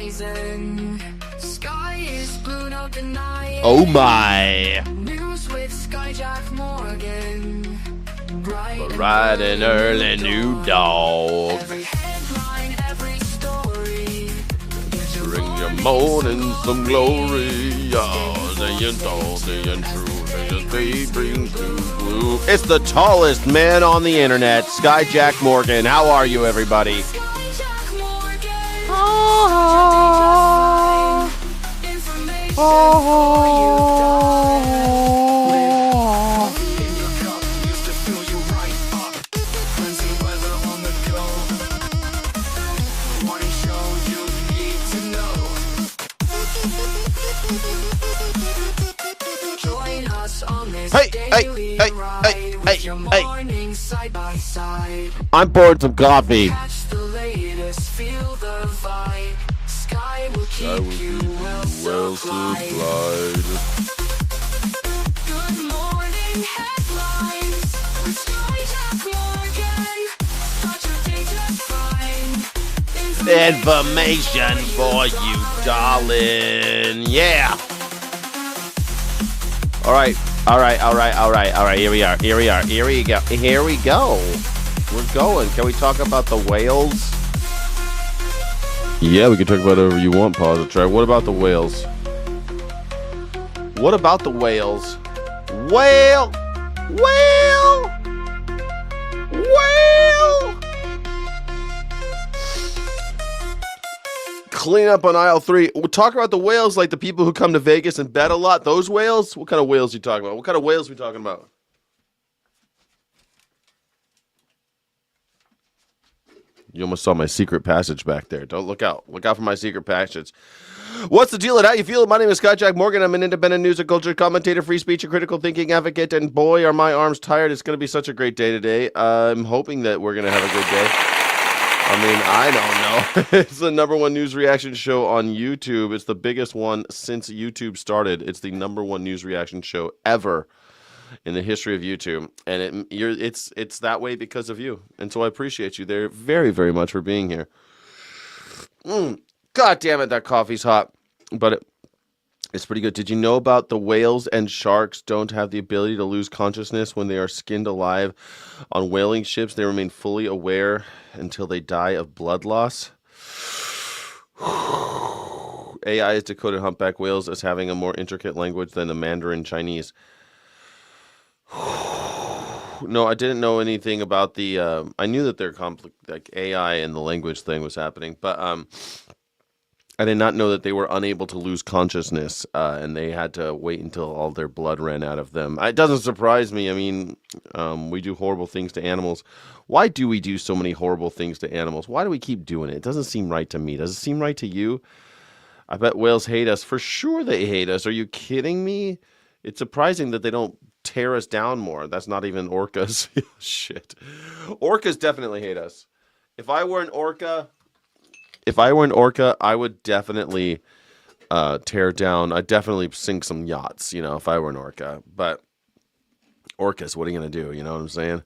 horizon. Sky is blue, no denying. Oh my. News with Skyjack Morgan. Bright and early new dog. Every headline, every story. Bring your morning some glory. Saying tall, saying true, saying they bring to blue. It's the tallest man on the internet, Skyjack Morgan. How are you, everybody? Skyjack Morgan. Information before you Hey. I'm pouring some coffee. Catch the latest, feel the vibe. Sky will keep you well supplied. Good morning headlines with Skyjack Morgan. Start your day just fine. Information for you, darling. Yeah. All right. Here we go. We're going. Can we talk about the whales? Yeah, we can talk about whatever you want, Positrek. What about the whales? Whale. Clean up on aisle 3. We'll talk about the whales like the people who come to Vegas and bet a lot. Those whales? What kind of whales are you talking about? What kind of whales are we talking about? You almost saw my secret passage back there. Don't look out. Look out for my secret passage. What's the deal and how you feel? My name is Skyjack Morgan. I'm an independent news and culture commentator, free speech and critical thinking advocate. And boy, are my arms tired. It's going to be such a great day today. I'm hoping that we're going to have a good day. I mean, I don't know. It's the ¡1 news reaction show on YouTube. It's the biggest one since YouTube started. It's the #1 news reaction show ever in the history of YouTube. And it's that way because of you. And so I appreciate you there very, very much for being here. God damn it, that coffee's hot. But it's pretty good. Did you know about the whales and sharks don't have the ability to lose consciousness when they are skinned alive on whaling ships? They remain fully aware until they die of blood loss. AI has decoded humpback whales as having a more intricate language than the Mandarin Chinese. No, I didn't know anything about the... I knew that they're like AI and the language thing was happening, but I did not know that they were unable to lose consciousness, and they had to wait until all their blood ran out of them. It doesn't surprise me. I mean, we do horrible things to animals. Why do we do so many horrible things to animals? Why do we keep doing it? It doesn't seem right to me. Does it seem right to you? I bet whales hate us. For sure they hate us. Are you kidding me? It's surprising that they don't tear us down more. That's not even orcas. Shit. Orcas definitely hate us. If I were an orca, I would definitely tear down. I'd definitely sink some yachts, if I were an orca. But orcas, what are you going to do? You know what I'm saying?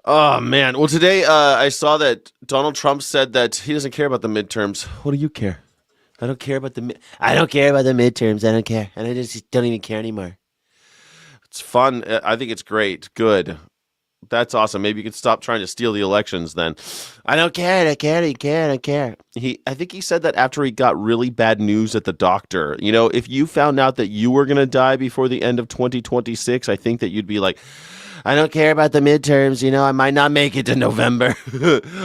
Oh, man. Well, today I saw that Donald Trump said that he doesn't care about the midterms. What do you care? I don't care about the midterms. I don't care. And I just don't even care anymore. It's fun. I think it's great. Good. That's awesome. Maybe you could stop trying to steal the elections then. I don't care. I don't care. I think he said that after he got really bad news at the doctor. If you found out that you were going to die before the end of 2026, I think that you'd be like, I don't care about the midterms. I might not make it to November.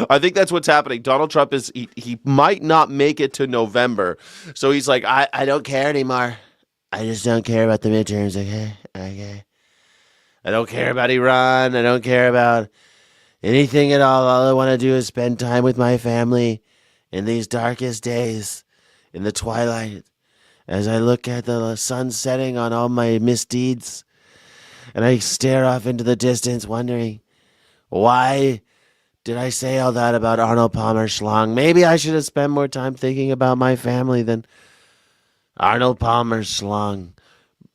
I think that's what's happening. Donald Trump he might not make it to November. So he's like, I don't care anymore. I just don't care about the midterms. Okay. I don't care about Iran. I don't care about anything at all. All I want to do is spend time with my family in these darkest days, in the twilight, as I look at the sun setting on all my misdeeds, and I stare off into the distance wondering, why did I say all that about Arnold Palmer Schlong? Maybe I should have spent more time thinking about my family than Arnold Palmer Schlong.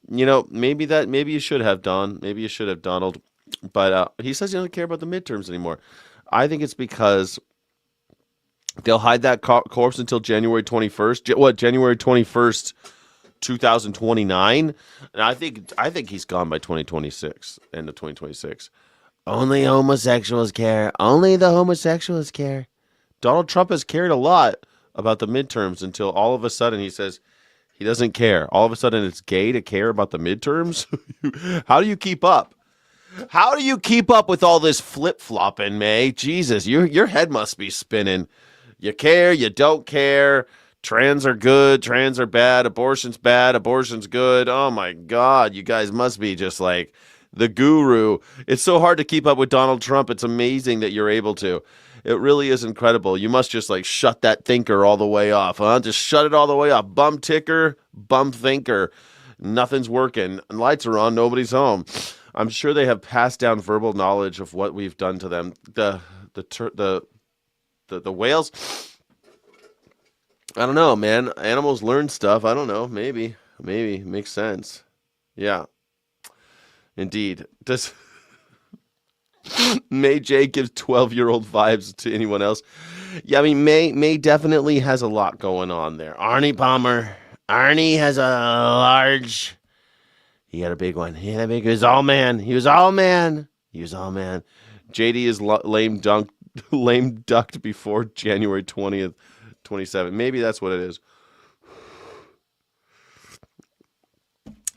Maybe you should have, Don. Maybe you should have, Donald. But he says he doesn't care about the midterms anymore. I think it's because They'll hide that corpse until January 21st. January 21st, 2029? And I think he's gone by 2026, end of 2026. Only homosexuals care. Only the homosexuals care. Donald Trump has cared a lot about the midterms until all of a sudden he says he doesn't care. All of a sudden it's gay to care about the midterms? How do you keep up? How do you keep up with all this flip-flopping, May? Jesus, your head must be spinning. You care, you don't care. Trans are good, trans are bad, abortion's good. Oh my God, you guys must be just like the guru. It's so hard to keep up with Donald Trump. It's amazing that you're able to. It really is incredible. You must just like shut that thinker all the way off, huh? Just shut it all the way off. Bum ticker, bum thinker. Nothing's working. Lights are on, nobody's home. I'm sure they have passed down verbal knowledge of what we've done to them. The whales. I don't know, man. Animals learn stuff. I don't know. Maybe makes sense. Yeah, indeed. Does May J gives 12-year-old vibes to anyone else? Yeah, I mean May definitely has a lot going on there. Arnie Palmer. Arnie has a large. He had a big one. He was all man. JD is lame ducked before January 20th, 27. Maybe that's what it is.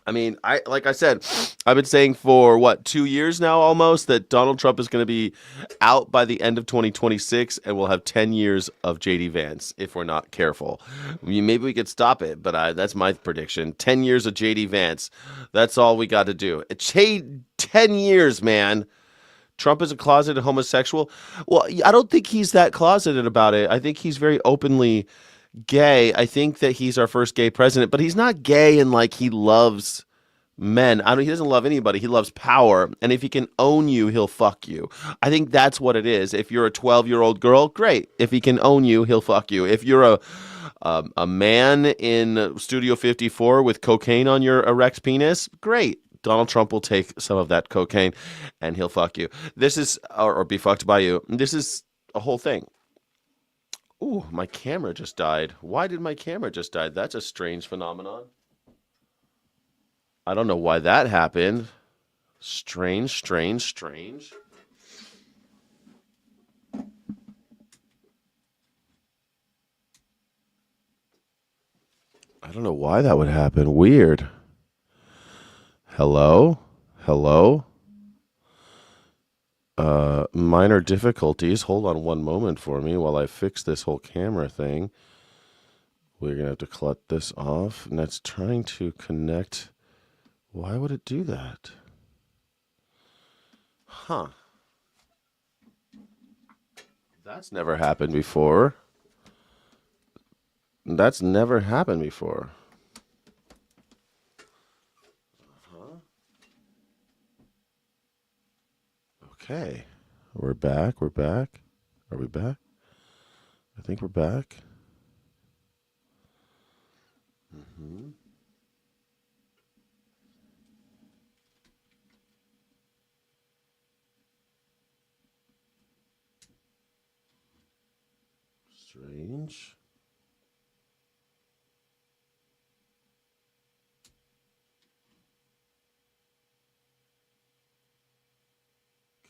I mean, like I said, I've been saying for 2 years now almost that Donald Trump is going to be out by the end of 2026 and we'll have 10 years of JD Vance if we're not careful. I mean, maybe we could stop it, but that's my prediction. 10 years of JD Vance. That's all we got to do. 10 years, man. Trump is a closeted homosexual. Well, I don't think he's that closeted about it. I think he's very openly gay. I think that he's our first gay president, but he's not gay and like he loves men. He doesn't love anybody. He loves power. And if he can own you, he'll fuck you. I think that's what it is. If you're a 12-year-old girl, great. If he can own you, he'll fuck you. If you're a man in Studio 54 with cocaine on your erect penis, great. Donald Trump will take some of that cocaine and he'll fuck you. This is, or be fucked by you. This is a whole thing. Ooh, my camera just died. Why did my camera just die? That's a strange phenomenon. I don't know why that happened. Strange. I don't know why that would happen. Weird. Hello? Minor difficulties. Hold on one moment for me while I fix this whole camera thing. We're going to have to cut this off. And that's trying to connect. Why would it do that? Huh. That's never happened before. Okay. We're back. Are we back? I think we're back. Strange.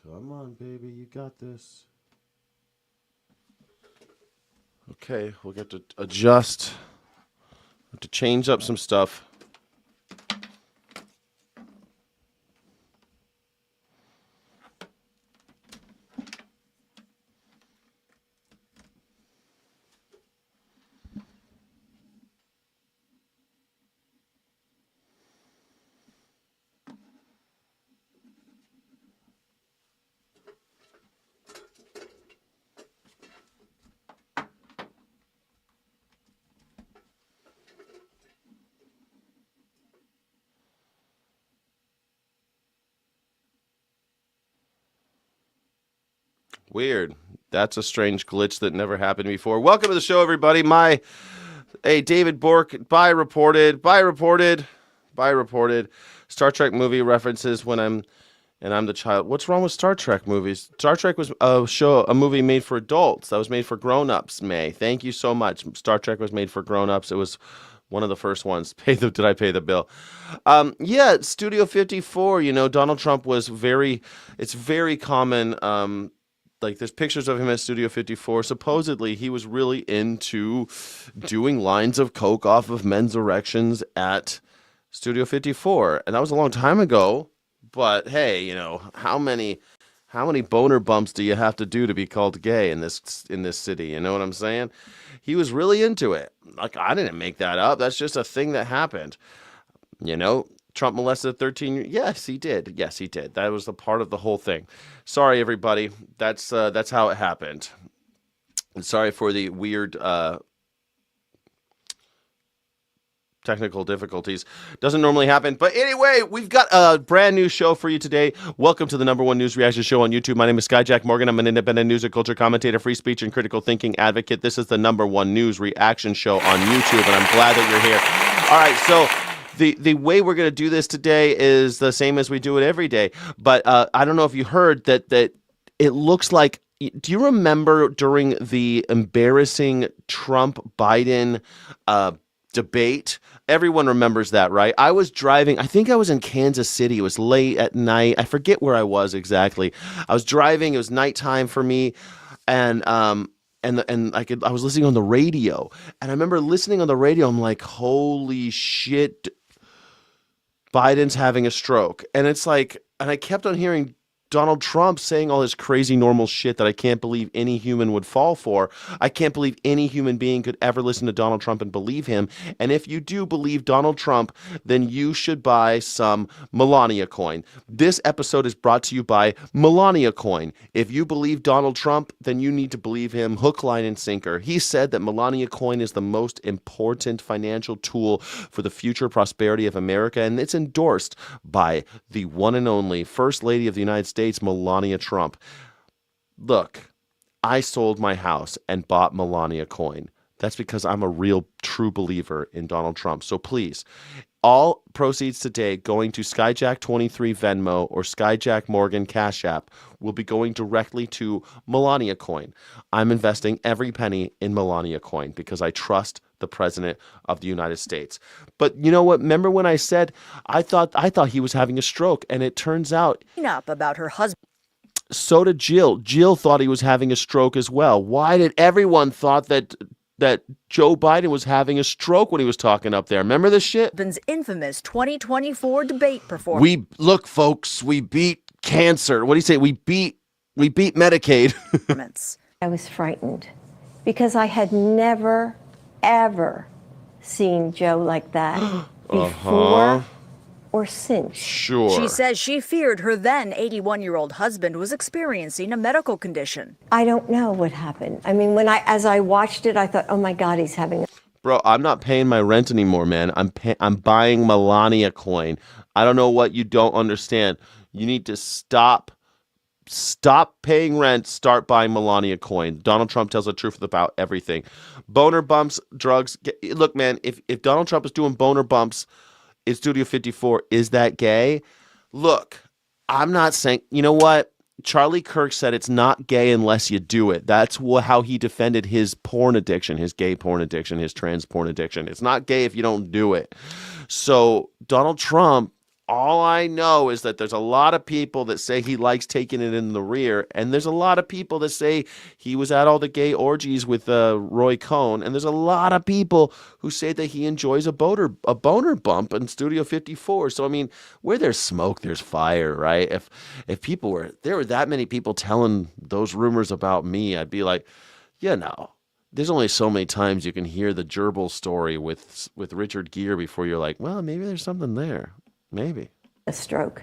Come on, baby, you got this. Okay, we'll get to adjust. Have to change up some stuff. Weird. That's a strange glitch that never happened before. Welcome to the show, everybody. David Bork, Buy reported. Star Trek movie references when I'm and I'm the child. What's wrong with Star Trek movies? Star Trek was a movie made for adults. That was made for grown-ups, May. Thank you so much. Star Trek was made for grown-ups. It was one of the first ones. Did I pay the bill? Yeah, Studio 54, Donald Trump was it's very common. Like there's pictures of him at Studio 54. Supposedly he was really into doing lines of coke off of men's erections at Studio 54. And that was a long time ago. But hey, how many boner bumps do you have to do to be called gay in this city? You know what I'm saying? He was really into it. Like, I didn't make that up. That's just a thing that happened. Trump molested a 13-year. Yes, he did. Yes, he did. That was the part of the whole thing. Sorry, everybody. That's how it happened. And sorry for the weird technical difficulties. Doesn't normally happen. But anyway, we've got a brand new show for you today. Welcome to the #1 news reaction show on YouTube. My name is Skyjack Morgan. I'm an independent news and culture commentator, free speech and critical thinking advocate. This is the #1 news reaction show on YouTube, and I'm glad that you're here. All right, so the way we're going to do this today is the same as we do it every day. But I don't know if you heard that it looks like, do you remember during the embarrassing Trump-Biden debate? Everyone remembers that, right? I was driving. I think I was in Kansas City. It was late at night. I forget where I was exactly. I was driving. It was nighttime for me, and I was listening on the radio, and I remember listening on the radio. I'm like, holy shit, Biden's having a stroke, and it's like, and I kept on hearing Donald Trump saying all this crazy normal shit that I can't believe any human would fall for. I can't believe any human being could ever listen to Donald Trump and believe him. And if you do believe Donald Trump, then you should buy some Melania coin. This episode is brought to you by Melania coin. If you believe Donald Trump, then you need to believe him hook, line, and sinker. He said that Melania coin is the most important financial tool for the future prosperity of America, and it's endorsed by the one and only First Lady of the United States, Melania Trump. Look, I sold my house and bought Melania coin. That's because I'm a real true believer in Donald Trump. So please, all proceeds today going to Skyjack23 Venmo or Skyjack Morgan Cash App will be going directly to Melania coin. I'm investing every penny in Melania coin because I trust the president of the United States. But you know what? Remember when I said I thought he was having a stroke, and it turns out up about her husband. So did Jill. Jill thought he was having a stroke as well. Why did everyone thought that Joe Biden was having a stroke when he was talking up there? Remember this shit? Husband's infamous 2024 debate performance. Look, folks, we beat cancer. What do you say? We beat Medicaid. I was frightened because I had never ever seen Joe like that before or since. Sure. She says she feared her then 81-year-old husband was experiencing a medical condition. I don't know what happened. I mean, as I watched it, I thought, oh my God, he's having a... Bro, I'm not paying my rent anymore, man. I'm buying Melania coin. I don't know what you don't understand. You need to stop paying rent, start buying Melania coin. Donald Trump tells the truth about everything. Boner bumps, drugs. Look, man, if Donald Trump is doing boner bumps in Studio 54, is that gay? Look, I'm not saying, you know what? Charlie Kirk said it's not gay unless you do it. That's how he defended his porn addiction, his gay porn addiction, his trans porn addiction. It's not gay if you don't do it. So Donald Trump, all I know is that there's a lot of people that say he likes taking it in the rear, and there's a lot of people that say he was at all the gay orgies with Roy Cohn, and there's a lot of people who say that he enjoys a boner bump in Studio 54. So I mean, where there's smoke, there's fire, right? If there were that many people telling those rumors about me, I'd be like, there's only so many times you can hear the gerbil story with Richard Gere before you're like, well, maybe there's something there. Maybe. A stroke.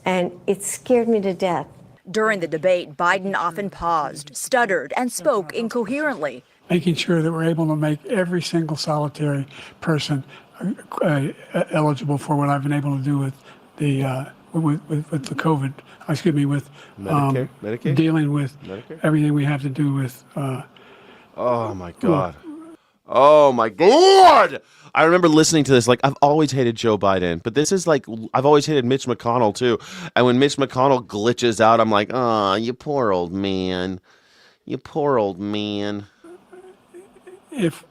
And it scared me to death. During the debate, Biden often paused, stuttered, and spoke incoherently. Making sure that we're able to make every single solitary person eligible for what I've been able to do with the with the COVID. With Medicaid? Dealing with Medicare? everything we have to do with. Oh my God. Oh my God. I remember listening to this. Like, I've always hated Joe Biden, but this is like, I've always hated Mitch McConnell too. And when Mitch McConnell glitches out, I'm like, oh, you poor old man. You poor old man. If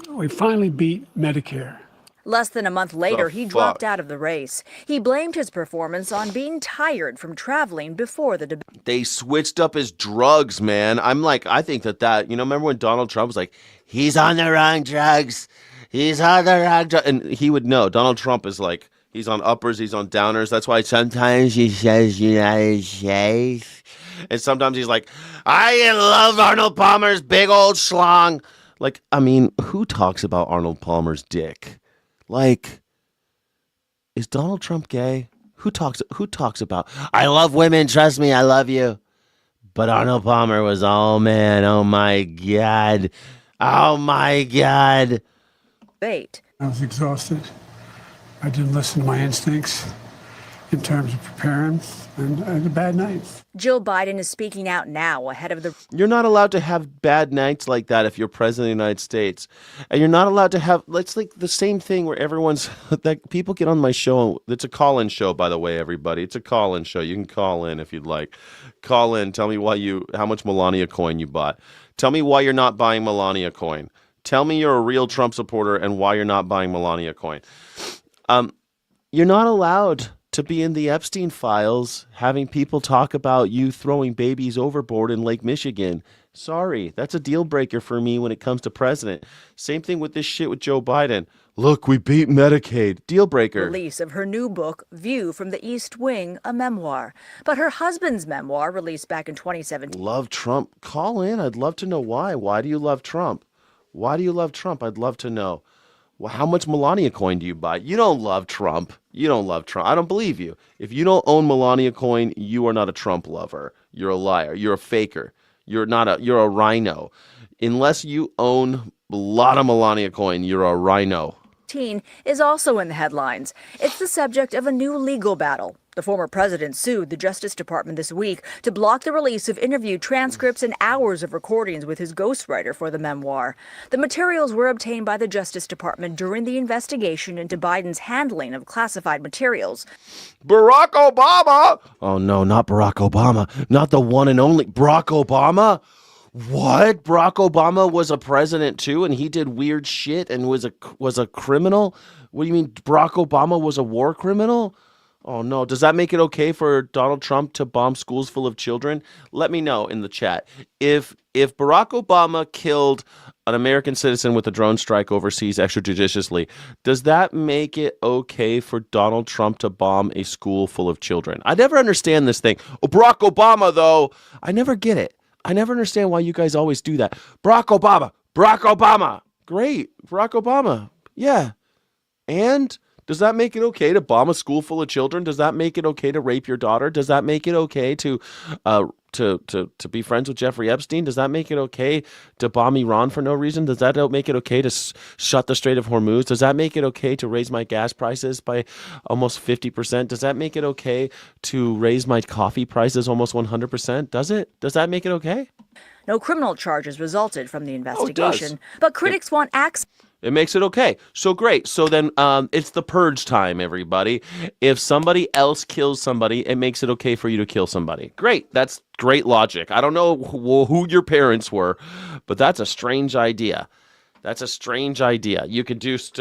we finally beat Medicare, Less than a month later, he dropped fuck? out of the race. He blamed his performance on being tired from traveling before the debate. They switched up his drugs, man. I'm like, I think that, remember when Donald Trump was like, he's on the wrong drugs. He's on the wrong drugs. And he would know. Donald Trump is like, he's on uppers, he's on downers. That's why sometimes he says United States. And sometimes he's like, I love Arnold Palmer's big old schlong. Like, I mean, who talks about Arnold Palmer's dick? Like, is Donald Trump gay? Who talks about, I love women, trust me, I love you. But Arnold Palmer was, oh man, oh my God. Oh my God. debate. I was exhausted. I didn't listen to my instincts in terms of preparing, and I had a bad night. Jill Biden is speaking out now ahead of the You're not allowed to have bad nights like that if you're president of the United States. And you're not allowed to have, it's like the same thing where everyone's, that people get on my show. It's a call-in show, by the way, everybody. It's a call-in show. You can call in if you'd like. Call in. Tell me how much Melania coin you bought. Tell me why you're not buying Melania coin. Tell me you're a real Trump supporter and why you're not buying Melania coin. You're not allowed to be in the Epstein files having people talk about you throwing babies overboard in Lake Michigan. Sorry, that's a deal breaker for me when it comes to president. Same thing with this shit with Joe Biden. Look, we beat Medicaid. Deal breaker. release of her new book, View from the East Wing, a memoir. But her husband's memoir, released back in 2017. Love Trump. Call in. I'd love to know why. Why do you love Trump? Why do you love Trump? I'd love to know. Well, how much Melania coin do you buy? You don't love Trump. You don't love Trump. I don't believe you. If you don't own Melania coin, you are not a Trump lover. You're a liar. You're a faker. You're a rhino. Unless you own a lot of Melania coin, you're a rhino. Is also in the headlines. It's the subject of a new legal battle. The former president sued the Justice Department this week to block the release of interview transcripts and hours of recordings with his ghostwriter for the memoir. The materials were obtained by the Justice Department during the investigation into Biden's handling of classified materials. Barack Obama! Oh no, not Barack Obama. Not the one and only Barack Obama. What? Barack Obama was a president too, and he did weird shit and was a criminal? What do you mean Barack Obama was a war criminal? Oh no, does that make it okay for Donald Trump to bomb schools full of children? Let me know in the chat. If Barack Obama killed an American citizen with a drone strike overseas extrajudiciously, does that make it okay for Donald Trump to bomb a school full of children? I never understand this thing. Oh, Barack Obama though, I never get it. I never understand why you guys always do that. Barack Obama. Great. Barack Obama. Yeah. And does that make it okay to bomb a school full of children? Does that make it okay to rape your daughter? Does that make it okay to be friends with Jeffrey Epstein? Does that make it okay to bomb Iran for no reason? Does that make it okay to shut the Strait of Hormuz? Does that make it okay to raise my gas prices by almost 50%? Does that make it okay to raise my coffee prices almost 100%? Does it? Does that make it okay? No criminal charges resulted from the investigation, but critics want access. It makes it okay. So great. So then it's the purge time, everybody. If somebody else kills somebody, it makes it okay for you to kill somebody. Great. That's great logic. I don't know who your parents were, but that's a strange idea. That's a strange idea. You could just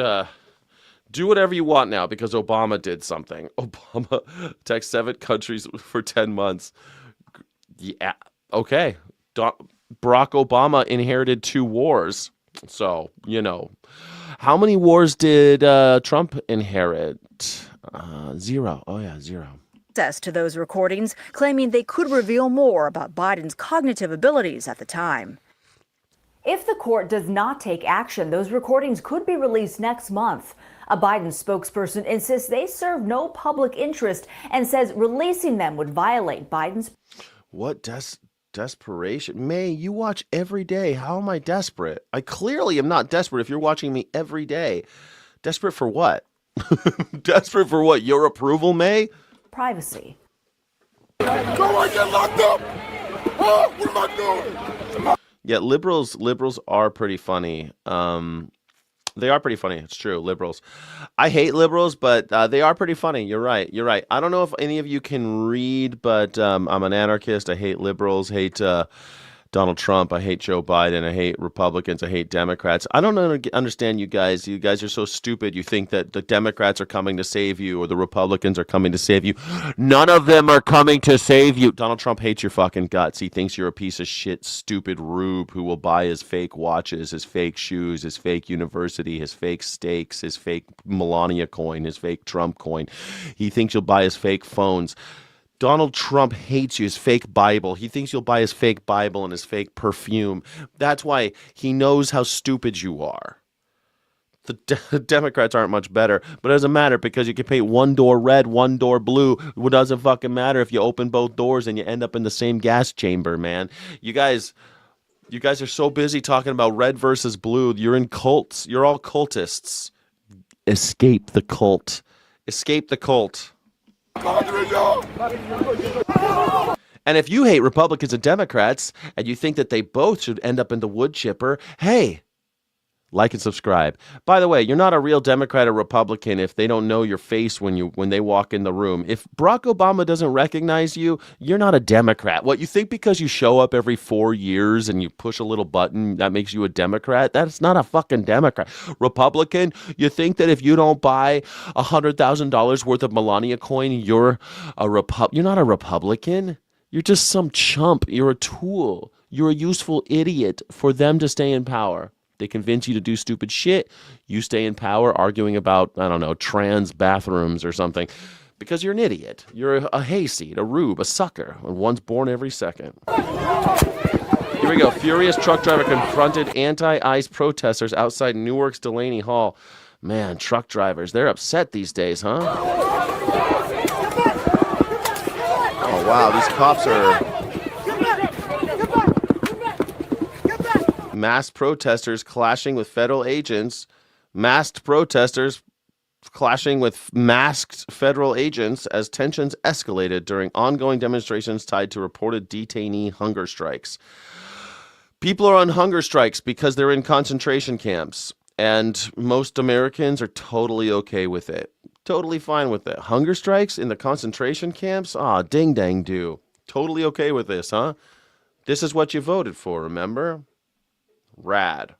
do whatever you want now because Obama did something. Obama attacked 7 countries for 10 months. Yeah. Okay. Barack Obama inherited 2 wars. So, how many wars did Trump inherit? 0. Oh, yeah, 0. Access to those recordings, claiming they could reveal more about Biden's cognitive abilities at the time. If the court does not take action, those recordings could be released next month. A Biden spokesperson insists they serve no public interest and says releasing them would violate Biden's. What desperation? May, you watch every day. How am I desperate? I clearly am not desperate if you're watching me every day. Desperate for what? Desperate for what? Your approval, May? Privacy. Go I get locked up? Huh? What am I doing? Yeah, liberals are pretty funny. They are pretty funny. It's true. Liberals. I hate liberals, but they are pretty funny. You're right. You're right. I don't know if any of you can read, but I'm an anarchist. I hate liberals. Hate Donald Trump. I hate Joe Biden. I hate Republicans. I hate Democrats. I don't understand you guys. You guys are so stupid. You think that the Democrats are coming to save you or the Republicans are coming to save you. None of them are coming to save you. Donald Trump hates your fucking guts. He thinks you're a piece of shit, stupid rube who will buy his fake watches, his fake shoes, his fake university, his fake steaks, his fake Melania coin, his fake Trump coin. He thinks you'll buy his fake phones. Donald Trump hates you, his fake Bible. He thinks you'll buy his fake Bible and his fake perfume. That's why he knows how stupid you are. The Democrats aren't much better, but it doesn't matter because you can paint one door red, one door blue. It doesn't fucking matter if you open both doors and you end up in the same gas chamber, man. You guys are so busy talking about red versus blue. You're in cults. You're all cultists. Escape the cult. Escape the cult. And if you hate Republicans and Democrats and you think that they both should end up in the wood chipper, hey, like and subscribe. By the way, you're not a real Democrat or Republican if they don't know your face when they walk in the room. If Barack Obama doesn't recognize you, you're not a Democrat. What, you think because you show up every 4 years and you push a little button that makes you a Democrat? That's not a fucking Democrat. Republican, you think that if you don't buy $100,000 worth of Melania coin, you're not a Republican. You're just some chump. You're a tool. You're a useful idiot for them to stay in power. They convince you to do stupid shit. You stay in power arguing about, I don't know, trans bathrooms or something because you're an idiot. You're a hayseed, a rube, a sucker, and one's born every second. Here we go. Furious truck driver confronted anti-ICE protesters outside Newark's Delaney Hall. Man, truck drivers, they're upset these days, huh? Oh, wow, these cops are... Masked protesters clashing with federal agents. Masked protesters clashing with masked federal agents as tensions escalated during ongoing demonstrations tied to reported detainee hunger strikes. People are on hunger strikes because they're in concentration camps, and most Americans are totally okay with it. Totally fine with it. Hunger strikes in the concentration camps? Ah, ding dang do. Totally okay with this, huh? This is what you voted for, remember? Rad.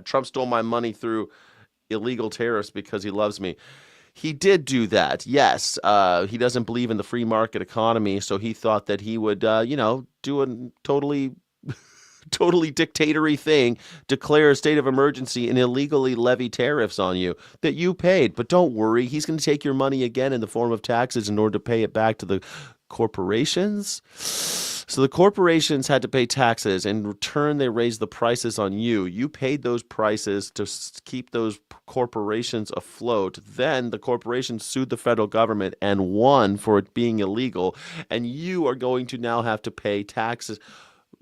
Trump stole my money through illegal tariffs because he loves me. He did do that, yes. He doesn't believe in the free market economy, so he thought that he would, do a totally dictatory thing, declare a state of emergency and illegally levy tariffs on you that you paid. But don't worry, he's going to take your money again in the form of taxes in order to pay it back to the corporations. So the corporations had to pay taxes. In return, they raised the prices on you. You paid those prices to keep those corporations afloat. Then the corporations sued the federal government and won for it being illegal. And you are going to now have to pay taxes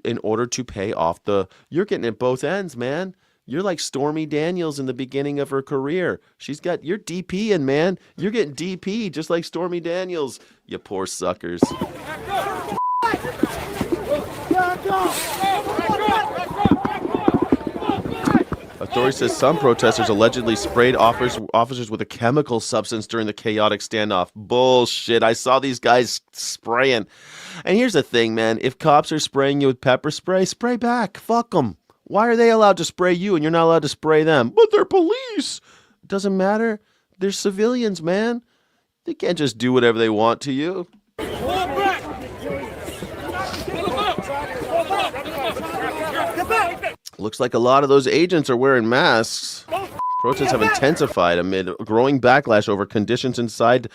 in order to pay off the... You're getting at both ends, man. You're like Stormy Daniels in the beginning of her career. You're DPing, man. You're getting DP just like Stormy Daniels. You poor suckers. Authorities says some protesters allegedly sprayed officers with a chemical substance during the chaotic standoff. Bullshit. I saw these guys spraying. And here's the thing, man. If cops are spraying you with pepper spray, spray back. Fuck them. Why are they allowed to spray you and you're not allowed to spray them? But they're police. It doesn't matter. They're civilians, man. They can't just do whatever they want to you. Looks like a lot of those agents are wearing masks. Protests have intensified amid growing backlash over conditions inside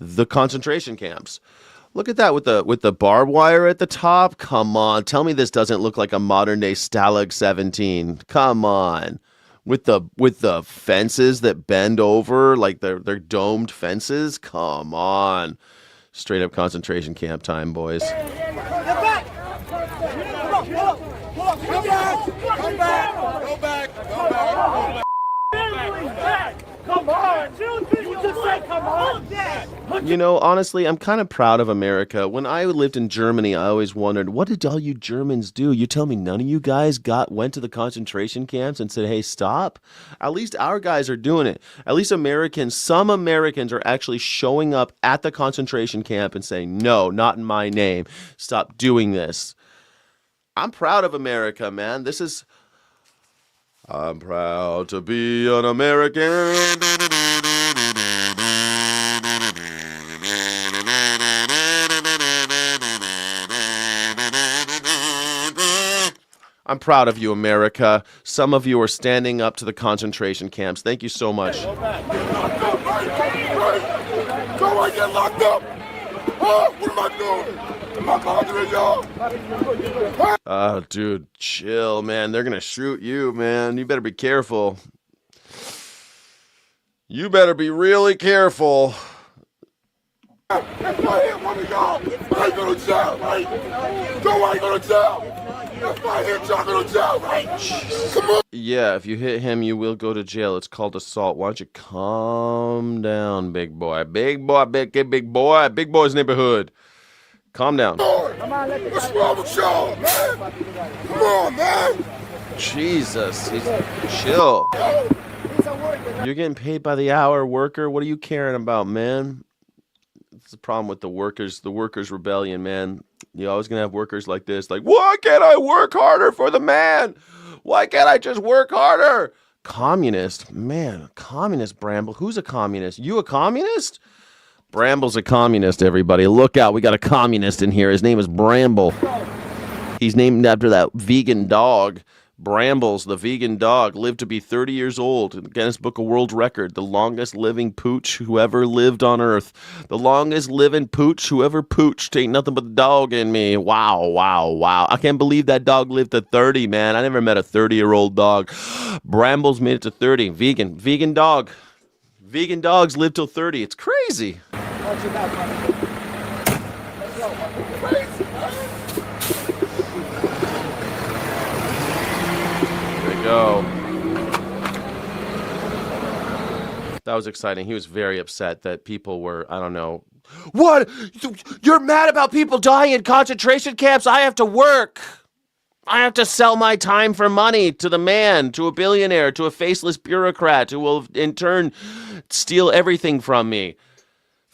the concentration camps. Look at that with the barbed wire at the top. Come on, tell me this doesn't look like a modern day Stalag 17. Come on, with the fences that bend over like they're domed fences. Come on, straight up concentration camp time, boys. Come back! come on. You just say come on. You know, honestly, I'm kind of proud of America. When I lived in Germany, I always wondered, what did all you Germans do? You tell me none of you guys went to the concentration camps and said, hey, stop? At least our guys are doing it. At least some Americans are actually showing up at the concentration camp and saying, no, not in my name. Stop doing this. I'm proud of America, man. I'm proud to be an American. I'm proud of you, America. Some of you are standing up to the concentration camps. Thank you so much. Go and get locked up. What am I doing? Am I bothering y'all? Oh, dude, chill, man. They're going to shoot you, man. You better be careful. You better be really careful. If I hit one of y'all, I ain't going to jail, right? No, I ain't going to jail. If I hit y'all, going to jail, right? Come on. Yeah, if you hit him, you will go to jail. It's called assault. Why don't you calm down, big boy? Big boy, big boy. Big boy's neighborhood. Calm down. What's wrong with y'all, man? Come on, man. Jesus, chill. You're getting paid by the hour, worker. What are you caring about, man? It's the problem with the workers rebellion, man. You're always going to have workers like this. Like, why can't I work harder for the man? Why can't I just work harder? Communist? Man, communist, Bramble. Who's a communist? You a communist? Bramble's a communist, everybody. Look out, we got a communist in here. His name is Bramble. He's named after that vegan dog. Brambles, the vegan dog, lived to be 30 years old in the Guinness Book of World Record. The longest living pooch who ever lived on Earth. The longest living pooch who ever pooched. Ain't nothing but the dog in me. Wow, wow, wow. I can't believe that dog lived to 30, man. I never met a 30-year-old dog. Brambles made it to 30. Vegan dog. Vegan dogs live till 30. It's crazy. Go. That was exciting. He was very upset that people were, I don't know. What? You're mad about people dying in concentration camps? I have to work. I have to sell my time for money to the man, to a billionaire, to a faceless bureaucrat who will in turn steal everything from me.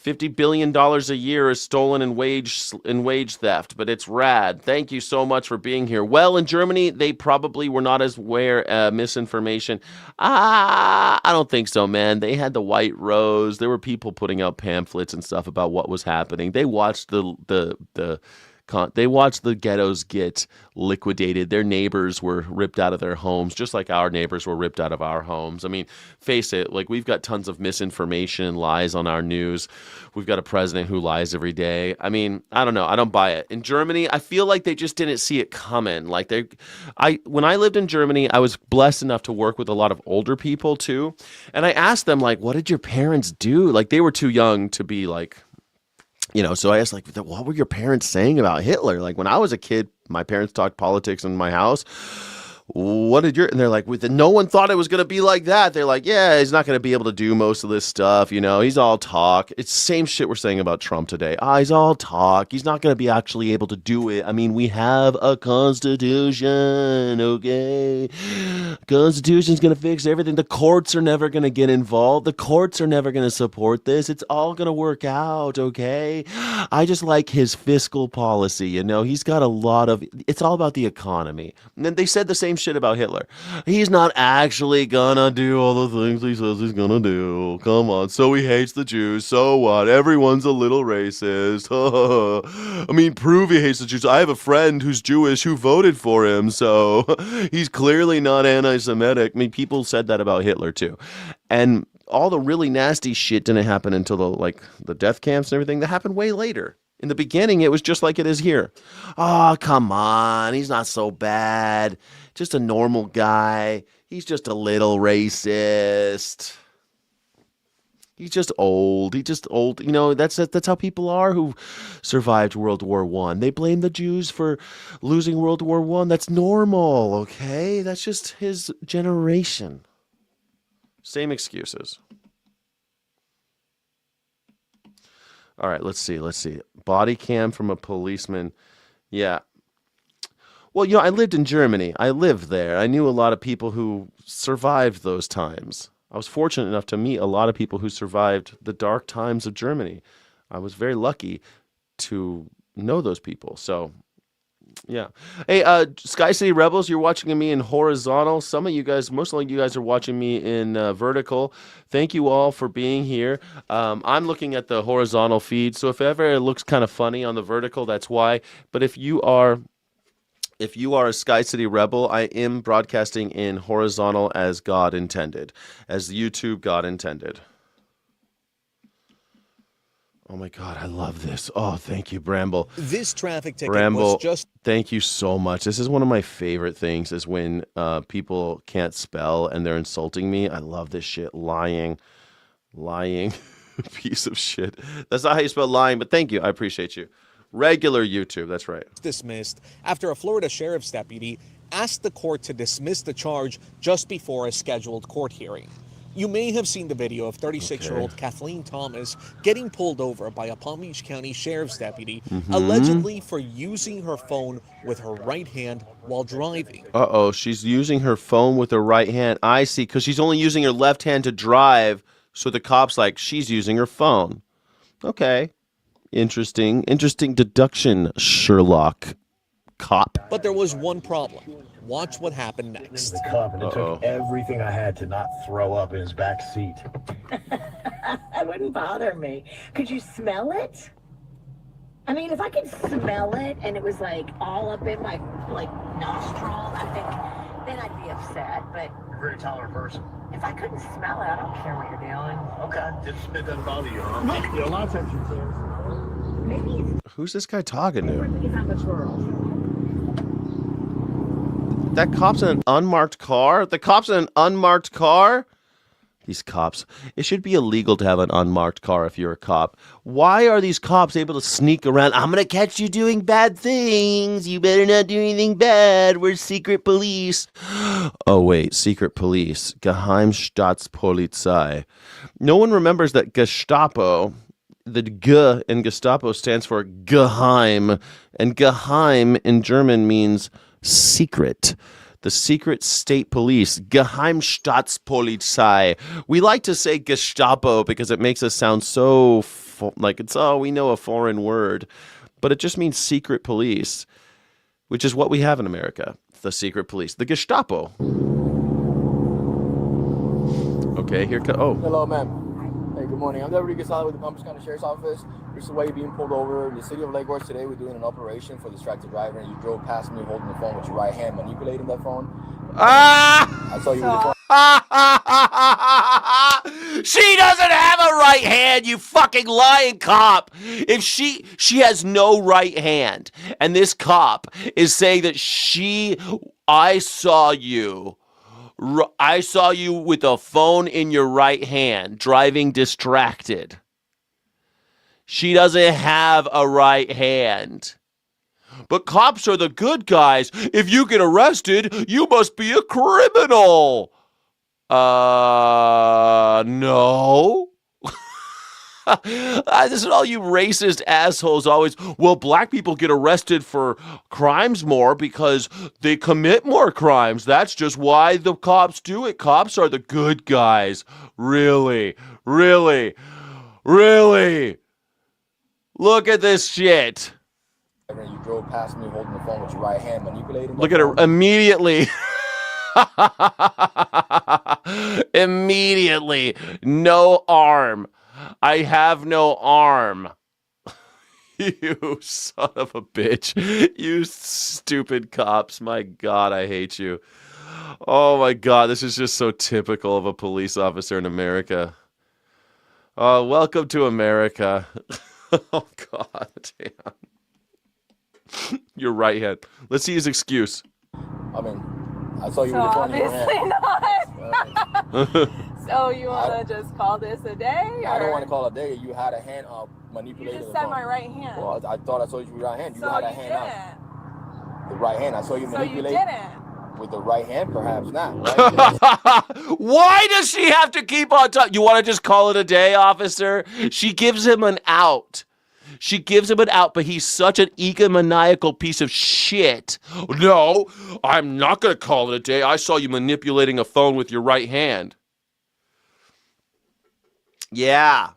$50 billion a year is stolen in wage theft, but it's rad. Thank you so much for being here. Well, in Germany, they probably were not as aware of misinformation. I don't think so, man. They had the White Rose. There were people putting out pamphlets and stuff about what was happening. They watched they watched the ghettos get liquidated. Their neighbors were ripped out of their homes, just like our neighbors were ripped out of our homes. I mean, face it, like we've got tons of misinformation and lies on our news. We've got a president who lies every day. I mean, I don't know. I don't buy it. In Germany, I feel like they just didn't see it coming. Like when I lived in Germany, I was blessed enough to work with a lot of older people too. And I asked them, like, what did your parents do? Like, they were too young to be like, so I asked, like, what were your parents saying about Hitler? Like, when I was a kid, my parents talked politics in my house. And they're like, no one thought it was going to be like that. They're like, yeah, he's not going to be able to do most of this stuff. He's all talk. It's the same shit we're saying about Trump today. He's all talk. He's not going to be actually able to do it. I mean, we have a constitution, okay? Constitution's going to fix everything. The courts are never going to get involved. The courts are never going to support this. It's all going to work out, okay? I just like his fiscal policy, He's got a lot of, it's all about the economy. And then they said the same shit about Hitler. He's not actually gonna do all the things he says he's gonna do. Come on. So he hates the Jews. So what? Everyone's a little racist. I mean, prove he hates the Jews. I have a friend who's Jewish who voted for him, so he's clearly not anti-Semitic. I mean, people said that about Hitler too. And all the really nasty shit didn't happen until the death camps and everything. That happened way later. In the beginning, it was just like it is here. Oh, come on. He's not so bad. Just a normal guy. He's just a little racist. He's just old. That's how people are who survived World War I. They blame the Jews for losing World War I. That's normal, okay? That's just his generation. Same excuses. All right, let's see. Body cam from a policeman. Yeah. Well, I lived in Germany. I lived there. I knew a lot of people who survived those times. I was fortunate enough to meet a lot of people who survived the dark times of Germany. I was very lucky to know those people. So, yeah. Hey, Sky City Rebels, you're watching me in horizontal. Some of you guys, most of you guys are watching me in vertical. Thank you all for being here. I'm looking at the horizontal feed, so if ever it looks kind of funny on the vertical, that's why. But if you are a Sky City Rebel, I am broadcasting in horizontal as God intended, as YouTube God intended. Oh my God, I love this. Oh, thank you, Bramble. This traffic ticket Bramble, was just... thank you so much. This is one of my favorite things is when people can't spell and they're insulting me. I love this shit. Lying piece of shit. That's not how you spell lying, but thank you. I appreciate you. Regular YouTube, that's right. Dismissed after a Florida sheriff's deputy asked the court to dismiss the charge just before a scheduled court hearing. You may have seen the video of 36-year-old Kathleen Thomas getting pulled over by a Palm Beach County sheriff's deputy, allegedly for using her phone with her right hand while driving. Uh-oh, she's using her phone with her right hand. I see, because she's only using her left hand to drive, so the cop's like, she's using her phone. Okay. Interesting deduction, Sherlock cop. But there was one problem. Watch what happened next. The cop, and it took everything I had to not throw up in his back seat. That wouldn't bother me. Could you smell it? I mean, if I could smell it and it was like all up in my nostril, I think then I'd be upset. But You're a very tolerant person. if I couldn't smell it, I don't care what you're doing. Okay. It doesn't bother you, huh? Yeah, a lot of times you can. Maybe it's Who's this guy talking to? it's not much world. That cop's in an unmarked car? The cop's in an unmarked car? These cops. It should be illegal to have an unmarked car if you're a cop. Why are these cops able to sneak around? I'm going to catch you doing bad things. You better not do anything bad. We're secret police. Oh, wait. Secret police. Geheimstaatspolizei. No one remembers that Gestapo, the G in Gestapo stands for Geheim. And Geheim in German means secret. The secret state police, Geheimstaatspolizei. We like to say Gestapo because it makes us sound so like it's, we know a foreign word. But it just means secret police, which is what we have in America. The secret police, the Gestapo. Okay, here comes. Oh. Hello, ma'am. Hey, good morning. I'm Deputy Gasala with the Palm Beach County Sheriff's Office. Recently, you're being pulled over. The city of Lake Worth today, we're doing an operation for distracted driver, and you drove past me holding the phone with your right hand, manipulating that phone. I saw you with the phone. She doesn't have a right hand, you fucking lying cop. If she has no right hand, and this cop is saying that I saw you with a phone in your right hand, driving distracted. She doesn't have a right hand. But cops are the good guys. If you get arrested, you must be a criminal. No. This is all you racist assholes always. Well, black people get arrested for crimes more because they commit more crimes. That's just why the cops do it. Cops are the good guys. Really? Really? Really? Look at this shit. You drove past me holding the phone with your right hand, manipulating that Look at her phone. immediately. Immediately. No arm. I have no arm. You son of a bitch. You stupid cops. My God, I hate you. Oh my God, this is just so typical of a police officer in America. Welcome to America. Oh God, damn. Your right hand. Let's see his excuse. I mean, I saw you with the phone in your hand. Not. So you want to just call this a day? Or? I don't want to call it a day. You had a hand up manipulating You just the said phone. my right hand. Well, I thought I saw you with your right hand. You So had a you hand didn't. out. The right hand. I saw you So you manipulate didn't. with the right hand, perhaps not. Right? Why does she have to keep on talking? You want to just call it a day, officer? She gives him an out. She gives him an out, but he's such an egomaniacal piece of shit. No, I'm not going to call it a day. I saw you manipulating a phone with your right hand. Yeah.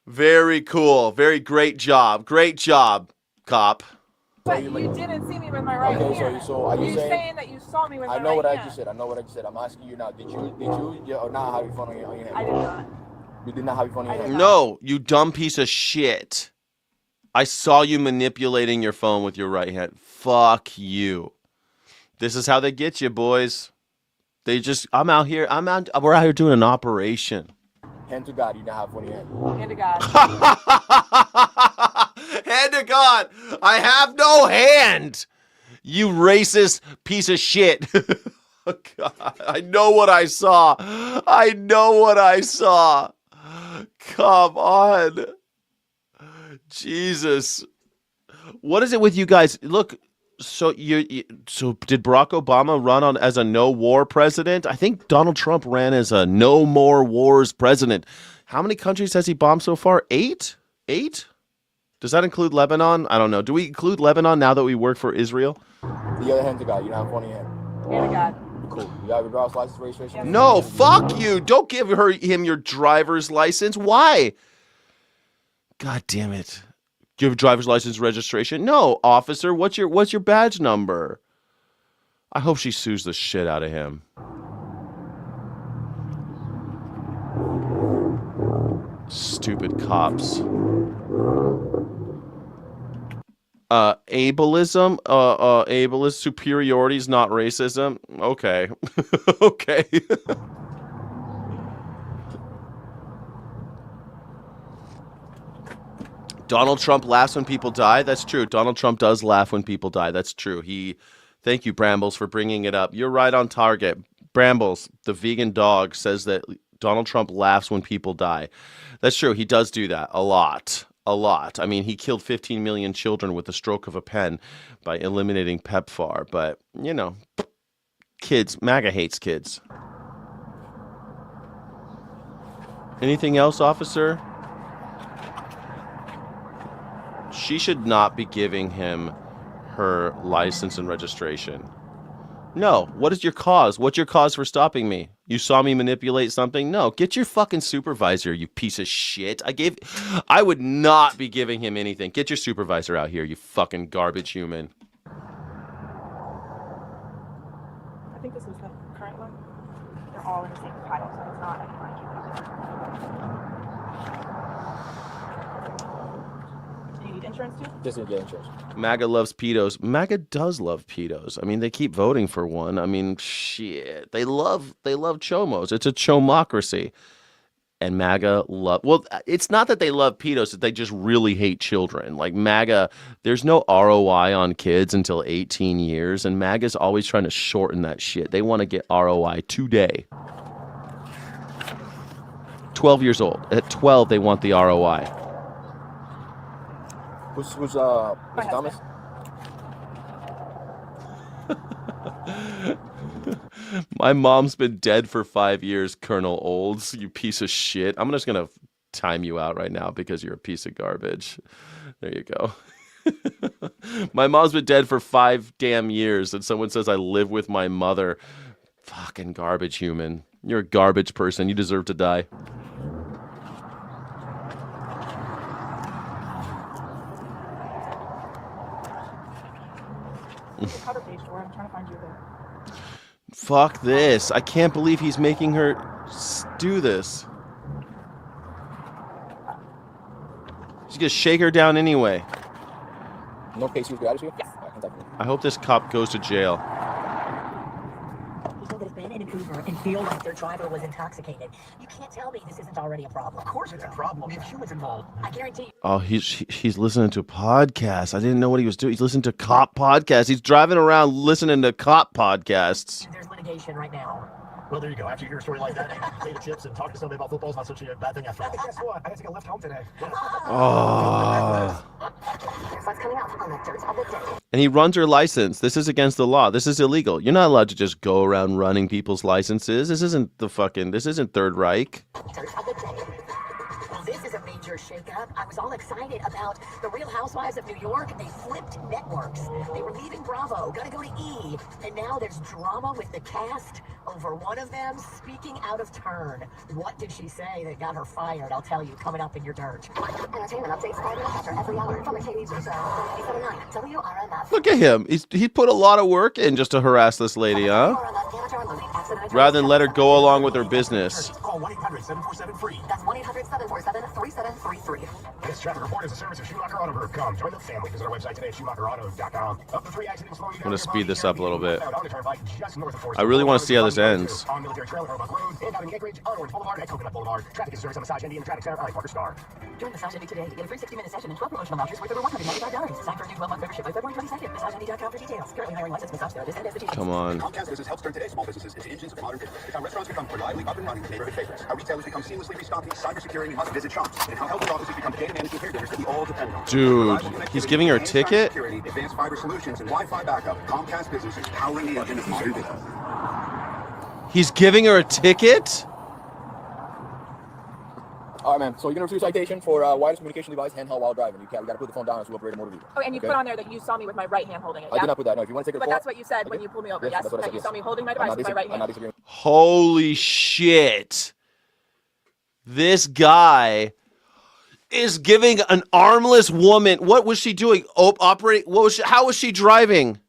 Very cool. Very great job. Great job, cop. But you didn't see me with my right hand. So are you saying that you saw me with my right hand? I know what I just said. I'm asking you now. Did you or not have your phone on your hand? I did not. You did not have your phone on your hand? No, you dumb piece of shit. I saw you manipulating your phone with your right hand. Fuck you. This is how they get you, boys. We're out here doing an operation. Hand to God, you don't have one in your hand. Hand to God. Hand to God. I have no hand. You racist piece of shit. Oh, God, I know what I saw. Come on. Jesus. What is it with you guys? Look, so did Barack Obama run on as a no-war president? I think Donald Trump ran as a no-more wars president. How many countries has he bombed so far? 8? 8? Does that include Lebanon? I don't know. Do we include Lebanon now that we work for Israel? The other hand to God. You don't have one in your hand. Hand to God. Cool. You have your driver's license, registration? No, fuck you. Don't give him your driver's license. Why? God damn it. Do you have a driver's license registration? No, officer. What's your badge number? I hope she sues the shit out of him. Stupid cops. Ableism? Ableist superiority is not racism? Okay. Okay. Donald Trump laughs when people die? That's true. Donald Trump does laugh when people die. That's true. Thank you, Brambles, for bringing it up. You're right on target. Brambles, the vegan dog, says that Donald Trump laughs when people die. That's true. He does do that a lot. A lot. I mean, he killed 15 million children with the stroke of a pen by eliminating PEPFAR. But, kids. MAGA hates kids. Anything else, officer? She should not be giving him her license and registration. No. What is your cause? What's your cause for stopping me? You saw me manipulate something? No. Get your fucking supervisor, you piece of shit. I would not be giving him anything. Get your supervisor out here, you fucking garbage human. I think this is the current one. They're all in the same title, so it's not. I can find you. Insurance too? This is the insurance. MAGA loves pedos. MAGA does love pedos. I mean, they keep voting for one. I mean, shit. They love chomos. It's a chomocracy. And MAGA well, it's not that they love pedos, that they just really hate children. Like MAGA, there's no ROI on kids until 18 years, and MAGA's always trying to shorten that shit. They want to get ROI today. 12 years old. At 12, they want the ROI. Who's Mr. Thomas? My mom's been dead for 5 years, Colonel Olds, you piece of shit. I'm just going to time you out right now because you're a piece of garbage. There you go. My mom's been dead for 5 damn years, and someone says I live with my mother. Fucking garbage human. You're a garbage person. You deserve to die. Cover page for it. I'm trying to find you there. Fuck this. I can't believe he's making her do this. She's gonna shake her down anyway. No case you got it? Yes. I hope this cop goes to jail. People that have been in an Uber and feel like their driver was intoxicated. You can't tell me this isn't already a problem. Of course it's a problem. We have humans involved. I guarantee you. Oh, he's listening to podcasts. I didn't know what he was doing. He's listening to cop podcasts. He's driving around listening to cop podcasts. There's litigation right now. Well, there you go. After you hear a story like that, play the chips and talk to somebody about football is not such a bad thing after all. Guess what? I had to get a lift home today. Oh. What's coming up on the dirt of the day? And he runs her license. This is against the law. This is illegal. You're not allowed to just go around running people's licenses. This isn't Third Reich. Dirt of the day. This is a major shakeup. I was all excited about the Real Housewives of New York. They flipped networks. They were leaving Bravo, gotta go to E. And now there's drama with the cast over one of them speaking out of turn. What did she say that got her fired? I'll tell you, coming up in your dirt. Entertainment updates after every hour from Mercedes or so. WRMF. Look at him. He put a lot of work in just to harass this lady, huh? Rather than let her go along with her business. Call 1-800-747-FREE. That's 1-800-747-3733. This traffic report is a service of Schumacher Auto Group. Come join the family. Visit our website today at SchumacherAuto.com. Up to 3 accidents for you. I'm going to speed this up a little bit. I really want to see how this ends. On Military Trail, Roebuck Road, and out in the Anchorage, on Orange Boulevard, and Coconut Boulevard. Traffic is service on Massage Indy and Traffic Center. I'm Parker Star. Join Massage Indy today to get a free 60-minute session and 12 promotional vouchers worth over $195. Sign for a new 12-month membership by February 22nd. MassageIndy.com for details. Currently hiring licensed massage therapists and estheticians. Come on. Comcast Business helps turn today's small businesses into engines of modern business. It's how restaurants become reliably up and running with neighborhood favorites. How retailers become seamlessly restocking, cybersecurity must-visit shops, and how health offices become data management caregivers that we all depend on. Dude, he's giving her a ticket? Security, advanced fiber solutions, and Wi-Fi backup. Comcast Business is powering the engine of modern business. He's giving her a ticket? All right, ma'am. So you're going to receive a citation for wireless communication device handheld while driving. You got to put the phone down as you operate a motor vehicle. Oh, and you put on there that you saw me with my right hand holding it. I did not put that. No, if you want to take a But report. that's what you said when you pulled me over. Yes, Yes, that's what I that said, you yes. saw me holding my device with my right I'm hand. not disagreeing. Holy shit. This guy is giving an armless woman. What was she doing? Operating. How was she driving?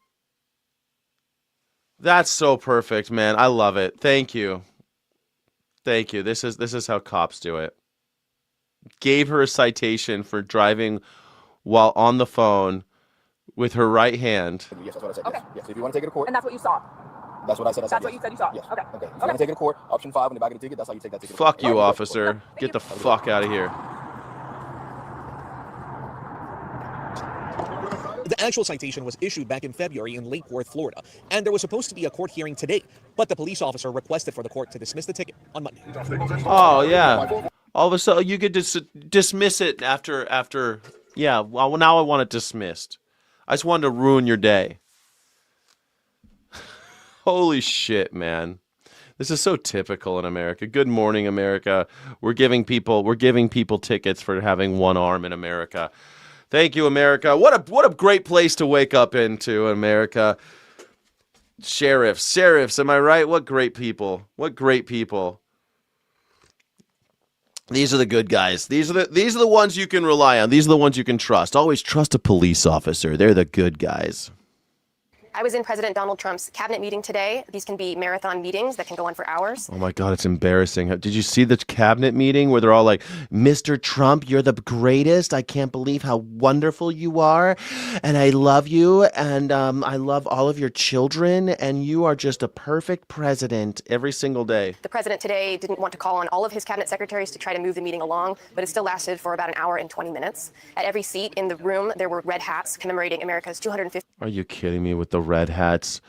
That's so perfect, man. I love it. Thank you. Thank you. This is how cops do it. Gave her a citation for driving while on the phone with her right hand. Yes, that's what I said. Okay. Yes. Yes. If you want to take it to court. And that's what you saw. That's what I said. That's what you said you saw. Yes. Okay. Okay. If you want to take it to court, option 5 on the back of the ticket, that's how you take that ticket. Fuck you, officer. Get the fuck out of here. The actual citation was issued back in February in Lake Worth, Florida, and there was supposed to be a court hearing today, but the police officer requested for the court to dismiss the ticket on Monday. Oh, yeah. All of a sudden, you could dismiss it after. Yeah, well, now I want it dismissed. I just wanted to ruin your day. Holy shit, man. This is so typical in America. Good morning, America. We're giving people tickets for having one arm in America. Thank you, America. What a great place to wake up into, America. Sheriffs, am I right? What great people. What great people. These are the good guys. These are the ones you can rely on. These are the ones you can trust. Always trust a police officer. They're the good guys. I was in President Donald Trump's cabinet meeting today. These can be marathon meetings that can go on for hours. Oh my God, it's embarrassing. Did you see the cabinet meeting where they're all like, Mr. Trump, you're the greatest. I can't believe how wonderful you are. And I love you. And I love all of your children. And you are just a perfect president every single day. The president today didn't want to call on all of his cabinet secretaries to try to move the meeting along, but it still lasted for about an hour and 20 minutes. At every seat in the room, there were red hats commemorating America's 250. Are you kidding me with the red hats?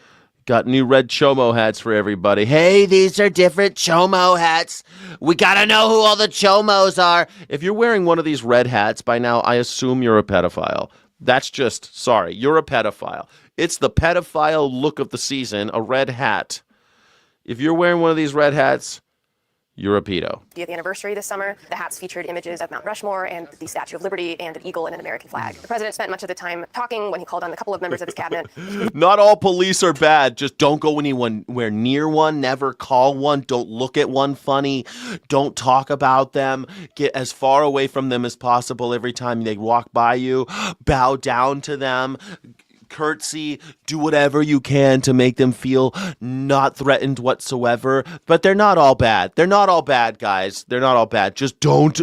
Got new red Chomo hats for everybody. Hey, these are different Chomo hats. We gotta know who all the Chomos are. If you're wearing one of these red hats by now, I assume you're a pedophile. That's just, sorry, you're a pedophile. It's the pedophile look of the season, a red hat. If you're wearing one of these red hats, you're a pedo. The anniversary this summer, the hats featured images of Mount Rushmore and the Statue of Liberty and an eagle and an American flag. The president spent much of the time talking when he called on a couple of members of his cabinet. Not all police are bad. Just don't go anywhere near one. Never call one. Don't look at one funny. Don't talk about them. Get as far away from them as possible every time they walk by you. Bow down to them. Curtsy, do whatever you can to make them feel not threatened whatsoever. But they're not all bad. They're not all bad, guys. They're not all bad. Just don't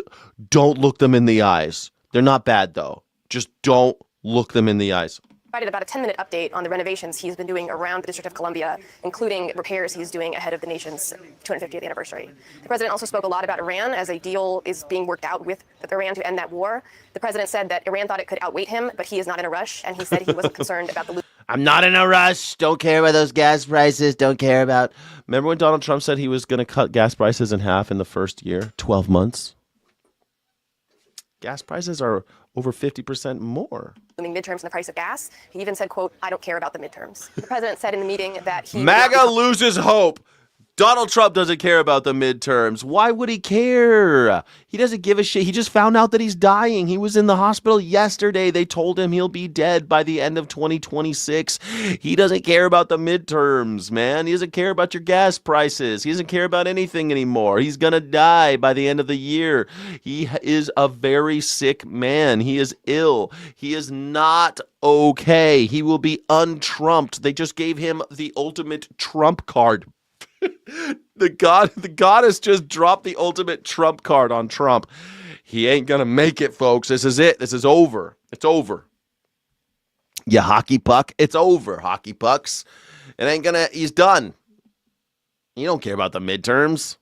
look them in the eyes. They're not bad, though. Just don't look them in the eyes. Provided about a 10-minute update on the renovations he's been doing around the District of Columbia, including repairs he's doing ahead of the nation's 250th anniversary. The president also spoke a lot about Iran as a deal is being worked out with Iran to end that war. The president said that Iran thought it could outweight him, but he is not in a rush, and he said he wasn't concerned about the... I'm not in a rush. Don't care about those gas prices. Don't care about... Remember when Donald Trump said he was going to cut gas prices in half in the first year? 12 months? Gas prices are over 50% more. Midterms and the price of gas. He even said, quote, I don't care about the midterms. The president said in the meeting that he... MAGA loses hope. Donald Trump doesn't care about the midterms. Why would he care? He doesn't give a shit. He just found out that he's dying. He was in the hospital yesterday. They told him he'll be dead by the end of 2026. He doesn't care about the midterms, man. He doesn't care about your gas prices. He doesn't care about anything anymore. He's going to die by the end of the year. He is a very sick man. He is ill. He is not okay. He will be untrumped. They just gave him the ultimate Trump card. The goddess just dropped the ultimate Trump card on Trump. He ain't gonna make it, folks. This is it. This is over. It's over. You hockey puck. It's over, hockey pucks. He's done. You don't care about the midterms.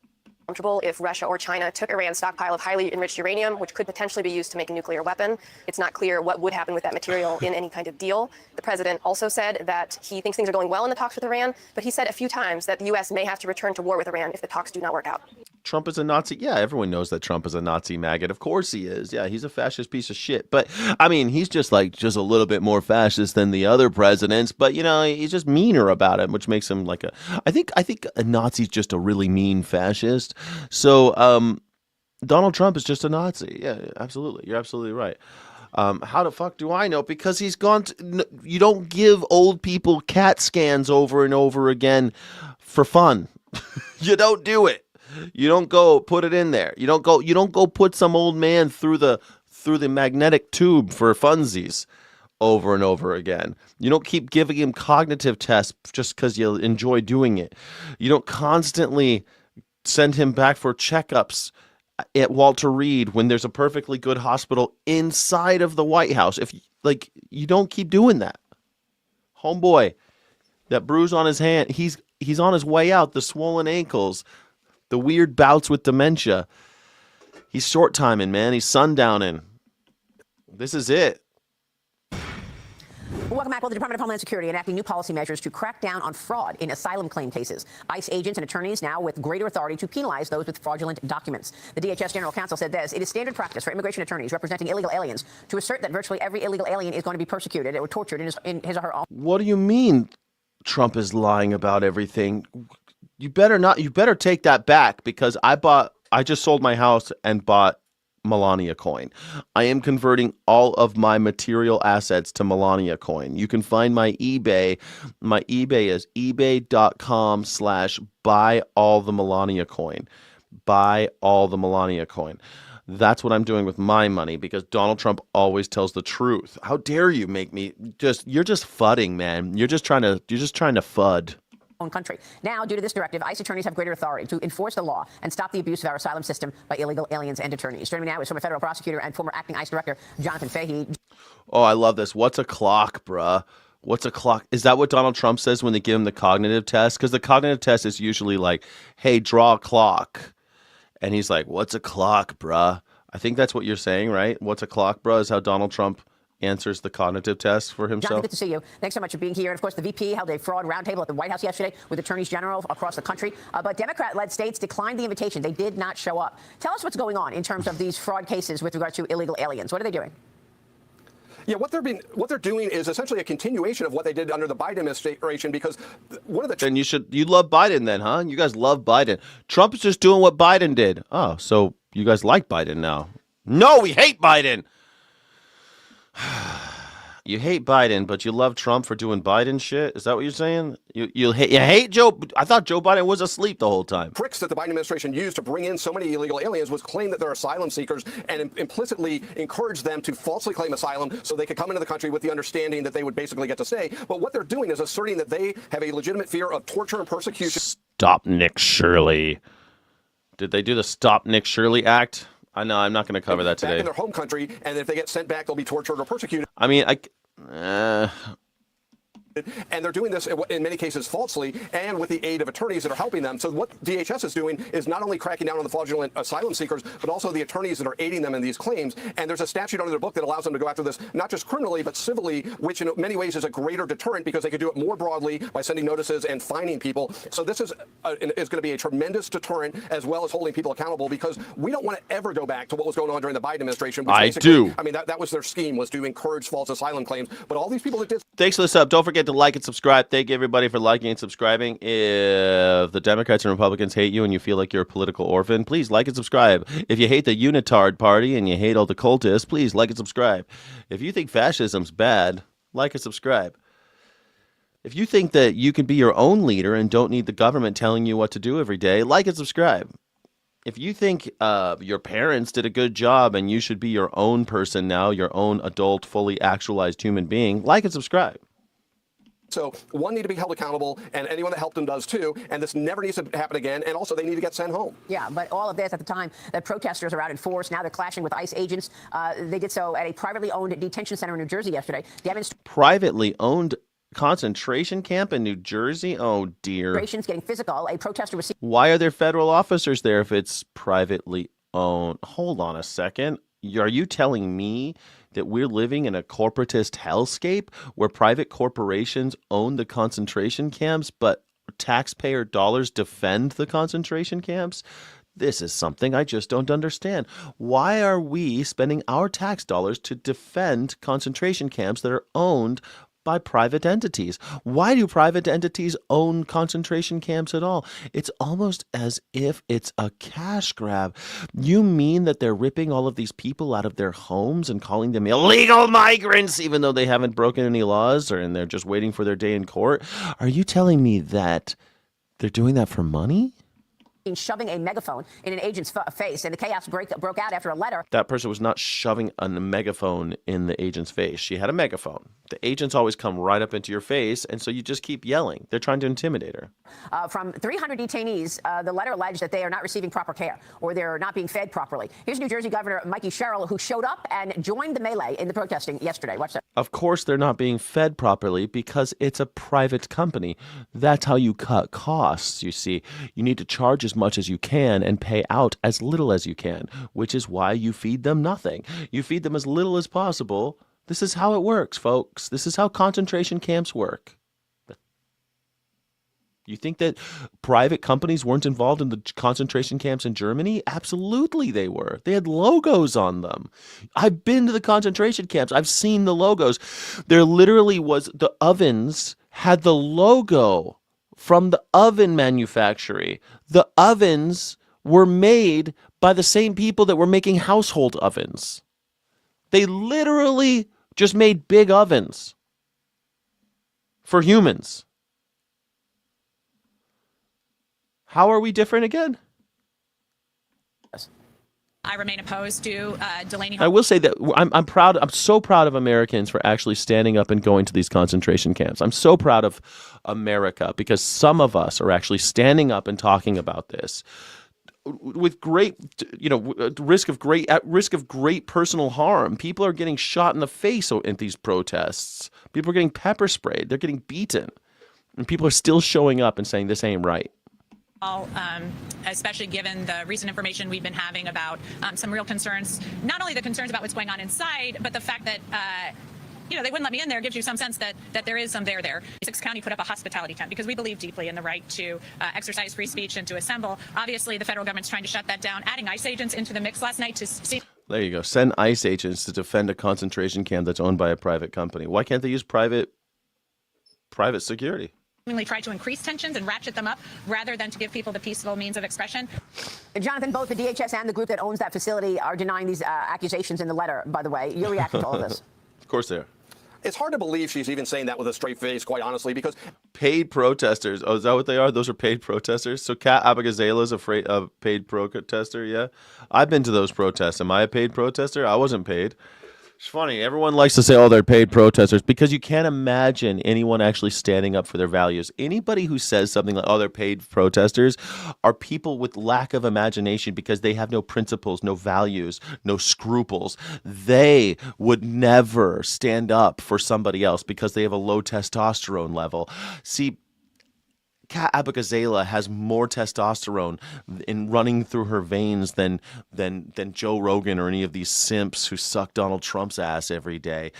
Comfortable if Russia or China took Iran's stockpile of highly enriched uranium, which could potentially be used to make a nuclear weapon. It's not clear what would happen with that material in any kind of deal. The president also said that he thinks things are going well in the talks with Iran, but he said a few times that the U.S. may have to return to war with Iran if the talks do not work out. Trump is a Nazi. Yeah, everyone knows that Trump is a Nazi maggot. Of course he is. Yeah, he's a fascist piece of shit. But, I mean, he's just a little bit more fascist than the other presidents. But, he's just meaner about it, which makes him like I think a Nazi's just a really mean fascist. So, Donald Trump is just a Nazi. Yeah, absolutely. You're absolutely right. How the fuck do I know? Because he's gone you don't give old people CAT scans over and over again for fun. You don't do it. You don't go put it in there. You don't go put some old man through the magnetic tube for funsies over and over again. You don't keep giving him cognitive tests just because you enjoy doing it. You don't constantly send him back for checkups at Walter Reed when there's a perfectly good hospital inside of the White House. You don't keep doing that. Homeboy, that bruise on his hand, he's on his way out, the swollen ankles, the weird bouts with dementia. He's short timing, man. He's sundowning. This is it. Welcome back. Well, the Department of Homeland Security enacting new policy measures to crack down on fraud in asylum claim cases. ICE agents and attorneys now with greater authority to penalize those with fraudulent documents. The DHS General Counsel said this: it is standard practice for immigration attorneys representing illegal aliens to assert that virtually every illegal alien is going to be persecuted or tortured in his or her own. What do you mean Trump is lying about everything? You better take that back, because I just sold my house and bought Melania coin. I am converting all of my material assets to Melania coin. You can find my eBay. My eBay is ebay.com/buy all the Melania coin. Buy all the Melania coin. That's what I'm doing with my money, because Donald Trump always tells the truth. How dare you make me you're just fudding, man. You're just trying to fud. Own country. Now, due to this directive, ICE attorneys have greater authority to enforce the law and stop the abuse of our asylum system by illegal aliens and attorneys. Joining me now is former federal prosecutor and former acting ICE director Jonathan Fahey. Oh, I love this. What's a clock, bruh? What's a clock? Is that what Donald Trump says when they give him the cognitive test? Because the cognitive test is usually like, hey, draw a clock. And he's like, what's a clock, bruh? I think that's what you're saying, right? What's a clock, bruh, is how Donald Trump answers the cognitive test for himself. Jonathan, good to see you. Thanks so much for being here. And of course, the VP held a fraud roundtable at the White House yesterday with attorneys general across the country. But Democrat-led states declined the invitation. They did not show up. Tell us what's going on in terms of these fraud cases with regard to illegal aliens. What are they doing? Yeah, what they're doing is essentially a continuation of what they did under the Biden administration, because one of the... Then you love Biden then, huh? You guys love Biden. Trump is just doing what Biden did. Oh, so you guys like Biden now. No, we hate Biden. You hate Biden, but you love Trump for doing Biden shit? Is that what you're saying? You hate Joe? I thought Joe Biden was asleep the whole time. Tricks that the Biden administration used to bring in so many illegal aliens was claim that they're asylum seekers and implicitly encourage them to falsely claim asylum so they could come into the country with the understanding that they would basically get to stay. But what they're doing is asserting that they have a legitimate fear of torture and persecution. Stop Nick Shirley. Did they do the Stop Nick Shirley Act? I know, I'm not going to cover that today. Back in their home country, and if they get sent back, they'll be tortured or persecuted. I mean, And they're doing this in many cases falsely and with the aid of attorneys that are helping them. So what DHS is doing is not only cracking down on the fraudulent asylum seekers, but also the attorneys that are aiding them in these claims. And there's a statute under their book that allows them to go after this, not just criminally, but civilly, which in many ways is a greater deterrent because they could do it more broadly by sending notices and fining people. So this is going to be a tremendous deterrent, as well as holding people accountable, because we don't want to ever go back to what was going on during the Biden administration. I do. I mean, that was their scheme, was to encourage false asylum claims. But all these people that did... Thanks for the sub. Don't forget forget to like and subscribe. Thank you, everybody, for liking and subscribing. If the Democrats and Republicans hate you and you feel like you're a political orphan, please like and subscribe. If you hate the unitard party and you hate all the cultists, please like and subscribe. If you think fascism's bad, like and subscribe. If you think that you can be your own leader and don't need the government telling you what to do every day, like and subscribe. If you think your parents did a good job and you should be your own person now, your own adult, fully actualized human being, like and subscribe. So one need to be held accountable, and anyone that helped them does too, and this never needs to happen again, and also they need to get sent home. Yeah, but all of this at the time that protesters are out in force. Now they're clashing with ICE agents. They did so at a privately owned detention center in New Jersey yesterday. Privately owned concentration camp in New Jersey? Oh, dear. Demonstrations getting physical. A protester received. Why are there federal officers there if it's privately owned? Hold on a second. Are you telling me that we're living in a corporatist hellscape where private corporations own the concentration camps, but taxpayer dollars defend the concentration camps? This is something I just don't understand. Why are we spending our tax dollars to defend concentration camps that are owned by private entities? Why do private entities own concentration camps at all? It's almost as if it's a cash grab. You mean that they're ripping all of these people out of their homes and calling them illegal migrants, even though they haven't broken any laws and they're just waiting for their day in court? Are you telling me that they're doing that for money? Shoving a megaphone in an agent's face, and the chaos broke out after a letter. That person was not shoving a megaphone in the agent's face. She had a megaphone. The agents always come right up into your face, and so you just keep yelling. They're trying to intimidate her. From 300 detainees, the letter alleged that they are not receiving proper care or they're not being fed properly. Here's New Jersey Governor Mikey Sherrill, who showed up and joined the melee in the protesting yesterday. Watch that. Of course they're not being fed properly because it's a private company. That's how you cut costs, you see. You need to charge as much as you can and pay out as little as you can, which is why you feed them nothing. You feed them as little as possible. This is how it works, folks. This is how concentration camps work. You think that private companies weren't involved in the concentration camps in Germany? Absolutely they were. They had logos on them. I've been to the concentration camps. I've seen the logos. There literally was, the ovens had the logo from the oven manufacturer. The ovens were made by the same people that were making household ovens. They literally just made big ovens for humans. How are we different again? I remain opposed to Delaney. I will say that I'm proud. I'm so proud of Americans for actually standing up and going to these concentration camps. I'm so proud of America because some of us are actually standing up and talking about this with great, at risk of great personal harm. People are getting shot in the face at these protests. People are getting pepper sprayed. They're getting beaten, and people are still showing up and saying this ain't right. Especially given the recent information we've been having about some real concerns, not only the concerns about what's going on inside, but the fact that, they wouldn't let me in there gives you some sense that there is some there. Essex County put up a hospitality tent because we believe deeply in the right to exercise free speech and to assemble. Obviously, the federal government's trying to shut that down, adding ICE agents into the mix last night to see. There you go. Send ICE agents to defend a concentration camp that's owned by a private company. Why can't they use private security? Try to increase tensions and ratchet them up rather than to give people the peaceful means of expression. Jonathan, both the DHS and the group that owns that facility are denying these accusations in the letter, by the way. Your reaction to all of this? Of course they are. It's hard to believe she's even saying that with a straight face, quite honestly, because paid protesters. Oh, is that what they are? Those are paid protesters? So Kat Abigazela is a paid protester, yeah? I've been to those protests. Am I a paid protester? I wasn't paid. It's funny. Everyone likes to say, oh, they're paid protesters because you can't imagine anyone actually standing up for their values. Anybody who says something like, oh, they're paid protesters are people with lack of imagination because they have no principles, no values, no scruples. They would never stand up for somebody else because they have a low testosterone level. See, Kat Abigazela has more testosterone in running through her veins than Joe Rogan or any of these simps who suck Donald Trump's ass every day.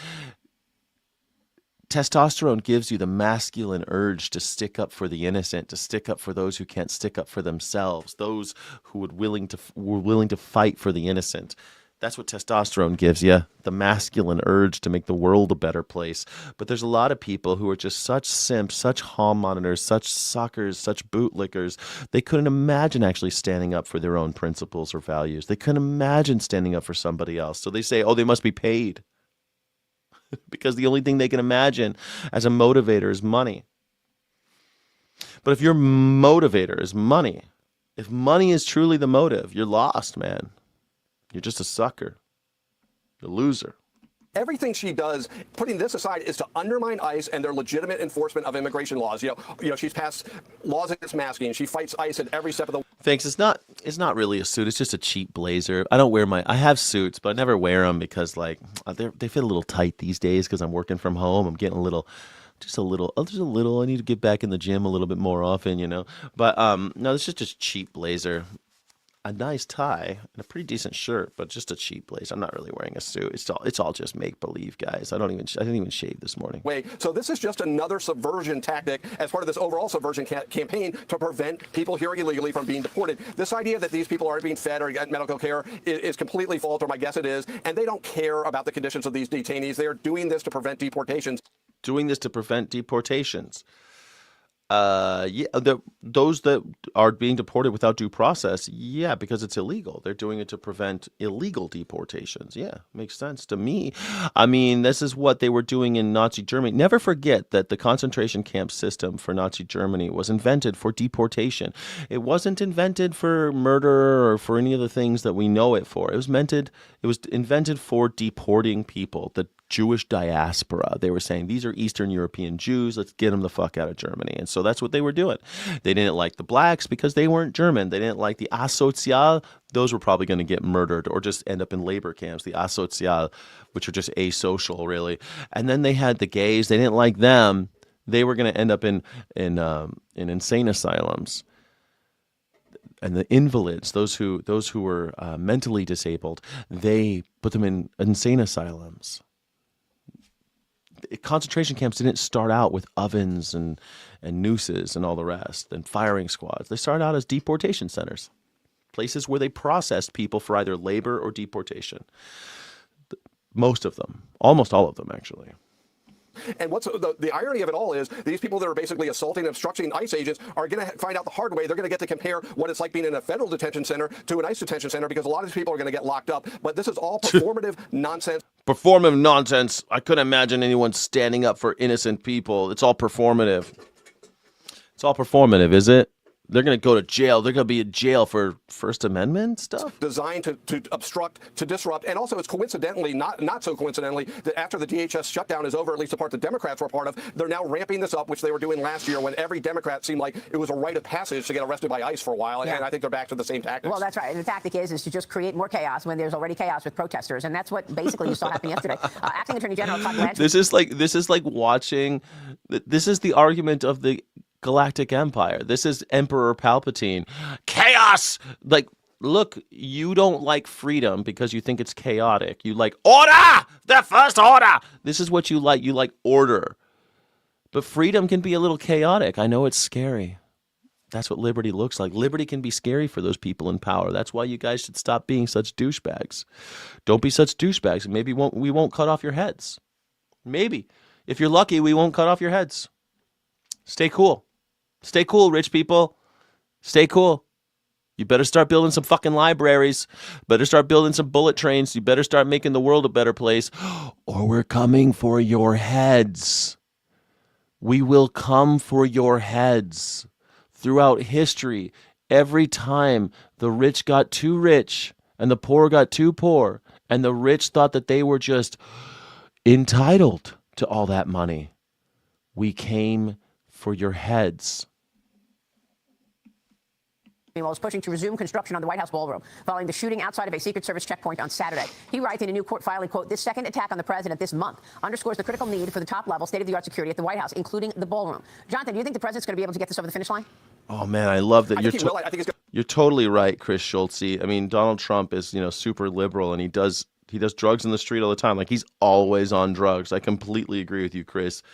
Testosterone gives you the masculine urge to stick up for the innocent, to stick up for those who can't stick up for themselves, those who were willing to fight for the innocent. That's what testosterone gives you, the masculine urge to make the world a better place. But there's a lot of people who are just such simps, such hall monitors, such suckers, such bootlickers. They couldn't imagine actually standing up for their own principles or values. They couldn't imagine standing up for somebody else. So they say, oh, they must be paid. Because the only thing they can imagine as a motivator is money. But if your motivator is money, if money is truly the motive, you're lost, man. You're just a sucker. You're a loser. Everything she does, putting this aside, is to undermine ICE and their legitimate enforcement of immigration laws. You know, she's passed laws against masking. She fights ICE at every step of the way. Thanks. It's not really a suit. It's just a cheap blazer. I have suits, but I never wear them because like they fit a little tight these days because I'm working from home. I'm getting just a little. I need to get back in the gym a little bit more often, you know. But no, it's just a cheap blazer. A nice tie and a pretty decent shirt, but just a cheap blazer. I'm not really wearing a suit. It's all just make believe, guys. I didn't even shave this morning. So this is just another subversion tactic as part of this overall subversion campaign to prevent people here illegally from being deported. This idea that these people aren't being fed or get medical care is completely false, or my guess it is, and they don't care about the conditions of these detainees. They are doing this to prevent deportations. Those that are being deported without due process, yeah, because it's illegal. They're doing it to prevent illegal deportations. Yeah, makes sense to me. I mean, this is what they were doing in Nazi Germany. Never forget that the concentration camp system for Nazi Germany was invented for deportation. It wasn't invented for murder or for any of the things that we know it for. It was invented for deporting people. The Jewish diaspora. They were saying, these are Eastern European Jews. Let's get them the fuck out of Germany. And so that's what they were doing. They didn't like the blacks because they weren't German. They didn't like the asozial. Those were probably going to get murdered or just end up in labor camps. The asozial, which are just asocial, really. And then they had the gays. They didn't like them. They were going to end up in insane asylums. And the invalids, those who were mentally disabled, they put them in insane asylums. Concentration camps didn't start out with ovens and nooses and all the rest and firing squads. They started out as deportation centers, places where they processed people for either labor or deportation. Most of them, almost all of them, actually. And what's the irony of it all is these people that are basically assaulting and obstructing ICE agents are going to find out the hard way. They're going to get to compare what it's like being in a federal detention center to an ICE detention center because a lot of these people are going to get locked up. But this is all performative nonsense. Performative nonsense. I couldn't imagine anyone standing up for innocent people. It's all performative. It's all performative, is it? They're going to go to jail. They're going to be in jail for First Amendment stuff? Designed to obstruct, to disrupt. And also it's coincidentally, not so coincidentally, that after the DHS shutdown is over, at least the part the Democrats were part of, they're now ramping this up, which they were doing last year when every Democrat seemed like it was a rite of passage to get arrested by ICE for a while. Yeah. And I think they're back to the same tactics. Well, that's right. And the tactic is to just create more chaos when there's already chaos with protesters. And that's what basically you saw happen yesterday. Acting Attorney General Todd Blanchard. This is like watching. This is the argument of the Galactic Empire. This is Emperor Palpatine. Chaos! Like, look, you don't like freedom because you think it's chaotic. You like order! The first order! This is what you like. You like order. But freedom can be a little chaotic. I know it's scary. That's what liberty looks like. Liberty can be scary for those people in power. That's why you guys should stop being such douchebags. Don't be such douchebags. Maybe we won't cut off your heads. Maybe. If you're lucky, we won't cut off your heads. Stay cool. Stay cool, rich people. Stay cool. You better start building some fucking libraries. Better start building some bullet trains. You better start making the world a better place. Or we're coming for your heads. We will come for your heads. Throughout history, every time the rich got too rich and the poor got too poor, and the rich thought that they were just entitled to all that money, we came for your heads. Meanwhile, is pushing to resume construction on the White House ballroom following the shooting outside of a Secret Service checkpoint on Saturday. He writes in a new court filing, quote, "This second attack on the president this month underscores the critical need for the top-level state-of-the-art security at the White House, including the ballroom." Jonathan, do you think the president's going to be able to get this over the finish line? Oh, man, I love that. You're totally right, Chris Schultz. I mean, Donald Trump is, super liberal, and he does drugs in the street all the time. Like, he's always on drugs. I completely agree with you, Chris.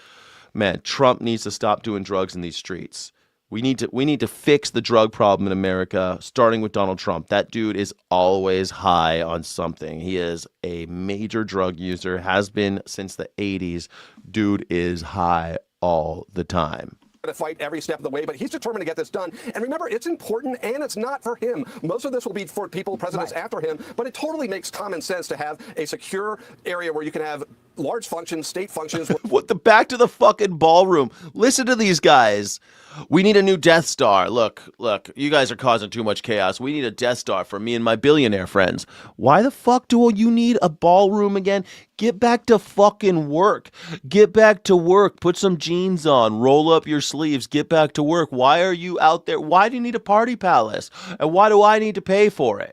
Man, Trump needs to stop doing drugs in these streets. We need to fix the drug problem in America, starting with Donald Trump. That dude is always high on something. He is a major drug user, has been since the 80s. Dude is high all the time. To fight every step of the way, but he's determined to get this done. And remember, it's important, and it's not for him. Most of this will be for people, presidents after him, but it totally makes common sense to have a secure area where you can have large functions, state functions. What the back to the fucking ballroom? Listen to these guys. We need a new Death Star. Look, you guys are causing too much chaos. We need a Death Star for me and my billionaire friends. Why the fuck do you need a ballroom again? Get back to fucking work. Get back to work. Put some jeans on. Roll up your sleeves. Get back to work. Why are you out there? Why do you need a party palace? And why do I need to pay for it?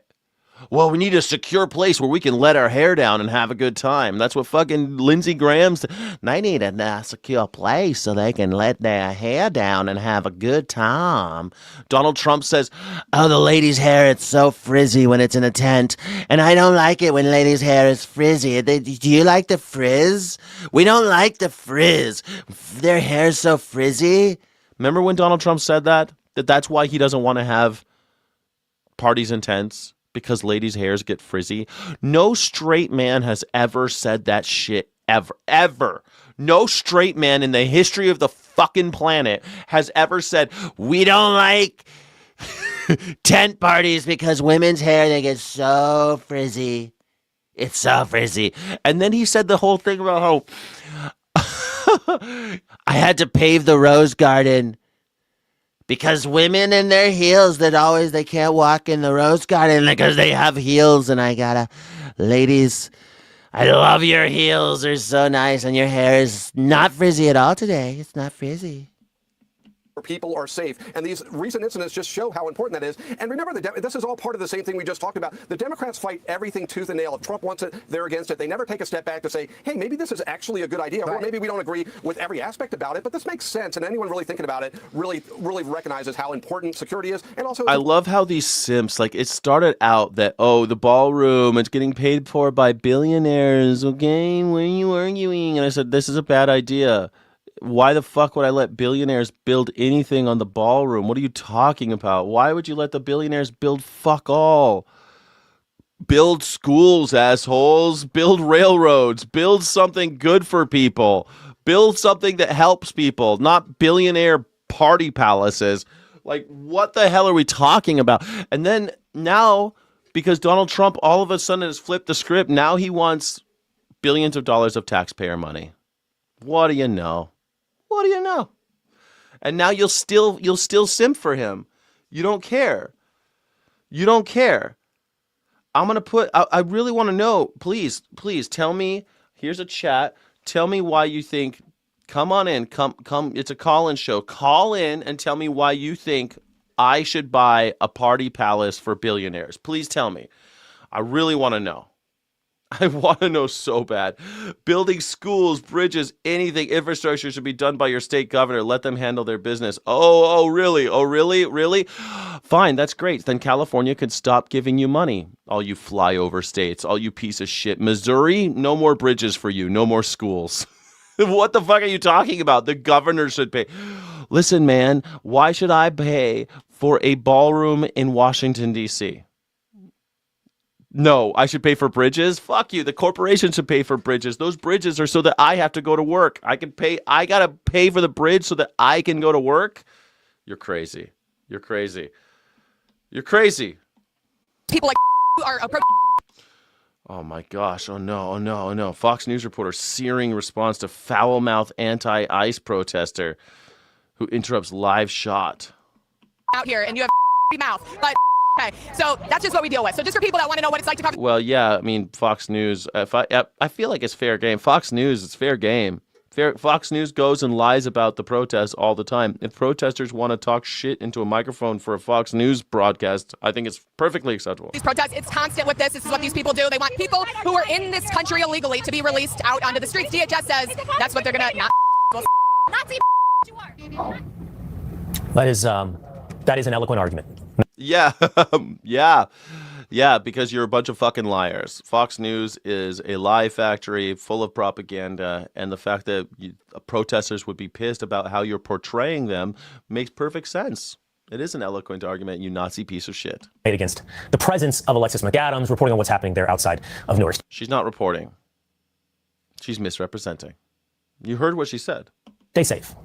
Well, we need a secure place where we can let our hair down and have a good time. That's what fucking Lindsey Graham's. They need a secure place so they can let their hair down and have a good time. Donald Trump says, oh, the ladies' hair, it's so frizzy when it's in a tent. And I don't like it when ladies' hair is frizzy. Do you like the frizz? We don't like the frizz. Their hair's so frizzy. Remember when Donald Trump said that? That's why he doesn't want to have parties in tents? Because ladies' hairs get frizzy. No straight man has ever said that shit, ever. No straight man in the history of the fucking planet has ever said, we don't like tent parties because women's hair, they get so frizzy. It's so frizzy. And then he said the whole thing about how I had to pave the rose garden because women in their heels they can't walk in the rose garden because they have heels, and ladies, I love your heels. They're so nice, and your hair is not frizzy at all today. It's not frizzy. People are safe. And these recent incidents just show how important that is. And remember, this is all part of the same thing we just talked about. The Democrats fight everything tooth and nail. If Trump wants it, they're against it. They never take a step back to say, hey, maybe this is actually a good idea. Or maybe we don't agree with every aspect about it, but this makes sense. And anyone really thinking about it really recognizes how important security is. And also, I love how these simps, it started out that, oh, the ballroom, it's getting paid for by billionaires. Okay, what are you arguing? And I said, this is a bad idea. Why the fuck would I let billionaires build anything on the ballroom? What are you talking about? Why would you let the billionaires build fuck all? Build schools, assholes. Build railroads. Build something good for people. Build something that helps people, not billionaire party palaces. What the hell are we talking about? And then now, because Donald Trump all of a sudden has flipped the script, now he wants billions of dollars of taxpayer money. What do you know? What do you know? And now you'll still simp for him. You don't care. You don't care. I'm going to put, I really want to know, please tell me, here's a chat. Tell me why you think, come on in, come, it's a call-in show. Call in and tell me why you think I should buy a party palace for billionaires. Please tell me. I really want to know. I want to know so bad. Building schools, bridges, anything, infrastructure should be done by your state governor. Let them handle their business. Oh, really? Oh, really? Really? Fine, that's great. Then California could stop giving you money. All you flyover states, all you piece of shit. Missouri, no more bridges for you. No more schools. What the fuck are you talking about? The governor should pay. Listen, man, why should I pay for a ballroom in Washington, D.C.? No, I should pay for bridges? Fuck you. The corporation should pay for bridges. Those bridges are so that I have to go to work. I gotta pay for the bridge so that I can go to work? You're crazy. You're crazy. You're crazy. People like are approaching. Oh my gosh. Oh no. Fox News reporter searing response to foul-mouthed anti-ICE protester who interrupts live shot. Out here and you have mouth, but okay, so that's just what we deal with. So just for people that want to know what it's like to cover. Well, yeah, I mean, Fox News, I feel like it's fair game. Fox News, it's fair game. Fox News goes and lies about the protests all the time. If protesters want to talk shit into a microphone for a Fox News broadcast, I think it's perfectly acceptable. These protests, it's constant with this. This is what these people do. They want people who are in this country illegally to be released out onto the streets. DHS says that's what they're going to not. Nazi you are. That is an eloquent argument. Yeah, Yeah, because you're a bunch of fucking liars. Fox News is a lie factory full of propaganda, and the fact that protesters would be pissed about how you're portraying them makes perfect sense. It is an eloquent argument, you Nazi piece of shit. Against the presence of Alexis McAdams, reporting on what's happening there outside of Newark. She's not reporting. She's misrepresenting. You heard what she said. Stay safe.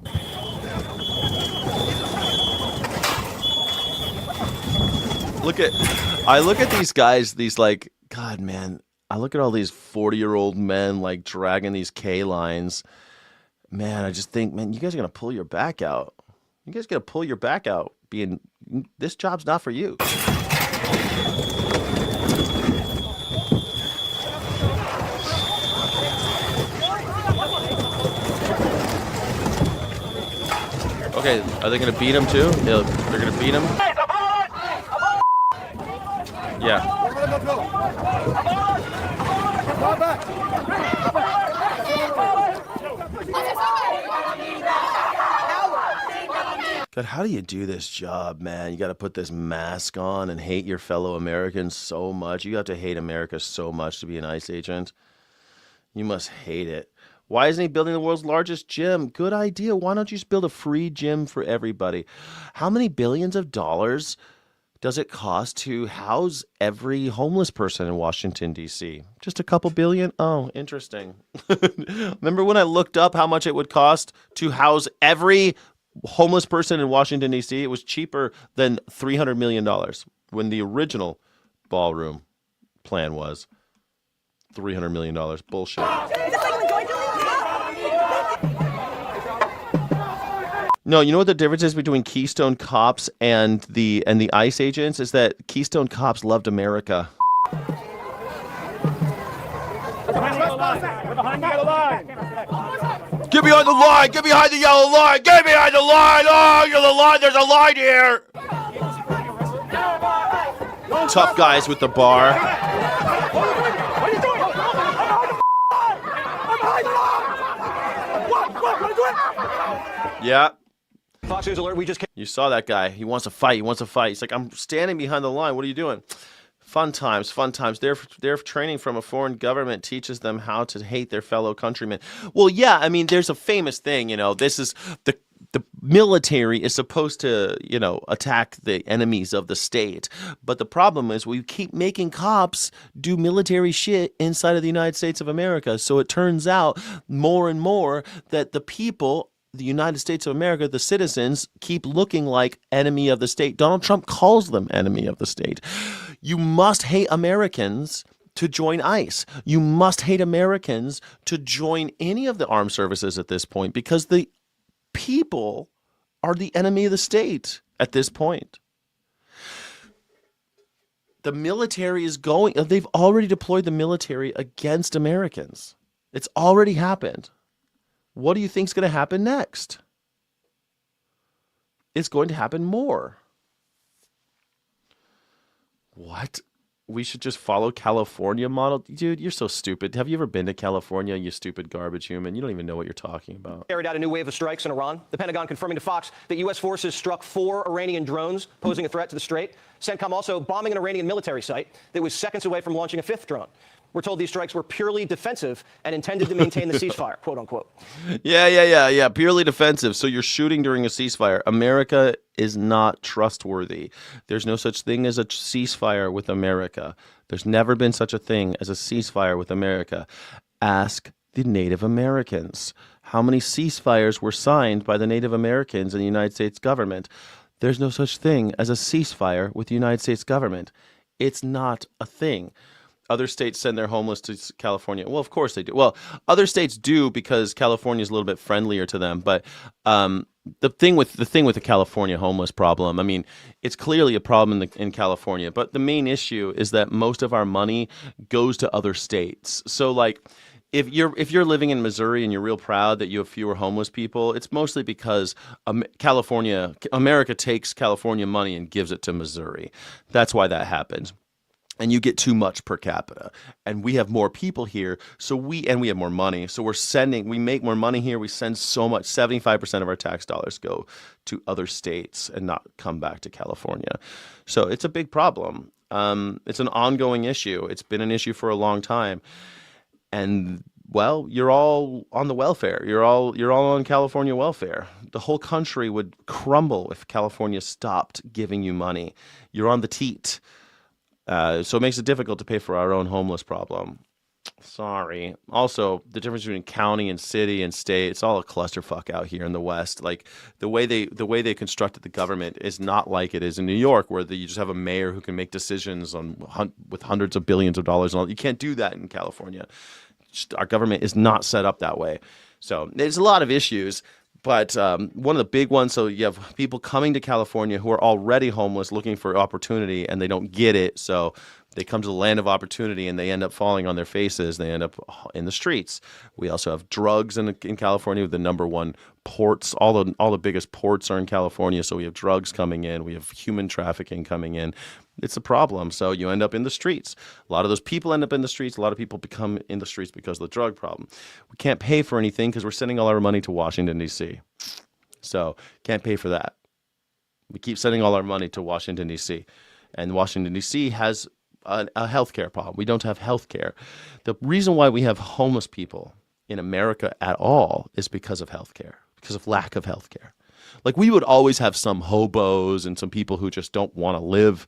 I look at these guys, these like, God, man, I look at all these 40-year-old men like dragging these K lines. Man, I just think, man, you guys are going to pull your back out. You guys got to pull your back out being, this job's not for you. Okay, are they going to beat him too? They're going to beat him? Yeah. God, how do you do this job, man? You got to put this mask on and hate your fellow Americans so much. You have to hate America so much to be an ICE agent. You must hate it. Why isn't he building the world's largest gym? Good idea. Why don't you just build a free gym for everybody? How many billions of dollars does it cost to house every homeless person in Washington, D.C.? Just a couple billion? Oh, interesting. Remember when I looked up how much it would cost to house every homeless person in Washington, D.C.? It was cheaper than $300 million when the original ballroom plan was $300 million. Bullshit. No, you know what the difference is between Keystone Cops and the ICE agents is that Keystone Cops loved America. Get behind the line! Get behind the yellow line! Get behind the line! Oh, you're the line! There's a line here! Tough guys with the bar. Yeah. Fox News alert, we just... You saw that guy. He wants to fight. He wants to fight. He's like, I'm standing behind the line. What are you doing? Fun times, fun times. Their training from a foreign government teaches them how to hate their fellow countrymen. Well, yeah, I mean, there's a famous thing, this is the military is supposed to, attack the enemies of the state. But the problem is we keep making cops do military shit inside of the United States of America. So it turns out more and more that the people, the United States of America, the citizens, keep looking like enemy of the state. Donald Trump calls them enemy of the state. You must hate Americans to join ICE. You must hate Americans to join any of the armed services at this point because the people are the enemy of the state at this point. The military is they've already deployed the military against Americans. It's already happened. What do you think is going to happen next? It's going to happen more. What? We should just follow California model? Dude, you're so stupid. Have you ever been to California, you stupid garbage human? You don't even know what you're talking about. Carried out a new wave of strikes in Iran. The Pentagon confirming to Fox that U.S. forces struck 4 Iranian drones, posing a threat to the Strait. CENTCOM also bombing an Iranian military site that was seconds away from launching a 5th drone. We're told these strikes were purely defensive and intended to maintain the ceasefire, quote unquote. Yeah. Purely defensive. So you're shooting during a ceasefire. America is not trustworthy. There's no such thing as a ceasefire with America. There's never been such a thing as a ceasefire with America. Ask the Native Americans. How many ceasefires were signed by the Native Americans in the United States government? There's no such thing as a ceasefire with the United States government. It's not a thing. Other states send their homeless to California. Well, of course they do. Well, other states do because California is a little bit friendlier to them. But the thing with the California homeless problem, I mean, it's clearly a problem in California. But the main issue is that most of our money goes to other states. So, like, if you're living in Missouri and you're real proud that you have fewer homeless people, it's mostly because America takes California money and gives it to Missouri. That's why that happens. And you get too much per capita, and we have more people here, so we have more money. So we make more money here. We send so much. 75% of our tax dollars go to other states and not come back to California. So it's a big problem. It's an ongoing issue. It's been an issue for a long time. And well, you're all on the welfare. You're all on California welfare. The whole country would crumble if California stopped giving you money. You're on the teat. So it makes it difficult to pay for our own homeless problem. Sorry. Also, the difference between county and city and state, it's all a clusterfuck out here in the West. Like the way they constructed the government is not like it is in New York, where you just have a mayor who can make decisions with hundreds of billions of dollars and all. You can't do that in California. Our government is not set up that way. So there's a lot of issues, but one of the big ones, so you have people coming to California who are already homeless looking for opportunity, and they don't get it. So they come to the land of opportunity and they end up falling on their faces. They end up in the streets. We also have drugs in California with the number one ports. All the biggest ports are in California. So we have drugs coming in. We have human trafficking coming in. It's a problem. So you end up in the streets. A lot of those people end up in the streets. A lot of people become in the streets because of the drug problem. We can't pay for anything because we're sending all our money to Washington, D.C. So can't pay for that. We keep sending all our money to Washington, D.C. And Washington, D.C. has a healthcare problem. We don't have healthcare. The reason why we have homeless people in America at all is because of healthcare, because of lack of healthcare. Like we would always have some hobos and some people who just don't want to live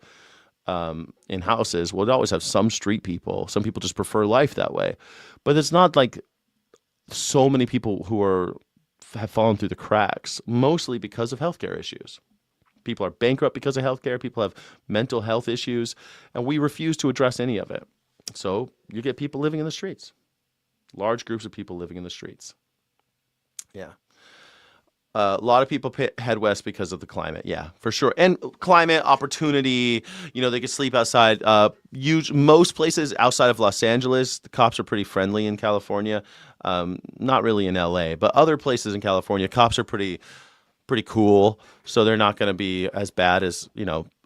in houses. We'd always have some street people. Some people just prefer life that way. But it's not like so many people who have fallen through the cracks, mostly because of healthcare issues. People are bankrupt because of healthcare. People have mental health issues, and we refuse to address any of it. So you get people living in the streets, large groups of people living in the streets. Yeah. A lot of people head west because of the climate. Yeah, for sure. And climate, opportunity, they can sleep outside. Most places outside of Los Angeles, the cops are pretty friendly in California. Not really in LA, but other places in California, cops are pretty cool. So they're not going to be as bad as,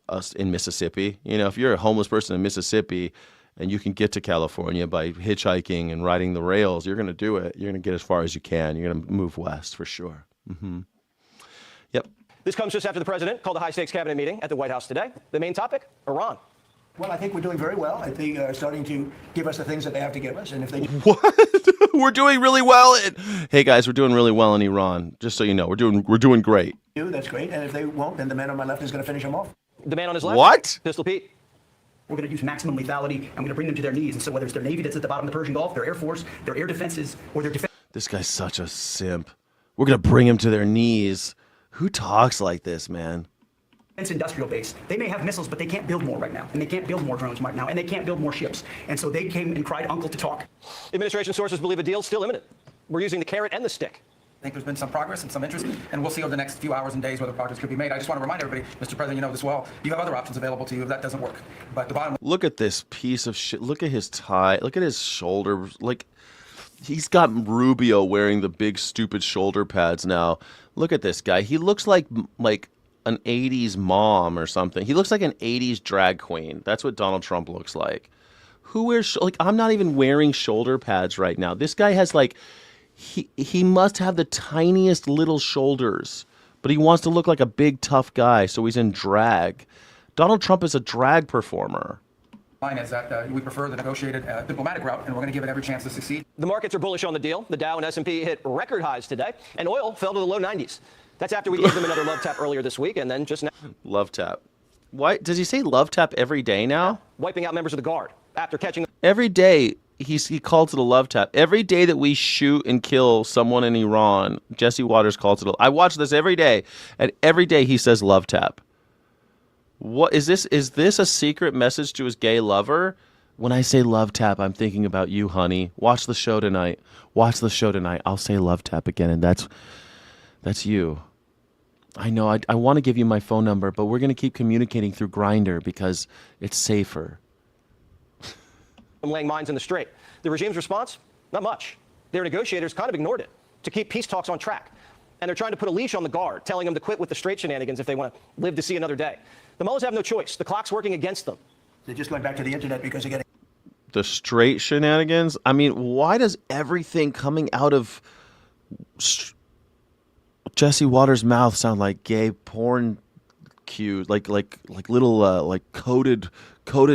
us in Mississippi. If you're a homeless person in Mississippi and you can get to California by hitchhiking and riding the rails, you're going to do it. You're going to get as far as you can. You're going to move west for sure. Mm-hmm. Yep. This comes just after the president called a high-stakes cabinet meeting at the White House today. The main topic, Iran. Well, I think we're doing very well. I think starting to give us the things that they have to give us. And if they What? We're doing really well. Hey, guys, we're doing really well in Iran. Just so you know, we're doing great. That's great. And if they won't, then the man on my left is going to finish them off. The man on his left? What? Pistol Pete. We're going to use maximum lethality. I'm going to bring them to their knees. And so whether it's their Navy that's at the bottom of the Persian Gulf, their Air Force, their air defenses, or their defense. This guy's such a simp. We're going to bring him to their knees. Who talks like this, man? Industrial base. They may have missiles, but they can't build more right now. And they can't build more drones right now. And they can't build more ships. And so they came and cried uncle to talk. Administration sources believe a deal is still imminent. We're using the carrot and the stick. I think there's been some progress and some interest, and we'll see over the next few hours and days whether progress could be made. I just want to remind everybody, Mr. President, you know this well, you have other options available to you if that doesn't work. But the bottom... Look at this piece of shit. Look at his tie. Look at his shoulder. Like, he's got Rubio wearing the big stupid shoulder pads now. Look at this guy. He looks like an 80s mom or something. He looks like an 80s drag queen. That's what Donald Trump looks like. Who wears... I'm not even wearing shoulder pads right now. This guy has He must have the tiniest little shoulders, but he wants to look like a big, tough guy, so he's in drag. Donald Trump is a drag performer. Line is that we prefer the negotiated diplomatic route, and we're going to give it every chance to succeed. The markets are bullish on the deal. The Dow and S&P hit record highs today, and oil fell to the low 90s. That's after we gave them another love tap earlier this week, and then just now. Love tap. Why does he say love tap every day now? Wiping out members of the Guard after catching them. Every day. He calls it a love tap. Every day that we shoot and kill someone in Iran, Jesse Waters calls it I watch this every day, and every day he says love tap. What is this? Is this a secret message to his gay lover? When I say love tap, I'm thinking about you, honey. Watch the show tonight. Watch the show tonight. I'll say love tap again, and that's you. I know I want to give you my phone number, but we're going to keep communicating through Grindr because it's safer. Laying mines in the Strait. The regime's response? Not much. Their negotiators kind of ignored it to keep peace talks on track. And they're trying to put a leash on the Guard, telling them to quit with the Strait shenanigans if they want to live to see another day. The mullahs have no choice. The clock's working against them. They're just going back to the internet because they're getting... The Strait shenanigans? I mean, why does everything coming out of Jesse Waters' mouth sound like gay porn cues, like little like coded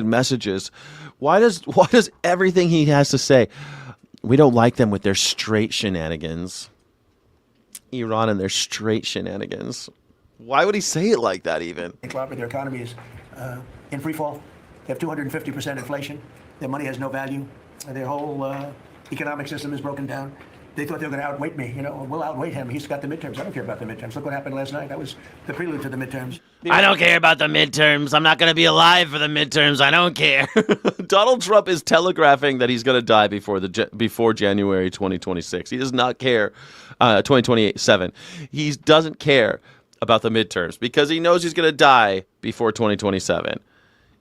messages. Why does everything he has to say? We don't like them with their straight shenanigans. Iran and their straight shenanigans. Why would he say it like that even? Their economy is in free fall. They have 250% inflation. Their money has no value. Their whole economic system is broken down. They thought they were going to outweight me. You know, we'll outweight him. He's got the midterms. I don't care about the midterms. Look what happened last night. That was the prelude to the midterms. I don't care about the midterms. I'm not going to be alive for the midterms. I don't care. Donald Trump is telegraphing that he's going to die before January 2026. He does not care. 2027. He doesn't care about the midterms because he knows he's going to die before 2027.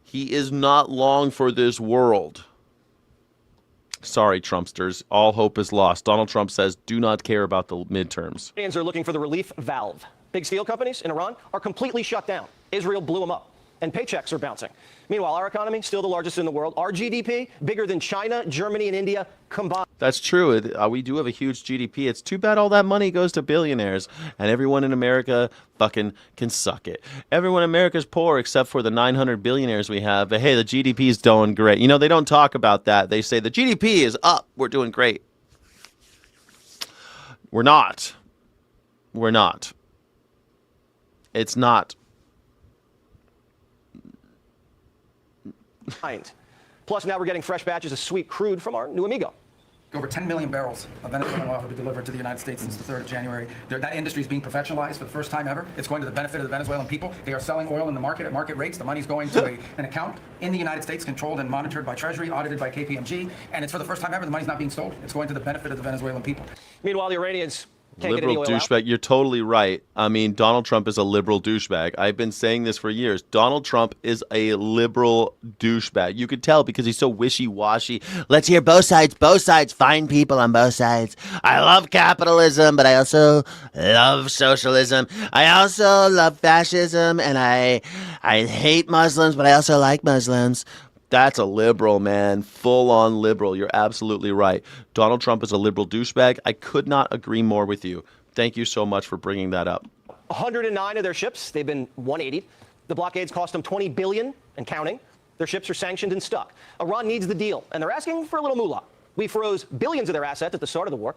He is not long for this world. Sorry, Trumpsters. All hope is lost. Donald Trump says, do not care about the midterms. Iranians are looking for the relief valve. Big steel companies in Iran are completely shut down. Israel blew them up, and paychecks are bouncing. Meanwhile, our economy, still the largest in the world. Our GDP, bigger than China, Germany, and India combined. That's true. We do have a huge GDP. It's too bad all that money goes to billionaires, and everyone in America fucking can suck it. Everyone in America's poor except for the 900 billionaires we have. But hey, the GDP is doing great. You know, they don't talk about that. They say the GDP is up. We're doing great. We're not. We're not. It's not. Plus, now we're getting fresh batches of sweet crude from our new amigo. Over 10 million barrels of Venezuelan oil have been delivered to the United States since the 3rd of January. That industry is being professionalized for the first time ever. It's going to the benefit of the Venezuelan people. They are selling oil in the market at market rates. The money's going to an account in the United States, controlled and monitored by Treasury, audited by KPMG. And it's for the first time ever, the money's not being sold. It's going to the benefit of the Venezuelan people. Meanwhile, the Iranians can't get any liberal oil douchebag. out. You're totally right. I mean, Donald Trump is a liberal douchebag. I've been saying this for years. Donald Trump is a liberal douchebag. You could tell because he's so wishy-washy. Let's hear both sides. Both sides. Fine people on both sides. I love capitalism, but I also love socialism. I also love fascism, and I hate Muslims, but I also like Muslims. That's a liberal, man. Full-on liberal. You're absolutely right. Donald Trump is a liberal douchebag. I could not agree more with you. Thank you so much for bringing that up. 109 of their ships, they've been 180. The blockades cost them $20 billion and counting. Their ships are sanctioned and stuck. Iran needs the deal, and they're asking for a little moolah. We froze billions of their assets at the start of the war,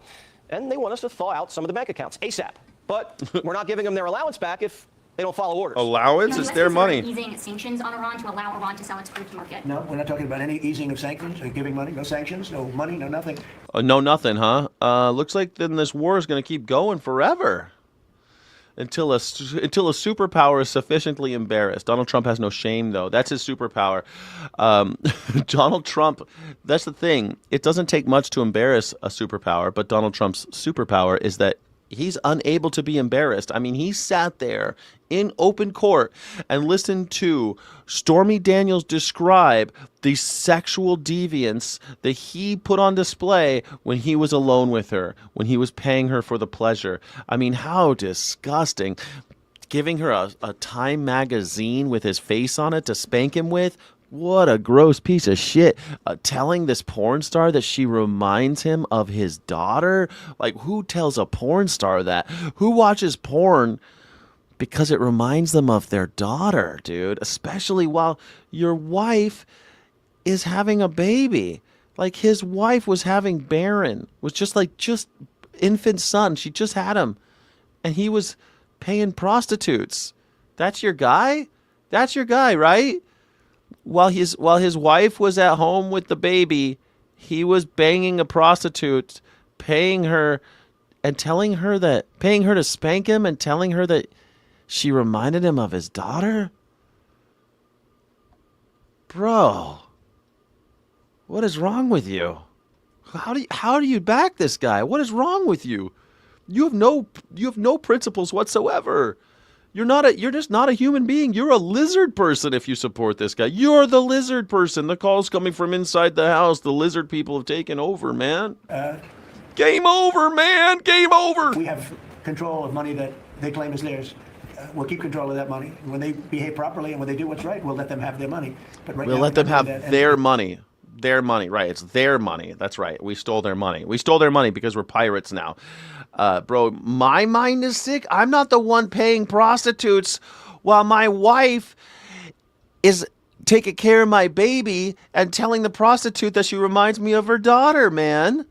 and they want us to thaw out some of the bank accounts ASAP. But we're not giving them their allowance back if they don't follow orders. Allowance? It's their money. Easing sanctions on Iran to allow Iran to sell its crude to market. No, we're not talking about any easing of sanctions or giving money. No sanctions, no money, no nothing. No nothing, huh? Looks like then this war is going to keep going forever until a superpower is sufficiently embarrassed. Donald Trump has no shame, though. That's his superpower. Donald Trump, that's the thing. It doesn't take much to embarrass a superpower, but Donald Trump's superpower is that he's unable to be embarrassed. I mean, he sat there in open court and listened to Stormy Daniels describe the sexual deviance that he put on display when he was alone with her, when he was paying her for the pleasure. I mean, how disgusting. Giving her a Time magazine with his face on it to spank him with. What a gross piece of shit. Telling this porn star that she reminds him of his daughter? Like, who tells a porn star that? Who watches porn because it reminds them of their daughter, dude? Especially while your wife is having a baby. Like, his wife was having Barron. Was just infant son. She just had him. And he was paying prostitutes. That's your guy? That's your guy, right? While his wife was at home with the baby, he was banging a prostitute, paying her to spank him and telling her that she reminded him of his daughter? Bro, what is wrong with you? How do you back this guy? What is wrong with you? You have no principles whatsoever. You're just not a human being. You're a lizard person if you support this guy. You're the lizard person. The call's coming from inside the house. The lizard people have taken over, man. Game over, man. Game over. We have control of money that they claim is theirs. We'll keep control of that money. When they behave properly and when they do what's right, we'll let them have their money. But right we'll now, let them have their money. Their money, right? It's their money. That's right. We stole their money. We stole their money because we're pirates now. Bro, my mind is sick. I'm not the one paying prostitutes while my wife is taking care of my baby and telling the prostitute that she reminds me of her daughter, man.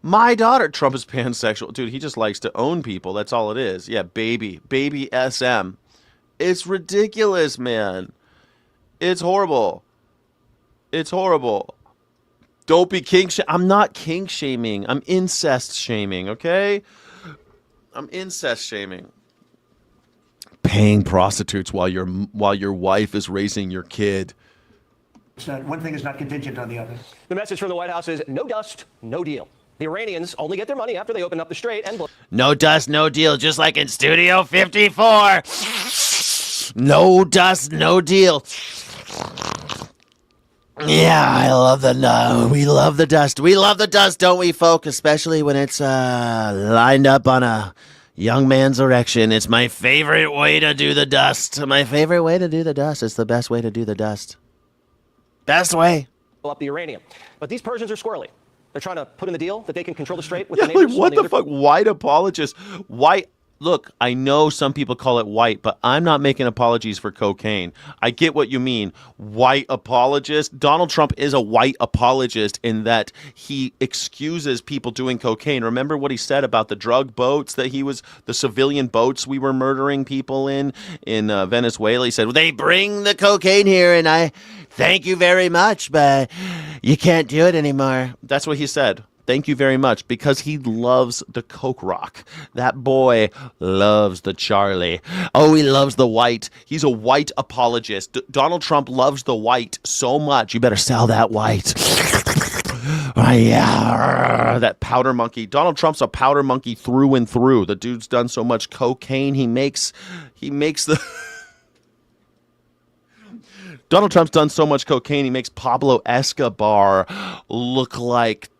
My daughter. Trump is pansexual. Dude, he just likes to own people. That's all it is. Yeah, baby. Baby SM. It's ridiculous, man. It's horrible. It's horrible. Don't be I'm not kink shaming. I'm incest shaming, okay? I'm incest shaming. Paying prostitutes while your wife is raising your kid. It's not, one thing is not contingent on the other. The message from the White House is no dust, no deal. The Iranians only get their money after they open up the strait and... No dust, no deal, just like in Studio 54. No dust, no deal. Yeah, I love we love the dust. We love the dust, don't we, folk? Especially when it's lined up on a young man's erection. It's my favorite way to do the dust. My favorite way to do the dust. It's the best way to do the dust. Best way. Up the uranium. But these Persians are squirrely. They're trying to put in the deal that they can control the strait with Yeah, the neighbors. like, what the fuck? White apologists. White. Look, I know some people call it white, but I'm not making apologies for cocaine. I get what you mean. White apologist. Donald Trump is a white apologist in that he excuses people doing cocaine. Remember what he said about the drug boats that the civilian boats we were murdering people in Venezuela? He said, well, they bring the cocaine here and I thank you very much, but you can't do it anymore. That's what he said. Thank you very much, because he loves the coke rock. That boy loves the Charlie. Oh, he loves the white. He's a white apologist. Donald Trump loves the white so much. You better sell that white. Oh, yeah, that powder monkey. Donald Trump's a powder monkey through and through. The dude's done so much cocaine. He makes the... Donald Trump's done so much cocaine. He makes Pablo Escobar look like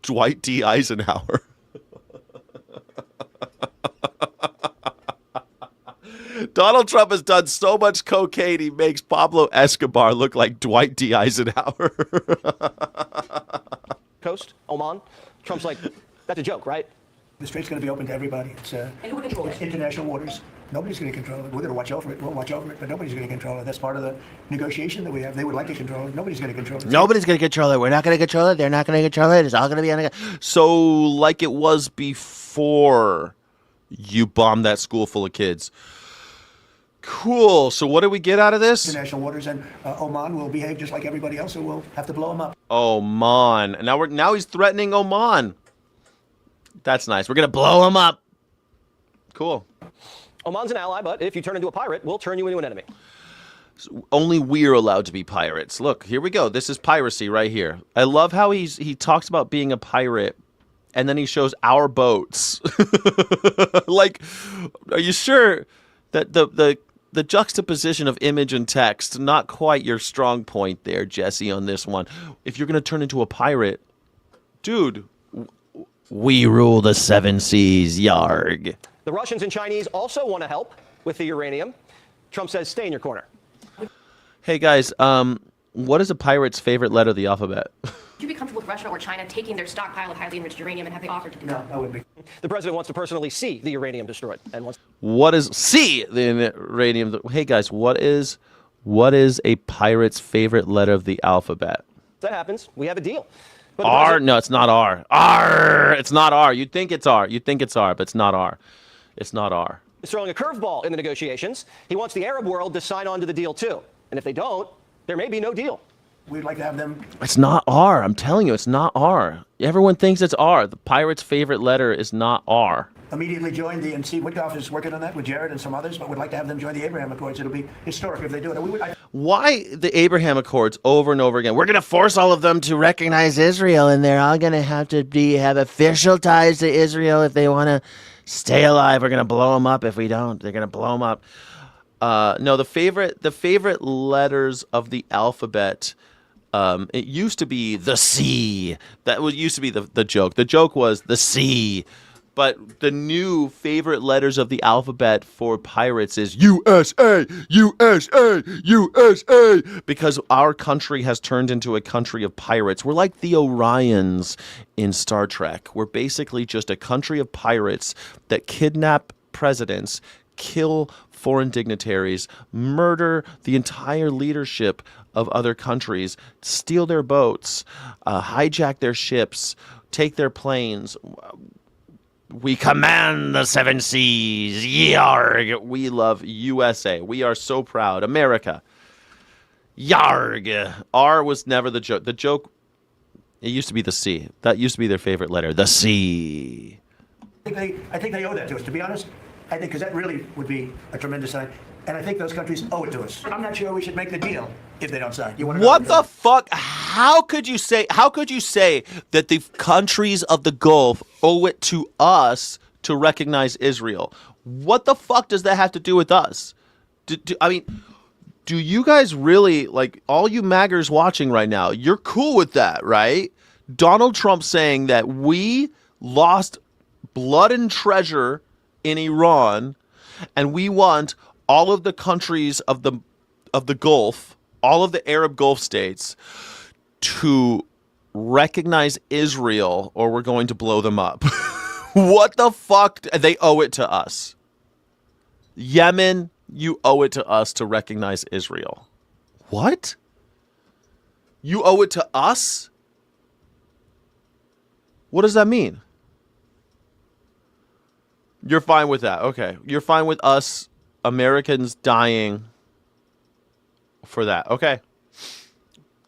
Dwight D. Eisenhower. Donald Trump has done so much cocaine, he makes Pablo Escobar look like Dwight D. Eisenhower. Coast, Oman. Trump's like, that's a joke, right? The strait's going to be open to everybody. It's international waters. Nobody's going to control it. We're going to watch over it. We'll watch over it, but nobody's going to control it. That's part of the negotiation that we have. They would like to control it. Nobody's going to control it. Nobody's going to control it. We're not going to control it. They're not going to control it. It's all going to be on. So, like it was before you bombed that school full of kids. Cool. So, what did we get out of this? International waters, and Oman will behave just like everybody else, so we'll have to blow them up. Oman. Now he's threatening Oman. That's nice. We're going to blow him up. Cool. Oman's an ally, but if you turn into a pirate, we'll turn you into an enemy. So only we're allowed to be pirates. Look, here we go. This is piracy right here. I love how he talks about being a pirate, and then he shows our boats. Like, are you sure that the juxtaposition of image and text, not quite your strong point there, Jesse, on this one. If you're going to turn into a pirate, dude, we rule the seven seas, yarg. The Russians and Chinese also want to help with the uranium. Trump says, stay in your corner. Hey, guys, what is a pirate's favorite letter of the alphabet? Would you be comfortable with Russia or China taking their stockpile of highly enriched uranium and have they offered to do that? No, I wouldn't be. The president wants to personally see the uranium destroyed. And wants What is the uranium? Hey, guys, what is a pirate's favorite letter of the alphabet? that happens, we have a deal. But R? No, it's not R. R! It's not R. You'd think it's R. You'd think it's R, but it's not R. It's not R. He's throwing a curveball in the negotiations. He wants the Arab world to sign on to the deal, too. And if they don't, there may be no deal. We'd like to have them. It's not R. I'm telling you, it's not R. Everyone thinks it's R. The pirate's favorite letter is not R. Immediately join the, and see, Woodcoff is working on that with Jared and some others, but would like to have them join the Abraham Accords. It'll be historic if they do it. Why the Abraham Accords over and over again? We're going to force all of them to recognize Israel, and they're all going to have official ties to Israel if they want to stay alive. We're going to blow them up if we don't. They're going to blow them up. No, the favorite letters of the alphabet. It used to be the C. That used to be the joke. The joke was the C. But the new favorite letters of the alphabet for pirates is USA, USA, USA, because our country has turned into a country of pirates. We're like the Orions in Star Trek. We're basically just a country of pirates that kidnap presidents, kill foreign dignitaries, murder the entire leadership of other countries, steal their boats, hijack their ships, take their planes. We command the seven seas. Yarg. We love USA. We are so proud. America. Yarg. R was never the joke. The joke, it used to be the C. That used to be their favorite letter. The C. I think they owe that to us, to be honest. I think because that really would be a tremendous sign. And I think those countries owe it to us. I'm not sure we should make the deal if they don't sign. You want to What the fuck? How could you say that the countries of the Gulf owe it to us to recognize Israel? What the fuck does that have to do with us? I mean, do you guys really, like, all you maggers watching right now, you're cool with that, right? Donald Trump saying that we lost blood and treasure in Iran, and we want all of the countries of the Gulf, all of the Arab Gulf states, to recognize Israel, or we're going to blow them up. What the fuck? They owe it to us. Yemen, you owe it to us to recognize Israel. What? You owe it to us? What does that mean? You're fine with that. Okay. You're fine with us Americans dying for that. Okay.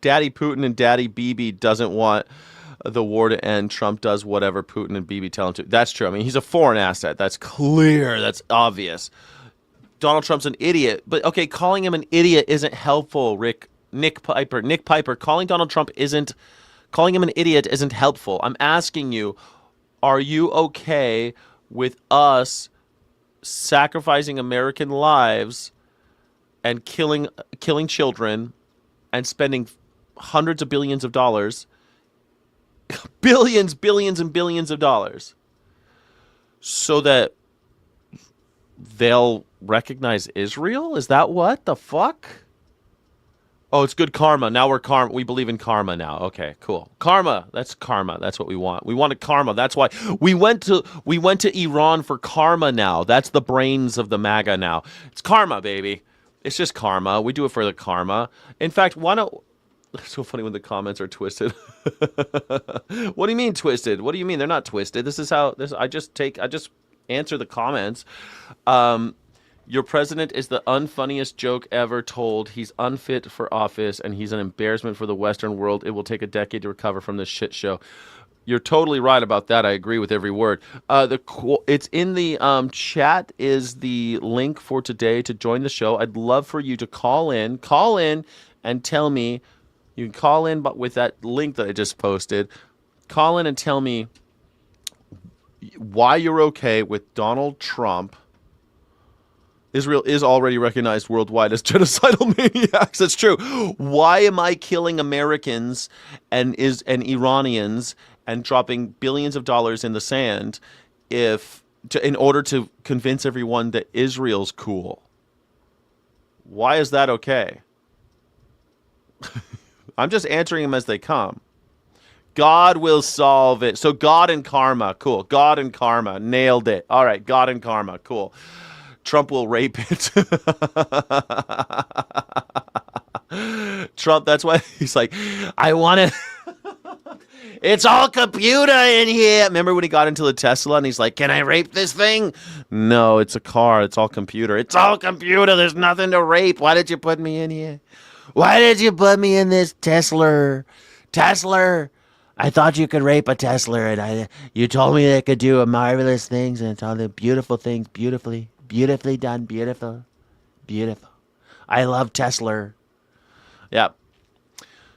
Daddy Putin and Daddy Bibi doesn't want the war to end. Trump does whatever Putin and Bibi tell him to. That's true. I mean, he's a foreign asset. That's clear. That's obvious. Donald Trump's an idiot. But, okay, calling him an idiot isn't helpful, Nick Piper, calling Donald Trump calling him an idiot isn't helpful. I'm asking you, are you okay with us sacrificing American lives and killing children and spending hundreds of billions of dollars, billions and billions of dollars, so that they'll recognize Israel? Is that what the fuck? Oh, it's good karma. Now we believe in karma now. Okay, cool. Karma. That's karma. That's what we want. We wanted karma. That's why we went to Iran for karma now. That's the brains of the MAGA now. It's karma, baby. It's just karma. We do it for the karma. In fact, why don't... It's so funny when the comments are twisted. What do you mean twisted? What do you mean? They're not twisted. This is how... I just answer the comments. Your president is the unfunniest joke ever told. He's unfit for office, and he's an embarrassment for the Western world. It will take a decade to recover from this shit show. You're totally right about that. I agree with every word. It's in the chat is the link for today to join the show. I'd love for you to call in and tell me. You can call in, but with that link that I just posted, call in and tell me why you're okay with Donald Trump. Israel is already recognized worldwide as genocidal maniacs. That's true. Why am I killing Americans and Iranians and dropping billions of dollars in the sand in order to convince everyone that Israel's cool? Why is that okay? I'm just answering them as they come. God will solve it. So God and karma. Cool. God and karma. Nailed it. All right. God and karma. Cool. Trump will rape it. Trump, that's why he's like, I want to... It's all computer in here. Remember when he got into the Tesla and he's like, can I rape this thing? No, it's a car. It's all computer. It's all computer. There's nothing to rape. Why did you put me in here? Why did you put me in this Tesla? I thought you could rape a Tesla, and you told me they could do marvelous things, and it's all the beautiful things, beautifully done, beautiful. I love Tesla. Yeah.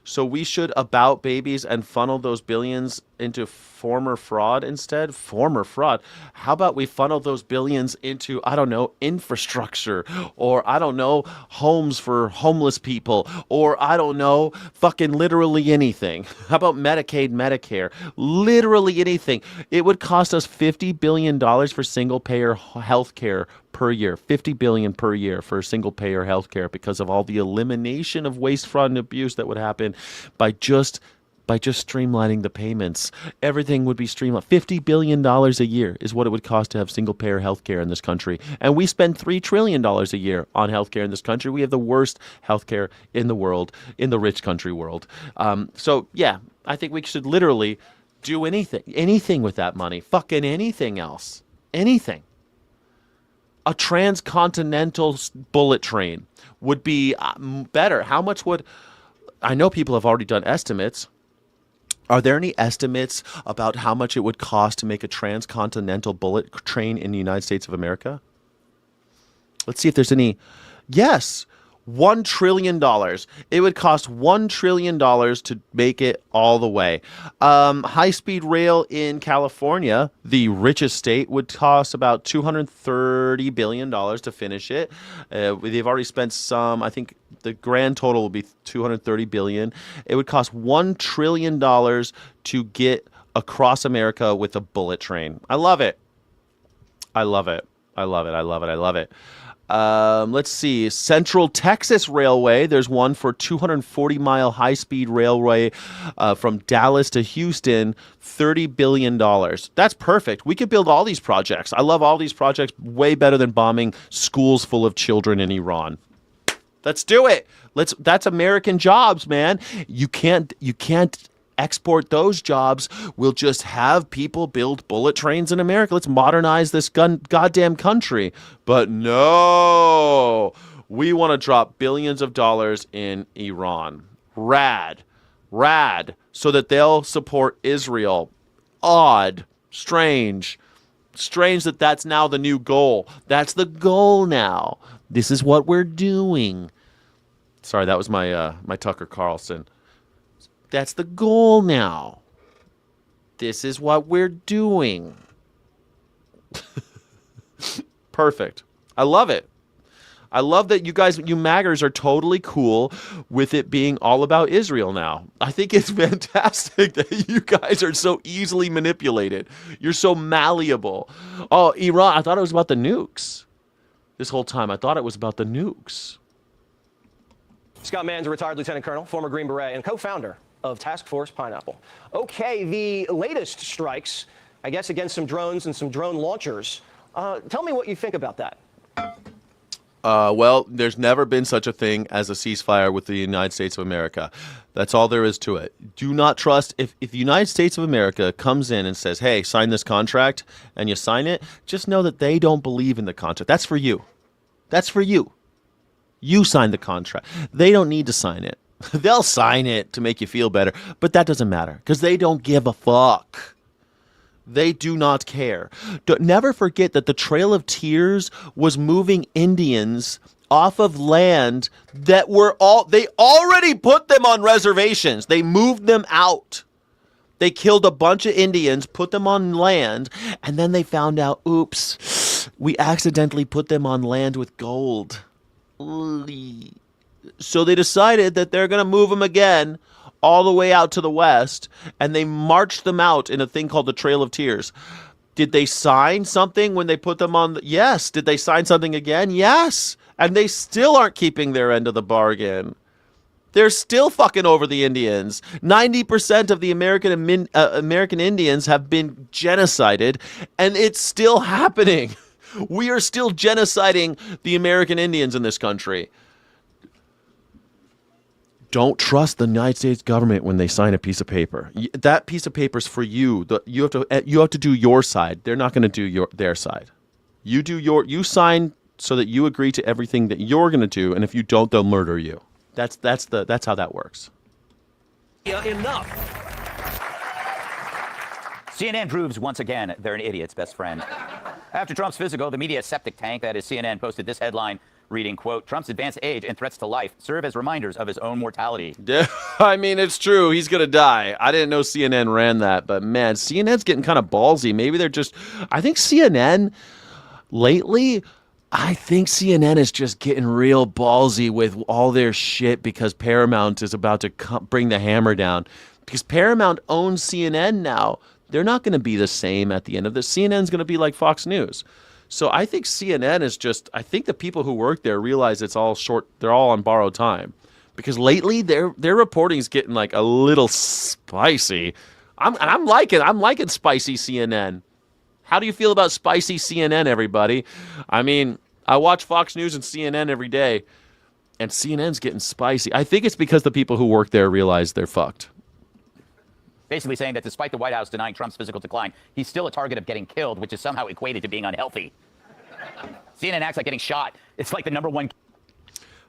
So we should about babies and funnel those billions into former fraud instead? Former fraud? How about we funnel those billions into, I don't know, infrastructure, or I don't know, homes for homeless people, or I don't know, fucking literally anything. How about Medicaid, Medicare? Literally anything. It would cost us $50 billion for single-payer health care per year. $50 billion per year for single-payer health care because of all the elimination of waste, fraud, and abuse that would happen by just by just streamlining the payments. Everything would be streamlined. $50 billion a year is what it would cost to have single-payer health care in this country. And we spend $3 trillion a year on health care in this country. We have the worst health care in the world, in the rich country world. So, yeah, I think we should literally do anything with that money. Fucking anything else. Anything. A transcontinental bullet train would be better. How much would... I know people have already done estimates. Are there any estimates about how much it would cost to make a transcontinental bullet train in the United States of America? Let's see if there's any. Yes, $1 trillion. It would cost $1 trillion to make it all the way. High-speed rail in California, the richest state, would cost about $230 billion to finish it. They've already spent some, I think the grand total will be $230 billion. It would cost $1 trillion to get across America with a bullet train. I love it. I love it. I love it. I love it. I love it. Let's see. Central Texas Railway. There's one for 240-mile high-speed railway from Dallas to Houston, $30 billion. That's perfect. We could build all these projects. I love all these projects way better than bombing schools full of children in Iran. Let's do it. That's American jobs, man. You can't export those jobs. We'll just have people build bullet trains in America. Let's modernize this goddamn country. But no, we want to drop billions of dollars in Iran. Rad, so that they'll support Israel. Odd, strange that that's now the new goal. That's the goal now. This is what we're doing. Sorry, that was my Tucker Carlson. That's the goal now. This is what we're doing. Perfect. I love it. I love that you maggers are totally cool with it being all about Israel now. I think it's fantastic that you guys are so easily manipulated. You're so malleable. Oh, Iran, I thought it was about the nukes. This whole time, I thought it was about the nukes. Scott Mann's a retired lieutenant colonel, former Green Beret, and co-founder of Task Force Pineapple. Okay, the latest strikes, I guess, against some drones and some drone launchers. Tell me what you think about that. Well, there's never been such a thing as a ceasefire with the United States of America. That's all there is to it. Do not trust. If the United States of America comes in and says, hey, sign this contract, and you sign it, just know that they don't believe in the contract. That's for you. That's for you. You signed the contract. They don't need to sign it. They'll sign it to make you feel better, but that doesn't matter because they don't give a fuck. They do not care. Never forget that the Trail of Tears was moving Indians off of land that they already put them on reservations. They moved them out. They killed a bunch of Indians, put them on land, and then they found out, oops, we accidentally put them on land with gold. So they decided that they're going to move them again all the way out to the west, and they marched them out in a thing called the Trail of Tears. Did they sign something when they put them on? Yes. Did they sign something again? Yes. And they still aren't keeping their end of the bargain. They're still fucking over the Indians. 90% of the American Indians have been genocided, and it's still happening. We are still genociding the American Indians in this country. Don't trust the United States government when they sign a piece of paper. That piece of paper is for you. You have to do your side. They're not going to do their side. You sign so that you agree to everything that you're going to do, and if you don't, they'll murder you. That's how that works. Enough. CNN proves once again they're an idiot's best friend. After Trump's physical, the media septic tank, that is CNN, posted this headline reading, quote, Trump's advanced age and threats to life serve as reminders of his own mortality. I mean, it's true. He's going to die. I didn't know CNN ran that, but man, CNN's getting kind of ballsy. Maybe they're just, I think CNN lately, I think CNN is just getting real ballsy with all their shit because Paramount is about to bring the hammer down. Because Paramount owns CNN now. They're not going to be the same at the end of this. CNN's going to be like Fox News. So I think CNN is just, I think the people who work there realize it's all short, they're all on borrowed time. because lately their reporting is getting like a little spicy. I'm liking spicy CNN. How do you feel about spicy CNN, everybody? I mean, I watch Fox News and CNN every day, and CNN's getting spicy. I think it's because the people who work there realize they're fucked. Basically saying that despite the White House denying Trump's physical decline, he's still a target of getting killed, which is somehow equated to being unhealthy. CNN acts like getting shot. It's like the #1.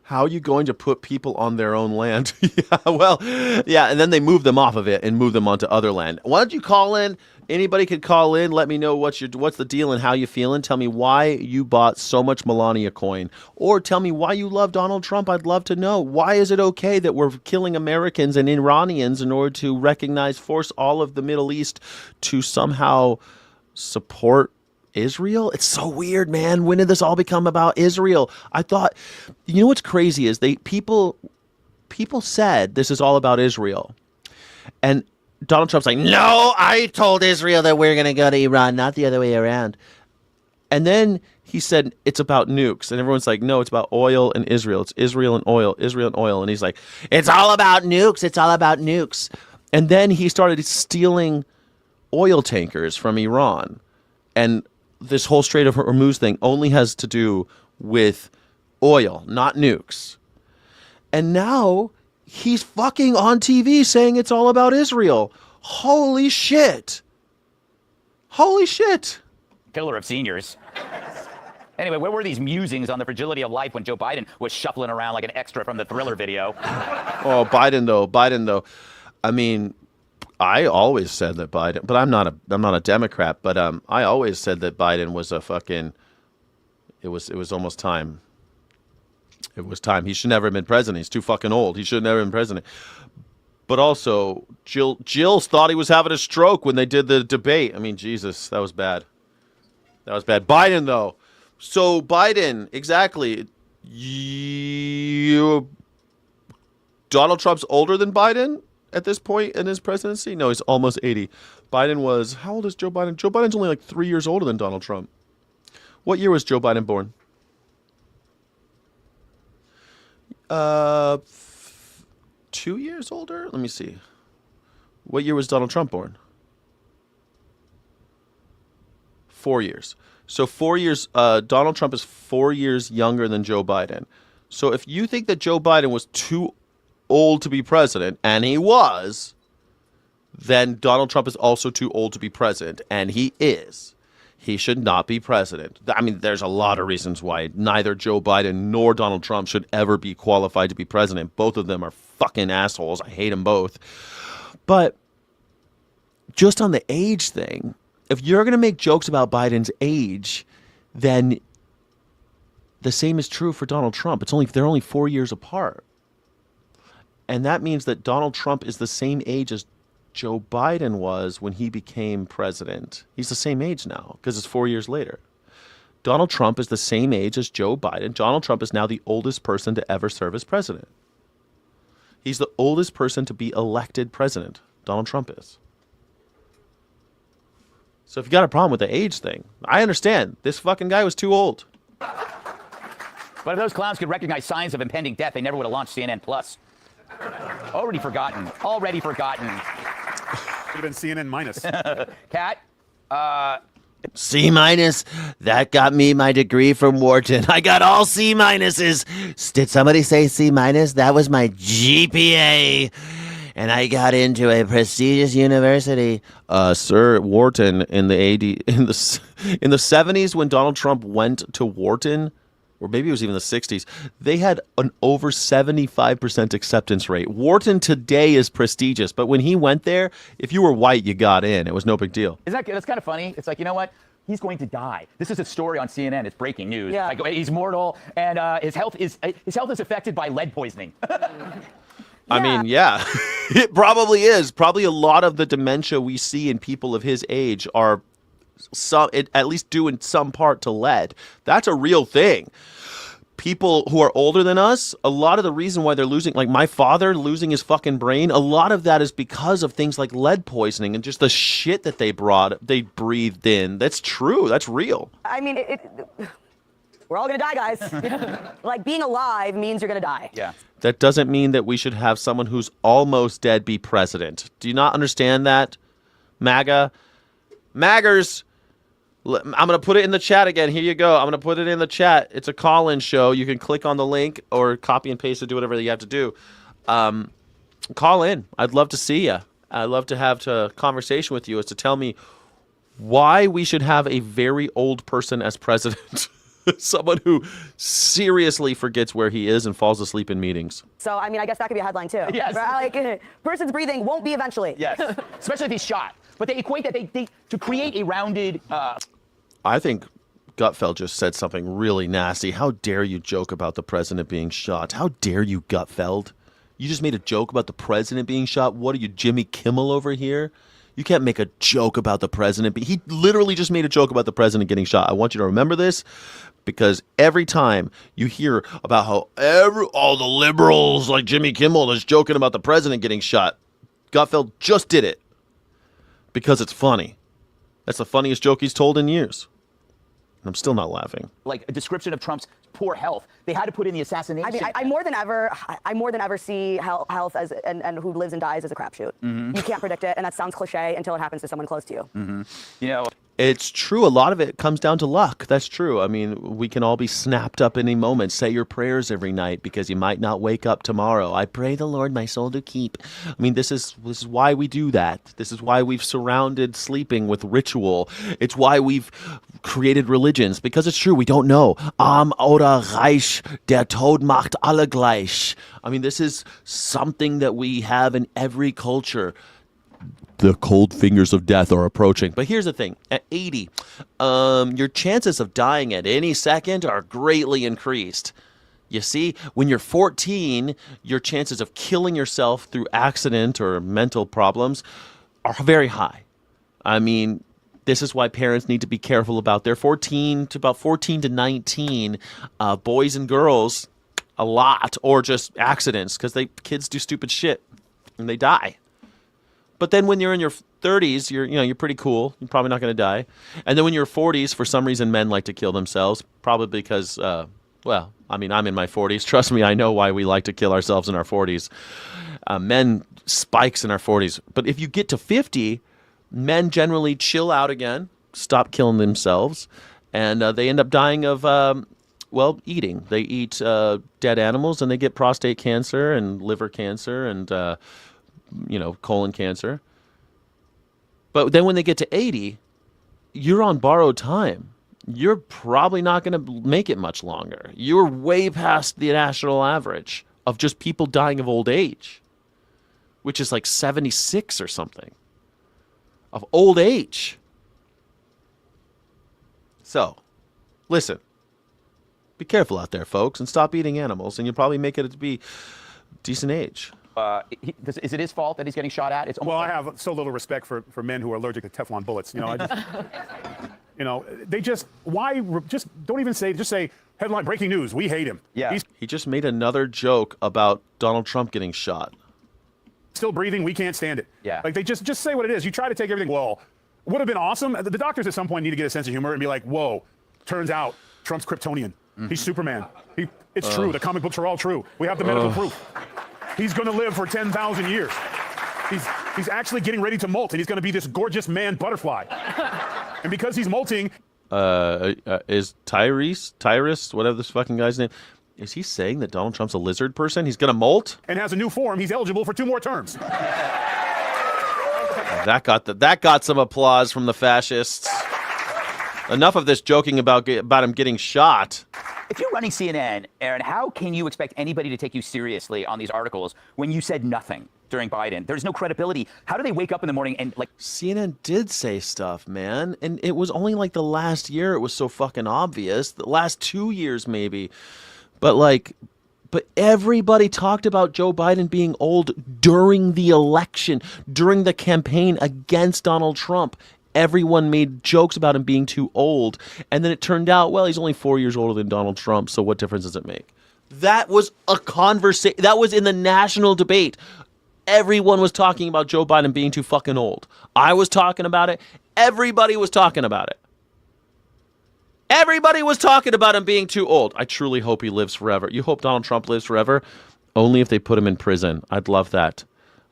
How are you going to put people on their own land? And then they move them off of it and move them onto other land. Why don't you call in? Anybody could call in. Let me know what's the deal and how you feeling. Tell me why you bought so much Melania coin, or tell me why you love Donald Trump. I'd love to know. Why is it okay that we're killing Americans and Iranians in order to force all of the Middle East to somehow support Israel? It's so weird, man. When did this all become about Israel? I thought, you know what's crazy is people said this is all about Israel, and Donald Trump's like, no, I told Israel that we're going to go to Iran, not the other way around. And then he said it's about nukes, and everyone's like, no, it's about oil and Israel. It's Israel and oil, Israel and oil. And he's like, it's all about nukes. It's all about nukes. And then he started stealing oil tankers from Iran, and this whole Strait of Hormuz thing only has to do with oil, not nukes. And now he's fucking on TV saying it's all about Israel. Holy shit. Holy shit. Killer of seniors. Anyway, where were these musings on the fragility of life when Joe Biden was shuffling around like an extra from the Thriller video? Oh, Biden though. I mean, I always said that Biden, but I'm not a Democrat, but I always said that Biden was a fucking, it was almost time. It was time. He should never have been president. He's too fucking old. He should never have been president. But also, Jill thought he was having a stroke when they did the debate. I mean, Jesus, that was bad. That was bad. Biden, though. So, Biden, exactly. Donald Trump's older than Biden at this point in his presidency? No, he's almost 80. Biden was, how old is Joe Biden? Joe Biden's only like 3 years older than Donald Trump. What year was Joe Biden born? 2 years older? Let me see. What year was Donald Trump born? 4 years. So 4 years, Donald Trump is 4 years younger than Joe Biden. So if you think that Joe Biden was too old to be president, and he was, then Donald Trump is also too old to be president, and he is. He should not be president. I mean, there's a lot of reasons why neither Joe Biden nor Donald Trump should ever be qualified to be president. Both of them are fucking assholes. I hate them both. But just on the age thing, if you're going to make jokes about Biden's age, then the same is true for Donald Trump. They're only 4 years apart. And that means that Donald Trump is the same age as Joe Biden was when he became president. He's the same age now because it's 4 years later. Donald Trump is the same age as Joe Biden. Donald Trump is now the oldest person to ever serve as president. He's the oldest person to be elected president. Donald Trump is. So if you got a problem with the age thing, I understand. This fucking guy was too old. But if those clowns could recognize signs of impending death, they never would have launched CNN Plus. Already forgotten. Could have been CNN minus. Kat? C minus. That got me my degree from Wharton. I got all C minuses. Did somebody say C minus? That was my GPA. And I got into a prestigious university. Sir, Wharton in the 70s when Donald Trump went to Wharton, or maybe it was even the 60s, they had an over 75% acceptance rate. Wharton today is prestigious, but when he went there, if you were white, you got in. It was no big deal. That's kind of funny. It's like, you know what? He's going to die. This is a story on CNN. It's breaking news. Yeah. Like, he's mortal, and his health is affected by lead poisoning. I mean, yeah, it probably is. Probably a lot of the dementia we see in people of his age are at least due in some part to lead. That's a real thing. People who are older than us, a lot of the reason why they're losing, like my father losing his fucking brain, a lot of that is because of things like lead poisoning and just the shit that they breathed in. That's true. That's real. I mean, we're all gonna die, guys. Like, being alive means you're gonna die. Yeah. That doesn't mean that we should have someone who's almost dead be president. Do you not understand that, MAGA? Maggers, I'm going to put it in the chat again. Here you go. I'm going to put it in the chat. It's a call-in show. You can click on the link or copy and paste it, do whatever you have to do. Call in. I'd love to see you. I'd love to have a conversation with you as to tell me why we should have a very old person as president. Someone who seriously forgets where he is and falls asleep in meetings. So, I mean, I guess that could be a headline, too. Yes. Like, person's breathing won't be eventually. Yes. Especially if he's shot. But they equate that to create a rounded... I think Gutfeld just said something really nasty. How dare you joke about the president being shot? How dare you, Gutfeld? You just made a joke about the president being shot? What are you, Jimmy Kimmel over here? You can't make a joke about the president. He literally just made a joke about the president getting shot. I want you to remember this, because every time you hear about how all the liberals like Jimmy Kimmel is joking about the president getting shot, Gutfeld just did it because it's funny. That's the funniest joke he's told in years. I'm still not laughing. Like a description of Trump's poor health. They had to put in the assassination. I mean, I more than ever see health as and who lives and dies as a crapshoot. Mm-hmm. You can't predict it, and that sounds cliche until it happens to someone close to you. Mm-hmm. You know, it's true. A lot of it comes down to luck. That's true. I mean, we can all be snapped up any moment. Say your prayers every night because you might not wake up tomorrow. I pray the Lord my soul to keep. I mean, this is why we do that. This is why we've surrounded sleeping with ritual. It's why we've created religions, because it's true. We don't know. Arm oder reich, der Tod macht alle gleich. I mean, this is something that we have in every culture. The cold fingers of death are approaching. But here's the thing. At 80, your chances of dying at any second are greatly increased. You see, when you're 14, your chances of killing yourself through accident or mental problems are very high. I mean, this is why parents need to be careful about their 14 to 19, boys and girls, a lot, or just accidents, because kids do stupid shit and they die. But then when you're in your 30s, you're pretty cool. You're probably not going to die. And then when you're 40s, for some reason, men like to kill themselves, probably because, well, I mean, I'm in my 40s. Trust me, I know why we like to kill ourselves in our 40s. Men spikes in our 40s. But if you get to 50, men generally chill out again, stop killing themselves, and they end up dying of, eating. They eat dead animals, and they get prostate cancer and liver cancer and... colon cancer. But then when they get to 80, you're on borrowed time. You're probably not going to make it much longer. You're way past the national average of just people dying of old age, which is like 76 or something of old age. So, listen, be careful out there, folks, and stop eating animals, and you'll probably make it to be decent age. Is it his fault that he's getting shot at? Well, I have so little respect for men who are allergic to Teflon bullets. They just don't even say, just say headline breaking news. We hate him. Yeah. He just made another joke about Donald Trump getting shot. Still breathing. We can't stand it. Yeah. Like they just say what it is. You try to take everything. Well, would have been awesome. The doctors at some point need to get a sense of humor and be like, whoa, turns out Trump's Kryptonian. Mm-hmm. He's Superman. It's true. The comic books are all true. We have the medical proof. He's going to live for 10,000 years. He's actually getting ready to molt, and he's going to be this gorgeous man butterfly. And because he's molting... Is Tyrese, whatever this fucking guy's name, is he saying that Donald Trump's a lizard person? He's going to molt? And has a new form. He's eligible for 2 more terms. That got some applause from the fascists. Enough of this joking about him getting shot. If you're running CNN, Aaron, how can you expect anybody to take you seriously on these articles when you said nothing during Biden? There's no credibility. How do they wake up in the morning and like... CNN did say stuff, man. And it was only like the last year it was so fucking obvious. The last 2 years maybe. But everybody talked about Joe Biden being old during the election, during the campaign against Donald Trump. Everyone made jokes about him being too old. And then it turned out, well, he's only 4 years older than Donald Trump, so what difference does it make? That was a conversation. That was in the national debate. Everyone was talking about Joe Biden being too fucking old. I was talking about it. Everybody was talking about it. Everybody was talking about him being too old. I truly hope he lives forever. You hope Donald Trump lives forever? Only if they put him in prison. I'd love that.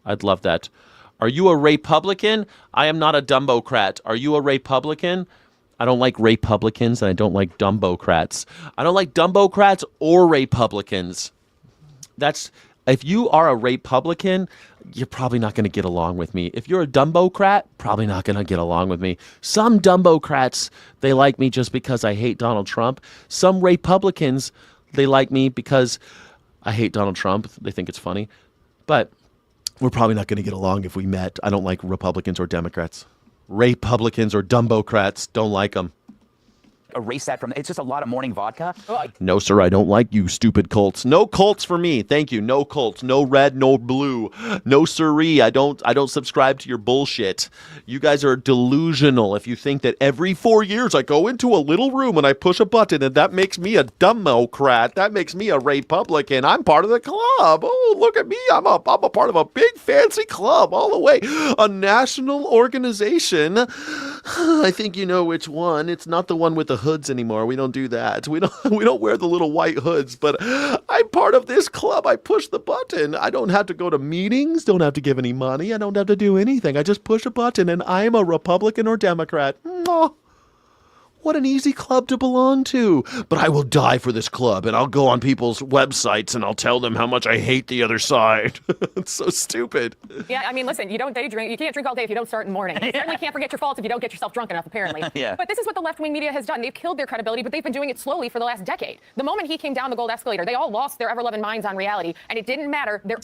I'd love that. Are you a Republican? I am not a Dumbocrat. Are you a Republican? I don't like Republicans, and I don't like Dumbocrats. I don't like Dumbocrats or Republicans. That's... If you are a Republican, you're probably not going to get along with me. If you're a Dumbocrat, probably not going to get along with me. Some Dumbocrats, they like me just because I hate Donald Trump. Some Republicans, they like me because I hate Donald Trump. They think it's funny. But we're probably not going to get along if we met. I don't like Republicans or Democrats. Republicans or Dumbocrats, don't like them. Erase that from. It's just a lot of morning vodka. No, sir, I don't like you, stupid cults. No cults for me. Thank you. No cults. No red, no blue. No siree. I don't subscribe to your bullshit. You guys are delusional if you think that every 4 years I go into a little room and I push a button and that makes me a Democrat. That makes me a Republican. I'm part of the club. Oh, look at me. I'm a part of a big fancy club all the way. A national organization. I think you know which one. It's not the one with the hoods anymore. We don't do that. We don't wear the little white hoods, but I'm part of this club. I push the button. I don't have to go to meetings, don't have to give any money. I don't have to do anything. I just push a button and I'm a Republican or Democrat. Mwah. What an easy club to belong to. But I will die for this club, and I'll go on people's websites and I'll tell them how much I hate the other side. It's so stupid. Yeah, I mean, listen, you don't day drink. You can't drink all day if you don't start in the morning. You certainly can't forget your faults if you don't get yourself drunk enough, apparently. Yeah. But this is what the left-wing media has done. They've killed their credibility, but they've been doing it slowly for the last decade. The moment he came down the gold escalator, they all lost their ever-loving minds on reality, and it didn't matter. Their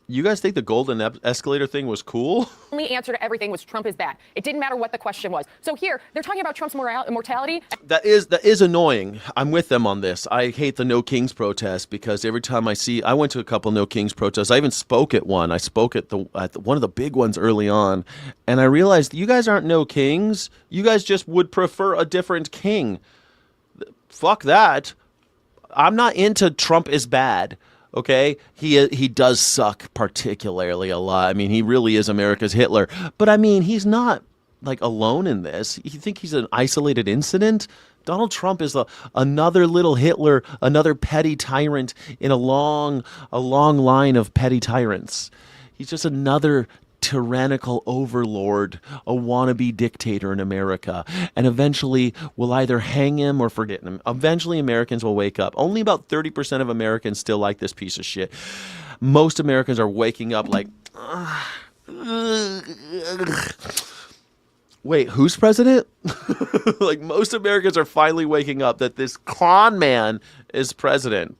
You guys think the golden escalator thing was cool? only answer to everything was Trump is bad. It didn't matter what the question was. So here, they're talking about Trump's mortality. That is annoying. I'm with them on this. I hate the No Kings protest because every time I went to a couple No Kings protests. I even spoke at one. I spoke at one of the big ones early on, and I realized you guys aren't No Kings. You guys just would prefer a different king. Fuck that. I'm not into Trump is bad. Okay, he does suck particularly a lot. I mean, he really is America's Hitler. But I mean, he's not like alone in this. You think he's an isolated incident? Donald Trump is another little Hitler, another petty tyrant in a long line of petty tyrants. He's just another tyrannical overlord, a wannabe dictator in America, and eventually we'll either hang him or forget him. Eventually Americans will wake up. Only about 30% of Americans still like this piece of shit. Most Americans are waking up like, wait, who's president? Like, most Americans are finally waking up that this con man is president.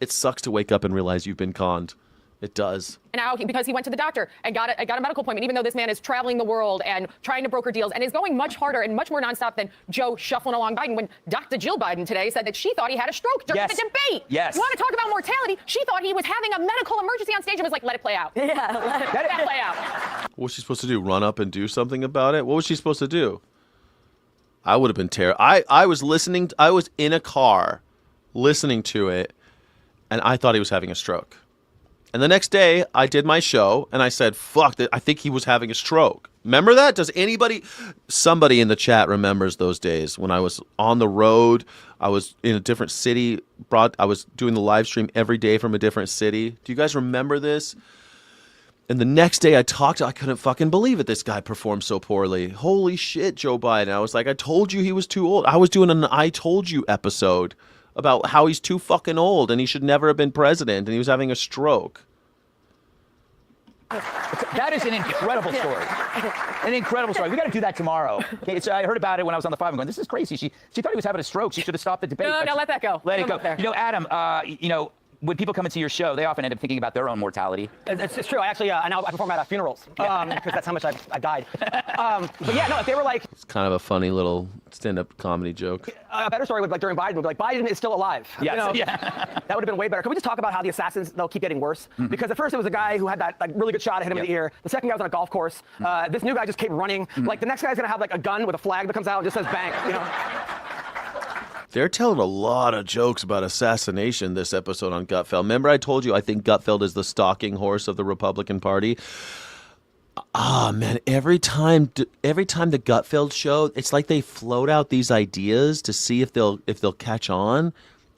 It sucks to wake up and realize you've been conned. It does. And now, because he went to the doctor and got a medical appointment, even though this man is traveling the world and trying to broker deals and is going much harder and much more nonstop than Joe shuffling along Biden, when Dr. Jill Biden today said that she thought he had a stroke during the debate. Yes. You want to talk about mortality? She thought he was having a medical emergency on stage and was like, let it play out. Yeah, let it play out. What was she supposed to do? Run up and do something about it? What was she supposed to do? I would have been terrified. I was listening. I was in a car listening to it, and I thought he was having a stroke. And the next day, I did my show, and I said, fuck, I think he was having a stroke. Remember that? Does somebody in the chat remembers those days when I was on the road, I was in a different city, I was doing the live stream every day from a different city. Do you guys remember this? And the next day I couldn't fucking believe it. This guy performed so poorly. Holy shit, Joe Biden. I was like, I told you he was too old. I was doing an I Told You episode about how he's too fucking old and he should never have been president and he was having a stroke. That is an incredible story. An incredible story. We got to do that tomorrow. Okay, so I heard about it when I was on the 5. I'm going, this is crazy. She thought he was having a stroke. She should have stopped the debate. No, let that go. Let it go. You know, Adam, when people come into your show, they often end up thinking about their own mortality. It's true. I actually, I perform at funerals because that's how much I died. But yeah, no, if they were like... It's kind of a funny little stand-up comedy joke. A better story would be like during Biden, would be like, Biden is still alive. Yes. You know? Yeah. That would have been way better. Can we just talk about how the assassins, they'll keep getting worse? Mm-hmm. Because at first it was a guy who had that really good shot, hit him in the ear. The second guy was on a golf course. This new guy just kept running. Mm-hmm. Like the next guy's gonna have like a gun with a flag that comes out and just says bang, you know? They're telling a lot of jokes about assassination this episode on Gutfeld. Remember I told you I think Gutfeld is the stalking horse of the Republican Party? Ah, man, every time the Gutfeld show, it's like they float out these ideas to see if they'll catch on,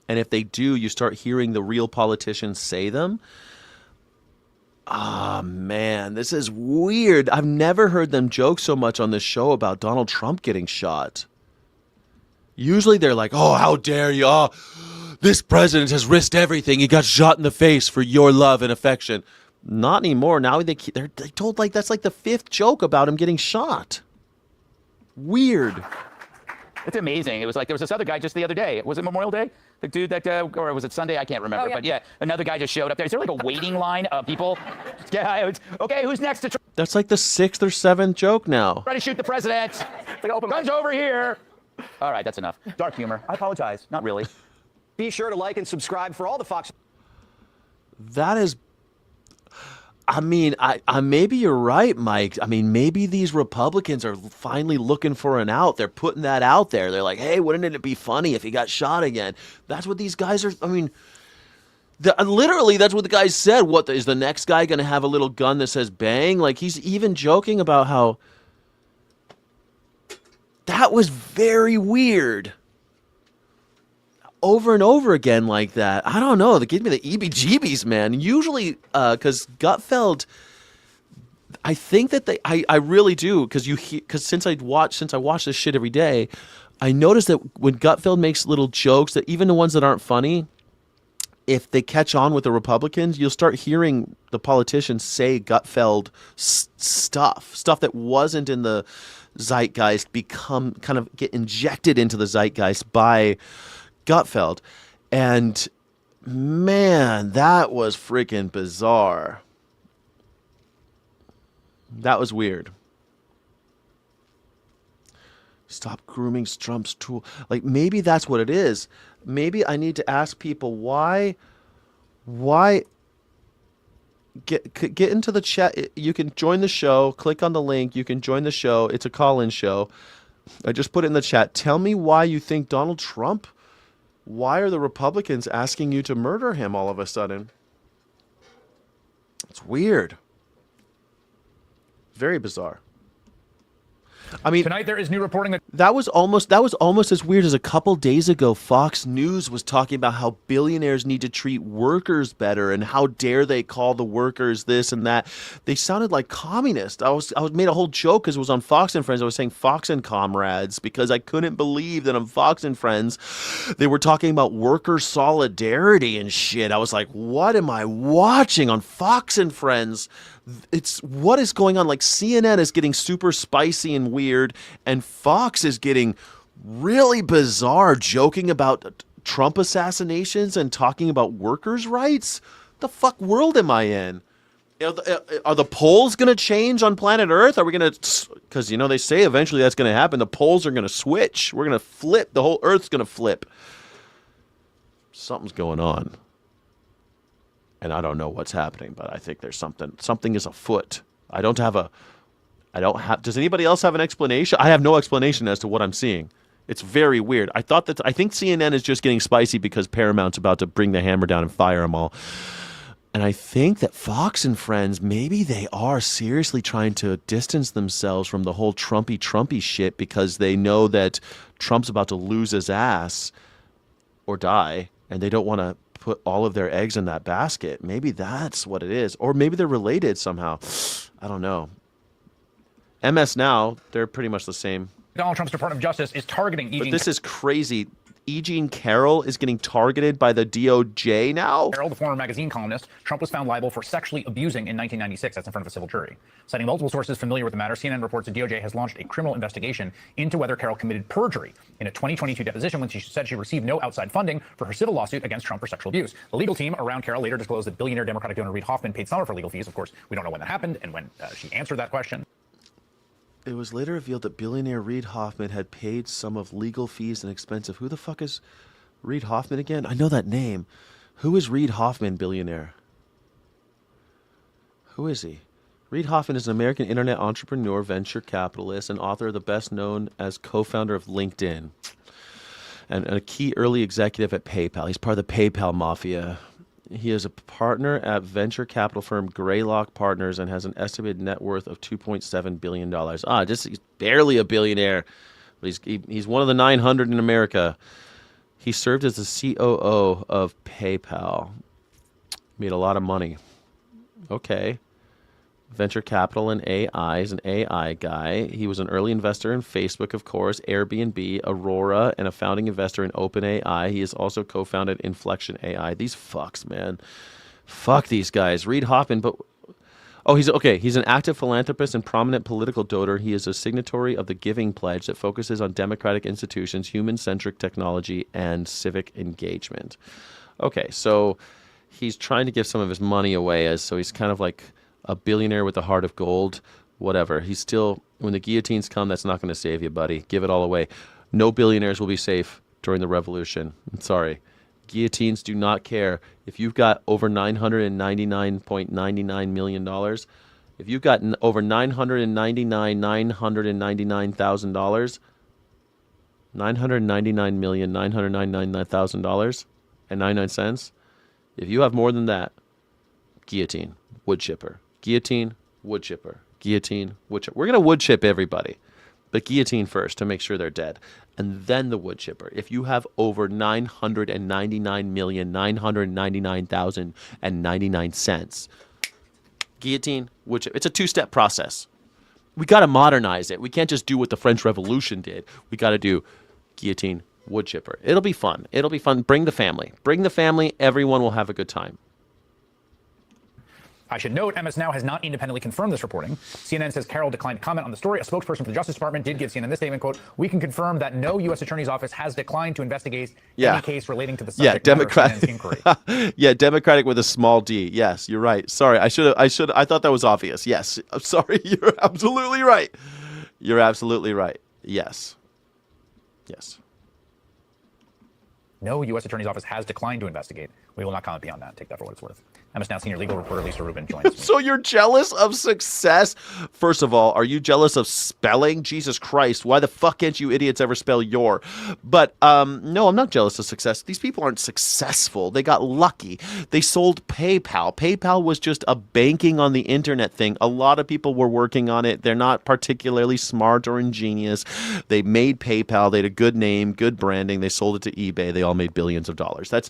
and if they do, you start hearing the real politicians say them. Ah, man, this is weird. I've never heard them joke so much on this show about Donald Trump getting shot. Usually they're like, "Oh, how dare you? Oh, this president has risked everything. He got shot in the face for your love and affection." Not anymore. Now they told like that's like the fifth joke about him getting shot. Weird. It's amazing. It was like there was this other guy just the other day. Was it Memorial Day? The dude that, or was it Sunday? I can't remember. Oh, yeah. But yeah, another guy just showed up there. Is there like a waiting line of people? Yeah. Okay, who's next to That's like the sixth or seventh joke now. try to shoot the president? Like, open guns over here. All right, that's enough. Dark humor. I apologize. Not really. Be sure to like and subscribe for all the Fox. That is. I mean, I maybe you're right, Mike. I mean, maybe these Republicans are finally looking for an out. They're putting that out there. They're like, hey, wouldn't it be funny if he got shot again? That's what these guys are. I mean, literally, that's what the guy said. What is the next guy going to have a little gun that says bang? Like, he's even joking about how that was very weird. Over and over again like that. I don't know. They give me the EBGBs, man. Usually, because Gutfeld, I think that I really do, because since I watch this shit every day, I notice that when Gutfeld makes little jokes, that even the ones that aren't funny, if they catch on with the Republicans, you'll start hearing the politicians say Gutfeld stuff that wasn't in the zeitgeist become kind of get injected into the zeitgeist by Gutfeld. And man, that was freaking bizarre. That was weird. Stop grooming Trump's tool. Like, maybe that's what it is. Maybe I need to ask people why get into the chat. You can join the show. Click on the link. You can join the show. It's a call-in show. I just put it in the chat. Tell me why you think Donald Trump. Why are the Republicans asking you to murder him all of a sudden? It's weird. Very bizarre. I mean, tonight there is new reporting that was almost as weird as a couple days ago. Fox News was talking about how billionaires need to treat workers better, and how dare they call the workers this and that. They sounded like communists. I made a whole joke because it was on Fox and Friends. I was saying Fox and comrades because I couldn't believe that on Fox and Friends they were talking about worker solidarity and shit. I was like, what am I watching on Fox and Friends? It's what is going on? Like, CNN is getting super spicy and weird, and Fox is getting really bizarre, joking about Trump assassinations and talking about workers' rights. The fuck world am I in? Are the poles going to change on planet Earth? Are we going to, because they say eventually that's going to happen. The poles are going to switch. We're going to flip. The whole Earth's going to flip. Something's going on. And I don't know what's happening, but I think there's something is afoot. Does anybody else have an explanation? I have no explanation as to what I'm seeing. It's very weird. I think CNN is just getting spicy because Paramount's about to bring the hammer down and fire them all. And I think that Fox and Friends, maybe they are seriously trying to distance themselves from the whole Trumpy shit because they know that Trump's about to lose his ass or die, and they don't want to put all of their eggs in that basket. Maybe that's what it is. Or maybe they're related somehow. I don't know. MS Now, they're pretty much the same. Donald Trump's Department of Justice is targeting But this is crazy. E. Jean Carroll is getting targeted by the DOJ now? Carroll, the former magazine columnist, Trump was found liable for sexually abusing in 1996. That's in front of a civil jury. Citing multiple sources familiar with the matter, CNN reports the DOJ has launched a criminal investigation into whether Carroll committed perjury in a 2022 deposition when she said she received no outside funding for her civil lawsuit against Trump for sexual abuse. The legal team around Carroll later disclosed that billionaire Democratic donor Reid Hoffman paid some of her legal fees. Of course, we don't know when that happened and when she answered that question. It was later revealed that billionaire Reid Hoffman had paid some of legal fees and expensive. Who the fuck is Reid Hoffman again? I know that name. Who is Reid Hoffman, billionaire? Who is he? Reid Hoffman is an American internet entrepreneur, venture capitalist, and author of the best known as co-founder of LinkedIn, and a key early executive at PayPal. He's part of the PayPal mafia. He is a partner at venture capital firm Greylock Partners and has an estimated net worth of $2.7 billion. He's barely a billionaire, but he's one of the 900 in America. He served as the COO of PayPal. Made a lot of money. Okay. Venture capital and AI. He's an AI guy. He was an early investor in Facebook, of course, Airbnb, Aurora, and a founding investor in OpenAI. He has also co-founded Inflection AI. These fucks, man. Fuck these guys. Reid Hoffman, but... Oh, he's an active philanthropist and prominent political donor. He is a signatory of the Giving Pledge that focuses on democratic institutions, human-centric technology, and civic engagement. Okay, so he's trying to give some of his money away, so he's kind of like a billionaire with a heart of gold, whatever. He's still, when the guillotines come, that's not going to save you, buddy. Give it all away. No billionaires will be safe during the revolution. I'm sorry. Guillotines do not care. If you've got over $999.99 million, if you've got over $999,000, $999,999,000 and 99 cents, if you have more than that, guillotine, wood chipper. Guillotine, wood chipper. Guillotine, wood chipper. We're going to wood chip everybody, but guillotine first to make sure they're dead, and then the wood chipper. If you have over $999,999,099, guillotine, wood chipper. It's a two-step process. We got to modernize it. We can't just do what the French Revolution did. We got to do guillotine, wood chipper. It'll be fun. It'll be fun. Bring the family. Bring the family. Everyone will have a good time. I should note, MS Now has not independently confirmed this reporting. CNN says Carroll declined to comment on the story. A spokesperson for the Justice Department did give CNN this statement, quote, "We can confirm that no U.S. Attorney's Office has declined to investigate any case relating to the subject matter of CNN's inquiry." Yeah, Democratic with a small d. Yes, you're right. Sorry, I thought that was obvious. Yes, I'm sorry. You're absolutely right. You're absolutely right. Yes. Yes. No U.S. Attorney's Office has declined to investigate. We will not comment beyond that. Take that for what it's worth. MS Now senior legal reporter Lisa Rubin joins me. So you're jealous of success? First of all, are you jealous of spelling? Jesus Christ, why the fuck can't you idiots ever spell your? But no, I'm not jealous of success. These people aren't successful. They got lucky. They sold PayPal. PayPal was just a banking on the internet thing. A lot of people were working on it. They're not particularly smart or ingenious. They made PayPal. They had a good name, good branding. They sold it to eBay. They all made billions of dollars. That's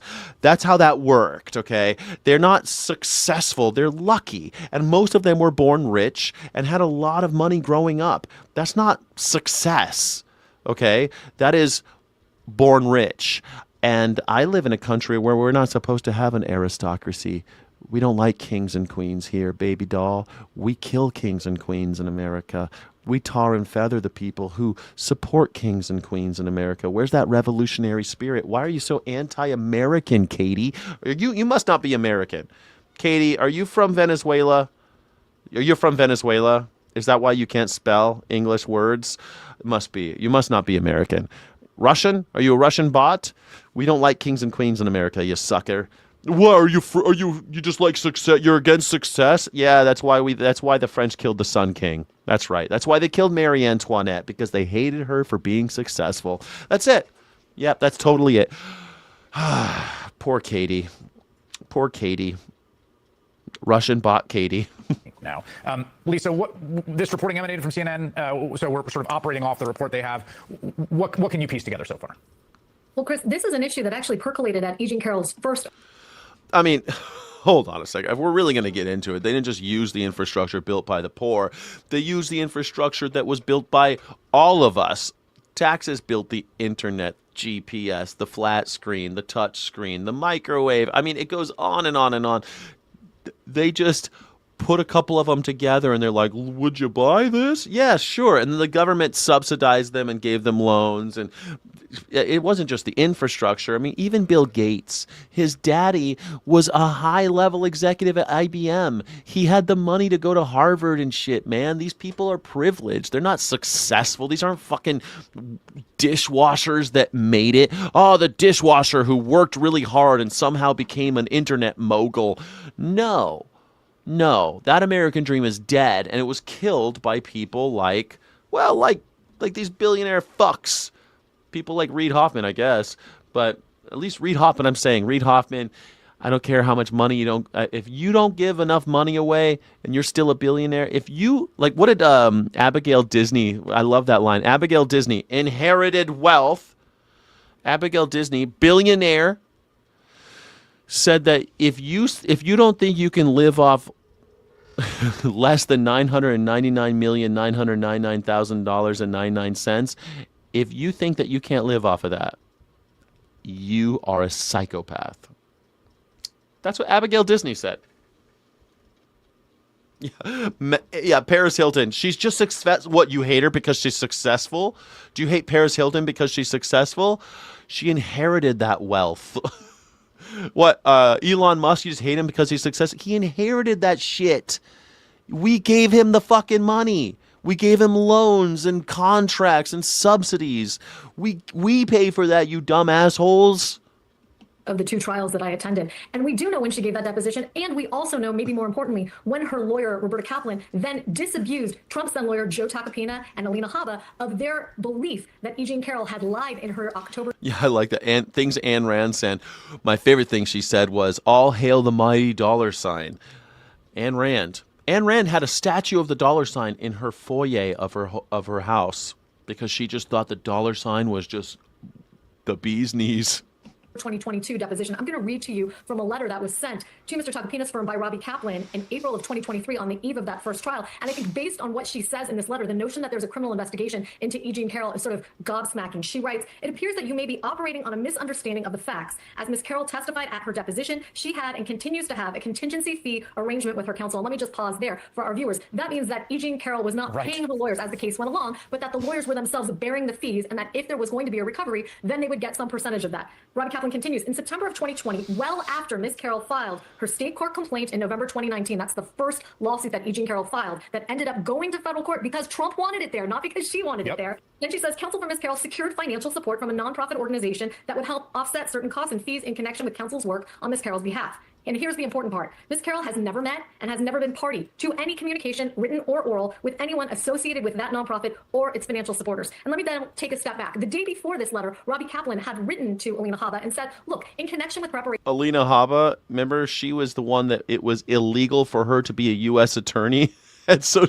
how that worked, okay? They're not successful. They're lucky. And most of them were born rich and had a lot of money growing up. That's not success, okay? That is born rich. And I live in a country where we're not supposed to have an aristocracy. We don't like kings and queens here, baby doll. We kill kings and queens in America. We tar and feather the people who support kings and queens in America. Where's that revolutionary spirit? Why are you so anti-American, Katie? You must not be American. Katie, are you from Venezuela? Are you from Venezuela? Is that why you can't spell English words? It must be. You must not be American. Russian? Are you a Russian bot? We don't like kings and queens in America, you sucker. What are you? You just like success? You're against success? Yeah, that's why the French killed the Sun King. That's right. That's why they killed Marie Antoinette, because they hated her for being successful. That's it. Yep, that's totally it. Poor Katie. Poor Katie. Russian bot Katie. Now, Lisa, this reporting emanated from CNN, so we're sort of operating off the report they have. What can you piece together so far? Well, Chris, this is an issue that actually percolated at Eugene Carroll's first. I mean, hold on a second. If we're really going to get into it, they didn't just use the infrastructure built by the poor. They used the infrastructure that was built by all of us. Taxes built the internet, GPS, the flat screen, the touch screen, the microwave. I mean, it goes on and on and on. They just put a couple of them together and they're like, would you buy this? Yeah, sure. And then the government subsidized them and gave them loans. And it wasn't just the infrastructure. I mean, even Bill Gates, his daddy was a high-level executive at IBM. He had the money to go to Harvard and shit, man. These people are privileged. They're not successful. These aren't fucking dishwashers that made it. Oh, the dishwasher who worked really hard and somehow became an internet mogul. No, that American dream is dead, and it was killed by people like these billionaire fucks. People like Reid Hoffman, I guess. But at least Reid Hoffman, I don't care how much money you don't. If you don't give enough money away and you're still a billionaire, if you like, what did Abigail Disney? I love that line. Abigail Disney inherited wealth. Abigail Disney, billionaire, said that if you don't think you can live off less than $999,999,000.99, if you think that you can't live off of that, you are a psychopath. That's what Abigail Disney said. Yeah, Paris Hilton. She's just successful. What, you hate her because she's successful? Do you hate Paris Hilton because she's successful? She inherited that wealth. What, Elon Musk, you just hate him because he's successful? He inherited that shit. We gave him the fucking money. We gave him loans and contracts and subsidies. We pay for that, you dumb assholes. Of the 2 trials that I attended. And we do know when she gave that deposition, and we also know, maybe more importantly, when her lawyer, Roberta Kaplan, then disabused Trump's then lawyer, Joe Tacopina and Alina Habba, of their belief that E. Jean Carroll had lied in her October. Yeah, I like that. And things Ayn Rand said. My favorite thing she said was, all hail the mighty dollar sign. Ayn Rand. Ayn Rand had a statue of the dollar sign in her foyer of her house because she just thought the dollar sign was just the bee's knees. 2022 deposition. I'm going to read to you from a letter that was sent to Mr. Tacopina's firm by Robbie Kaplan in April of 2023 on the eve of that first trial. And I think based on what she says in this letter, the notion that there's a criminal investigation into E. Jean Carroll is sort of gobsmacking. She writes, it appears that you may be operating on a misunderstanding of the facts. As Ms. Carroll testified at her deposition, she had and continues to have a contingency fee arrangement with her counsel. And let me just pause there for our viewers. That means that E. Jean Carroll was not paying her lawyers as the case went along, but that the lawyers were themselves bearing the fees, and that if there was going to be a recovery, then they would get some percentage of that. Robbie Kaplan continues, in September of 2020, well after Ms. Carroll filed her state court complaint in November 2019, that's the first lawsuit that E. Jean Carroll filed that ended up going to federal court because Trump wanted it there, not because she wanted it there. Then she says, counsel for Ms. Carroll secured financial support from a nonprofit organization that would help offset certain costs and fees in connection with counsel's work on Ms. Carroll's behalf. And here's the important part. Ms. Carroll has never met and has never been party to any communication, written or oral, with anyone associated with that nonprofit or its financial supporters. And let me then take a step back. The day before this letter, Robbie Kaplan had written to Alina Habba and said, look, in connection with preparation. Alina Habba, remember, she was the one that it was illegal for her to be a U.S. attorney. And so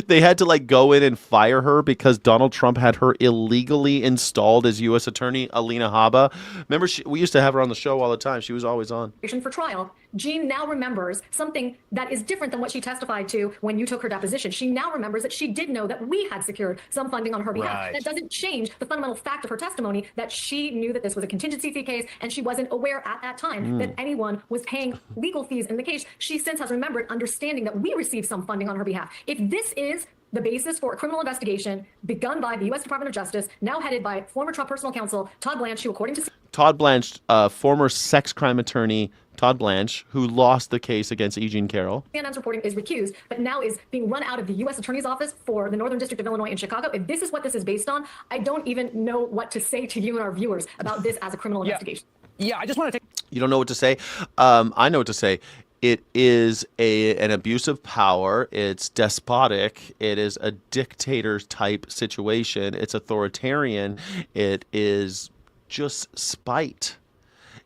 they had to like go in and fire her because Donald Trump had her illegally installed as U.S. attorney, Alina Habba. Remember, we used to have her on the show all the time. She was always on. For trial, Jean now remembers something that is different than what she testified to when you took her deposition. She now remembers that she did know that we had secured some funding on her behalf. That doesn't change the fundamental fact of her testimony that she knew that this was a contingency fee case and she wasn't aware at that time that anyone was paying legal fees in the case. She since has remembered understanding that we received some funding on her behalf. If this is the basis for a criminal investigation begun by the U.S. Department of Justice, now headed by former Trump personal counsel Todd Blanche, who according to Todd Blanche, former sex crime attorney Todd Blanche, who lost the case against E. Jean Carroll. CNN's reporting is recused, but now is being run out of the U.S. Attorney's Office for the Northern District of Illinois in Chicago. If this is what this is based on, I don't even know what to say to you and our viewers about this as a criminal investigation. Yeah, I just want to take... You don't know what to say? I know what to say. It is an abuse of power. It's despotic. It is a dictator type situation. It's authoritarian. It is just spite.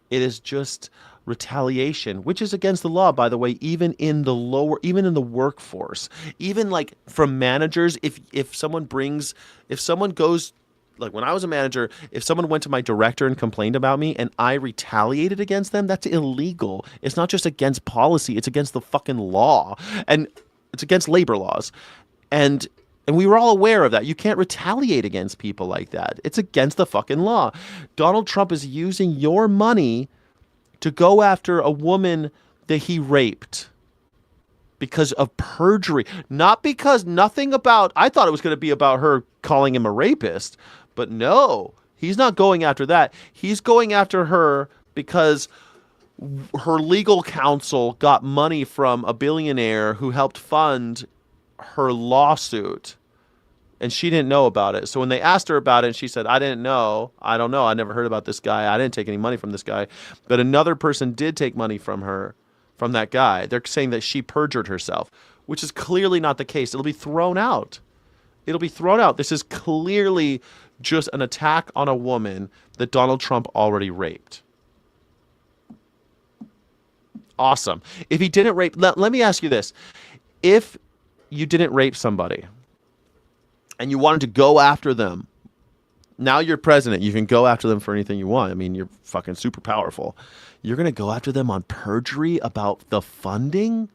It is just retaliation, which is against the law, by the way, even in the workforce, even like from managers. If someone goes, like when I was a manager, if someone went to my director and complained about me and I retaliated against them, that's illegal. It's not just against policy, it's against the fucking law. And it's against labor laws. And we were all aware of that. You can't retaliate against people like that. It's against the fucking law. Donald Trump is using your money to go after a woman that he raped because of perjury. Not because I thought it was going to be about her calling him a rapist. But no, he's not going after that. He's going after her because her legal counsel got money from a billionaire who helped fund her lawsuit. And she didn't know about it. So when they asked her about it, she said, I didn't know. I don't know. I never heard about this guy. I didn't take any money from this guy. But another person did take money from that guy. They're saying that she perjured herself, which is clearly not the case. It'll be thrown out. This is clearly just an attack on a woman that Donald Trump already raped. Awesome. If he didn't rape, let me ask you this. If you didn't rape somebody and you wanted to go after them, now you're president. You can go after them for anything you want. I mean, you're fucking super powerful. You're going to go after them on perjury about the funding?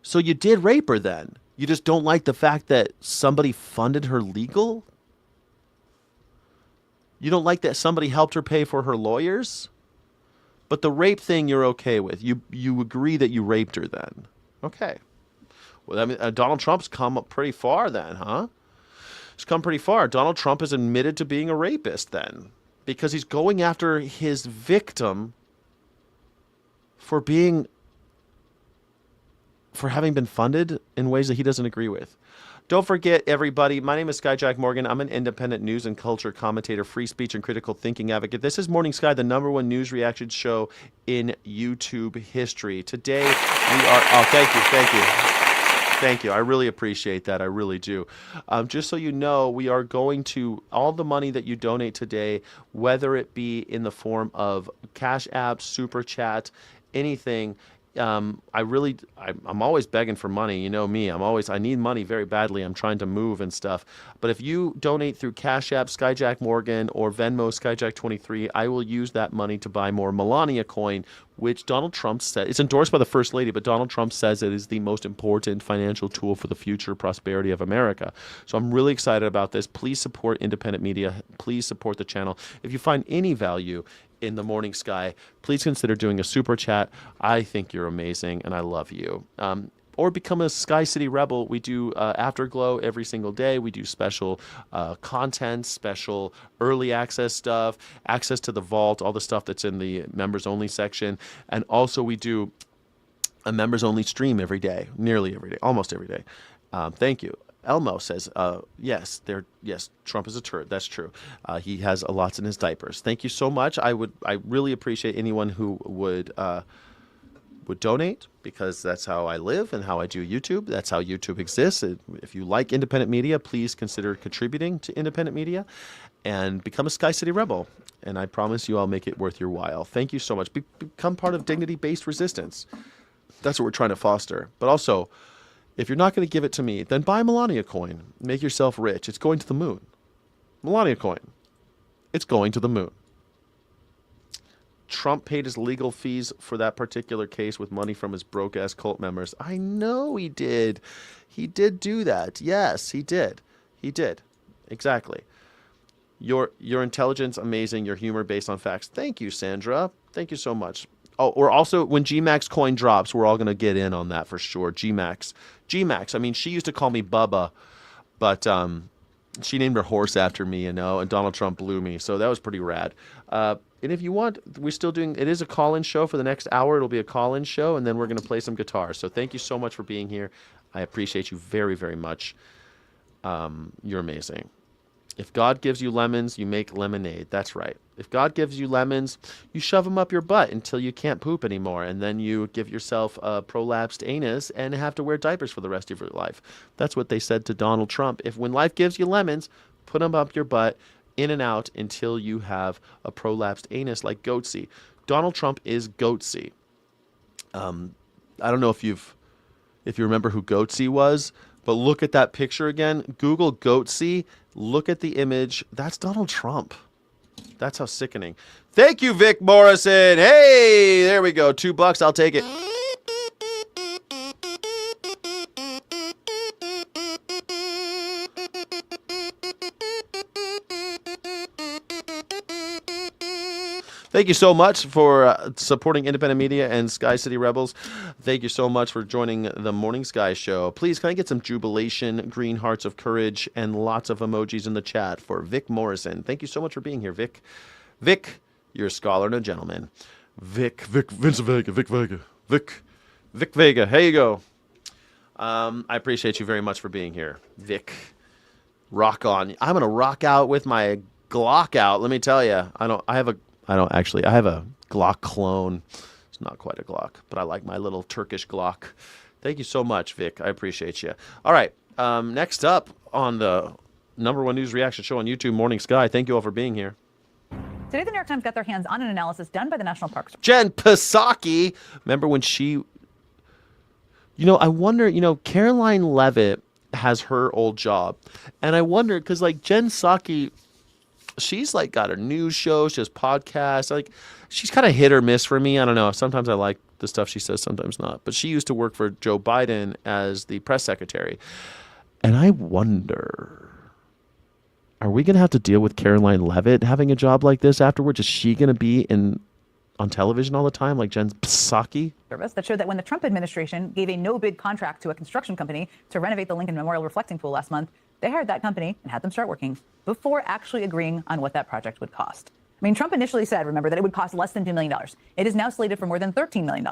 So you did rape her then. You just don't like the fact that somebody funded her legal? You don't like that somebody helped her pay for her lawyers? But the rape thing you're okay with. You agree that you raped her then. Okay. Well, I mean, Donald Trump's come up pretty far then, huh? He's come pretty far. Donald Trump has admitted to being a rapist then. Because he's going after his victim for having been funded in ways that he doesn't agree with. Don't forget, everybody, my name is Skyjack Morgan. I'm an independent news and culture commentator, free speech and critical thinking advocate. This is Morning Sky, the #1 news reaction show in YouTube history. Today, we are... Oh, thank you. Thank you. I really appreciate that. I really do. Just so you know, we are going to... All the money that you donate today, whether it be in the form of Cash App, Super Chat, anything... I'm always begging for money. You know me. I need money very badly. I'm trying to move and stuff. But if you donate through Cash App, Skyjack Morgan, or Venmo, Skyjack23, I will use that money to buy more Melania coin, which Donald Trump said, it's endorsed by the First Lady, but Donald Trump says it is the most important financial tool for the future prosperity of America. So I'm really excited about this. Please support independent media. Please support the channel. If you find any value in the Morning Sky, please consider doing a super chat. I think you're amazing and I love you. Or become a Sky City Rebel. We do Afterglow every single day. We do special content, special early access stuff, access to the vault, all the stuff that's in the members only section. And also we do a members only stream every day, nearly every day, almost every day. Thank you. Elmo says, yes, Trump is a turd. That's true. He has lots in his diapers. Thank you so much. I really appreciate anyone who would donate, because that's how I live and how I do YouTube. That's how YouTube exists. If you like independent media, please consider contributing to independent media and become a Sky City Rebel. And I promise you I'll make it worth your while. Thank you so much. Become part of dignity-based resistance. That's what we're trying to foster. But also, if you're not going to give it to me, then buy Melania coin. Make yourself rich. It's going to the moon. Melania coin. It's going to the moon. Trump paid his legal fees for that particular case with money from his broke-ass cult members. I know he did. He did do that. Yes, he did. He did. Exactly. Your intelligence, amazing. Your humor based on facts. Thank you, Sandra. Thank you so much. Oh, we're also, when GMAX coin drops, we're all going to get in on that for sure. GMAX. I mean, she used to call me Bubba, but she named her horse after me, and Donald Trump blew me. So that was pretty rad. And if you want, we're still doing, it is a call-in show for the next hour. It'll be a call-in show, and then we're going to play some guitar. So thank you so much for being here. I appreciate you very, very much. You're amazing. If God gives you lemons, you make lemonade. That's right. If God gives you lemons, you shove them up your butt until you can't poop anymore. And then you give yourself a prolapsed anus and have to wear diapers for the rest of your life. That's what they said to Donald Trump. When life gives you lemons, put them up your butt, in and out, until you have a prolapsed anus like Goatsy. Donald Trump is Goatsy. I don't know if you remember who Goatsy was, but look at that picture again. Google Goatsy. Look at the image. That's Donald Trump. That's how sickening. Thank you, Vic Morrison. Hey, there we go. $2. I'll take it. Thank you so much for supporting independent media and Sky City Rebels. Thank you so much for joining the Morning Sky Show. Please, can I get some jubilation, green hearts of courage, and lots of emojis in the chat for Vic Morrison. Thank you so much for being here, Vic. Vic, you're a scholar and a gentleman. Vic Vega. Here you go. I appreciate you very much for being here, Vic. Rock on. I'm gonna rock out with my Glock out. Let me tell you, I have a Glock clone. It's not quite a Glock, but I like my little Turkish Glock. Thank you so much, Vic. I appreciate you. All right. Next up on the #1 news reaction show on YouTube, Morning Sky. Thank you all for being here. Today, the New York Times got their hands on an analysis done by the National Parks. Jen Psaki. Remember when she... I wonder, Caroline Levitt has her old job. And I wonder, because, Jen Psaki, she's, got a news show. She has podcasts. She's kind of hit or miss for me. I don't know. Sometimes I like the stuff she says, sometimes not. But she used to work for Joe Biden as the press secretary. And I wonder, are we going to have to deal with Caroline Levitt having a job like this afterwards? Is she going to be on television all the time like Jen Psaki? Service that showed that when the Trump administration gave a no-bid contract to a construction company to renovate the Lincoln Memorial Reflecting Pool last month, they hired that company and had them start working before actually agreeing on what that project would cost. I mean, Trump initially said, remember, that it would cost less than $2 million. It is now slated for more than $13 million.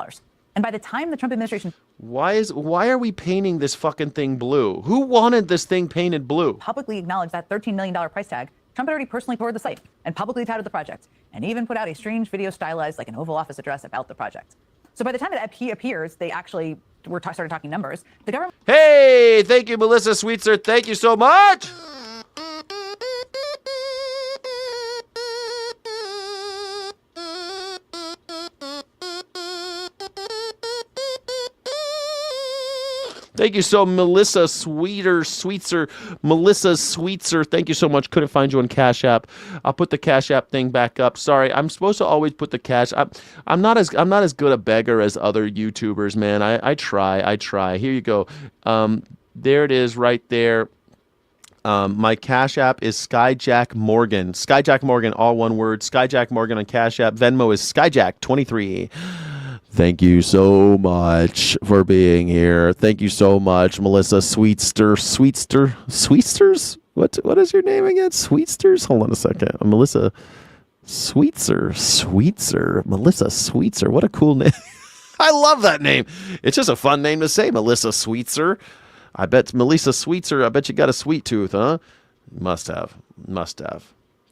And by the time the Trump administration... Why are we painting this fucking thing blue? Who wanted this thing painted blue? ...publicly acknowledged that $13 million price tag, Trump had already personally toured the site and publicly touted the project, and even put out a strange video stylized like an Oval Office address about the project. So by the time that he appears, they actually started talking numbers. The government... Hey, thank you, Melissa Sweetser. Thank you so much. Thank you so Melissa Sweetser. Melissa Sweetser. Thank you so much. Couldn't find you on Cash App. I'll put the Cash App thing back up. Sorry, I'm supposed to always put the cash. I'm not as good a beggar as other YouTubers, man. I try. Here you go. There it is right there. My Cash App is Skyjack Morgan. Skyjack Morgan, all one word. Skyjack Morgan on Cash App. Venmo is Skyjack23. Thank you so much for being here. Thank you so much, Melissa Sweetsters? What is your name again? Sweetsters? Hold on a second. Melissa Sweetser. Melissa Sweetser. What a cool name. I love that name. It's just a fun name to say, Melissa Sweetser. I bet Melissa Sweetser, I bet you got a sweet tooth, huh? Must have.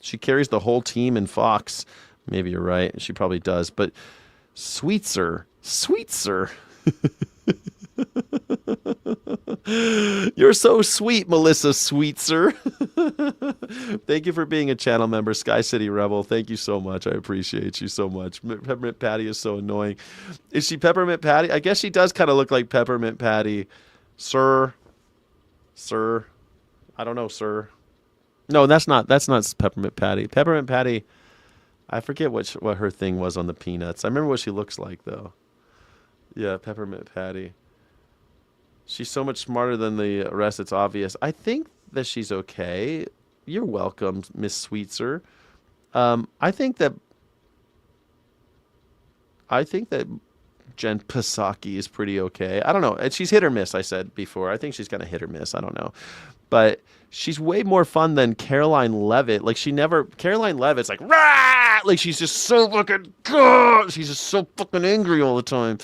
She carries the whole team in Fox. Maybe you're right. She probably does, but Sweetser. You're so sweet, Melissa Sweetser. Thank you for being a channel member, Sky City Rebel. Thank you so much. I appreciate you so much. Peppermint Patty is so annoying. Is she Peppermint Patty? I guess she does kind of look like Peppermint Patty. Sir. I don't know, sir. No, that's not Peppermint Patty. Peppermint Patty, I forget what her thing was on the Peanuts. I remember what she looks like, though. Yeah, Peppermint Patty. She's so much smarter than the rest, it's obvious. I think that she's okay. You're welcome, Miss Sweetser. I think that Jen Psaki is pretty okay. I don't know. She's hit or miss, I said before. I think she's kind of hit or miss. I don't know. But she's way more fun than Caroline Levitt. Caroline Levitt's like, rah! Like, she's just so fucking, she's just so fucking angry all the time.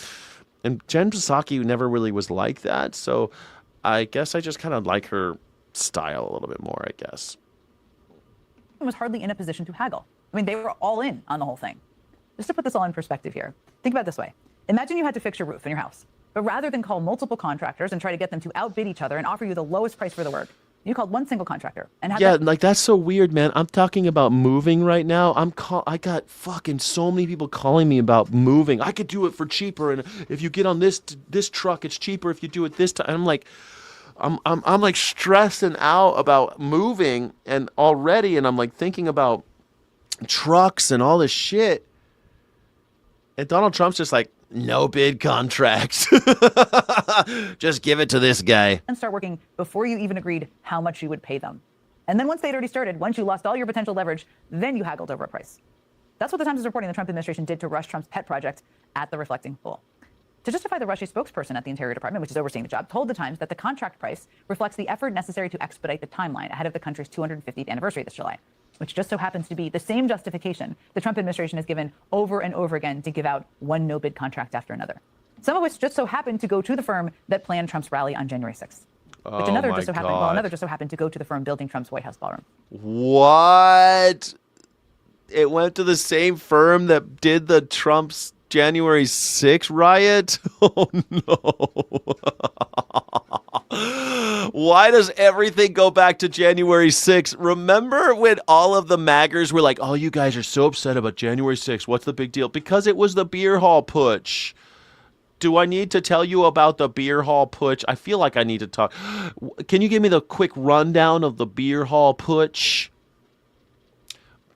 And Jen Psaki never really was like that. So I guess I just kind of like her style a little bit more, I guess. was hardly in a position to haggle. I mean, they were all in on the whole thing. Just to put this all in perspective here, think about it this way. Imagine you had to fix your roof in your house, but rather than call multiple contractors and try to get them to outbid each other and offer you the lowest price for the work, you called one single contractor and had that's so weird, man. I'm talking about moving right now. I got fucking so many people calling me about moving. I could do it for cheaper, and if you get on this truck, it's cheaper if you do it this time. And I'm like, I'm like stressing out about moving and I'm like thinking about trucks and all this shit. And Donald Trump's just like, no bid contracts. Just give it to this guy. And start working before you even agreed how much you would pay them. And then once they'd already started, once you lost all your potential leverage, then you haggled over a price. That's what the Times is reporting the Trump administration did to rush Trump's pet project at the Reflecting Pool. To justify, the Russia spokesperson at the Interior Department, which is overseeing the job, told the Times that the contract price reflects the effort necessary to expedite the timeline ahead of the country's 250th anniversary this July, which just so happens to be the same justification the Trump administration has given over and over again to give out one no-bid contract after another, some of which just so happened to go to the firm that planned Trump's rally on January 6th. Which another just so happened to go to the firm building Trump's White House ballroom. What? It went to the same firm that did the Trump's January 6th riot? Oh, no. Why does everything go back to January 6th? Remember when all of the maggers were like, oh, you guys are so upset about January 6th. What's the big deal? Because it was the beer hall putsch. Do I need to tell you about the beer hall putsch? I feel like I need to talk. Can you give me the quick rundown of the beer hall putsch?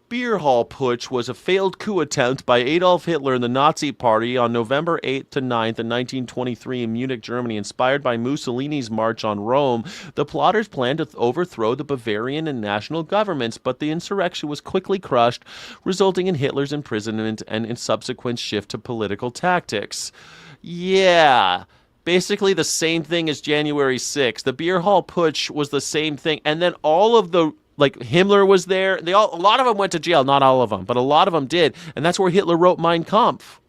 Beer hall putsch was a failed coup attempt by Adolf Hitler and the Nazi Party on November 8th to 9th in 1923 in Munich, Germany. Inspired by Mussolini's march on Rome, the plotters planned to overthrow the Bavarian and national governments, but the insurrection was quickly crushed, resulting in Hitler's imprisonment and in subsequent shift to political tactics. Yeah, basically the same thing as January 6th. The beer hall putsch was the same thing, and then all of the Himmler was there. A lot of them went to jail. Not all of them, but a lot of them did. And that's where Hitler wrote Mein Kampf,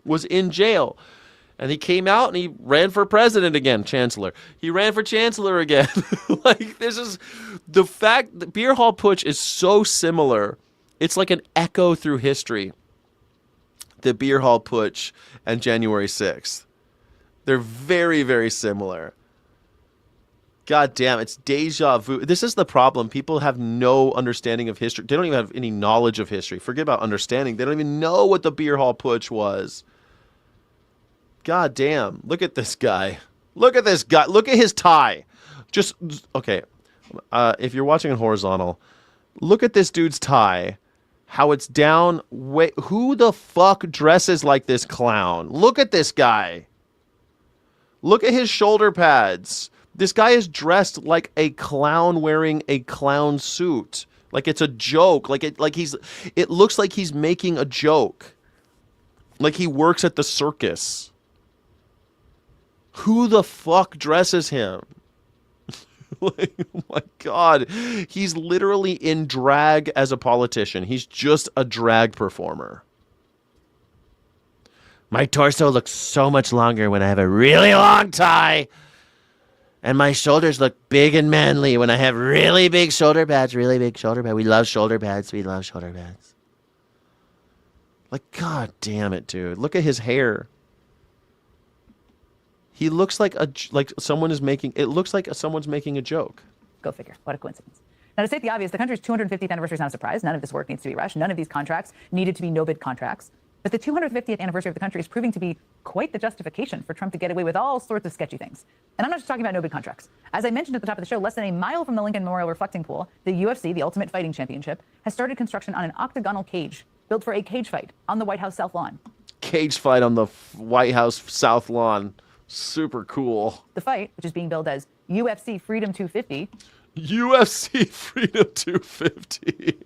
was in jail. And he came out and he ran for president again, chancellor. He ran for chancellor again. This is the fact that beer hall putsch is so similar. It's like an echo through history. The beer hall putsch and January 6th. They're very, very similar. God damn, it's deja vu. This is the problem. People have no understanding of history. They don't even have any knowledge of history. Forget about understanding. They don't even know what the beer hall putsch was. God damn. Look at this guy. Look at this guy. Look at his tie. Okay. If you're watching in horizontal, look at this dude's tie. How it's down. Wait, who the fuck dresses like this clown? Look at this guy. Look at his shoulder pads. This guy is dressed like a clown wearing a clown suit. Like it's a joke. It looks like he's making a joke. Like he works at the circus. Who the fuck dresses him? Oh my God. He's literally in drag as a politician. He's just a drag performer. My torso looks so much longer when I have a really long tie. And my shoulders look big and manly when I have really big shoulder pads, We love shoulder pads. God damn it, dude. Look at his hair. He looks like someone's making a joke. Go figure. What a coincidence. Now, to state the obvious, the country's 250th anniversary is not a surprise. None of this work needs to be rushed. None of these contracts needed to be no-bid contracts. But the 250th anniversary of the country is proving to be quite the justification for Trump to get away with all sorts of sketchy things. And I'm not just talking about no-bid contracts. As I mentioned at the top of the show, less than a mile from the Lincoln Memorial Reflecting Pool, the UFC, the Ultimate Fighting Championship, has started construction on an octagonal cage built for a cage fight on the White House South Lawn. Cage fight on the White House South Lawn. Super cool. The fight, which is being billed as UFC Freedom 250. UFC Freedom 250.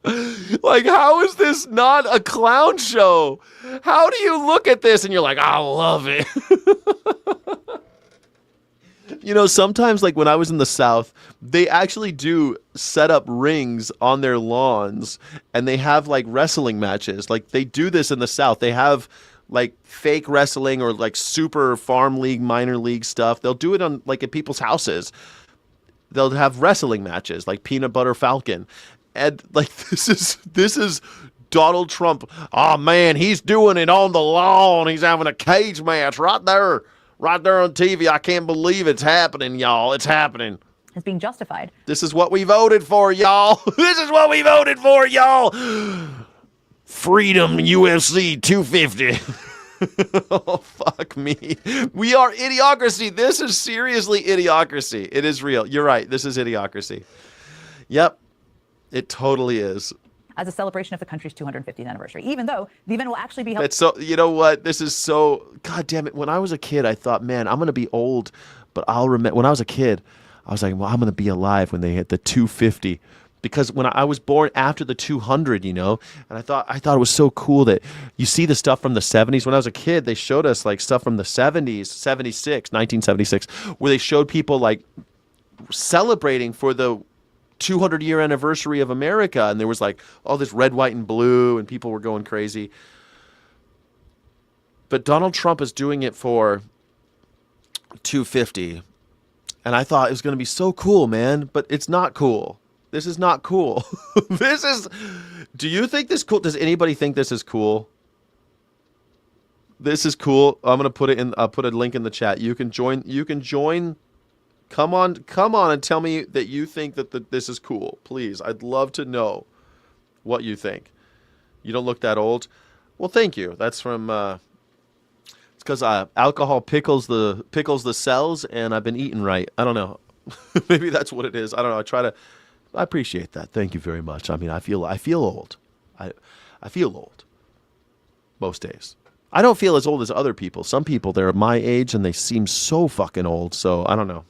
How is this not a clown show? How do you look at this and you're like, I love it? Sometimes when I was in the South, they actually do set up rings on their lawns and they have wrestling matches. They do this in the South. They have fake wrestling or super farm league, minor league stuff. They'll do it on at people's houses. They'll have wrestling matches like Peanut Butter Falcon. And this is Donald Trump. Oh man, he's doing it on the lawn. He's having a cage match right there on TV. I can't believe it's happening, y'all. It's happening. Is being justified. This is what we voted for, y'all. This is what we voted for, y'all. Freedom UFC 250. Oh, fuck me. We are idiocracy. This is seriously idiocracy. It is real. You're right. This is idiocracy. Yep. It totally is. As a celebration of the country's 250th anniversary, even though the event will actually be held. That's so, you know what? This is so, God damn it. When I was a kid, I thought, man, I'm going to be old, but I'll remember. When I was a kid, I was like, well, I'm going to be alive when they hit the 250. Because when I was born after the 200, and I thought it was so cool that you see the stuff from the 70s. When I was a kid, they showed us stuff from the 70s, 1976, where they showed people celebrating for the 200-year anniversary of America, and there was all this red, white, and blue, and people were going crazy. But Donald Trump is doing it for 250, and I thought it was going to be so cool, man, but it's not cool. This is not cool. Do you think this cool? Does anybody think this is cool? This is cool. I'm going to put it in, I'll put a link in the chat. You can join Come on and tell me that you think that this is cool. Please, I'd love to know what you think. You don't look that old. Well, thank you. That's from it's because alcohol pickles the cells, and I've been eating right. I don't know. Maybe that's what it is. I don't know. I appreciate that. Thank you very much. I mean, I feel old. I feel old most days. I don't feel as old as other people. Some people, they're my age and they seem so fucking old. So I don't know.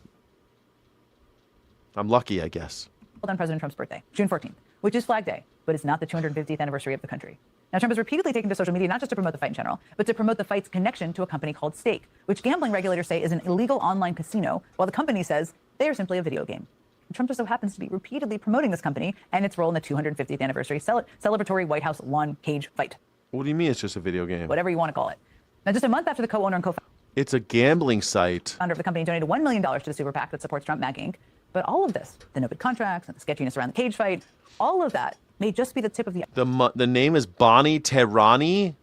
I'm lucky, I guess. On President Trump's birthday, June 14th, which is Flag Day, but it's not the 250th anniversary of the country. Now, Trump has repeatedly taken to social media not just to promote the fight in general, but to promote the fight's connection to a company called Stake, which gambling regulators say is an illegal online casino, while the company says they are simply a video game. And Trump just so happens to be repeatedly promoting this company and its role in the 250th anniversary celebratory White House lawn cage fight. What do you mean it's just a video game? Whatever you want to call it. Now, just a month after the co-owner and co-founder It's a gambling site. of the company donated $1 million to the super PAC that supports Trump MAG Inc. But all of this, the no-bid contracts and the sketchiness around the cage fight, all of that may just be the tip of the The name is Bonnie Tehrani?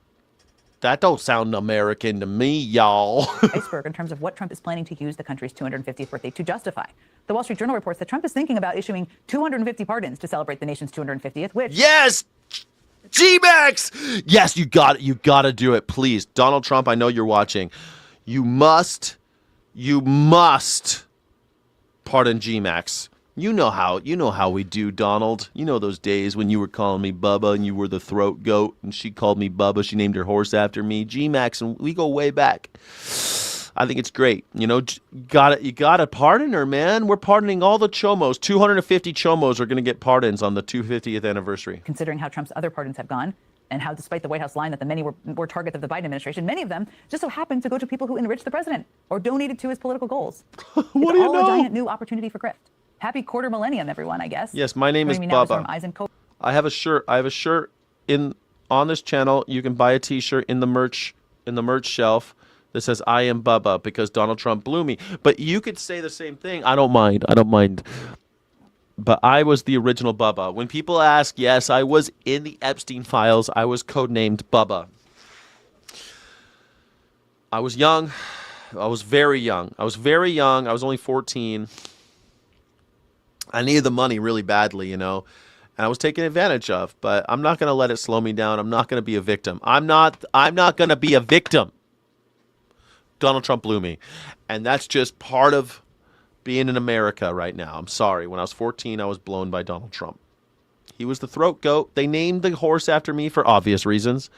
That don't sound American to me, y'all. iceberg in terms of what Trump is planning to use the country's 250th birthday to justify. The Wall Street Journal reports that Trump is thinking about issuing 250 pardons to celebrate the nation's 250th, which... Yes! G-Max! Yes, you got it. You got to do it, please. Donald Trump, I know you're watching. You must pardon G-Max. You know how we do, Donald. You know those days when you were calling me Bubba and you were the throat goat and she called me Bubba. She named her horse after me. G-Max, and we go way back. I think it's great. You know, you gotta pardon her, man. We're pardoning all the chomos. 250 chomos are going to get pardons on the 250th anniversary. Considering how Trump's other pardons have gone, and how despite the White House line that the many were targets of the Biden administration, many of them just so happened to go to people who enriched the president or donated to his political goals. What do you know? A giant new opportunity for grift. Happy quarter millennium, everyone, I guess. Yes, my name is Joining me now Bubba. from Eisenco- I have a shirt. On this channel. You can buy a T-shirt in the merch shelf that says "I am Bubba" because Donald Trump blew me. But you could say the same thing. I don't mind. But I was the original Bubba. When people ask, yes, I was in the Epstein files. I was codenamed Bubba. I was young. I was very young. I was only 14. I needed the money really badly, and I was taken advantage of. But I'm not going to let it slow me down. I'm not going to be a victim. I'm not going to be a victim. Donald Trump blew me, and that's just part of being in America right now. I'm sorry. When I was 14, I was blown by Donald Trump. He was the throat goat. They named the horse after me for obvious reasons.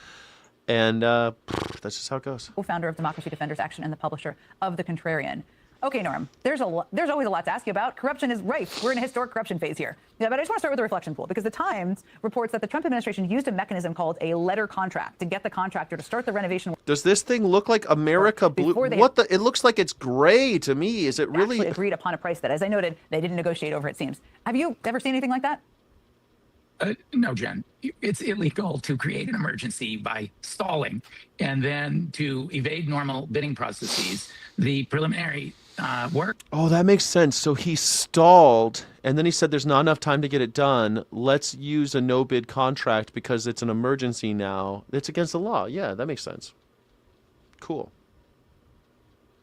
And that's just how it goes. Co-founder of Democracy Defenders Action and the publisher of The Contrarian. Okay, Norm, there's always a lot to ask you about. Corruption is rife. We're in a historic corruption phase here. Yeah, but I just want to start with the reflection pool because The Times reports that the Trump administration used a mechanism called a letter contract to get the contractor to start the renovation. Does this thing look like America Blue? It looks like it's gray to me. Is it really? Actually agreed upon a price that, as I noted, they didn't negotiate over, it seems. Have you ever seen anything like that? No, Jen. It's illegal to create an emergency by stalling and then to evade normal bidding processes. The preliminary work. Oh, that makes sense. So he stalled, and then he said there's not enough time to get it done. Let's use a no-bid contract because it's an emergency now. It's against the law. Yeah, that makes sense. Cool.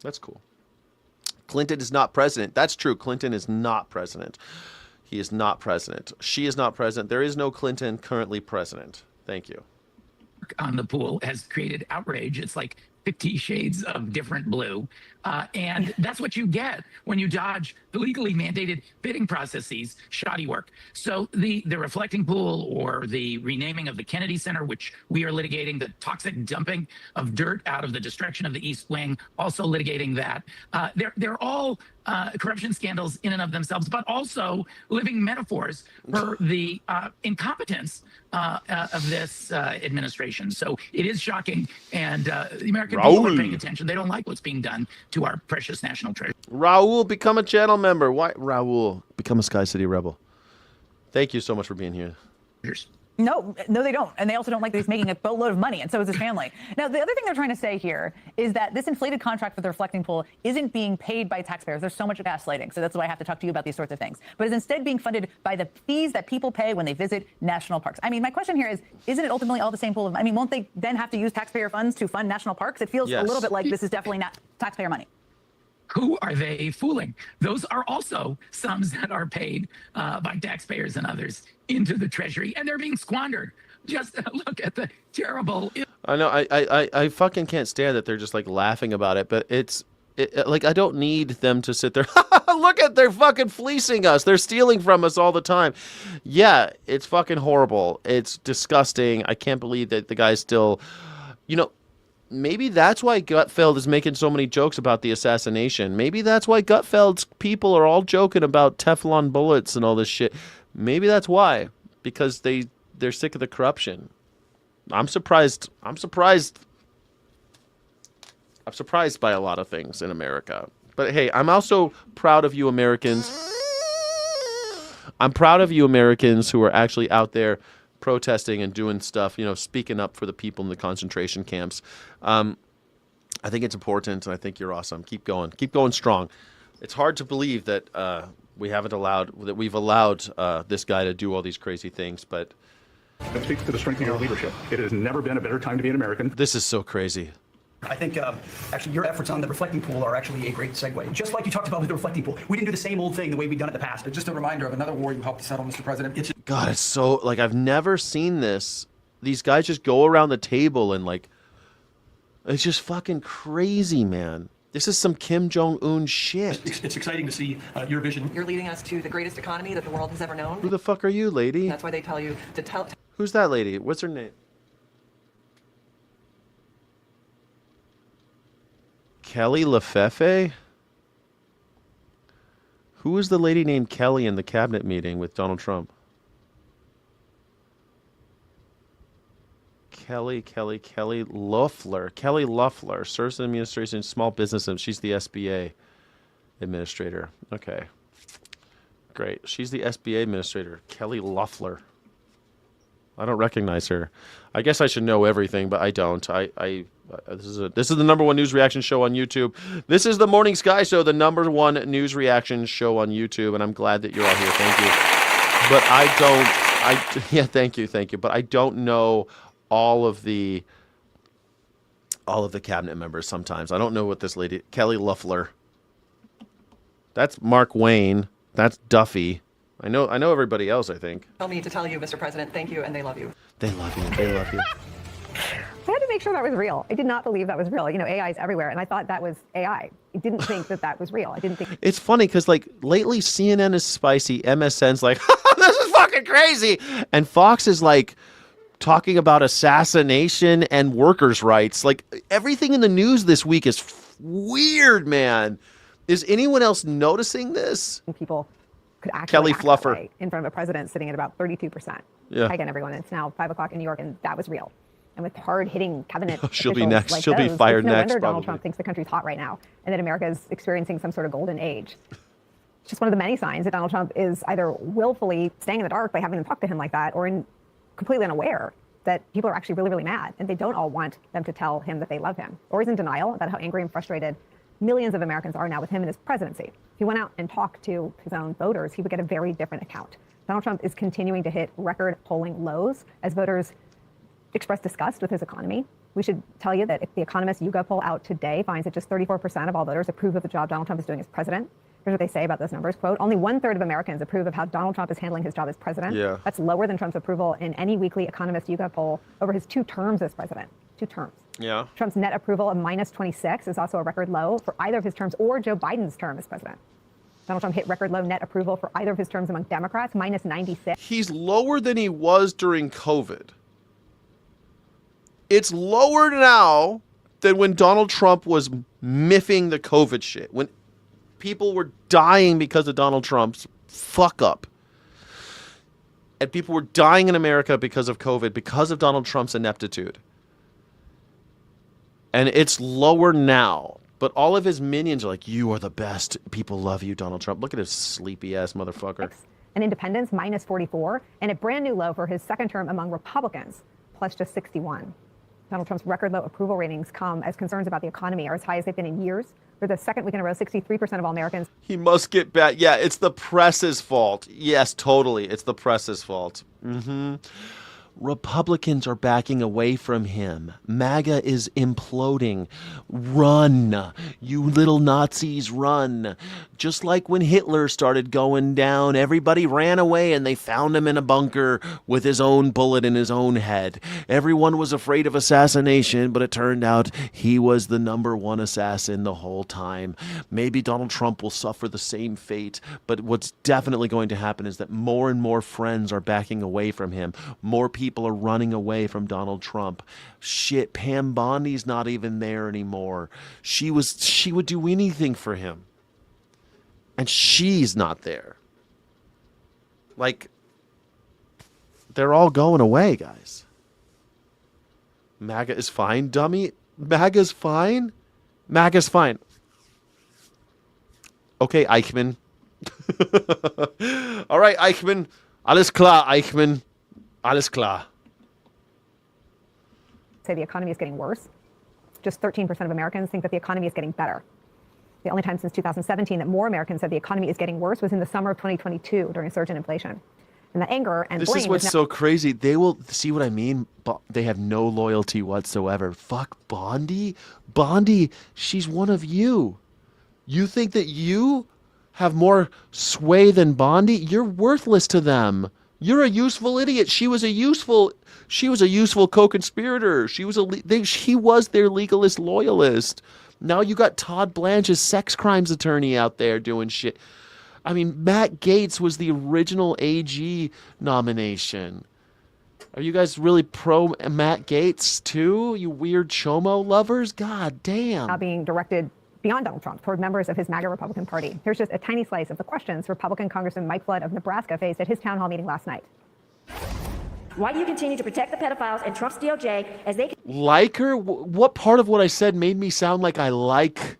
That's cool. Clinton is not president. That's true. Clinton is not president. He is not president. She is not president. There is no Clinton currently president. Thank you. On the pool has created outrage. It's like 50 shades of different blue. And that's what you get when you dodge the legally mandated bidding processes, shoddy work. So the reflecting pool or the renaming of the Kennedy Center, which we are litigating, the toxic dumping of dirt out of the destruction of the East Wing, also litigating that. They're all corruption scandals in and of themselves, but also living metaphors for the incompetence of this administration. So it is shocking, and the American people are paying attention. They don't like what's being done to our precious national treasure. Raul, become a channel member. Why, Raul, become a Sky City Rebel. Thank you so much for being here. No, they don't. And they also don't like that he's making a boatload of money, and so is his family. Now, the other thing they're trying to say here is that this inflated contract for the reflecting pool isn't being paid by taxpayers. There's so much gaslighting, so that's why I have to talk to you about these sorts of things. But is instead being funded by the fees that people pay when they visit national parks. I mean, my question here is, isn't it ultimately all the same pool of, won't they then have to use taxpayer funds to fund national parks? It feels a little bit like this is definitely not taxpayer money. Who are they fooling? Those are also sums that are paid by taxpayers and others into the Treasury, and they're being squandered. Just look at the terrible. I know. I fucking can't stand that they're just like laughing about it, but like I don't need them to sit there. Look at they're fucking fleecing us. They're stealing from us all the time. Yeah, it's fucking horrible. It's disgusting. I can't believe that the guy's still, maybe that's why Gutfeld is making so many jokes about the assassination. Maybe that's why Gutfeld's people are all joking about Teflon bullets and all this shit. Maybe that's why, because they're sick of the corruption. I'm surprised by a lot of things in America. But hey, I'm also proud of you Americans. I'm proud of you Americans who are actually out there protesting and doing stuff, speaking up for the people in the concentration camps. I think it's important, and I think you're awesome. Keep going strong. It's hard to believe that we've allowed this guy to do all these crazy things, but That speaks to the strength of your leadership. It has never been a better time to be an American. This is so crazy. I think actually your efforts on the reflecting pool are actually a great segue. Just like you talked about with the reflecting pool, we didn't do the same old thing the way we've done it in the past. Just a reminder of another war you helped settle, Mr. President. God, it's so, like, I've never seen this. These guys just go around the table and, like, it's just fucking crazy, man. This is some Kim Jong-un shit. It's exciting to see your vision. You're leading us to the greatest economy that the world has ever known. Who the fuck are you, lady? That's why they tell you to tell. Who's that lady? What's her name? Kelly Lefefe? Who was the lady named Kelly in the cabinet meeting with Donald Trump? Kelly Loeffler. Kelly Loeffler, Service Administration, Small Business, and she's the SBA administrator. Okay. Great. She's the SBA administrator. Kelly Loeffler. I don't recognize her. I guess I should know everything, but I don't. This is the number one news reaction show on YouTube. This is the Morning Sky Show, the number one news reaction show on YouTube, and I'm glad that you're all here. Thank you. But thank you. But I don't know all of the cabinet members sometimes. I don't know what this lady, Kelly Loeffler. That's Mark Wayne. That's Duffy. I know everybody else, I think. Tell me to tell you, Mr. President, thank you, and they love you. They love you. They love you. I had to make sure that was real. I did not believe that was real. AI is everywhere, and I thought that was AI. I didn't think that was real. I didn't think. It's funny because, like, lately CNN is spicy, MSN's like, this is fucking crazy, and Fox is like talking about assassination and workers' rights. Like, everything in the news this week is weird, man. Is anyone else noticing this? People could actually Kelly act Fluffer that way in front of a president sitting at about 32%. Yeah. Again, everyone, it's now 5 o'clock in New York, and that was real. And with hard-hitting cabinet She'll be officials next. like She'll be those, fired it's no next, wonder Donald probably. Trump thinks the country's hot right now, and that America is experiencing some sort of golden age. It's just one of the many signs that Donald Trump is either willfully staying in the dark by having them talk to him like that, or completely unaware that people are actually really, really mad, and they don't all want them to tell him that they love him, or he's in denial about how angry and frustrated millions of Americans are now with him and his presidency. If he went out and talked to his own voters, he would get a very different account. Donald Trump is continuing to hit record polling lows as voters express disgust with his economy. We should tell you that if the Economist YouGov poll out today finds that just 34% of all voters approve of the job Donald Trump is doing as president. Here's what they say about those numbers. Quote, only 1/3 of Americans approve of how Donald Trump is handling his job as president. Yeah. That's lower than Trump's approval in any weekly Economist YouGov poll over his 2 terms as president. 2 terms. Yeah. Trump's net approval of -26 is also a record low for either of his terms or Joe Biden's term as president. Donald Trump hit record low net approval for either of his terms among Democrats, -96. He's lower than he was during COVID. It's lower now than when Donald Trump was miffing the COVID shit, when people were dying because of Donald Trump's fuck up. And people were dying in America because of COVID, because of Donald Trump's ineptitude. And it's lower now. But all of his minions are like, you are the best. People love you, Donald Trump. Look at his sleepy ass motherfucker. And independents, -44. And a brand new low for his second term among Republicans, plus just 61. Donald Trump's record low approval ratings come as concerns about the economy are as high as they've been in years. For the second week in a row, 63% of all Americans. He must get back. Yeah, it's the press's fault. Yes, totally. It's the press's fault. Republicans are backing away from him. MAGA is imploding. Run, you little Nazis, run. Just like when Hitler started going down, everybody ran away and they found him in a bunker with his own bullet in his own head. Everyone was afraid of assassination, but it turned out he was the number one assassin the whole time. Maybe Donald Trump will suffer the same fate, but what's definitely going to happen is that more and more friends are backing away from him. More people are running away from Donald Trump. Shit, Pam Bondi's not even there anymore. She would do anything for him. And she's not there. Like, they're all going away, guys. MAGA is fine, dummy. MAGA's fine? MAGA's fine. Okay, Eichmann. All right, Eichmann. Alles klar, Eichmann. Alles klar. Say the economy is getting worse. Just 13% of Americans think that the economy is getting better. The only time since 2017 that more Americans said the economy is getting worse was in the summer of 2022 during a surge in inflation. And the anger and This blame is what's now- so crazy. They will see what I mean. They have no loyalty whatsoever. Fuck Bondi. Bondi, she's one of you. You think that you have more sway than Bondi? You're worthless to them. You're a useful idiot. She was a useful co-conspirator. She was their legalist loyalist. Now you got Todd Blanche's sex crimes attorney out there doing shit. I mean, Matt Gaetz was the original AG nomination. Are you guys really pro Matt Gaetz too? You weird chomo lovers? God damn. now being directed beyond Donald Trump toward members of his MAGA Republican Party. Here's just a tiny slice of the questions Republican Congressman Mike Flood of Nebraska faced at his town hall meeting last night. Why do you continue to protect the pedophiles and Trump's DOJ as they... Like her? What part of what I said made me sound like I like...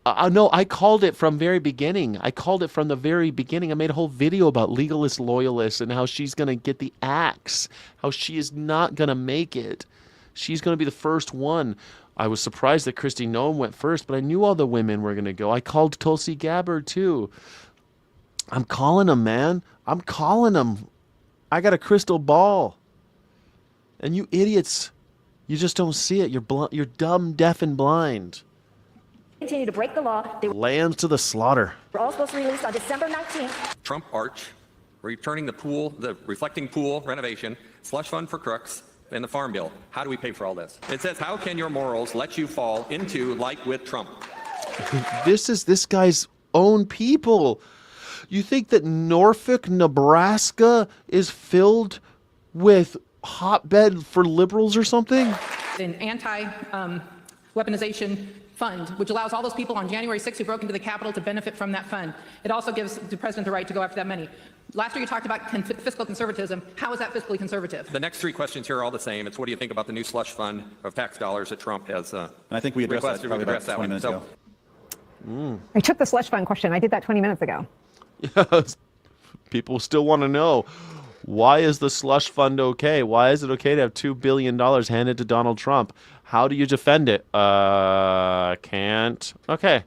No, I called it from very beginning. I called it from the very beginning. I made a whole video about legalist loyalists and how she's going to get the axe, how she is not going to make it. She's going to be the first one. I was surprised that Kristi Noem went first, but I knew all the women were going to go. I called Tulsi Gabbard too. I'm calling them, man. I'm calling them. I got a crystal ball. And you idiots, you just don't see it. You're dumb, deaf, and blind. continue to break the law. They Lambs to the slaughter. were all supposed to be released on December 19th. Trump Arch, returning the reflecting pool renovation, slush fund for crooks, and the farm bill. How do we pay for all this? It says, how can your morals let you fall into like with Trump? This is this guy's own people. You think that Norfolk, Nebraska is filled with hotbed for liberals or something? An anti-weaponization fund, which allows all those people on January 6th who broke into the Capitol to benefit from that fund. It also gives the president the right to go after that money. Last year you talked about fiscal conservatism. How is that fiscally conservative? The next three questions here are all the same. It's what do you think about the new slush fund of tax dollars that Trump has And I think we addressed that requested? probably We've addressed about 20 that one. minutes So, I took the slush fund question. I did that 20 minutes ago. Yes. People still want to know, why is the slush fund okay? Why is it okay to have $2 billion handed to Donald Trump? How do you defend it? Can't. Okay.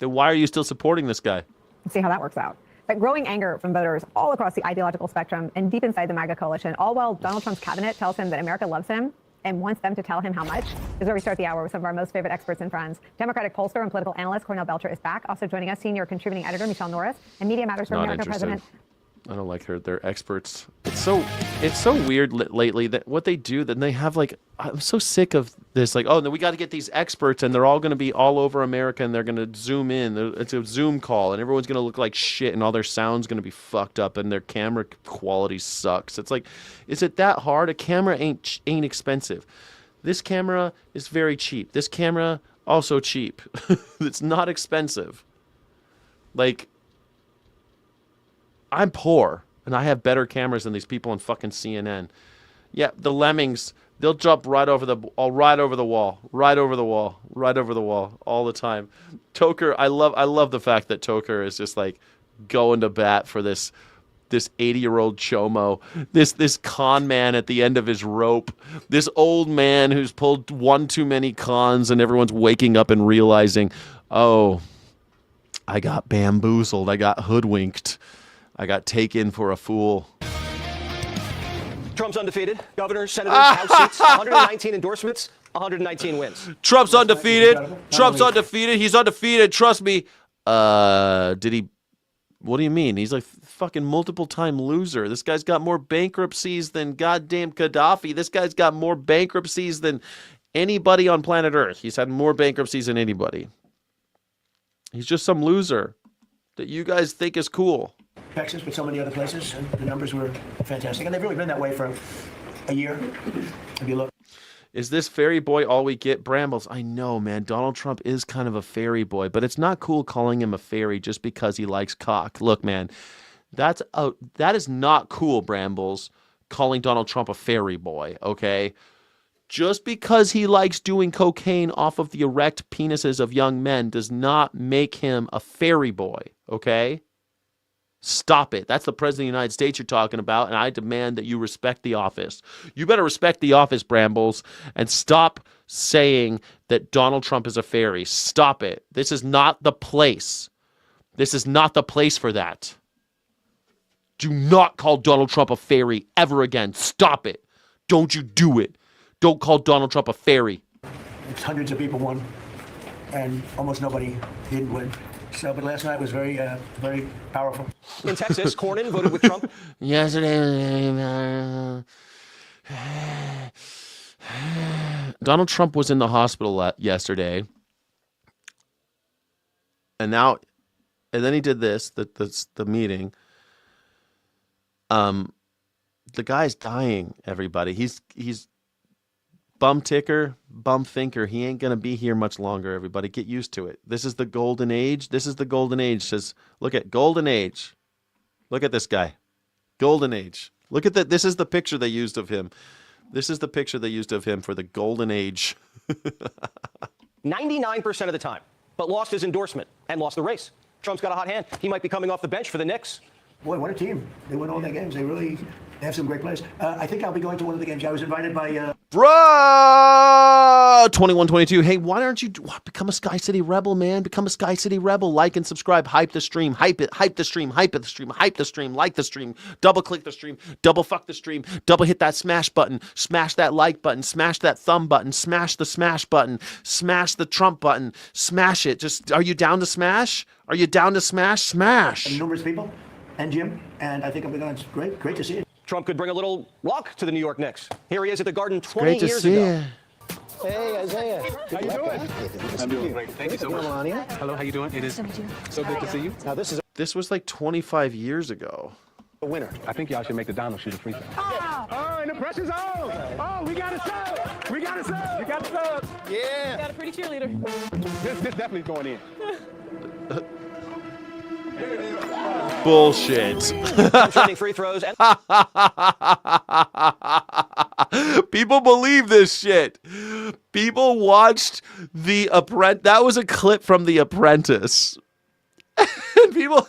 Then why are you still supporting this guy? Let's see how that works out. But growing anger from voters all across the ideological spectrum and deep inside the MAGA coalition, all while Donald Trump's cabinet tells him that America loves him and wants them to tell him how much, is where we start the hour with some of our most favorite experts and friends. Democratic pollster and political analyst Cornell Belcher is back. Also joining us, senior contributing editor Michelle Norris, and Media Matters for Not America interested. President. I don't like her. They're experts. It's so weird lately that what they do. Then they have like, I'm so sick of this. Like, oh, no, we got to get these experts, and they're all going to be all over America, and they're going to zoom in. It's a Zoom call, and everyone's going to look like shit, and all their sound's going to be fucked up, and their camera quality sucks. It's like, is it that hard? A camera ain't expensive. This camera is very cheap. This camera also cheap. It's not expensive. Like, I'm poor, and I have better cameras than these people on fucking CNN. Yeah, the lemmings, they'll jump right over the wall, right over the wall, all the time. Toker, I love the fact that Toker is just like going to bat for this 80-year-old chomo, this con man at the end of his rope, this old man who's pulled one too many cons, and everyone's waking up and realizing, oh, I got bamboozled, I got hoodwinked. I got taken for a fool. Trump's undefeated. Governors, senators, House seats, 119 endorsements, 119 wins. Trump's undefeated. Trump's undefeated. He's undefeated. Trust me. Did he? What do you mean? He's like fucking multiple-time loser. This guy's got more bankruptcies than goddamn Gaddafi. This guy's got more bankruptcies than anybody on planet Earth. He's had more bankruptcies than anybody. He's just some loser that you guys think is cool. Texas, but so many other places, and the numbers were fantastic. And they've really been that way for a year, if you look. Is this fairy boy all we get? Brambles, I know, man. Donald Trump is kind of a fairy boy, but it's not cool calling him a fairy just because he likes cock. Look, man, that is not cool, Brambles, calling Donald Trump a fairy boy, okay? Just because he likes doing cocaine off of the erect penises of young men does not make him a fairy boy, okay? Stop it. That's the President of the United States you're talking about, and I demand that you respect the office. You better respect the office, Brambles, and stop saying that Donald Trump is a fairy. Stop it. This is not the place. This is not the place for that. Do not call Donald Trump a fairy ever again. Stop it. Don't you do it. Don't call Donald Trump a fairy. It's hundreds of people won, and almost nobody didn't win. So, but last night was very, very powerful. In Texas, Cornyn voted with Trump. Yesterday, Donald Trump was in the hospital yesterday, and then he did this. The meeting. The guy's dying. Everybody, he's bum ticker, bum thinker. He ain't gonna be here much longer. Everybody, get used to it. This is the golden age. This is the golden age. Says, look at golden age. Look at this guy, golden age. Look at that. This is the picture they used of him. This is the picture they used of him for the golden age. 99% of the time, but lost his endorsement and lost the race. Trump's got a hot hand. He might be coming off the bench for the Knicks. Boy, what a team. They win all their games. They have some great players. I think I'll be going to one of the games. I was invited by... Bruh! 2122. Hey, why don't you become a Sky City Rebel, man? Become a Sky City Rebel. Like and subscribe. Hype the stream. Hype it. Hype the stream. Hype the stream. Hype the stream. Like the stream. Double click the stream. Double fuck the stream. Double hit that smash button. Smash that like button. Smash that thumb button. Smash the smash button. Smash the Trump button. Smash it. Just, are you down to smash? Are you down to smash? Smash. Numerous people and Jim, and I think I'll be going. It's great to see it. Trump could bring a little luck to the New York Knicks. Here he is at the Garden 20 years ago. Hey, Isaiah. How you doing? I'm doing great. Thank you so much. Melania. Hello, how you doing? It is so good to see you. Now, this was like 25 years ago. A winner. I think y'all should make the Donald shoot a free throw. Oh, and the pressure's on. Oh, we got a sub. We got a sub. You got the sub. Yeah. You got a pretty cheerleader. This definitely going in. Bullshit. Shooting free throws. People believe this shit. People watched The Apprentice. That was a clip from The Apprentice. People,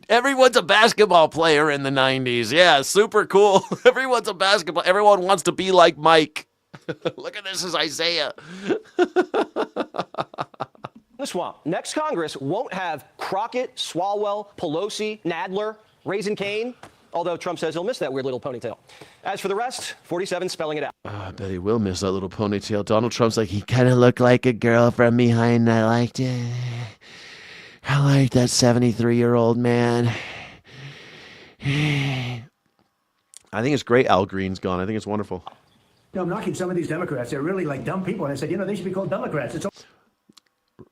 everyone's a basketball player in the 90s. Yeah, super cool. Everyone's a basketball. Everyone wants to be like Mike. Look at this is Isaiah. The swamp. Next Congress won't have Crockett, Swalwell, Pelosi, Nadler, Raising Cane, although Trump says he'll miss that weird little ponytail. As for the rest, 47 spelling it out. Oh, I bet he will miss that little ponytail. Donald Trump's like, he kind of looked like a girl from behind. I liked it. I like that 73-year-old man. I think it's great Al Green's gone. I think it's wonderful. I'm knocking some of these Democrats. They're really like dumb people. And I said, they should be called Democrats. It's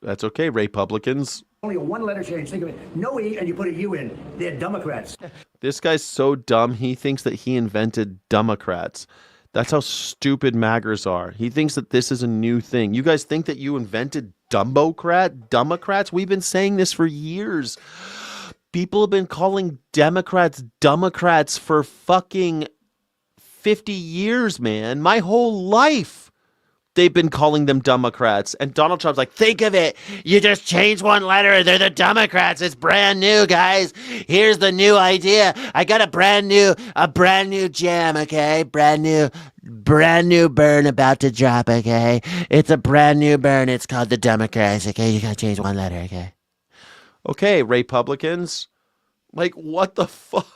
That's okay, Republicans. only a one-letter change. Think of it. No E, and you put a U in. They're Democrats. This guy's so dumb, he thinks that he invented Democrats. That's how stupid maggers are. He thinks that this is a new thing. You guys think that you invented Democrats? We've been saying this for years. People have been calling Democrats for fucking 50 years, man. My whole life. They've been calling them Democrats. And Donald Trump's like, think of it. You just change one letter. They're the Democrats. It's brand new, guys. Here's the new idea. I got a brand new jam, okay? Brand new burn about to drop, okay? It's a brand new burn. It's called the Democrats, okay? You gotta change one letter, okay? Okay, Republicans. Like, what the fuck?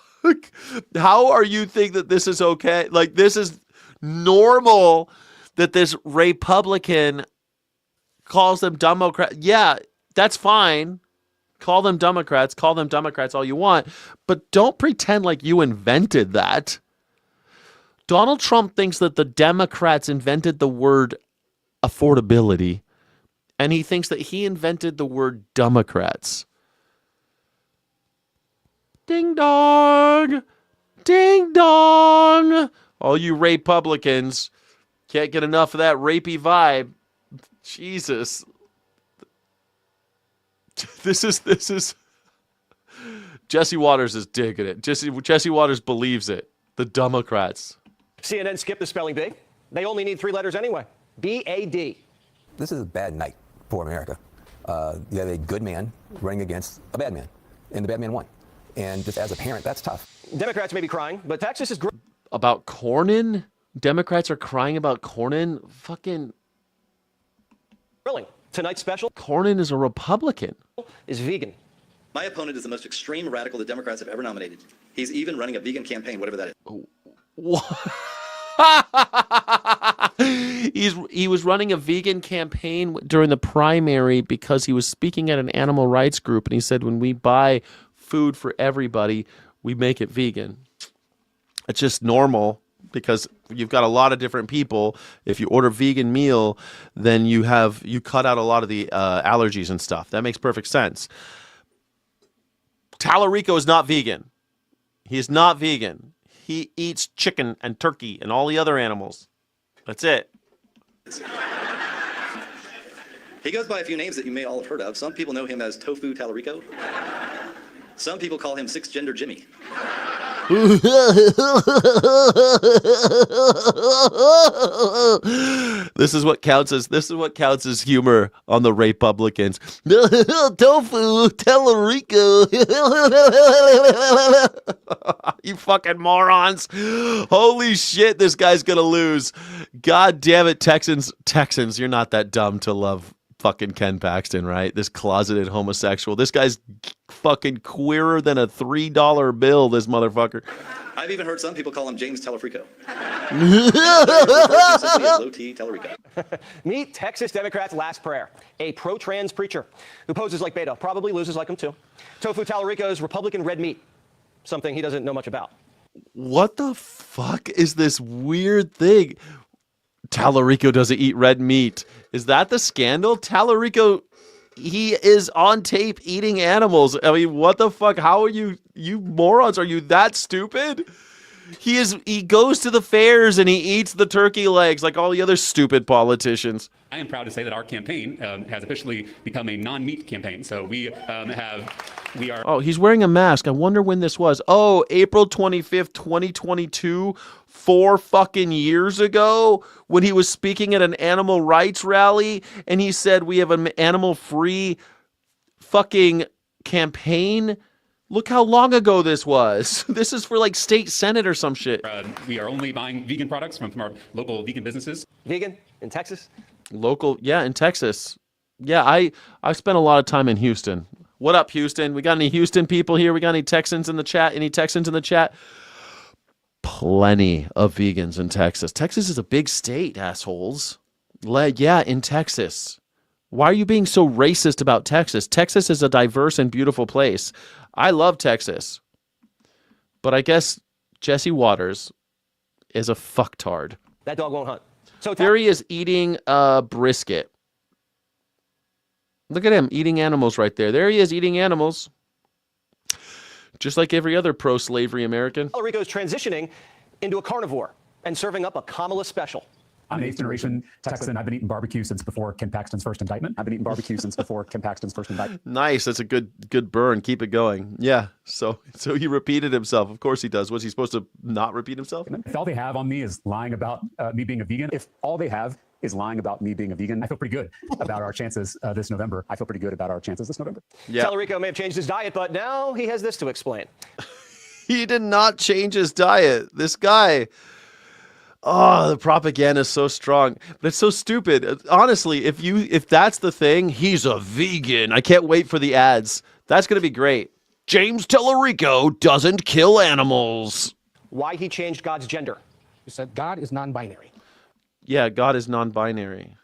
How are you think that this is okay? Like, this is normal that this Republican calls them Democrats. Yeah, that's fine. Call them Democrats all you want, but don't pretend like you invented that. Donald Trump thinks that the Democrats invented the word affordability, and he thinks that he invented the word Democrats. Ding dong! Ding dong! All you Republicans can't get enough of that rapey vibe. Jesus. This is Jesse Waters is digging it. Jesse Waters believes it. The Democrats. CNN skipped the spelling bee. They only need 3 letters anyway. B-A-D. This is a bad night for America. You have a good man running against a bad man, and the bad man won. And just as a parent, that's tough. Democrats may be crying, but Texas is great. About Cornyn? Democrats are crying about Cornyn? Fucking Grilling. Tonight's special. Cornyn is a Republican. Is vegan. My opponent is the most extreme radical the Democrats have ever nominated. He's even running a vegan campaign, whatever that is. What? He was running a vegan campaign during the primary because he was speaking at an animal rights group, and he said, when we buy food for everybody, we make it vegan. It's just normal because you've got a lot of different people. If you order vegan meal, then you cut out a lot of the allergies and stuff. That makes perfect sense. Tallarico is not vegan. He is not vegan. He eats chicken and turkey and all the other animals. That's it. He goes by a few names that you may all have heard of. Some people know him as Tofu Tallarico. Some people call him Six Gender Jimmy. This is what counts as humor on the Republicans. Tofu Tallarico. You fucking morons. Holy shit, this guy's gonna lose. God damn it, Texans, you're not that dumb to love fucking Ken Paxton, right? This closeted homosexual. This guy's fucking queerer than a $3 bill, this motherfucker. I've even heard some people call him James Tallarico. Low T Tallarico. Meet Texas Democrats' last prayer. A pro-trans preacher who poses like Beto, probably loses like him too. Tofu Tallarico's Republican red meat, something he doesn't know much about. What the fuck is this weird thing? Tallarico doesn't eat red meat. Is that the scandal? Tallarico, he is on tape eating animals. I mean, what the fuck? How are you morons? Are you that stupid? He goes to the fairs and he eats the turkey legs like all the other stupid politicians. I am proud to say that our campaign has officially become a non-meat campaign. So we are. Oh, he's wearing a mask. I wonder when this was. Oh, April 25th, 2022, 4 fucking years ago, when he was speaking at an animal rights rally, and he said we have an animal-free fucking campaign. Look how long ago this was. This is for like state senate or some shit. We are only buying vegan products from our local vegan businesses. Vegan in Texas? Local, yeah, in Texas. Yeah, I spent a lot of time in Houston. What up, Houston? We got any Houston people here? We got any Texans in the chat? Any Texans in the chat? Plenty of vegans in Texas. Texas is a big state, assholes. Yeah, in Texas. Why are you being so racist about Texas? Texas is a diverse and beautiful place. I love Texas. But I guess Jesse Waters is a fucktard. That dog won't hunt. So there he is eating a brisket. Look at him eating animals right there. There he is eating animals. Just like every other pro-slavery American. Tallarico's transitioning into a carnivore and serving up a Kamala special. I'm an 8th generation Texan. I've been eating barbecue since before Ken Paxton's first indictment. Nice. That's a good burn. Keep it going. Yeah. So he repeated himself. Of course he does. Was he supposed to not repeat himself? If all they have on me is lying about me being a vegan, I feel pretty good about our chances this November. Yeah. Tallarico may have changed his diet, but now he has this to explain. He did not change his diet. This guy. Oh, the propaganda is so strong, but it's so stupid. Honestly, if that's the thing, he's a vegan. I can't wait for the ads. That's going to be great. James Tellerico doesn't kill animals. Why he changed God's gender. You said God is non-binary. Yeah, God is non-binary.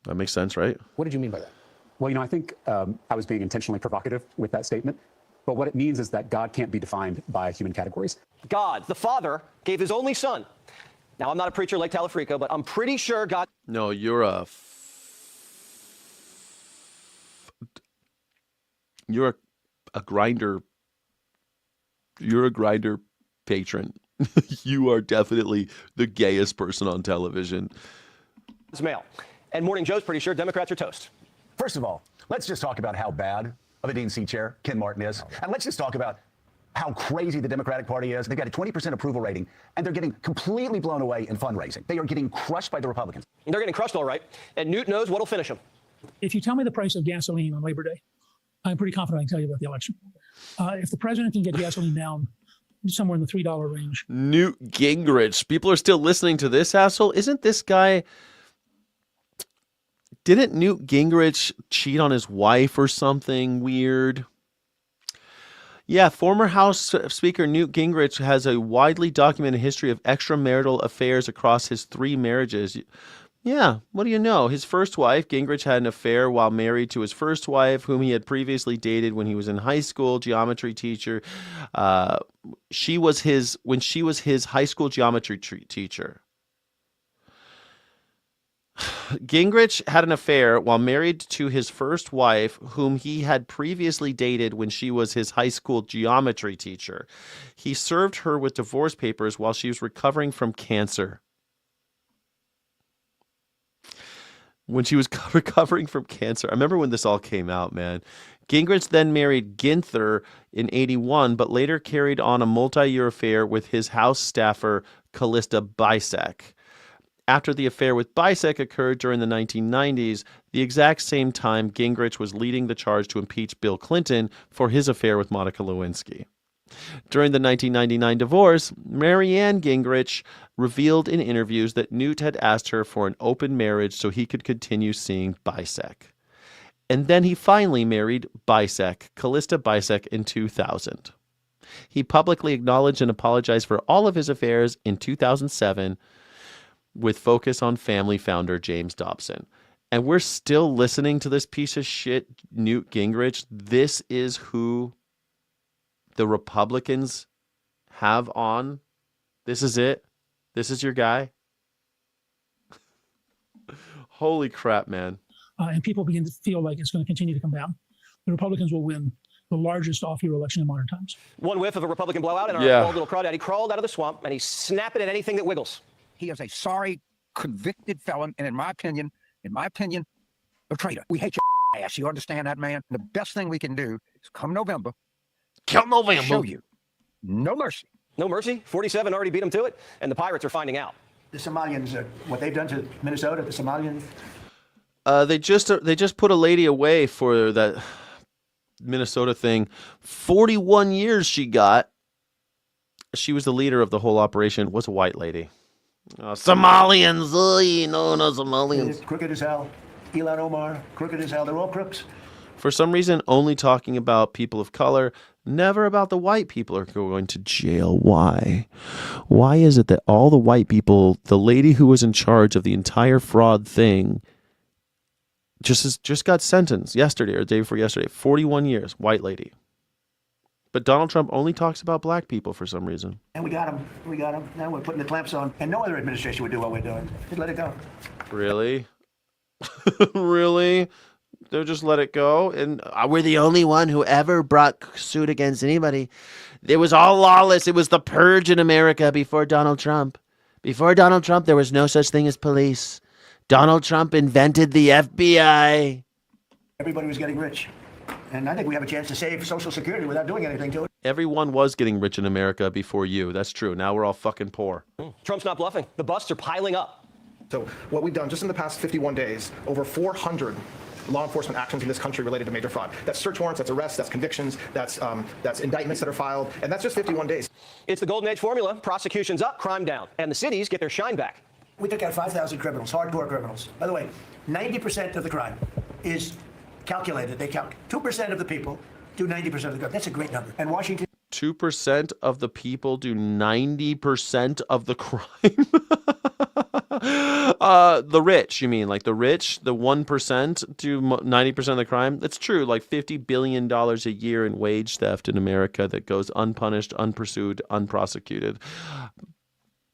That makes sense, right? What did you mean by that? Well, I think I was being intentionally provocative with that statement. But what it means is that God can't be defined by human categories. God, the Father, gave his only son. Now, I'm not a preacher like Talafrico, but I'm pretty sure God... No, you're a grinder. You're a grinder patron. You are definitely the gayest person on television. ...is male. And Morning Joe's pretty sure Democrats are toast. First of all, let's just talk about how bad of a DNC chair Ken Martin is. And let's just talk about how crazy the Democratic Party is. They've got a 20% approval rating, and they're getting completely blown away in fundraising. They are getting crushed by the Republicans. They're getting crushed all right, and Newt knows what'll finish them. If you tell me the price of gasoline on Labor Day, I'm pretty confident I can tell you about the election. If the president can get gasoline down somewhere in the $3 range. Newt Gingrich. People are still listening to this asshole. Isn't this guy... Didn't Newt Gingrich cheat on his wife or something weird? Yeah, former House Speaker Newt Gingrich has a widely documented history of extramarital affairs across his 3 marriages. Yeah, what do you know? His first wife, Gingrich, had an affair while married to his first wife, whom he had previously dated when he was in high school, geometry teacher. When she was his high school geometry teacher. Gingrich had an affair while married to his first wife, whom he had previously dated when she was his high school geometry teacher. He served her with divorce papers while she was recovering from cancer. When she was recovering from cancer. I remember when this all came out, man. Gingrich then married Ginther in 1981, but later carried on a multi-year affair with his House staffer, Callista Bisek. After the affair with Bisek occurred during the 1990s, the exact same time Gingrich was leading the charge to impeach Bill Clinton for his affair with Monica Lewinsky. During the 1999 divorce, Marianne Gingrich revealed in interviews that Newt had asked her for an open marriage so he could continue seeing Bisek. And then he finally married Bisek, Callista Bisek, in 2000. He publicly acknowledged and apologized for all of his affairs in 2007, with focus on family founder James Dobson. And we're still listening to this piece of shit, Newt Gingrich. This is who the Republicans have on. This is it. This is your guy. Holy crap, man. And people begin to feel like it's going to continue to come down. The Republicans will win the largest off-year election in modern times. One whiff of a Republican blowout, and our bald little crawdaddy crawled out of the swamp, and he's snapping at anything that wiggles. He is a sorry, convicted felon, and in my opinion, a traitor. We hate your ass. You understand that, man? The best thing we can do is come November, show you no mercy. No mercy? 47 already beat him to it, and the Pirates are finding out. The Somalians, what they've done to Minnesota, the Somalians. They just put a lady away for that Minnesota thing. 41 years she got. She was the leader of the whole operation. Was a white lady. Somalians, no Somalians. Crooked as hell. Elon Omar, crooked as hell. They're all crooks. For some reason, only talking about people of color, never about the white people are going to jail. Why? Why is it that all the white people, the lady who was in charge of the entire fraud thing, just got sentenced yesterday or the day before yesterday? 41 years, white lady. But Donald Trump only talks about black people for some reason. And we got them. Now we're putting the clamps on. And no other administration would do what we're doing. Just let it go. Really? Really? They'll just let it go? And we're the only one who ever brought suit against anybody. It was all lawless. It was the purge in America before Donald Trump. Before Donald Trump, there was no such thing as police. Donald Trump invented the FBI. Everybody was getting rich. And I think we have a chance to save Social Security without doing anything to it. Everyone was getting rich in America before you. That's true. Now we're all fucking poor. Trump's not bluffing. The busts are piling up. So what we've done just in the past 51 days, over 400 law enforcement actions in this country related to major fraud. That's search warrants, that's arrests, that's convictions, that's indictments that are filed, and that's just 51 days. It's the golden age formula. Prosecution's up, crime down, and the cities get their shine back. We took out 5,000 criminals, hardcore criminals. By the way, 90% of the crime is calculated. They count 2% of the people do 90% of the good. That's a great number. And Washington. 2% of the people do 90% of the crime. The rich, you mean? Like the rich, the 1% do 90% of the crime? It's true. Like $50 billion a year in wage theft in America that goes unpunished, unpursued, unprosecuted.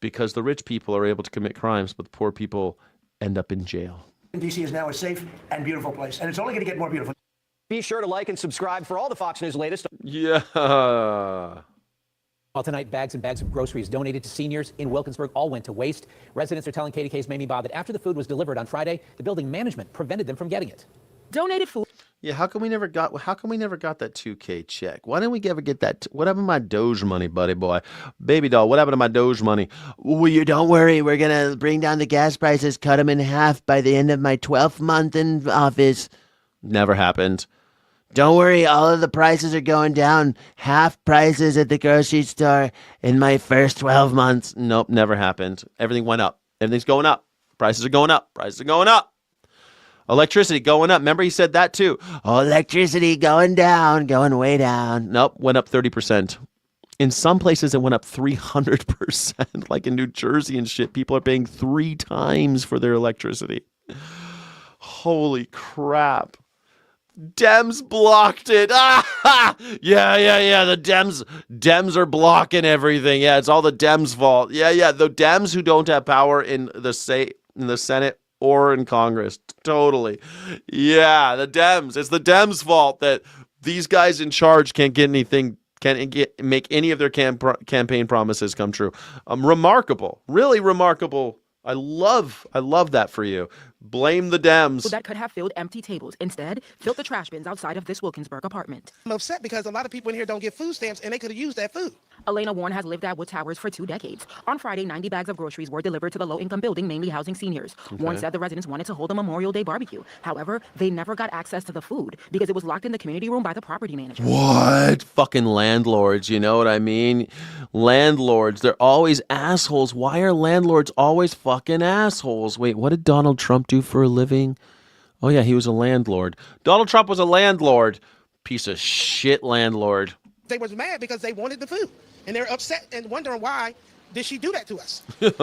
Because the rich people are able to commit crimes, but the poor people end up in jail. D.C. is now a safe and beautiful place, and it's only going to get more beautiful. Be sure to like and subscribe for all the Fox News latest. Yeah. Well, tonight, bags and bags of groceries donated to seniors in Wilkinsburg all went to waste. Residents are telling KDK's Mamie Bob that after the food was delivered on Friday, the building management prevented them from getting it. Donated food. Yeah, how come we never got that 2K check? Why didn't we ever get that? What happened to my Doge money, buddy boy? Baby doll, what happened to my Doge money? Well, you don't worry. We're going to bring down the gas prices, cut them in half by the end of my 12th month in office. Never happened. Don't worry, all of the prices are going down. Half prices at the grocery store in my first 12 months. Nope, never happened. Everything went up. Everything's going up. Prices are going up. Prices are going up. Electricity going up. Remember he said that too. Oh, electricity going down, going way down. Nope, went up 30%. In some places, it went up 300%. Like in New Jersey and shit, people are paying 3 times for their electricity. Holy crap. Dems blocked it. Ah! Yeah. The Dems are blocking everything. Yeah, it's all the Dems' fault. Yeah. The Dems who don't have power in the Senate or in Congress. Totally. Yeah, the Dems. It's the Dems' fault that these guys in charge can't get anything, make any of their campaign promises come true. Remarkable. Really remarkable. I love that for you. Blame the Dems. That could have filled empty tables. Instead, filled the trash bins outside of this Wilkinsburg apartment. I'm upset because a lot of people in here don't get food stamps and they could have used that food. Elena Warren has lived at Wood Towers for 2 decades. On Friday, 90 bags of groceries were delivered to the low-income building, mainly housing seniors. Okay. Warren said the residents wanted to hold a Memorial Day barbecue. However, they never got access to the food because it was locked in the community room by the property manager. What? Fucking landlords, you know what I mean? Landlords, they're always assholes. Why are landlords always fucking assholes? Wait, what did Donald Trump do for a living? Oh yeah, he was a landlord. Donald Trump was a landlord. Piece of shit landlord. They was mad because they wanted the food. And they're upset and wondering why did she do that to us?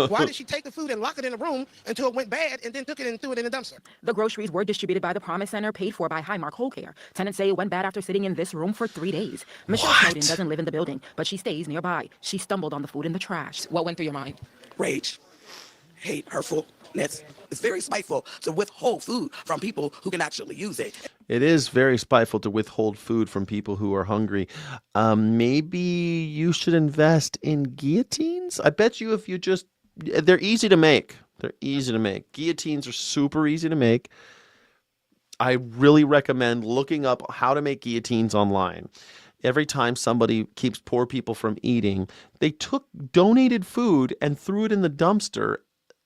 Why did she take the food and lock it in a room until it went bad and then took it and threw it in the dumpster? The groceries were distributed by the Promise Center, paid for by Highmark Home Care. Tenants say it went bad after sitting in this room for 3 days. Michelle Snowden doesn't live in the building, but she stays nearby. She stumbled on the food in the trash. What went through your mind? Rage, hate, hurtfulness. It's very spiteful to withhold food from people who can actually use it. It is very spiteful to withhold food from people who are hungry. Maybe you should invest in guillotines? I bet you if you just... They're easy to make. Guillotines are super easy to make. I really recommend looking up how to make guillotines online. Every time somebody keeps poor people from eating, they took donated food and threw it in the dumpster.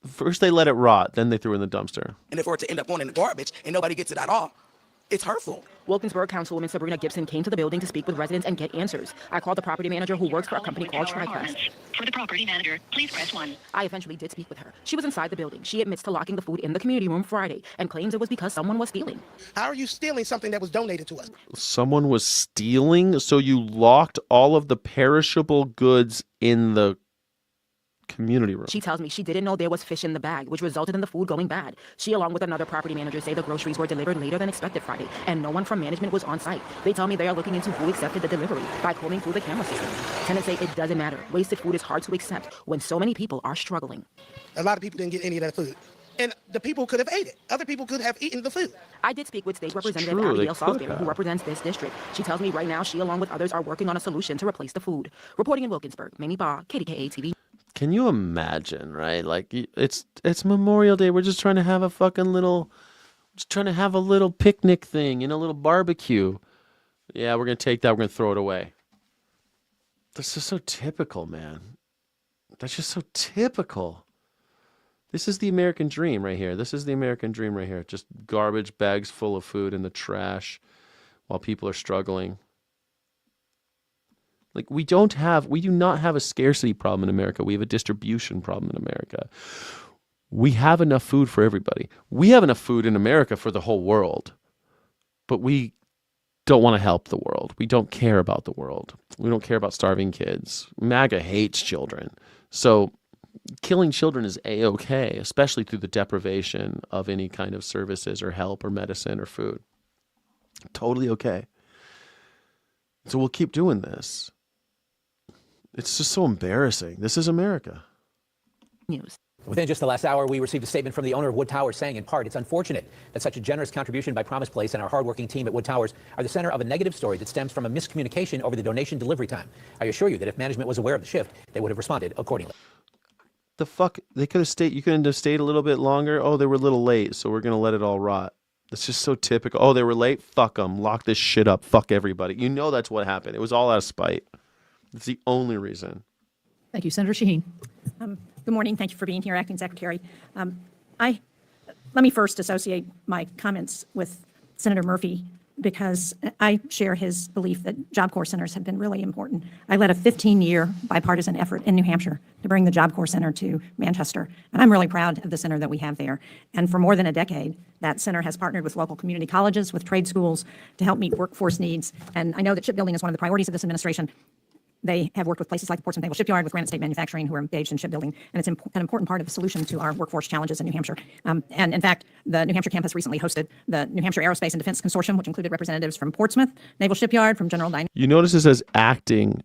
First they let it rot, then they threw it in the dumpster. And if it were to end up going in the garbage and nobody gets it at all, it's hurtful. Wilkinsburg Councilwoman Sabrina Gibson came to the building to speak with residents and get answers. I called the property manager who works for a company called TriQuest. For the property manager, please press 1. I eventually did speak with her. She was inside the building. She admits to locking the food in the community room Friday and claims it was because someone was stealing. How are you stealing something that was donated to us? Someone was stealing? So you locked all of the perishable goods in the community room. She tells me she didn't know there was fish in the bag, which resulted in the food going bad. She, along with another property manager, say the groceries were delivered later than expected Friday, and no one from management was on site. They tell me they are looking into who accepted the delivery by combing through the camera system. Tenants say it doesn't matter. Wasted food is hard to accept when so many people are struggling. A lot of people didn't get any of that food. And the people could have ate it. Other people could have eaten the food. I did speak with State Representative Abigail Salisbury, who represents this district. She tells me right now she, along with others, are working on a solution to replace the food. Reporting in Wilkinsburg, Mamie Ba, KDKA TV. Can you imagine, right? Like it's Memorial Day. We're just trying to have a little picnic thing, a little barbecue. Yeah, we're gonna take that. We're gonna throw it away. That's just so typical, man. That's just so typical. This is the American dream right here. Just garbage bags full of food in the trash while people are struggling. Like we do not have a scarcity problem in America. We have a distribution problem in America. We have enough food for everybody. We have enough food in America for the whole world. but we don't want to help the world. We don't care about the world. We don't care about starving kids. MAGA hates children. So killing children is A-okay, especially through the deprivation of any kind of services or help or medicine or food. Totally okay. So we'll keep doing this. It's just so embarrassing. This is America. News. Within just the last hour, we received a statement from the owner of Wood Towers saying, in part, it's unfortunate that such a generous contribution by Promise Place and our hardworking team at Wood Towers are the center of a negative story that stems from a miscommunication over the donation delivery time. I assure you that if management was aware of the shift, they would have responded accordingly. The fuck? They could have stayed. You couldn't have stayed a little bit longer. Oh, they were a little late, so we're going to let it all rot. That's just so typical. Oh, they were late? Fuck them. Lock this shit up. Fuck everybody. You know that's what happened. It was all out of spite. It's the only reason. Thank you, Senator Shaheen. Good morning. Thank you for being here, Acting Secretary. Let me first associate my comments with Senator Murphy because I share his belief that Job Corps centers have been really important. I led a 15-year bipartisan effort in New Hampshire to bring the Job Corps Center to Manchester, and I'm really proud of the center that we have there. And for more than a decade, that center has partnered with local community colleges, with trade schools to help meet workforce needs. And I know that shipbuilding is one of the priorities of this administration. They have worked with places like the Portsmouth Naval Shipyard, with Granite State Manufacturing, who are engaged in shipbuilding, and it's an important part of the solution to our workforce challenges in New Hampshire. And in fact, the New Hampshire campus recently hosted the New Hampshire Aerospace and Defense Consortium, which included representatives from Portsmouth Naval Shipyard, from General Dynamics. You notice it says acting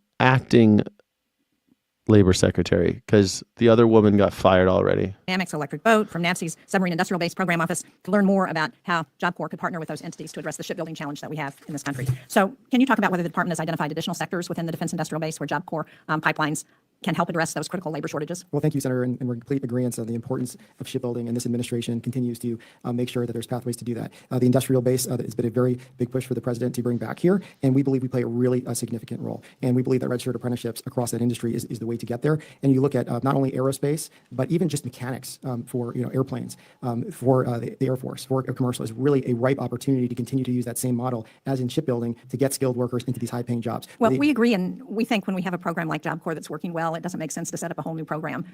labor secretary because the other woman got fired already. Electric Boat, from NAVSEA's Submarine Industrial Base Program Office, to learn more about how Job Corps could partner with those entities to address the shipbuilding challenge that we have in this country. So can you talk about whether the department has identified additional sectors within the Defense Industrial Base where Job Corps pipelines can help address those critical labor shortages? Well, thank you, Senator, and we're in complete agreement of the importance of shipbuilding, and this administration continues to make sure that there's pathways to do that. The industrial base has been a very big push for the president to bring back here, and we believe we play a really significant role. And we believe that registered apprenticeships across that industry is the way to get there. And you look at not only aerospace, but even just mechanics for airplanes, for the Air Force, for commercial is really a ripe opportunity to continue to use that same model as in shipbuilding to get skilled workers into these high-paying jobs. Well, we agree, and we think when we have a program like Job Corps that's working well, it doesn't make sense to set up a whole new program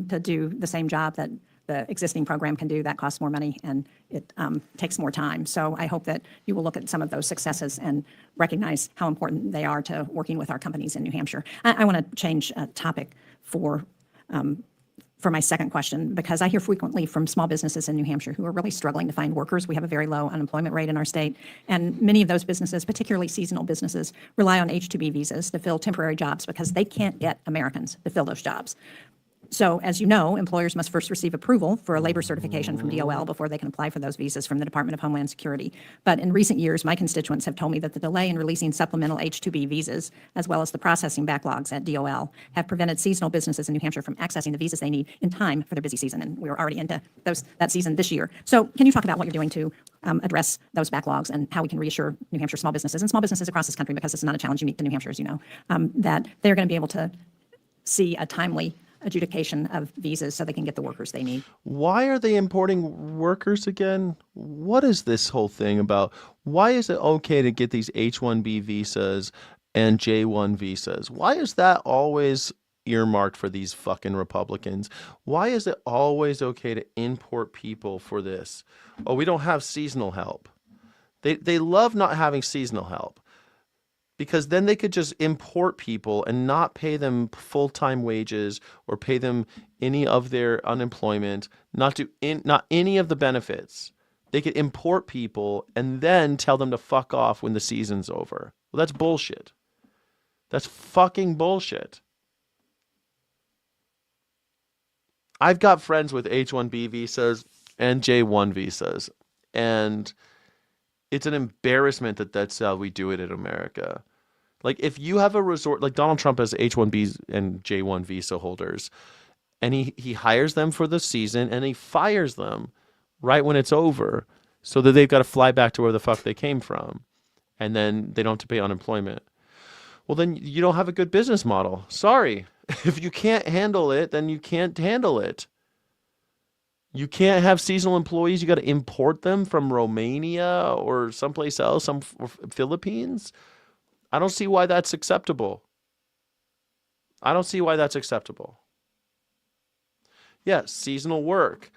to do the same job that the existing program can do. That costs more money and it takes more time. So I hope that you will look at some of those successes and recognize how important they are to working with our companies in New Hampshire. I want to change topic for my second question, because I hear frequently from small businesses in New Hampshire who are really struggling to find workers. We have a very low unemployment rate in our state, and many of those businesses, particularly seasonal businesses, rely on H-2B visas to fill temporary jobs because they can't get Americans to fill those jobs. So, as you know, employers must first receive approval for a labor certification from DOL before they can apply for those visas from the Department of Homeland Security. But in recent years, my constituents have told me that the delay in releasing supplemental H-2B visas, as well as the processing backlogs at DOL, have prevented seasonal businesses in New Hampshire from accessing the visas they need in time for their busy season. And we were already into that season this year. So can you talk about what you're doing to address those backlogs and how we can reassure New Hampshire small businesses and small businesses across this country, because this is not a challenge unique to New Hampshire, as you know, that they're going to be able to see a timely adjudication of visas so they can get the workers they need. Why are they importing workers again? What is this whole thing about? Why is it okay to get these H-1B visas and J-1 visas? Why is that always earmarked for these fucking Republicans? Why is it always okay to import people for this? Oh, we don't have seasonal help. They love not having seasonal help, because then they could just import people and not pay them full-time wages or pay them any of their unemployment, not any of the benefits. They could import people and then tell them to fuck off when the season's over. Well, that's bullshit. That's fucking bullshit. I've got friends with H-1B visas and J-1 visas, and it's an embarrassment that that's how we do it in America. Like, if you have a resort, like Donald Trump has H-1Bs and J-1 visa holders, and he hires them for the season and he fires them right when it's over so that they've got to fly back to where the fuck they came from, and then they don't have to pay unemployment. Well, then you don't have a good business model. Sorry. If you can't handle it, then you can't handle it. You can't have seasonal employees. You got to import them from Romania or someplace else, or Philippines. I don't see why that's acceptable. I don't see why that's acceptable. Yes, seasonal work.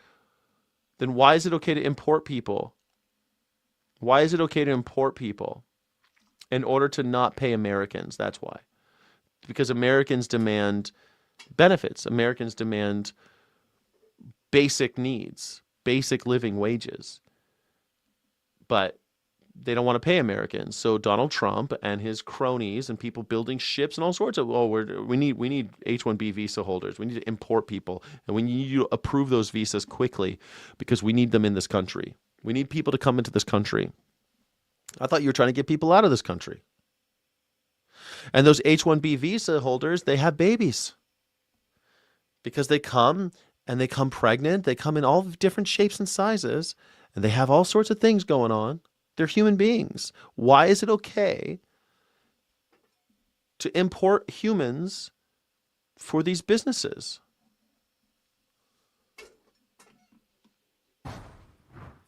Then why is it okay to import people? Why is it okay to import people? In order to not pay Americans. That's why. Because Americans demand benefits. Americans demand basic needs, basic living wages. But they don't want to pay Americans. So Donald Trump and his cronies and people building ships and all sorts of, we need H-1B visa holders. We need to import people, and we need you to approve those visas quickly because we need them in this country. We need people to come into this country. I thought you were trying to get people out of this country. And those H-1B visa holders, they have babies because they come and they come pregnant. They come in all different shapes and sizes, and they have all sorts of things going on. They're human beings. Why is it okay to import humans for these businesses?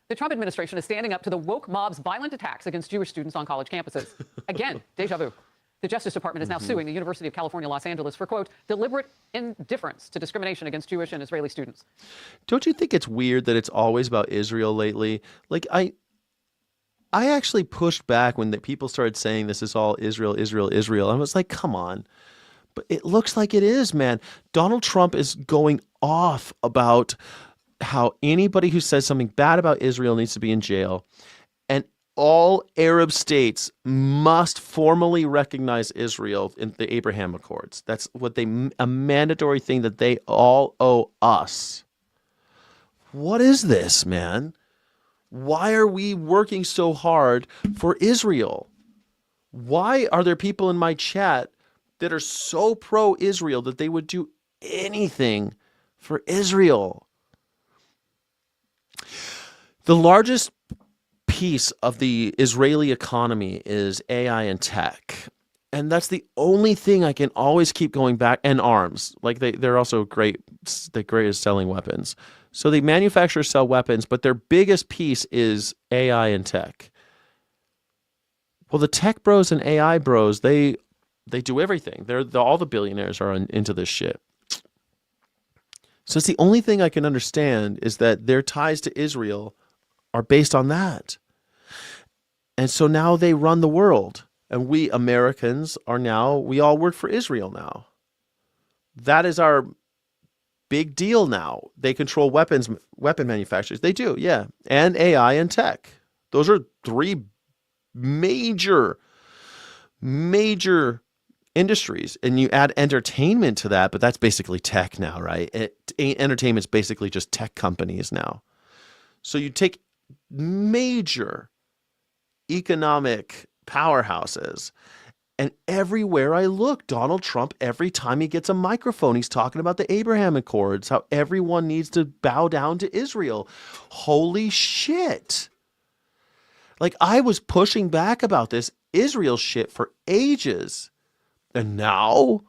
The Trump administration is standing up to the woke mob's violent attacks against Jewish students on college campuses. Again, deja vu. The Justice Department is now suing the University of California, Los Angeles for, quote, deliberate indifference to discrimination against Jewish and Israeli students. Don't you think it's weird that it's always about Israel lately? Like, I actually pushed back when the people started saying this is all Israel, Israel, Israel. I was like, come on. But it looks like it is, man. Donald Trump is going off about how anybody who says something bad about Israel needs to be in jail. And all Arab states must formally recognize Israel in the Abraham Accords. That's what a mandatory thing that they all owe us. What is this, man? Why are we working so hard for Israel? Why are there people in my chat that are so pro-Israel that they would do anything for Israel? The largest piece of the Israeli economy is AI and tech. And that's the only thing I can always keep going back, and arms. Like they're also great, the greatest selling weapons. So they manufacture, sell weapons, but their biggest piece is AI and tech. Well, the tech bros and AI bros, they do everything. All the billionaires are into this shit. So it's the only thing I can understand is that their ties to Israel are based on that. And so now they run the world. And we Americans we all work for Israel now. That is our big deal now. They control weapon manufacturers. They do, yeah. And AI and tech. Those are three major industries. And you add entertainment to that, but that's basically tech now, right? Entertainment's basically just tech companies now. So you take major economic powerhouses, and everywhere I look, Donald Trump, every time he gets a microphone, he's talking about the Abraham Accords, how everyone needs to bow down to Israel. Holy shit. Like, I was pushing back about this Israel shit for ages. And now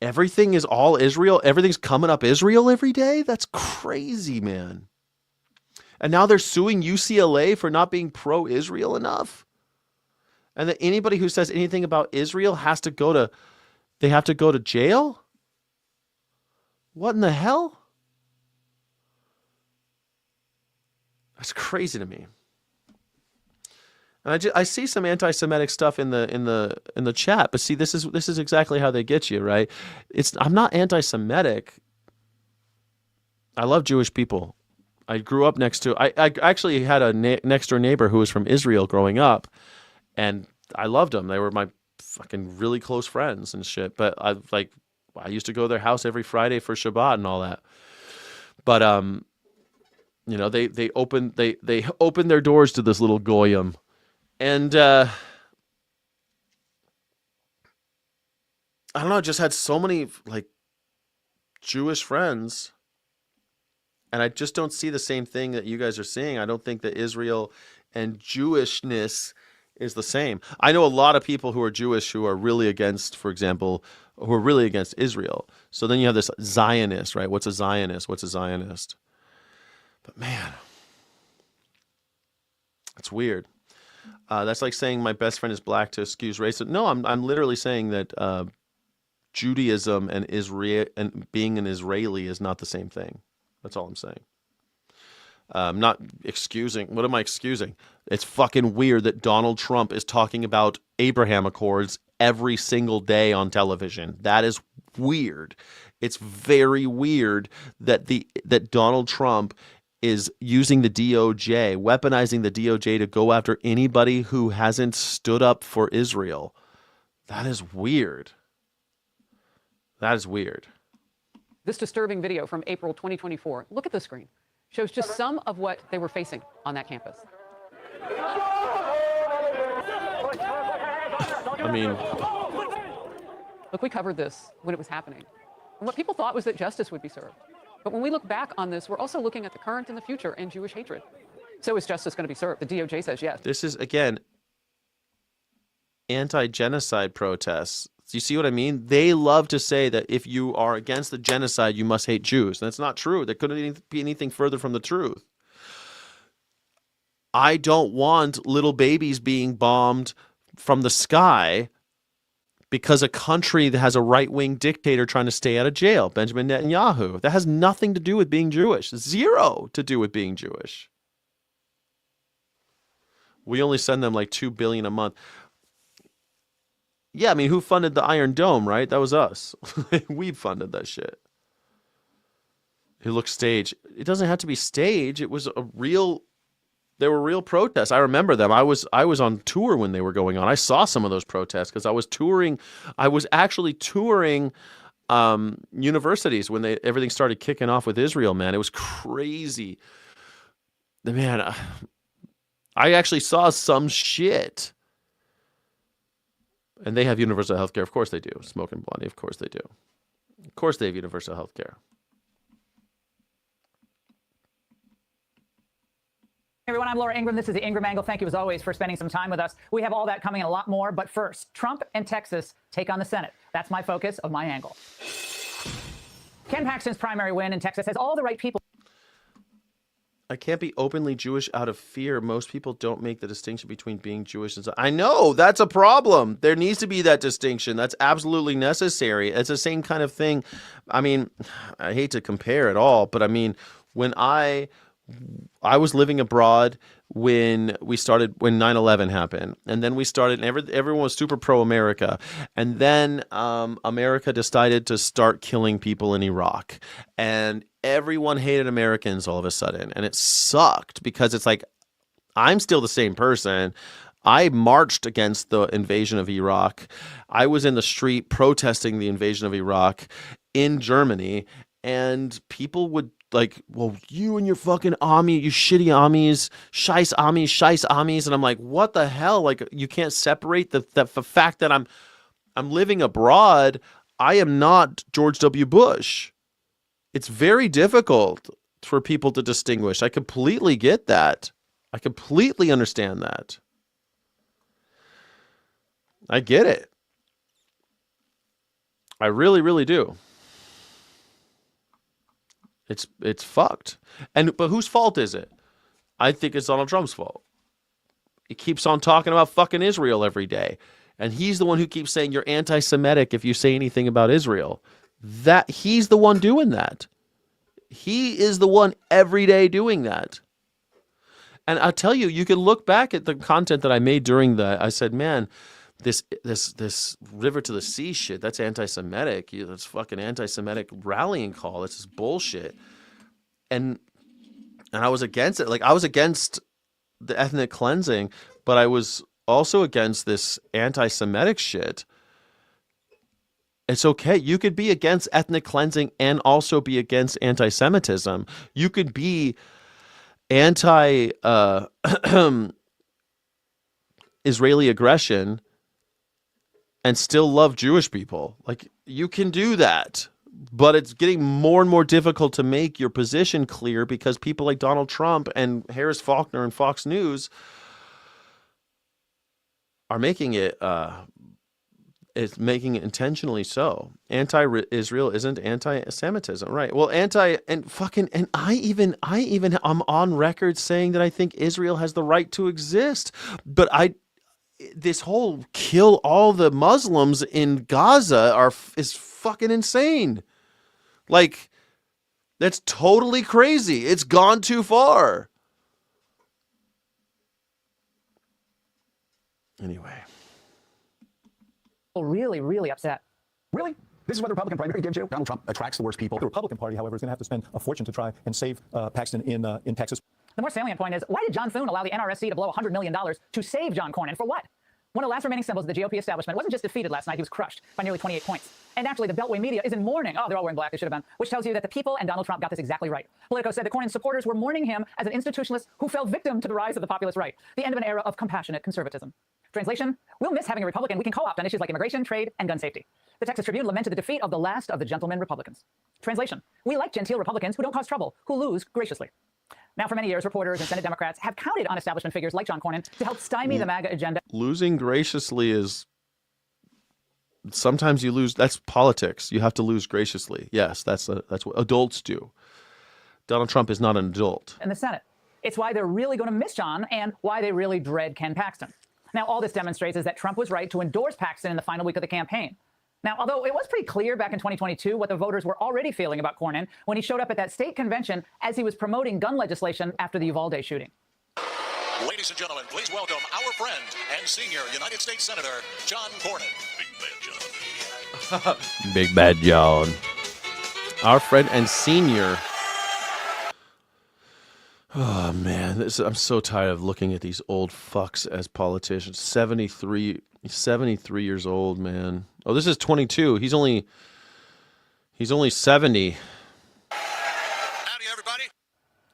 everything is all Israel. Everything's coming up Israel every day. That's crazy, man. And now they're suing UCLA for not being pro-Israel enough. And that anybody who says anything about Israel have to go to jail? What in the hell? That's crazy to me. And I see some anti-Semitic stuff in the chat, but see, this is exactly how they get you, right? I'm not anti-Semitic. I love Jewish people. I grew up next to. I actually had a next door neighbor who was from Israel growing up, and I loved them. They were my fucking really close friends and shit. But I used to go to their house every Friday for Shabbat and all that. But they opened their doors to this little goyim. And I don't know, just had so many Jewish friends, and I just don't see the same thing that you guys are seeing. I don't think that Israel and Jewishness is the same. I know a lot of people who are Jewish who are really against, for example, who are really against Israel. So then you have this Zionist, right? What's a Zionist? What's a Zionist? But man, it's weird. That's like saying my best friend is black to excuse racism. No, I'm literally saying that Judaism and Israel and being an Israeli is not the same thing. That's all I'm saying. Not excusing. What am I excusing? It's fucking weird that Donald Trump is talking about Abraham Accords every single day on television. That is weird. It's very weird that that Donald Trump is using the DOJ, weaponizing the DOJ to go after anybody who hasn't stood up for Israel. That is weird. That is weird. This disturbing video from April 2024, look at the screen, shows just some of what they were facing on that campus. I mean, look, we covered this when it was happening. And what people thought was that justice would be served. But when we look back on this, we're also looking at the current and the future and Jewish hatred. So is justice going to be served? The DOJ says yes. This is, again, anti-genocide protests. Do you see what I mean? They love to say that if you are against the genocide, you must hate Jews. And that's not true. There couldn't be anything further from the truth. I don't want little babies being bombed from the sky because a country that has a right-wing dictator trying to stay out of jail, Benjamin Netanyahu. That has nothing to do with being Jewish. Zero to do with being Jewish. We only send them like $2 billion a month. Yeah, I mean, who funded the Iron Dome, right? That was us. We funded that shit. It looked staged. It doesn't have to be staged. It was a real... There were real protests. I remember them. I was on tour when they were going on. I saw some of those protests because I was touring. I was actually touring universities when everything started kicking off with Israel, man. It was crazy. Man, I actually saw some shit. And they have universal health care. Of course they do. Smoking Blondie. Of course they do. Of course they have universal health care. Everyone, I'm Laura Ingram. This is the Ingram Angle. Thank you, as always, for spending some time with us. We have all that coming and a lot more. But first, Trump and Texas take on the Senate. That's my focus of my angle. Ken Paxton's primary win in Texas has all the right people. I can't be openly Jewish out of fear. Most people don't make the distinction between being Jewish and... I know, that's a problem. There needs to be that distinction. That's absolutely necessary. It's the same kind of thing. I mean, I hate to compare at all, but I mean, when I was living abroad when 9/11 happened, and then we started, and everyone was super pro-America, and then America decided to start killing people in Iraq, and everyone hated Americans all of a sudden, and it sucked because it's like, I'm still the same person. I marched against the invasion of Iraq. I was in the street protesting the invasion of Iraq in Germany, and people would like, well, you and your fucking army, you shitty armies, scheiß armies. And I'm like, what the hell? Like, you can't separate the fact that I'm living abroad. I am not George W. Bush. It's very difficult for people to distinguish. I completely get that. I completely understand that. I get it. I really, really do. It's fucked. But whose fault is it? I think it's Donald Trump's fault. He keeps on talking about fucking Israel every day. And he's the one who keeps saying you're anti-Semitic if you say anything about Israel. He's the one doing that. He is the one every day doing that. And I'll tell you, you can look back at the content that I made I said, man, this river to the sea shit, that's anti-Semitic. That's fucking anti-Semitic rallying call. That's just bullshit. And I was against it. Like, I was against the ethnic cleansing, but I was also against this anti-Semitic shit. It's okay. You could be against ethnic cleansing and also be against anti-Semitism. You could be anti Israeli aggression and still love Jewish people. Like, you can do that, but it's getting more and more difficult to make your position clear because people like Donald Trump and Harris Faulkner and Fox News are making it, it's making it intentionally so. Anti-Israel isn't anti-Semitism, right? Well, I'm on record saying that I think Israel has the right to exist, but this whole kill all the Muslims in Gaza is fucking insane. Like, That's totally crazy. It's gone too far. Anyway. Really, really upset. Really? This is what the Republican primary gives you? Donald Trump attracts the worst people. The Republican Party, however, is going to have to spend a fortune to try and save Paxton in Texas. The more salient point is, why did John Thune allow the NRSC to blow $100 million to save John Cornyn? For what? One of the last remaining symbols of the GOP establishment wasn't just defeated last night, he was crushed by nearly 28 points. And actually, the Beltway media is in mourning. Oh, they're all wearing black, they should have been. Which tells you that the people and Donald Trump got this exactly right. Politico said that Cornyn's supporters were mourning him as an institutionalist who fell victim to the rise of the populist right. The end of an era of compassionate conservatism. Translation, we'll miss having a Republican we can co-opt on issues like immigration, trade, and gun safety. The Texas Tribune lamented the defeat of the last of the gentleman Republicans. Translation, we like genteel Republicans who don't cause trouble, who lose graciously. Now, for many years, reporters and Senate Democrats have counted on establishment figures like John Cornyn to help stymie the MAGA agenda. Losing graciously is... Sometimes you lose. That's politics. You have to lose graciously. Yes, that's what adults do. Donald Trump is not an adult. In the Senate. It's why they're really going to miss John and why they really dread Ken Paxton. Now, all this demonstrates is that Trump was right to endorse Paxton in the final week of the campaign. Now, although it was pretty clear back in 2022 what the voters were already feeling about Cornyn when he showed up at that state convention as he was promoting gun legislation after the Uvalde shooting. Ladies and gentlemen, please welcome our friend and senior United States Senator, John Cornyn. Big Bad John. Big Bad John. Our friend and senior. Oh, man. I'm so tired of looking at these old fucks as politicians. 73 years old, man. Oh, this is 22. He's only 70.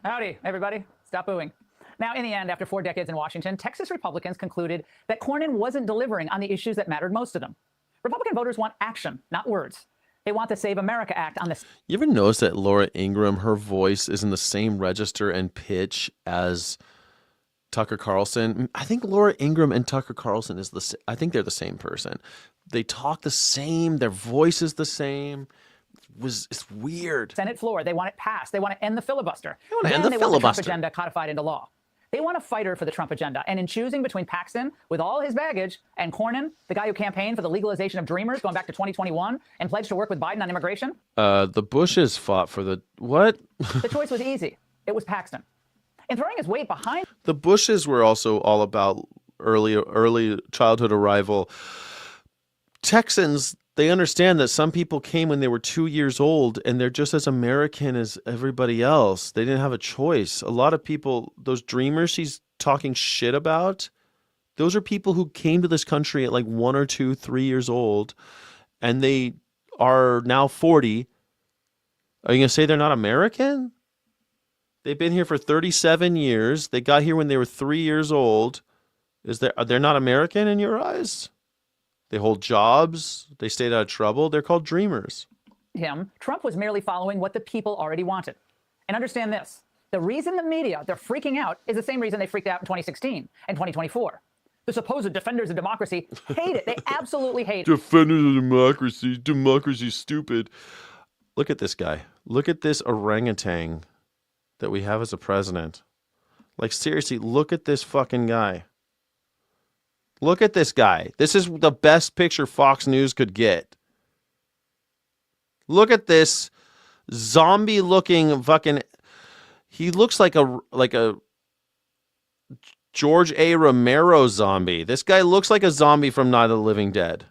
Howdy, everybody. Stop booing. Now, in the end, after 4 decades in Washington, Texas Republicans concluded that Cornyn wasn't delivering on the issues that mattered most to them. Republican voters want action, not words. They want the Save America Act on this. You ever notice that Laura Ingraham, her voice is in the same register and pitch as Tucker Carlson? I think Laura Ingraham and Tucker Carlson I think they're the same person. They talk the same. Their voice is the same. It's weird. Senate floor. They want it passed. They want to end the filibuster. They want to Then end the they want the Trump filibuster. agenda codified into law. They want a fighter for the Trump agenda. And in choosing between Paxton, with all his baggage, and Cornyn, the guy who campaigned for the legalization of Dreamers going back to 2021 and pledged to work with Biden on immigration, The Bushes fought for the... What? the choice was easy. It was Paxton. In throwing his weight behind... The Bushes were also all about early childhood arrival. Texans, they understand that some people came when they were 2 years old and they're just as American as everybody else. They didn't have a choice. A lot of people, those dreamers she's talking shit about, those are people who came to this country at like 1 or 2, 3 years old, and they are now 40. Are you going to say they're not American? They've been here for 37 years. They got here when they were 3 years old. Are they not American in your eyes? They hold jobs. They stayed out of trouble. They're called dreamers. him, Trump was merely following what the people already wanted. And understand this. The reason the media, they're freaking out, is the same reason they freaked out in 2016 and 2024. The supposed defenders of democracy hate it. They absolutely hate it. Defenders of democracy. Democracy's stupid. Look at this guy. Look at this orangutan that we have as a president. Like, seriously, look at this fucking guy. Look at this guy. This is the best picture Fox News could get. Look at this zombie-looking fucking... He looks like a George A. Romero zombie. This guy looks like a zombie from Night of the Living Dead.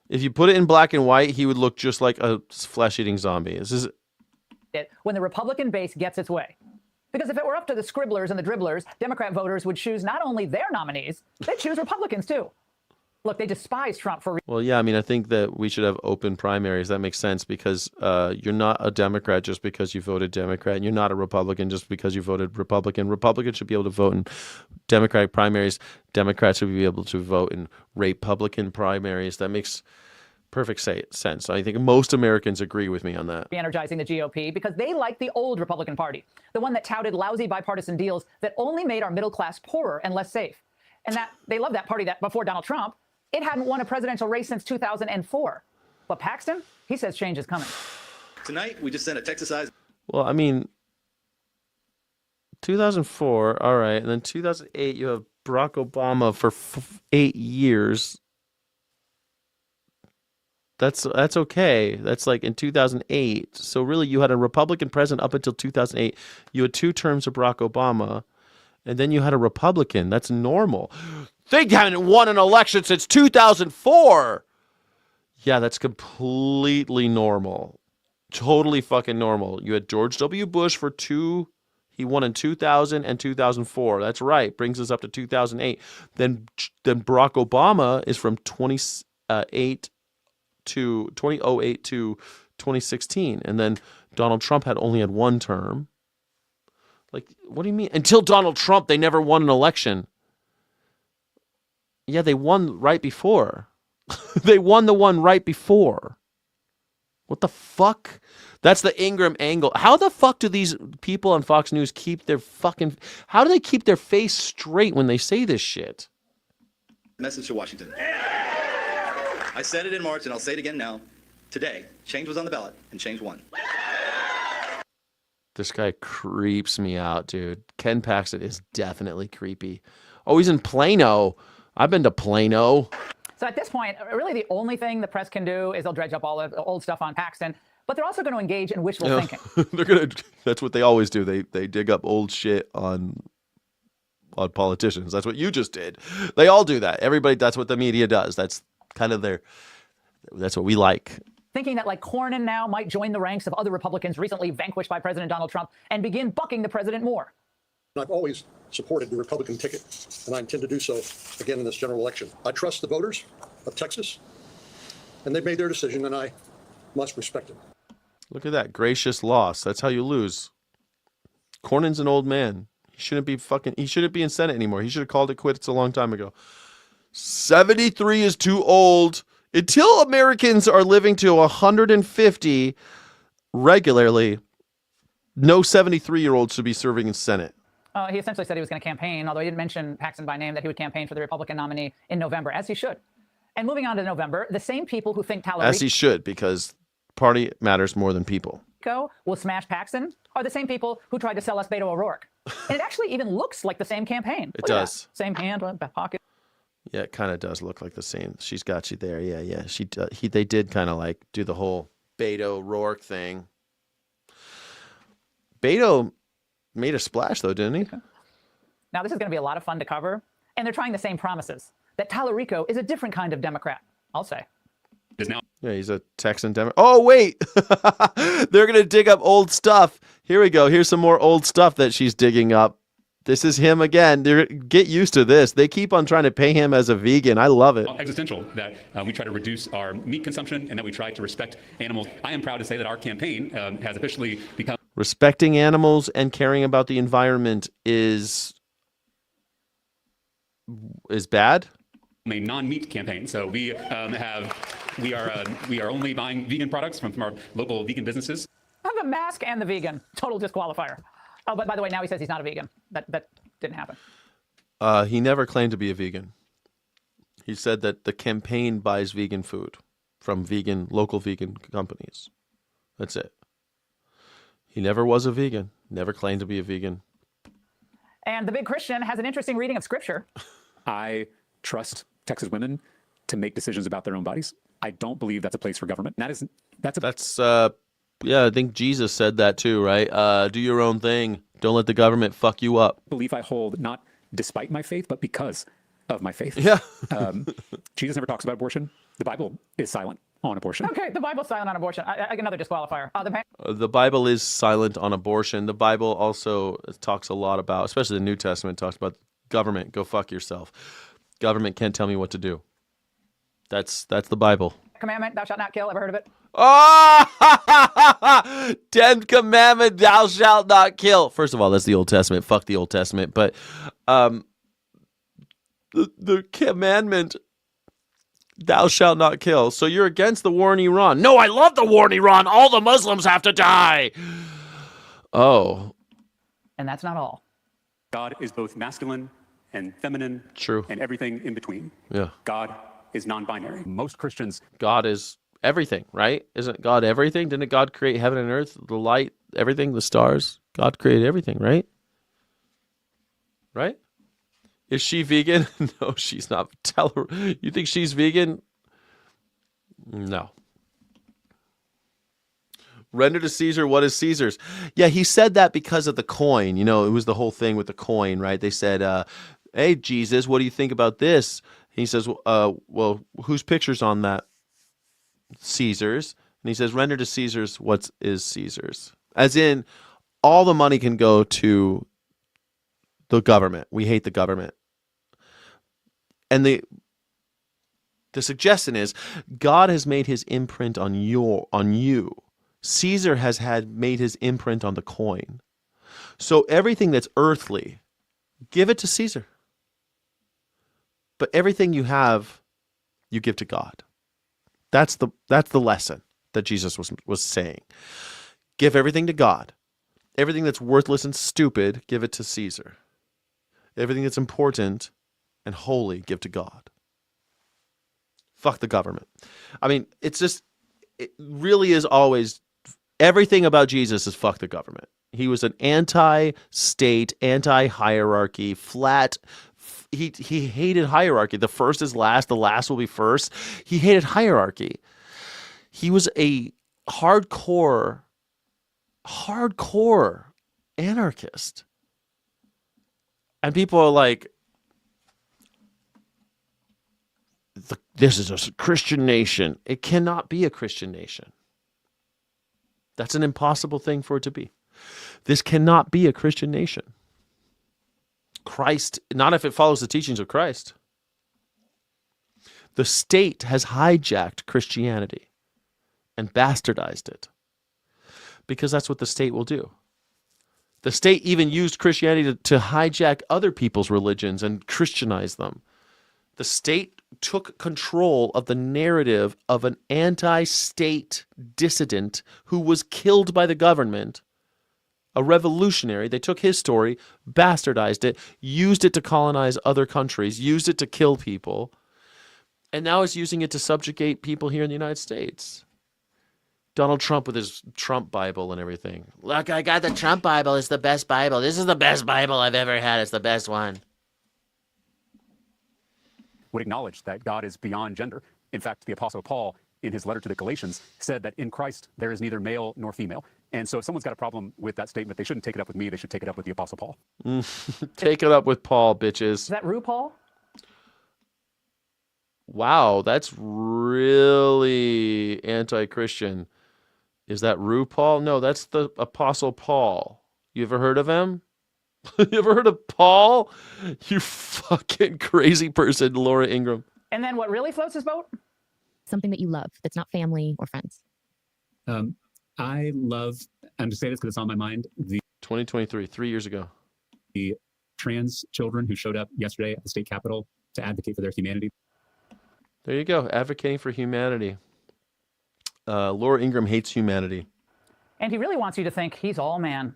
If you put it in black and white, he would look just like a flesh-eating zombie. This is... When the Republican base gets its way. Because if it were up to the scribblers and the dribblers, Democrat voters would choose not only their nominees, they'd choose Republicans too. Look, they despise Trump for... Well, yeah, I mean, I think that we should have open primaries. That makes sense because you're not a Democrat just because you voted Democrat. And you're not a Republican just because you voted Republican. Republicans should be able to vote in Democratic primaries. Democrats should be able to vote in Republican primaries. That makes perfect sense. I think most Americans agree with me on that. Energizing the GOP because they like the old Republican Party, the one that touted lousy bipartisan deals that only made our middle class poorer and less safe. And that they love that party that before Donald Trump, it hadn't won a presidential race since 2004. But Paxton, he says change is coming. Tonight, we just sent a Texas-sized... Well, I mean, 2004, all right. And then 2008, you have Barack Obama for 8 years. That's okay. That's like in 2008. So really, you had a Republican president up until 2008. You had 2 terms of Barack Obama, and then you had a Republican. That's normal. They haven't won an election since 2004. Yeah, that's completely normal. Totally fucking normal. You had George W. Bush for 2. He won in 2000 and 2004. That's right. Brings us up to 2008. Then Barack Obama is from 2008 to 2016, and then Donald Trump only had 1 term. Like, what do you mean? Until Donald Trump, they never won an election. Yeah, they won right before. They won the one right before. What the fuck? That's the Ingram angle. How the fuck do these people on Fox News keep their fucking... How do they keep their face straight when they say this shit? Message to Washington. I said it in March, and I'll say it again now. Today, change was on the ballot, and change won. This guy creeps me out, dude. Ken Paxton is definitely creepy. Oh, he's in Plano. I've been to Plano. So at this point, really the only thing the press can do is they'll dredge up all the old stuff on Paxton, but they're also going to engage in wishful thinking. That's what they always do. They dig up old shit on politicians. That's what you just did. They all do that. Everybody, that's what the media does. That's kind of that's what we like. Thinking that like Cornyn now might join the ranks of other Republicans recently vanquished by President Donald Trump and begin bucking the president more. I've always supported the Republican ticket, and I intend to do so again in this general election. I trust the voters of Texas, and they've made their decision, and I must respect it. Look at that gracious loss. That's how you lose. Cornyn's an old man. He shouldn't be in Senate anymore. He should have called it quits a long time ago. 73 is too old. Until Americans are living to 150 regularly, no 73-year-old should be serving in Senate. He essentially said he was going to campaign, although he didn't mention Paxton by name, that he would campaign for the Republican nominee in November, as he should. And moving on to November, the same people who think Tallarico... As he should, because party matters more than people. ...will smash Paxton are the same people who tried to sell us Beto O'Rourke. And it actually even looks like the same campaign. It does. Same hand, back pocket. Yeah, it kind of does look like the same. She's got you there. Yeah. They did kind of like do the whole Beto O'Rourke thing. Beto made a splash, though, didn't he? Okay. Now, this is going to be a lot of fun to cover, and they're trying the same promises. That Tallarico is a different kind of Democrat, I'll say. Yeah, he's a Texan Democrat. Oh, wait! They're going to dig up old stuff. Here we go. Here's some more old stuff that she's digging up. This is him again. Get used to this. They keep on trying to pay him as a vegan. I love it. Existential that we try to reduce our meat consumption and that we try to respect animals. I am proud to say that our campaign has officially become... Respecting animals and caring about the environment is bad? A non-meat campaign. So we are only buying vegan products from our local vegan businesses. Have the mask and the vegan. Total disqualifier. Oh, but by the way, now he says he's not a vegan. That didn't happen. He never claimed to be a vegan. He said that the campaign buys vegan food from local vegan companies. That's it. He never was a vegan. Never claimed to be a vegan. And the big Christian has an interesting reading of scripture. I trust Texas women to make decisions about their own bodies. I don't believe that's a place for government. Yeah, I think Jesus said that too, right? Do your own thing. Don't let the government fuck you up. Belief I hold not despite my faith, but because of my faith. Yeah. Jesus never talks about abortion. The Bible is silent on abortion. Okay, the Bible's silent on abortion. Another disqualifier. The Bible is silent on abortion. The Bible also talks a lot about, especially the New Testament, talks about government. Go fuck yourself. Government can't tell me what to do. That's the Bible. Commandment, thou shalt not kill. Ever heard of it? Oh! 10th commandment, thou shalt not kill. First of all, that's the Old Testament. Fuck the Old Testament. But the commandment, thou shalt not kill. So you're against the war in Iran. No, I love the war in Iran. All the Muslims have to die. Oh. And that's not all. God is both masculine and feminine. True. And everything in between. Yeah. God is non-binary. Most Christians... God is everything, right? Isn't God everything? Didn't God create heaven and earth, the light, everything, the stars? God created everything, right? Right? Is she vegan? No, she's not. Tell her. You think she's vegan? No. Render to Caesar what is Caesar's. Yeah, he said that because of the coin. You know, it was the whole thing with the coin, right? They said, hey, Jesus, what do you think about this? He says, well, whose picture's on that? Caesar's. And he says, render to Caesar's what is Caesar's. As in, all the money can go to the government. We hate the government. And the suggestion is God has made his imprint on you. Caesar has made his imprint on the coin. So everything that's earthly, give it to Caesar. But everything you have, you give to God. That's the lesson that Jesus was saying. Give everything to God. Everything that's worthless and stupid, give it to Caesar. Everything that's important and holy, give to God. Fuck the government. I mean, it really is always, everything about Jesus is fuck the government. He was an anti-state, anti-hierarchy, flat. He hated hierarchy. The first is last, the last will be first. He hated hierarchy. He was a hardcore anarchist. And people are like, this is a Christian nation. It cannot be a Christian nation. That's an impossible thing for it to be. This cannot be a Christian nation. Christ, not if it follows the teachings of Christ. The state has hijacked Christianity and bastardized it because that's what the state will do. The state even used Christianity to hijack other people's religions and Christianize them. The state took control of the narrative of an anti-state dissident who was killed by the government, a revolutionary. They took his story, bastardized it, used it to colonize other countries, used it to kill people, and now is using it to subjugate people here in the United States. Donald Trump with his Trump Bible and everything. Look, I got the Trump Bible. It's the best Bible. This is the best Bible I've ever had. It's the best one. Would acknowledge that God is beyond gender. In fact, the Apostle Paul, in his letter to the Galatians, said that in Christ there is neither male nor female. And so if someone's got a problem with that statement, they shouldn't take it up with me. They should take it up with the Apostle Paul. Take it up with Paul, bitches. Is that RuPaul? Wow, that's really anti-Christian. Is that RuPaul? No, that's the Apostle Paul. You ever heard of him? You ever heard of Paul? You fucking crazy person, Laura Ingraham. And then what really floats his boat? Something that you love that's not family or friends. I love, I'm to say this because it's on my mind, the 2023, 3 years ago. The trans children who showed up yesterday at the state capitol to advocate for their humanity. There you go, advocating for humanity. Laura Ingraham hates humanity. And he really wants you to think he's all man.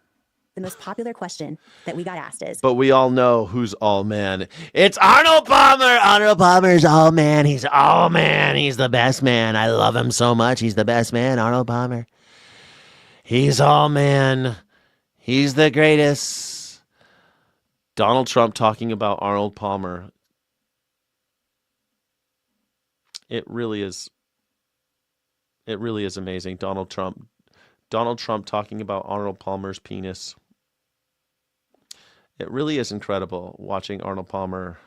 The most popular question that we got asked is, But we all know who's all man. It's Arnold Palmer. Arnold Palmer's all man. He's all man. He's the best man. I love him so much. He's the best man, Arnold Palmer. He's all man. He's the greatest. Donald Trump talking about Arnold Palmer. It really is amazing. Donald Trump talking about Arnold Palmer's penis. It really is incredible watching Arnold Palmer.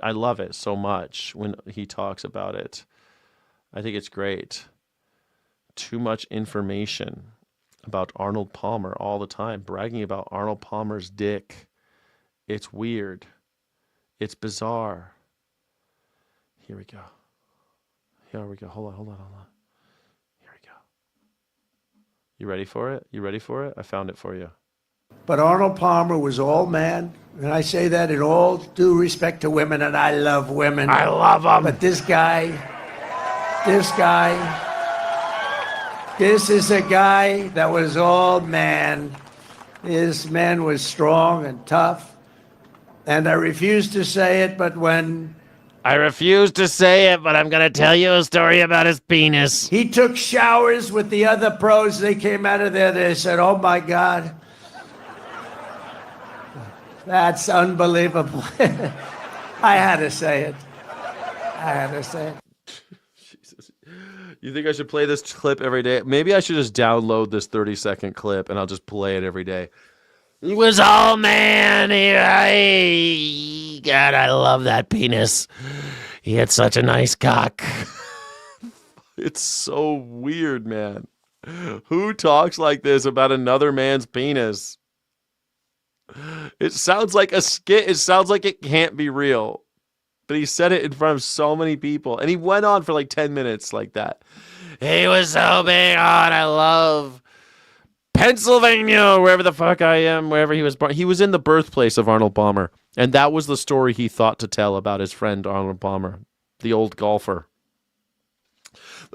I love it so much when he talks about it. I think it's great. Too much information about Arnold Palmer all the time, bragging about Arnold Palmer's dick. It's weird. It's bizarre. Here we go. Hold on. Here we go. You ready for it? I found it for you. But Arnold Palmer was all man, and I say that in all due respect to women, and I love women. I love them. But this is a guy that was all man. His man was strong and tough, and I refuse to say it, but when I refuse to say it, but I'm going to tell you a story about his penis. he took showers with the other pros, they came out of there, they said, oh my God. That's unbelievable. I had to say it. Jesus. You think I should play this clip every day? Maybe I should just download this 30-second clip and I'll just play it every day. He was all man. God, I love that penis. He had such a nice cock. It's so weird, man. Who talks like this about another man's penis? It sounds like a skit. It sounds like it can't be real. But he said it in front of so many people. And he went on for like 10 minutes like that. He was so big on, I love Pennsylvania, wherever the fuck I am, wherever he was born. He was in the birthplace of Arnold Palmer. And that was the story he thought to tell about his friend Arnold Palmer, the old golfer.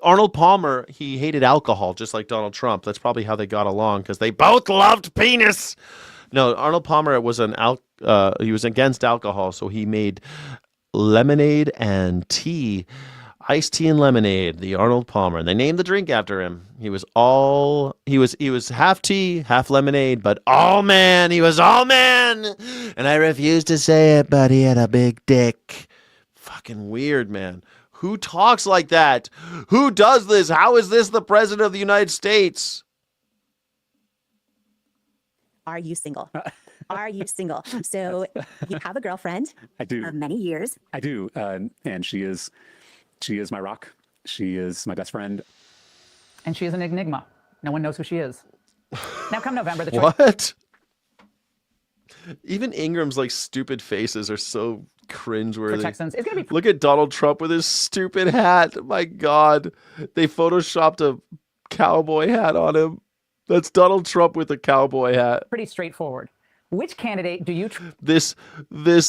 Arnold Palmer, he hated alcohol, just like Donald Trump. That's probably how they got along, because they both loved penis. No, Arnold Palmer was he was against alcohol, so he made lemonade and tea, iced tea and lemonade, the Arnold Palmer. And they named the drink after him. He was half tea, half lemonade, but all man. He was all man. And I refuse to say it, but he had a big dick. Fucking weird, man. Who talks like that? Who does this? How is this the president of the United States? Are you single? Are you single? So you have a girlfriend. I do. Of many years. I do. And she is my rock. She is my best friend. And she is an enigma. No one knows who she is. Now come November, the choice. What? Even Ingram's like stupid faces are so cringeworthy. For Texans, it's gonna be. Look at Donald Trump with his stupid hat. My God, they photoshopped a cowboy hat on him. That's Donald Trump with a cowboy hat. Pretty straightforward. Which candidate do you? This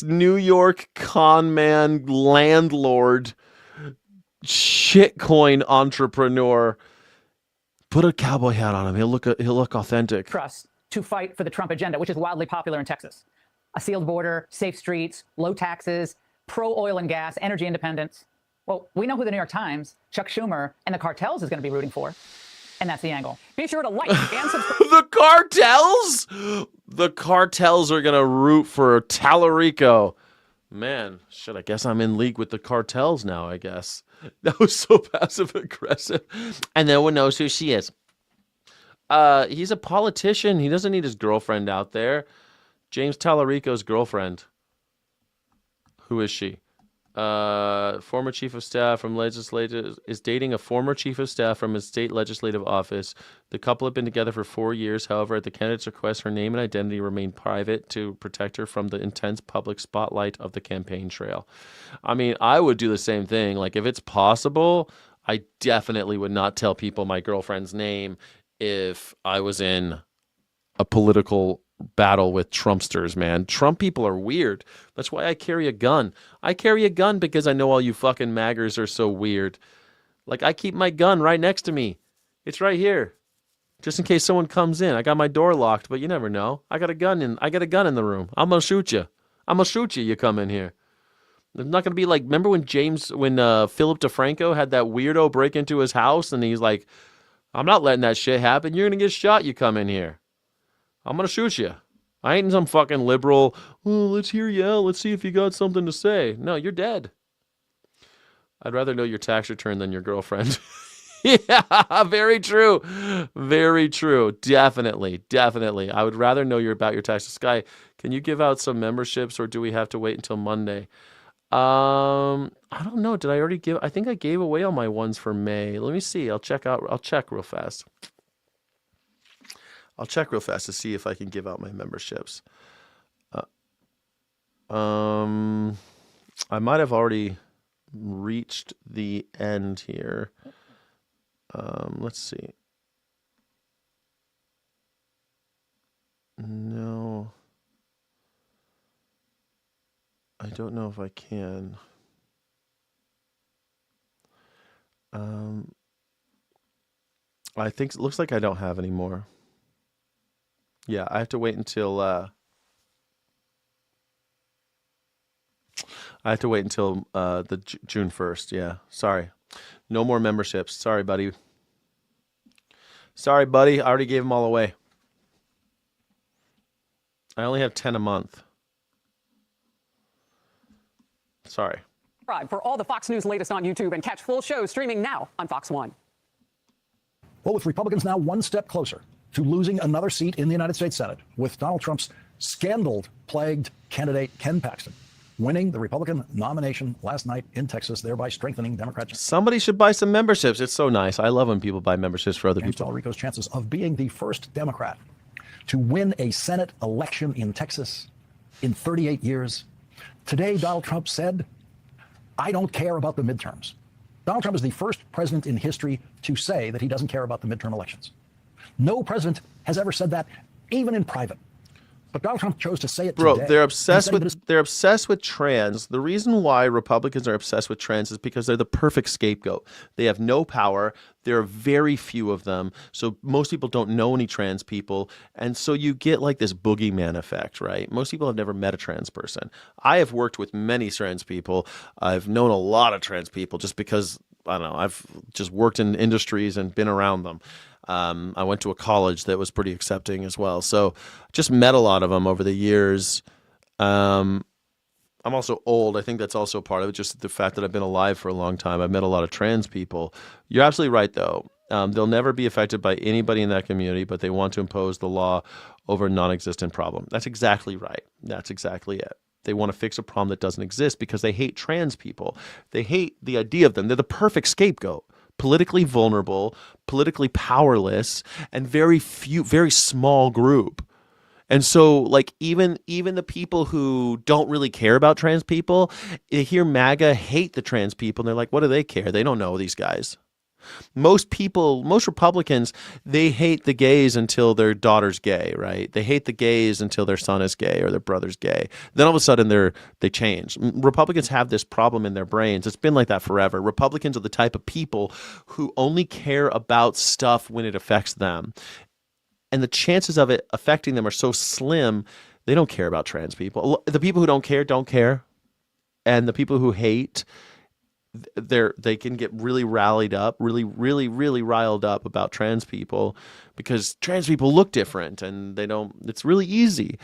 New York con man landlord shitcoin entrepreneur. Put a cowboy hat on him. He'll look authentic. Trust to fight for the Trump agenda, which is wildly popular in Texas. A sealed border, safe streets, low taxes, pro-oil and gas, energy independence. Well, we know who the New York Times, Chuck Schumer, and the cartels is going to be rooting for. And that's the angle. Be sure to like and subscribe. The cartels? The cartels are going to root for Tallarico. Man, shit, I guess I'm in league with the cartels now, I guess. That was so passive aggressive. And no one knows who she is. He's a politician. He doesn't need his girlfriend out there. James Tallarico's girlfriend. Who is she? Former chief of staff from legislative is dating a former chief of staff from his state legislative office. The couple have been together for 4 years. However, at the candidate's request, her name and identity remain private to protect her from the intense public spotlight of the campaign trail. I mean, I would do the same thing. Like, if it's possible, I definitely would not tell people my girlfriend's name if I was in a political battle with Trumpsters, man. Trump people are weird. That's why I carry a gun. I carry a gun because I know all you fucking maggers are so weird. Like, I keep my gun right next to me. It's right here. Just in case someone comes in. I got my door locked, but you never know. I got a gun in the room. I'm gonna shoot you. You come in here. It's not gonna be like, remember when Philip DeFranco had that weirdo break into his house and he's like, I'm not letting that shit happen. You're gonna get shot, you come in here. I'm going to shoot you. I ain't some fucking liberal, let's hear you out. Let's see if you got something to say. No, you're dead. I'd rather know your tax return than your girlfriend. Yeah, very true. Very true. Definitely. I would rather know about your taxes. Sky, can you give out some memberships or do we have to wait until Monday? I don't know. Did I already give? I think I gave away all my ones for May. Let me see. I'll check real fast. I'll check real fast to see if I can give out my memberships. I might have already reached the end here. Let's see. No. I don't know if I can. I think it looks like I don't have any more. Yeah, I have to wait until the June 1st. Yeah, sorry. No more memberships. Sorry, buddy. I already gave them all away. I only have 10 a month. Sorry. Subscribe for all the Fox News latest on YouTube and catch full shows streaming now on Fox One. Well, with Republicans now one step closer to losing another seat in the United States Senate, with Donald Trump's scandal-plagued candidate Ken Paxton winning the Republican nomination last night in Texas, thereby strengthening Democrat Somebody should buy some memberships. It's so nice. I love when people buy memberships for other James people. Talarico's chances of being the first Democrat to win a Senate election in Texas in 38 years. Today, Donald Trump said, I don't care about the midterms. Donald Trump is the first president in history to say that he doesn't care about the midterm elections. No president has ever said that, even in private. But Donald Trump chose to say it Bro, today. they're obsessed with trans. The reason why Republicans are obsessed with trans is because they're the perfect scapegoat. They have no power. There are very few of them. So most people don't know any trans people. And so you get like this boogeyman effect, right? Most people have never met a trans person. I have worked with many trans people. I've known a lot of trans people just because, I don't know, I've just worked in industries and been around them. I went to a college that was pretty accepting as well. So just met a lot of them over the years. I'm also old. I think that's also part of it, just the fact that I've been alive for a long time. I've met a lot of trans people. You're absolutely right, though. They'll never be affected by anybody in that community, but they want to impose the law over a non-existent problem. That's exactly right. That's exactly it. They want to fix a problem that doesn't exist because they hate trans people. They hate the idea of them. They're the perfect scapegoat. Politically vulnerable, politically powerless, and very small group. And so, like, even the people who don't really care about trans people, they hear MAGA hate the trans people, and they're like, what do they care? They don't know these guys. Most Republicans, they hate the gays until their daughter's gay, right? They hate the gays until their son is gay or their brother's gay. Then all of a sudden they change. Republicans have this problem in their brains. It's been like that forever. Republicans are the type of people who only care about stuff when it affects them. And the chances of it affecting them are so slim, they don't care about trans people. The people who don't care. And the people who hate, they can get really rallied up, really riled up about trans people because trans people look different and it's really easy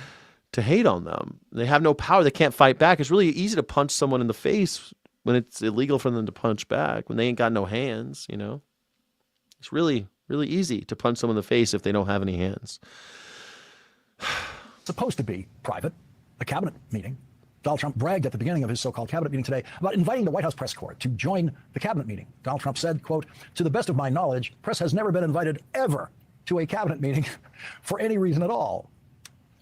to hate on them. They have no power. They can't fight back. It's really easy to punch someone in the face when it's illegal for them to punch back, when they ain't got no hands, you know? It's really easy to punch someone in the face if they don't have any hands. supposed to be private, a cabinet meeting. Donald Trump bragged at the beginning of his so-called cabinet meeting today about inviting the White House press corps to join the cabinet meeting. Donald Trump said, quote, to the best of my knowledge, press has never been invited ever to a cabinet meeting for any reason at all.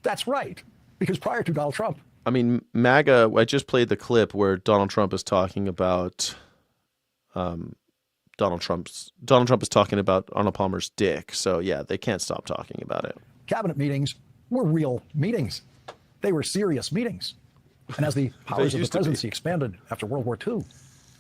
That's right, because prior to Donald Trump. I mean, MAGA, I just played the clip where Donald Trump is talking about Donald Trump is talking about Arnold Palmer's dick. So yeah, they can't stop talking about it. Cabinet meetings were real meetings. They were serious meetings. And as the powers of the presidency expanded after World War II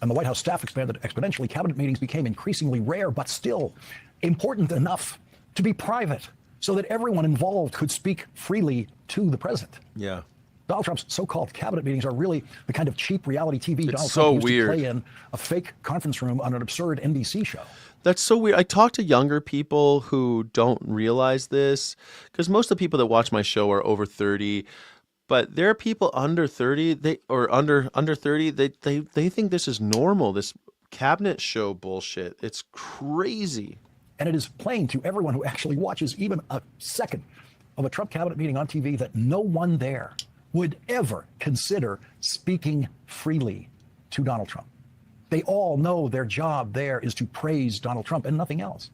and the White House staff expanded exponentially, cabinet meetings became increasingly rare, but still important enough to be private so that everyone involved could speak freely to the president. Yeah. Donald Trump's so-called cabinet meetings are really the kind of cheap reality TV It's Donald so Trump used weird. to play in a fake conference room on an absurd NBC show. That's so weird. I talk to younger people who don't realize this because most of the people that watch my show are over 30. But there are people under 30, under 30, they think this is normal, this cabinet show bullshit. It's crazy. And it is plain to everyone who actually watches even a second of a Trump cabinet meeting on TV that no one there would ever consider speaking freely to Donald Trump. They all know their job there is to praise Donald Trump and nothing else.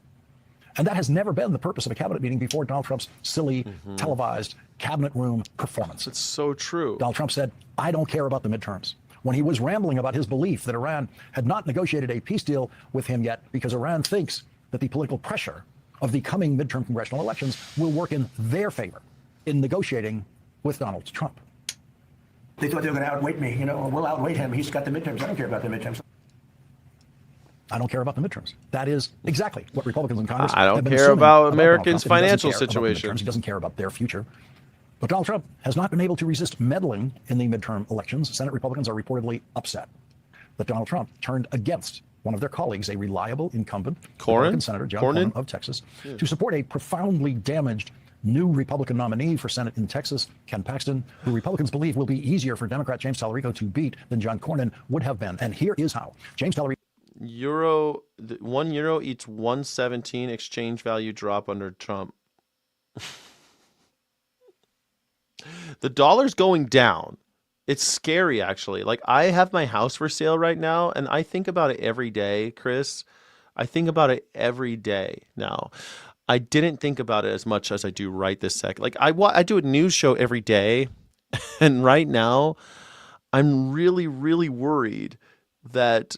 And that has never been the purpose of a cabinet meeting before Donald Trump's silly, televised cabinet room performance. It's so true. Donald Trump said, I don't care about the midterms. When he was rambling about his belief that Iran had not negotiated a peace deal with him yet because Iran thinks that the political pressure of the coming midterm congressional elections will work in their favor in negotiating with Donald Trump. They thought they were going to outweight me. You know, we'll outweight him. He's got the midterms. I don't care about the midterms. I don't care about the midterms. That is exactly what Republicans in Congress I don't have been care assuming about Americans' Donald Trump. He doesn't financial care about the situation. midterms. He doesn't care about their future. But Donald Trump has not been able to resist meddling in the midterm elections. Senate Republicans are reportedly upset that Donald Trump turned against one of their colleagues, a reliable incumbent Republican Senator John Cornyn of Texas, to support a profoundly damaged new Republican nominee for Senate in Texas, Ken Paxton, who Republicans believe will be easier for Democrat James Talarico to beat than John Cornyn would have been. And here is how. James Talarico. Euro, 1 euro eats 117 exchange value drop under Trump. The dollar's going down. It's scary, actually. Like, I have my house for sale right now, and I think about it every day, Chris. I think about it every day now. I didn't think about it as much as I do right this second. Like, I do a news show every day, and right now, I'm really, really worried that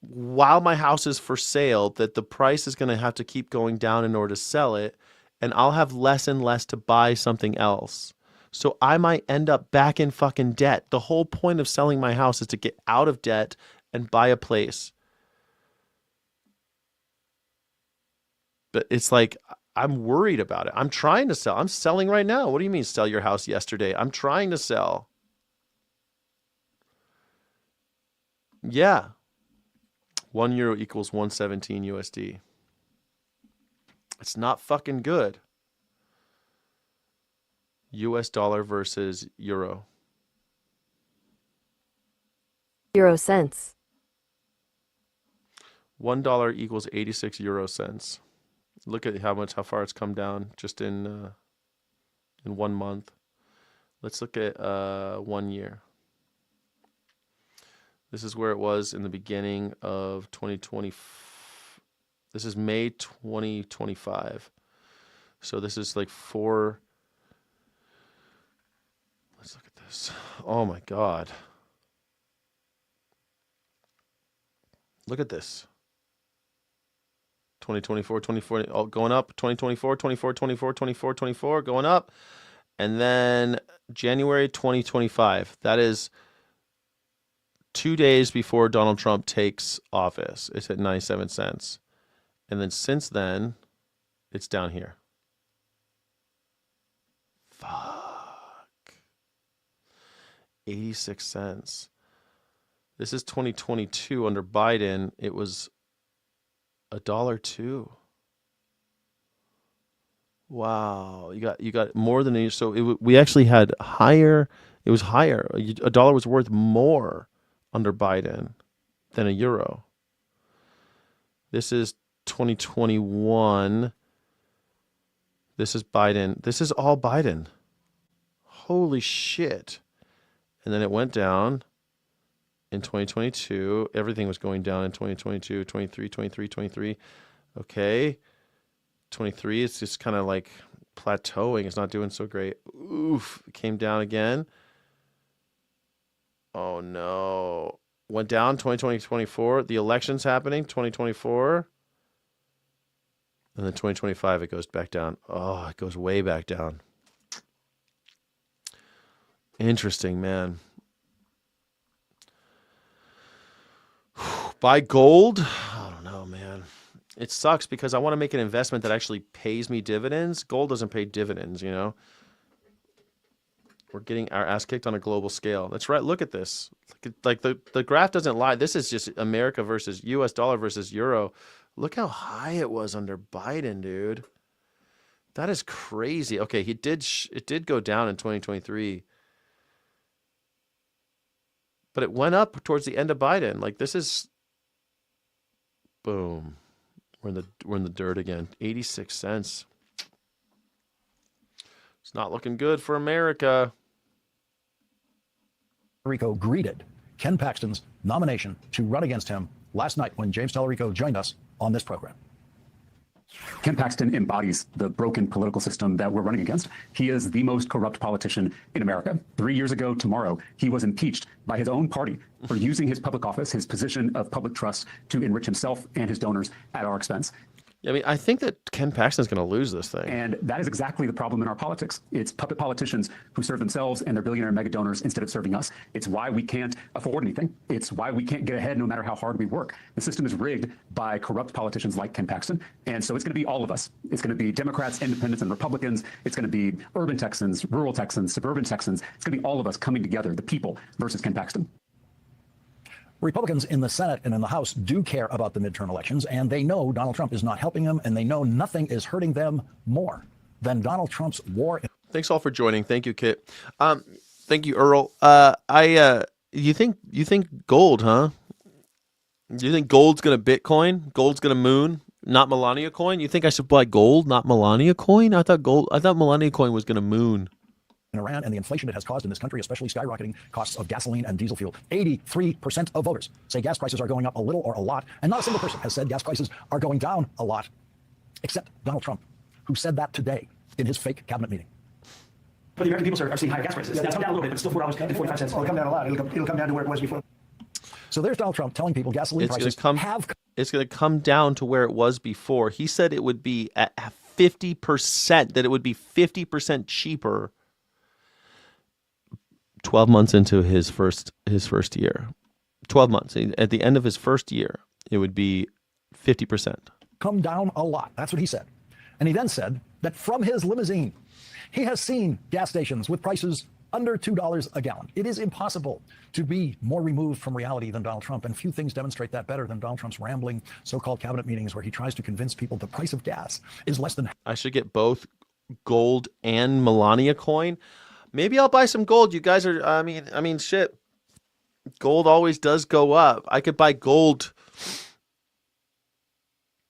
while my house is for sale, that the price is going to have to keep going down in order to sell it, and I'll have less and less to buy something else. So I might end up back in fucking debt. The whole point of selling my house is to get out of debt and buy a place. But it's like, I'm worried about it. I'm trying to sell. I'm selling right now. What do you mean sell your house yesterday? I'm trying to sell. Yeah. 1 euro equals 117 USD. It's not fucking good. US dollar versus euro. Euro cents. $1 equals 86 euro cents. Look at how far it's come down just in 1 month. Let's look at 1 year. This is where it was in the beginning of 2020. This is May 2025. So this is like 4. Let's look at this. Oh my God. Look at this. 2024, 24, all going up. 2024, 24, 24, 24, 24, going up. And then January 2025. That is 2 days before Donald Trump takes office. It's at 97 cents. And then since then, it's down here. Fuck. 86 cents. This is 2022 under Biden. It was $1.02. Wow, you got more than a, so we actually had higher. It was higher. A dollar was worth more under Biden than a euro. This is 2021. This is Biden. This is all Biden. Holy shit. And then it went down in 2022. Everything was going down in 2022, 23, 23, 23. Okay. 23, it's just kind of like plateauing. It's not doing so great. Oof. It came down again. Oh, no. Went down 2020, 24. The election's happening, 2024. And then 2025, it goes back down. Oh, it goes way back down. Interesting, man. Buy gold? I don't know, man. It sucks because I want to make an investment that actually pays me dividends. Gold doesn't pay dividends, you know? We're getting our ass kicked on a global scale. That's right. Look at this. Like the graph doesn't lie. This is just America versus US dollar versus euro. Look how high it was under Biden, dude. That is crazy. Okay, it did go down in 2023. But it went up towards the end of Biden. Like, this is boom. We're in the dirt again. 86 cents. It's not looking good for America. Rico greeted Ken Paxton's nomination to run against him last night when James Tallarico joined us on this program. Ken Paxton embodies the broken political system that we're running against. He is the most corrupt politician in America. 3 years ago tomorrow, he was impeached by his own party for using his public office, his position of public trust, to enrich himself and his donors at our expense. Yeah, I mean, I think that Ken Paxton's going to lose this thing. And that is exactly the problem in our politics. It's puppet politicians who serve themselves and their billionaire mega donors instead of serving us. It's why we can't afford anything. It's why we can't get ahead no matter how hard we work. The system is rigged by corrupt politicians like Ken Paxton. And so it's going to be all of us. It's going to be Democrats, independents, and Republicans. It's going to be urban Texans, rural Texans, suburban Texans. It's going to be all of us coming together, the people versus Ken Paxton. Republicans in the Senate and in the House do care about the midterm elections, and they know Donald Trump is not helping them, and they know nothing is hurting them more than Donald Trump's war. Thanks all for joining. Thank you, Kit. Thank you, Earl. You think gold, huh? Do you think gold's going to Bitcoin? Gold's going to moon? Not Melania coin? You think I should buy gold, not Melania coin? I thought Melania coin was going to moon. In Iran and the inflation it has caused in this country, especially skyrocketing costs of gasoline and diesel fuel. 83% of voters say gas prices are going up a little or a lot, and not a single person has said gas prices are going down a lot, except Donald Trump, who said that today in his fake cabinet meeting. But the American people are seeing higher gas prices. It's come down a little bit, but it's still $4.45. It'll come down a lot. It'll come down to where it was before. So there's Donald Trump telling people gasoline prices It's going to come down to where it was before. He said it would be at 50%, that it would be 50% cheaper 12 months into his first year. 12 months. At the end of his first year, it would be 50%. come down a lot. That's what he said. And he then said that from his limousine, he has seen gas stations with prices under $2 a gallon. It is impossible to be more removed from reality than Donald Trump, and few things demonstrate that better than Donald Trump's rambling so-called cabinet meetings where he tries to convince people the price of gas is less than... I should get both gold and Melania coin. Maybe I'll buy some gold. You guys are, I mean, shit. Gold always does go up. I could buy gold.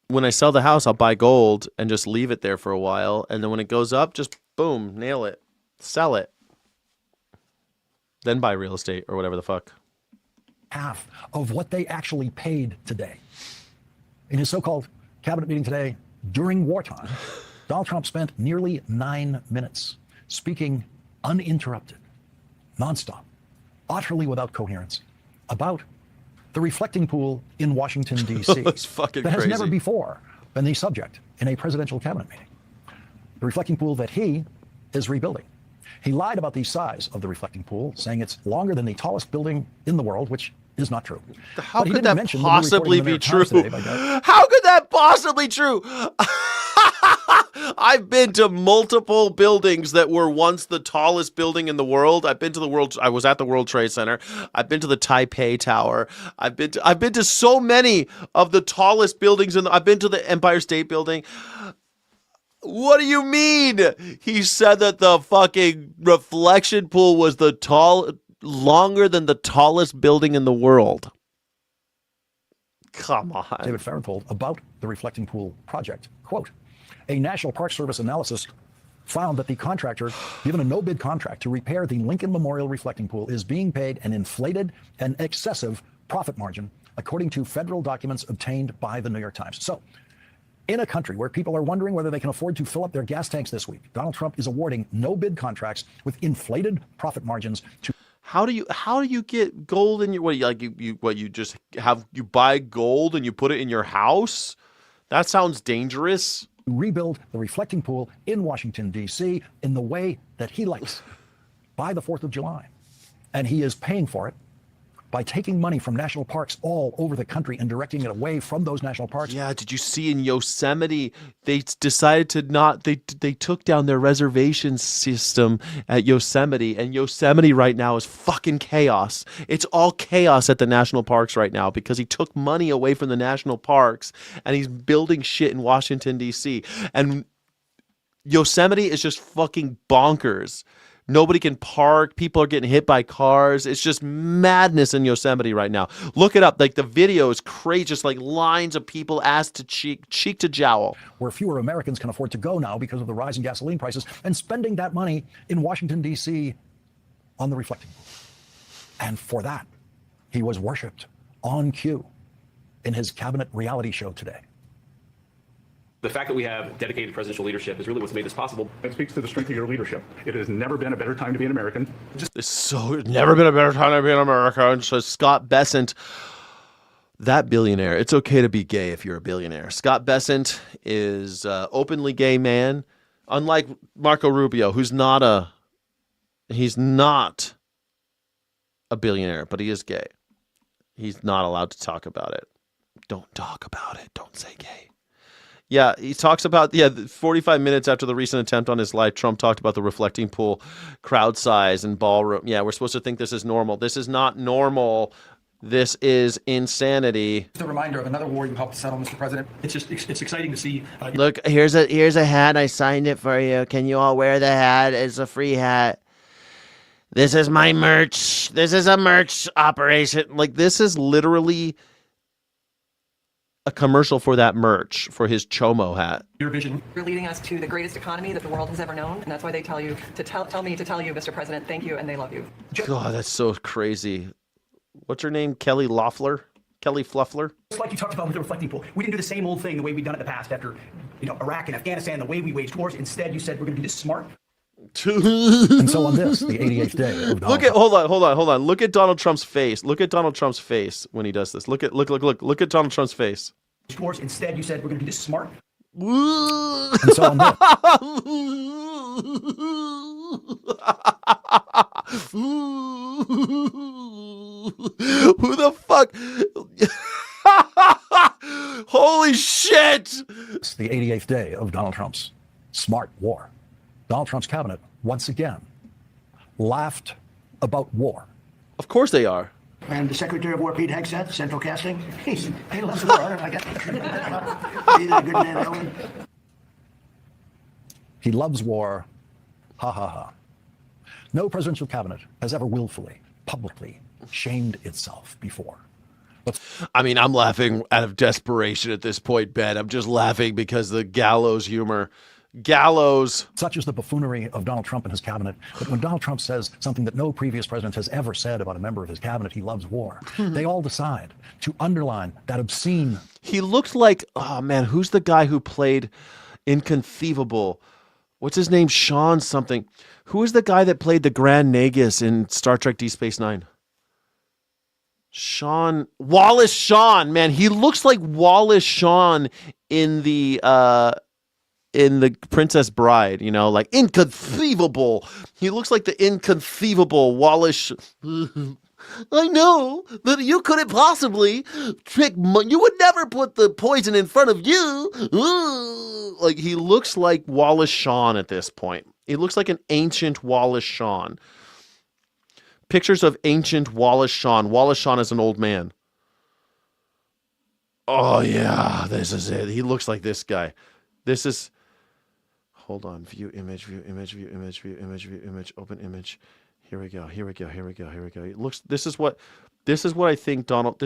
When I sell the house, I'll buy gold and just leave it there for a while. And then when it goes up, just boom, nail it. Sell it. Then buy real estate or whatever the fuck. Half of what they actually paid today. In his so-called cabinet meeting today, during wartime, Donald Trump spent nearly 9 minutes speaking uninterrupted, nonstop, utterly without coherence, about the reflecting pool in Washington, D.C. It's fucking that has crazy. never before been the subject in a presidential cabinet meeting. The reflecting pool that he is rebuilding. He lied about the size of the reflecting pool, saying it's longer than the tallest building in the world, which is not true. How But he could didn't that mention the new reporting possibly in the New be York Times true? today by Doug. How could that possibly true? I've been to multiple buildings that were once the tallest building in the world. I was at the World Trade Center. I've been to the Taipei Tower. I've been to so many of the tallest buildings I've been to the Empire State Building. What do you mean? He said that the fucking reflection pool was longer than the tallest building in the world. Come on. David Farenthold about the reflecting pool project. Quote, a National Park Service analysis found that the contractor, given a no-bid contract to repair the Lincoln Memorial reflecting pool, is being paid an inflated and excessive profit margin, according to federal documents obtained by the New York Times. So, in a country where people are wondering whether they can afford to fill up their gas tanks this week, Donald Trump is awarding no-bid contracts with inflated profit margins to... How do you get gold in your you buy gold and you put it in your house? That sounds dangerous. Rebuild the reflecting pool in Washington, D.C. in the way that he likes by the 4th of July. And he is paying for it by taking money from national parks all over the country and directing it away from those national parks. Yeah, did you see in Yosemite, they decided to not, they took down their reservation system at Yosemite, and Yosemite right now is fucking chaos. It's all chaos at the national parks right now because he took money away from the national parks and he's building shit in Washington, D.C. And Yosemite is just fucking bonkers. Nobody can park. People are getting hit by cars. It's just madness in Yosemite right now. Look it up. Like, the video is crazy. Just like lines of people ass to cheek to jowl. Where fewer Americans can afford to go now because of the rise in gasoline prices, and spending that money in Washington, D.C. on the reflecting pool. And for that, he was worshipped on cue in his cabinet reality show today. The fact that we have dedicated presidential leadership is really what's made this possible. It speaks to the strength of your leadership. It has never been a better time to be an American. It's never been a better time to be an American. So Scott Bessent, that billionaire. It's okay to be gay if you're a billionaire. Scott Bessent is an openly gay man, unlike Marco Rubio, he's not a billionaire, but he is gay. He's not allowed to talk about it. Don't talk about it. Don't say gay. Yeah, he talks about, 45 minutes after the recent attempt on his life, Trump talked about the reflecting pool, crowd size, and ballroom. Yeah, we're supposed to think this is normal. This is not normal. This is insanity. Just a reminder of another war you helped settle, Mr. President. It's exciting to see. Look, here's a hat. I signed it for you. Can you all wear the hat? It's a free hat. This is my merch. This is a merch operation. Like, this is literally a commercial for that merch, for his Chomo hat. Your vision. You're leading us to the greatest economy that the world has ever known, and that's why they tell you to tell me to tell you, Mr. President, thank you, and they love you. God, that's so crazy. What's her name? Kelly Loeffler? Kelly Fluffler? Just like you talked about with the reflecting pool, we didn't do the same old thing the way we've done it in the past after, Iraq and Afghanistan, the way we waged wars. Instead, you said we're going to do this smart. And so on this, the 88th day of Donald Trump. Hold on. Look at Donald Trump's face. Look at Donald Trump's face when he does this. Look at Donald Trump's face. Wars. Instead, you said we're going to do this smart. And so on this. Who the fuck? Holy shit! It's the 88th day of Donald Trump's smart war. Donald Trump's cabinet, once again, laughed about war. Of course they are. And the Secretary of War, Pete Hegseth, Central Casting, he loves war. I got he's a good man, Ellen. He loves war. Ha ha ha. No presidential cabinet has ever willfully, publicly shamed itself before. I mean, I'm laughing out of desperation at this point, Ben. I'm just laughing because the gallows humor. Gallows. Such is the buffoonery of Donald Trump and his cabinet that when Donald Trump says something that no previous president has ever said about a member of his cabinet, he loves war, they all decide to underline that obscene. He looked like, oh man, who's the guy who played Inconceivable? What's his name? Sean something. Who is the guy that played the Grand Nagus in Star Trek Deep Space Nine? Wallace Shawn, man, he looks like Wallace Shawn in the Princess Bride, like inconceivable. He looks like the inconceivable Wallace. I know that you couldn't possibly you would never put the poison in front of you. Like he looks like Wallace Shawn at this point. He looks like an ancient Wallace Shawn. Pictures of ancient Wallace Shawn. Wallace Shawn is an old man. Oh, yeah. This is it. He looks like this guy. This is... Hold on. View image, open image. Here we go. It looks... This is what I think Donald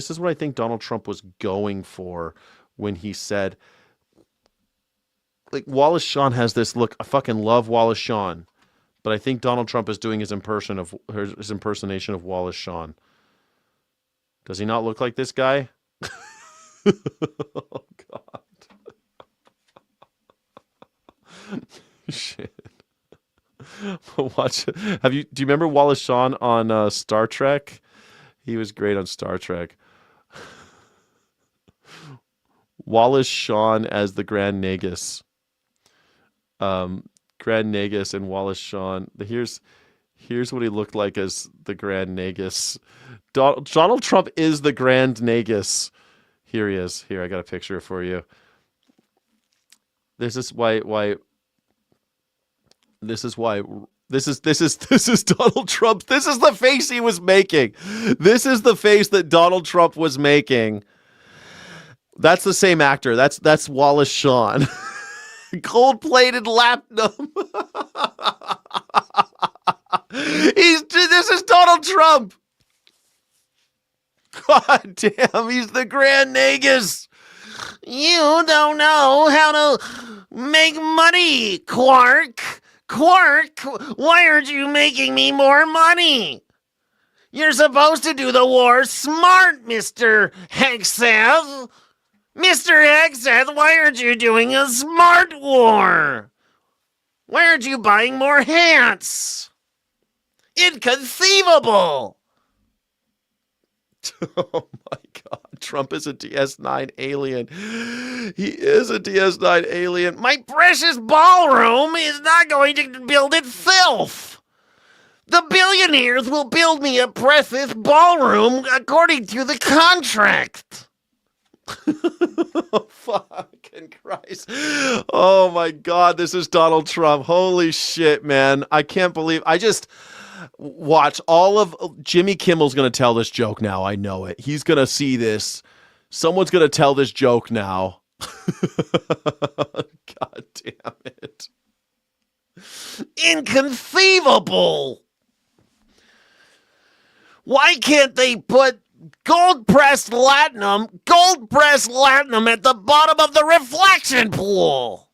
Trump was going for when he said... Like, Wallace Shawn has this look. I fucking love Wallace Shawn. But I think Donald Trump is doing his impersonation of Wallace Shawn. Does he not look like this guy? Oh, God. Shit. Watch. Do you remember Wallace Shawn on Star Trek? He was great on Star Trek. Wallace Shawn as the Grand Nagus. Grand Nagus and Wallace Shawn. Here's what he looked like as the Grand Nagus. Donald Trump is the Grand Nagus. Here he is. Here, I got a picture for you. This is Donald Trump. This is the face he was making. This is the face that Donald Trump was making. That's the same actor. That's Wallace Shawn. Gold-plated lapdom. This is Donald Trump. God damn, he's the Grand Nagus. You don't know how to make money, Quark. Quark, why aren't you making me more money? You're supposed to do the war smart, Mr. Hegseth. Mr. Hegseth, why aren't you doing a smart war? Why aren't you buying more hats? Inconceivable! Oh my God, Trump is a DS9 alien. He is a DS9 alien. My precious ballroom is not going to build itself. The billionaires will build me a precious ballroom according to the contract. Oh, fucking Christ. Oh my God, this is Donald Trump. Holy shit, man. I can't believe I just watch all of Jimmy Kimmel's going to tell this joke now. I know it. He's going to see this. Someone's going to tell this joke now. God damn it. Inconceivable. Why can't they put gold-pressed latinum at the bottom of the reflection pool.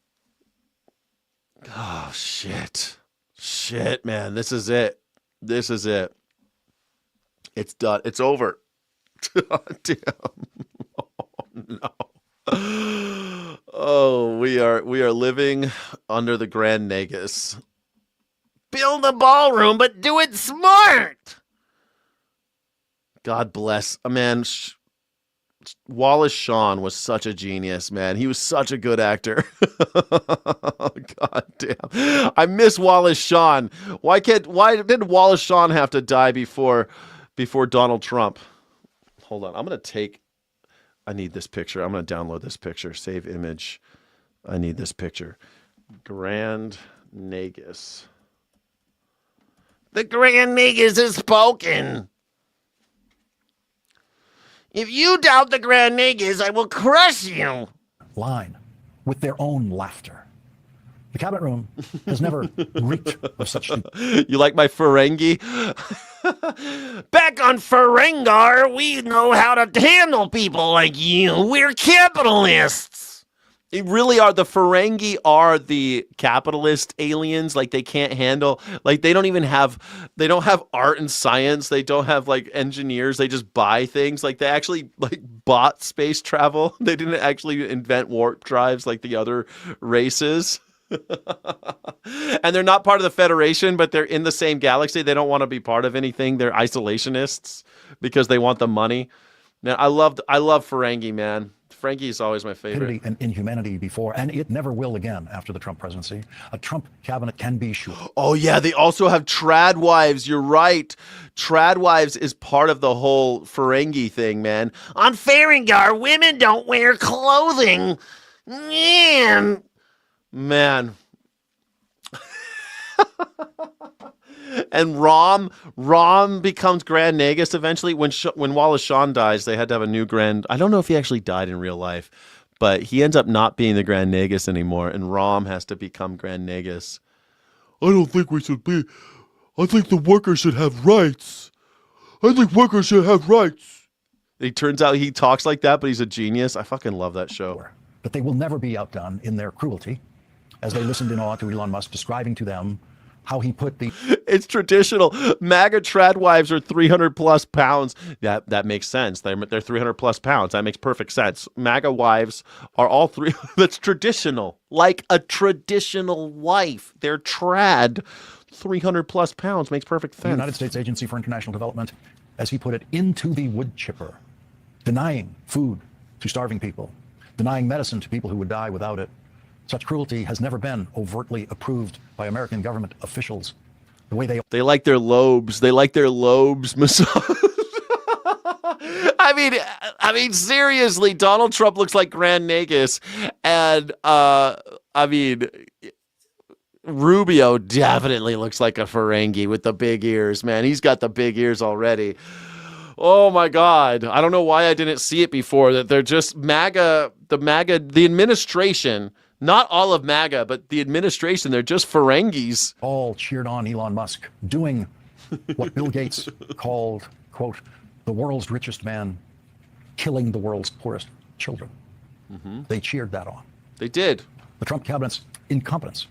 Oh, shit. Shit, man. This is it. This is it. It's done. It's over. Oh, damn. Oh, no. Oh, we are living under the Grand Negus. Build a ballroom, but do it smart. God bless. Man, Wallace Shawn was such a genius, man. He was such a good actor. God damn. I miss Wallace Shawn. Why did Wallace Shawn have to die before Donald Trump? Hold on. I need this picture. I'm going to download this picture. Save image. I need this picture. Grand Negus. The Grand Negus has spoken. If you doubt the Grand Negus, I will crush you. Line with their own laughter. The cabinet room has never reeked of such. You like my Ferengi? Back on Ferengar, we know how to handle people like you. We're capitalists. They really are. The Ferengi are the capitalist aliens. Like, they can't handle, like, they don't have art and science. They don't have like engineers. They just buy things. Like, they actually like bought space travel. They didn't actually invent warp drives like the other races. And they're not part of the Federation, but they're in the same galaxy. They don't want to be part of anything. They're isolationists because they want the money. Man, I love Ferengi, man. Ferengi is always my favorite. And inhumanity before, and it never will again after the Trump presidency. A Trump cabinet can be sure. Oh, yeah. They also have trad wives. You're right. Trad wives is part of the whole Ferengi thing, man. On Ferengar, women don't wear clothing. Man. And Rom becomes Grand Negus eventually. When Wallace Shawn dies, they had to have a new Grand. I don't know if he actually died in real life, but he ends up not being the Grand Negus anymore, and Rom has to become Grand Negus. I don't think we should be. I think the workers should have rights. It turns out he talks like that, but he's a genius. I fucking love that show. But they will never be outdone in their cruelty, as they listened in awe to Elon Musk describing to them how he put the... It's traditional. MAGA trad wives are 300 plus pounds. That makes sense. They're 300 plus pounds. That makes perfect sense. MAGA wives are all three. That's traditional. Like a traditional wife. They're trad. 300 plus pounds makes perfect sense. The United States Agency for International Development, as he put it, into the wood chipper, denying food to starving people, denying medicine to people who would die without it. Such cruelty has never been overtly approved by American government officials. The way they like their lobes. They like their lobes massaged. I mean, seriously, Donald Trump looks like Grand Negus, and Rubio definitely looks like a Ferengi with the big ears. Man, he's got the big ears already. Oh my God. I don't know why I didn't see it before, that they're just MAGA, the administration, not all of MAGA, but the administration, they're just Ferengis. All cheered on Elon Musk doing what Bill Gates called, quote, the world's richest man killing the world's poorest children. Mm-hmm. They cheered that on. They did. The Trump cabinet's incompetence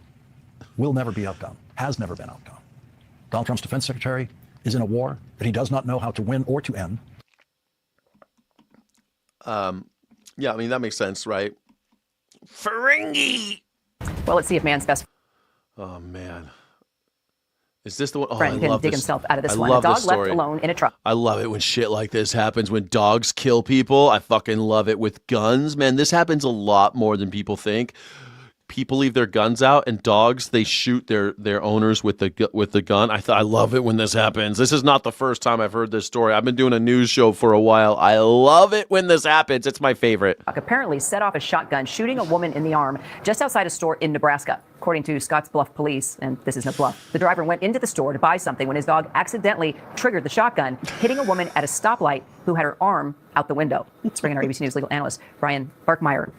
will never be outdone, has never been outdone. Donald Trump's defense secretary is in a war that he does not know how to win or to end. Yeah, I mean, that makes sense, right? Ferengi. Well, let's see if man's best Oh, man. Is this the one? Oh, friend I can love dig this. himself out of this I one. love A dog this left story. alone in a truck. I love it when shit like this happens, when dogs kill people. I fucking love it with guns. Man, this happens a lot more than people think. People leave their guns out, and dogs, they shoot their owners with the gun. I love it when this happens. This is not the first time I've heard this story. I've been doing a news show for a while. I love it when this happens. It's my favorite. Apparently set off a shotgun, shooting a woman in the arm just outside a store in Nebraska. According to Scottsbluff police, and this is no bluff, the driver went into the store to buy something when his dog accidentally triggered the shotgun, hitting a woman at a stoplight who had her arm out the window. Let's bring in our ABC News legal analyst, Brian Buckmeyer.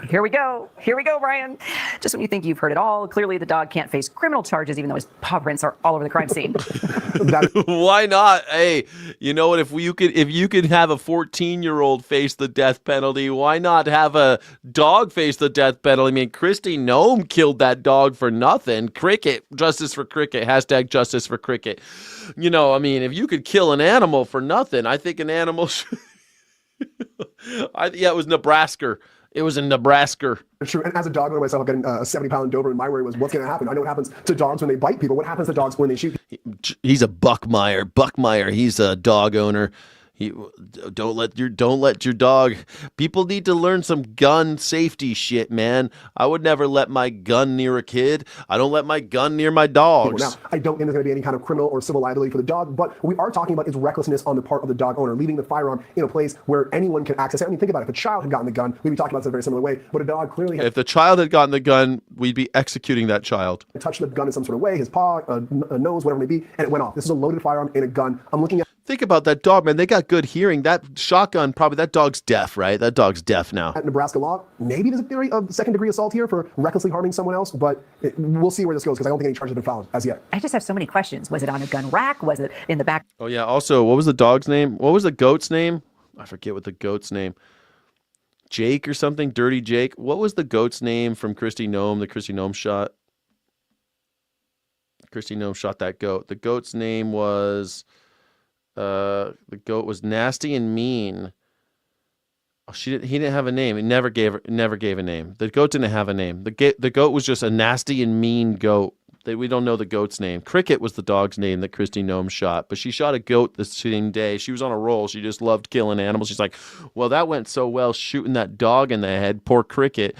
Here we go, Brian. Just when you think you've heard it all, clearly the dog can't face criminal charges, even though his paw prints are all over the crime scene. Why not? Hey, you know what? If you could have a 14-year-old face the death penalty, why not have a dog face the death penalty? I mean, Kristi Noem killed that dog for nothing. Cricket, justice for cricket. # justice for cricket. You know, I mean, if you could kill an animal for nothing, I think an animal should... it was Nebraska. It was in Nebraska. True. And as a dog owner myself, getting a 70-pound Doberman, my worry was what's going to happen. I know what happens to dogs when they bite people. What happens to dogs when they shoot? He's a Buckmeyer. Buckmeyer. He's a dog owner. Don't let your dog. People need to learn some gun safety shit, man. I would never let my gun near a kid. I don't let my gun near my dogs. Now, I don't think there's going to be any kind of criminal or civil liability for the dog, but what we are talking about is recklessness on the part of the dog owner, leaving the firearm in a place where anyone can access it. I mean, think about it. If a child had gotten the gun, we'd be talking about this in a very similar way, but a dog clearly If the child had gotten the gun, we'd be executing that child. Touched the gun in some sort of way, his paw, a nose, whatever it may be, and it went off. This is a loaded firearm and a gun. I'm looking at... Think about that dog, man. They got good hearing. That shotgun, probably that dog's deaf, right? That dog's deaf now. At Nebraska law, maybe there's a theory of second-degree assault here for recklessly harming someone else, but we'll see where this goes because I don't think any charges have been filed as yet. I just have so many questions. Was it on a gun rack? Was it in the back? Oh, yeah. Also, what was the dog's name? What was the goat's name? I forget what the goat's name. Jake or something? Dirty Jake. What was the goat's name from Kristi Noem? The Kristi Noem shot. Kristi Noem shot that goat. The goat's name was... the goat was Nasty and Mean. Oh, he didn't have a name. He never gave a name. The goat didn't have a name. The goat was just a nasty and mean goat. We don't know the goat's name. Cricket was the dog's name that Kristi Noem shot, but she shot a goat the same day. She was on a roll. She just loved killing animals. She's like, well, that went so well shooting that dog in the head. Poor Cricket.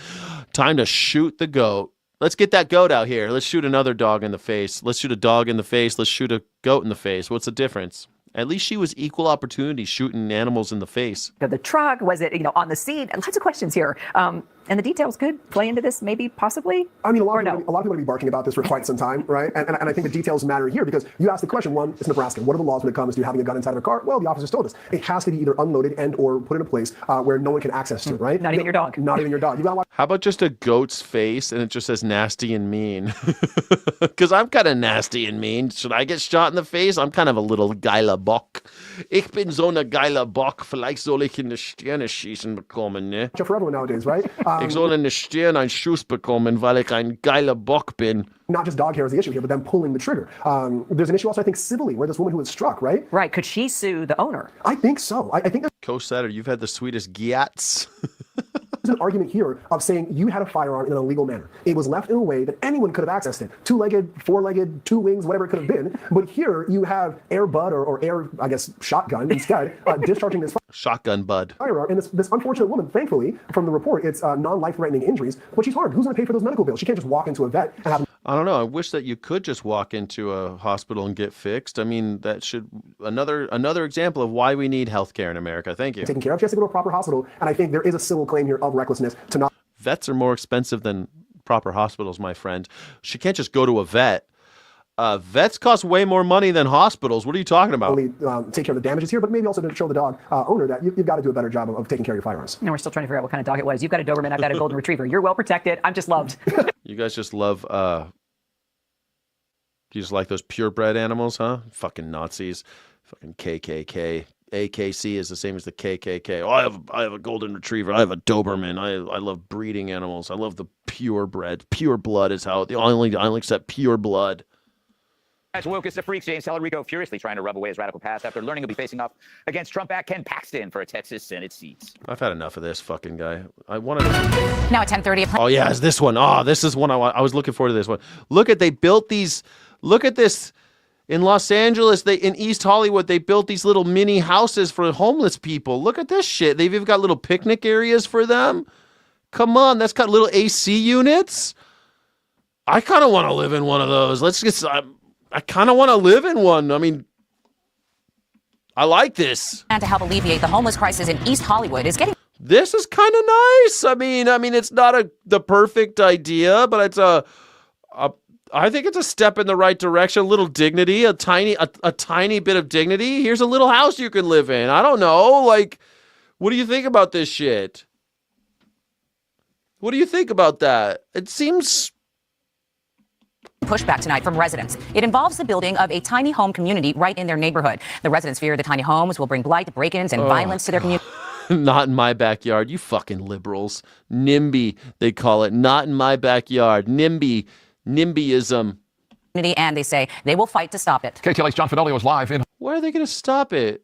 Time to shoot the goat. Let's get that goat out here. Let's shoot another dog in the face. Let's shoot a dog in the face. Let's shoot a goat in the face. What's the difference? At least she was equal opportunity shooting animals in the face. The truck, was it, on the scene? Lots of questions here. And the details could play into this, maybe, possibly? I mean, a lot of people will be barking about this for quite some time, right? And I think the details matter here because you asked the question, one, it's Nebraska. What are the laws when it comes to having a gun inside of a car? Well, the officers told us. It has to be either unloaded and or put in a place where no one can access to it, right? Not even your dog. Not even your dog. You gotta watch. How about just a goat's face and it just says nasty and mean? Because I'm kind of nasty and mean. Should I get shot in the face? I'm kind of a little geile Bock. Ich bin so eine geile Bock. Vielleicht soll ich in die Stirne schießen bekommen, ne? For everyone nowadays, right? Ich soll in die Stirn einen Schuss bekommen, weil ich ein geiler Bock bin. Not just dog hair is the issue here, but them pulling the trigger. There's an issue also, I think, civilly, where this woman who was struck, right? Right. Could she sue the owner? I think so. I think there's Co-setter, you've had the sweetest gyats. an argument here of saying you had a firearm in an illegal manner. It was left in a way that anyone could have accessed it. Two-legged, four-legged, two wings, whatever it could have been. But here you have Air Bud or Air, I guess, shotgun instead, discharging this Shotgun Bud. firearm. And this unfortunate woman, thankfully, from the report, it's non-life-threatening injuries, but she's harmed. Who's going to pay for those medical bills? She can't just walk into a vet and have... I don't know. I wish that you could just walk into a hospital and get fixed. I mean, that should another example of why we need healthcare in America. Thank you. taken care of. She has to go to a proper hospital, and I think there is a civil claim here of recklessness to not... Vets are more expensive than proper hospitals, my friend. She can't just go to a vet. Vets cost way more money than hospitals. What are you talking about? Only take care of the damages here, but maybe also to show the dog owner that you've got to do a better job of taking care of your firearms. No, we're still trying to figure out what kind of dog it was. You've got a Doberman, I've got a Golden Retriever. You're well protected. I'm just loved. You guys just love, you just like those purebred animals, huh? Fucking Nazis. Fucking KKK. AKC is the same as the KKK. Oh, I have a Golden Retriever. I have a Doberman. I love breeding animals. I love the purebred. Pure blood is how, I only accept pure blood. As woke as the freaks, James Tellerico furiously trying to rub away his radical past after learning he'll be facing off against Trump back Ken Paxton for a Texas Senate seat. I've had enough of this fucking guy. I wanted to... Now at 10:30. Oh, yeah, it's this one. Oh, this is one I was looking forward to this one. They built these... Look at this. In Los Angeles, in East Hollywood, they built these little mini houses for homeless people. Look at this shit. They've even got little picnic areas for them. Come on, that's got little AC units. I kind of want to live in one of those. I kind of want to live in one. I mean, I like this. And to help alleviate the homeless crisis in East Hollywood is getting... this is kind of nice. I mean, it's not the perfect idea, but it's I think it's a step in the right direction. A little dignity, a tiny bit of dignity. Here's a little house you can live in. I don't know. Like, what do you think about this shit? What do you think about that? It seems... Pushback tonight from residents. It involves the building of a tiny home community right in their neighborhood. The residents fear the tiny homes will bring blight, break-ins, and violence to their community. Not in my backyard. You fucking liberals. NIMBY, they call it. Not in my backyard. NIMBYism. And they say they will fight to stop it. KTLA's John Fidelio is live in... Why are they going to stop it?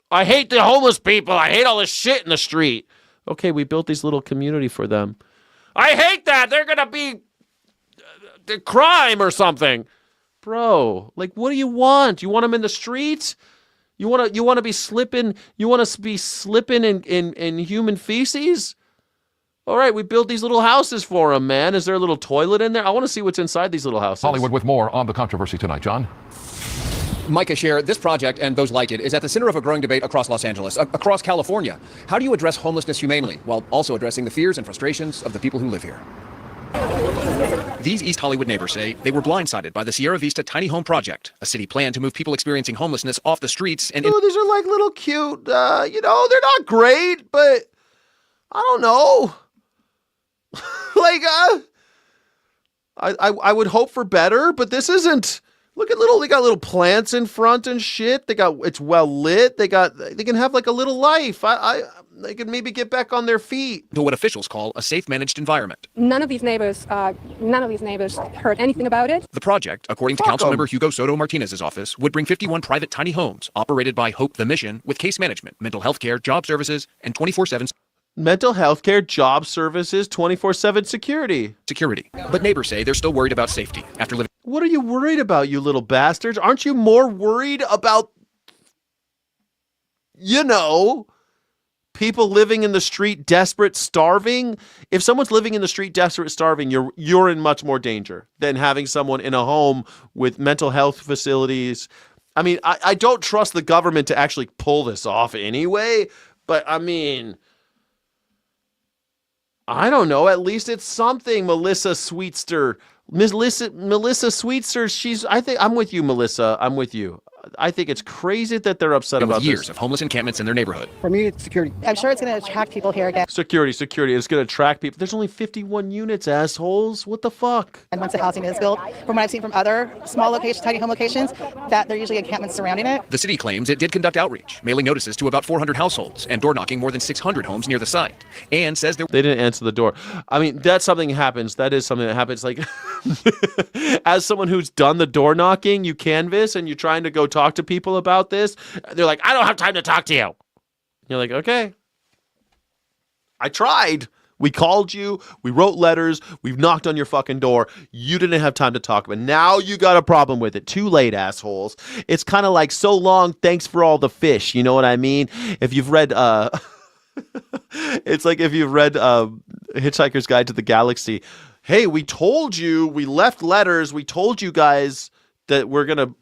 I hate the homeless people. I hate all this shit in the street. Okay, we built these little community for them. I hate that. They're going to be crime or something. Bro, like, what do you want? You want them in the streets? You want to be slipping? You want to be slipping in human feces? All right, we built these little houses for them, man. Is there a little toilet in there? I want to see what's inside these little houses. Hollywood with more on the controversy tonight, John. Micah Share, this project and those like it is at the center of a growing debate across Los Angeles, across California. How do you address homelessness humanely while also addressing the fears and frustrations of the people who live here? These East Hollywood neighbors say they were blindsided by the Sierra Vista Tiny Home Project, a city plan to move people experiencing homelessness off the streets and... Oh, these are like little cute, they're not great, but I don't know. Like, I would hope for better, but this isn't... Look at they got little plants in front and shit. It's well lit. They can have like a little life. They can maybe get back on their feet. To what officials call a safe managed environment. None of these neighbors heard anything about it. The project, according to Councilmember Hugo Soto Martinez's office, would bring 51 private tiny homes operated by Hope the Mission with case management, mental health care, job services, and 24/7 mental health care, job services, 24/7 security. But neighbors say they're still worried about safety after living. What are you worried about, you little bastards? Aren't you more worried about, people living in the street, desperate, starving? If someone's living in the street, desperate, starving, you're in much more danger than having someone in a home with mental health facilities. I mean, I don't trust the government to actually pull this off anyway, but I mean... I don't know. At least it's something, Melissa Sweetster. Melissa Sweetster, I think I'm with you, Melissa. I'm with you. I think it's crazy that they're upset about years this. of homeless encampments in their neighborhood. For me, it's security. I'm sure it's going to attract people here again. Security. It's going to attract people. There's only 51 units, assholes. What the fuck? And once the housing is built, from what I've seen from other small locations, tiny home locations, that there are usually encampments surrounding it. The city claims it did conduct outreach, mailing notices to about 400 households and door knocking more than 600 homes near the site. And says they didn't answer the door. I mean, that's something that happens. That is something that happens. Like, as someone who's done the door knocking, you canvass and you're trying to go talk to people about this. They're like, I don't have time to talk to you. You're like, okay. I tried. We called you. We wrote letters. We've knocked on your fucking door. You didn't have time to talk. But now you got a problem with it. Too late, assholes. It's kind of like, so long, thanks for all the fish. You know what I mean? If you've read... it's like if you've read Hitchhiker's Guide to the Galaxy. Hey, we told you. We left letters. We told you guys that we're going to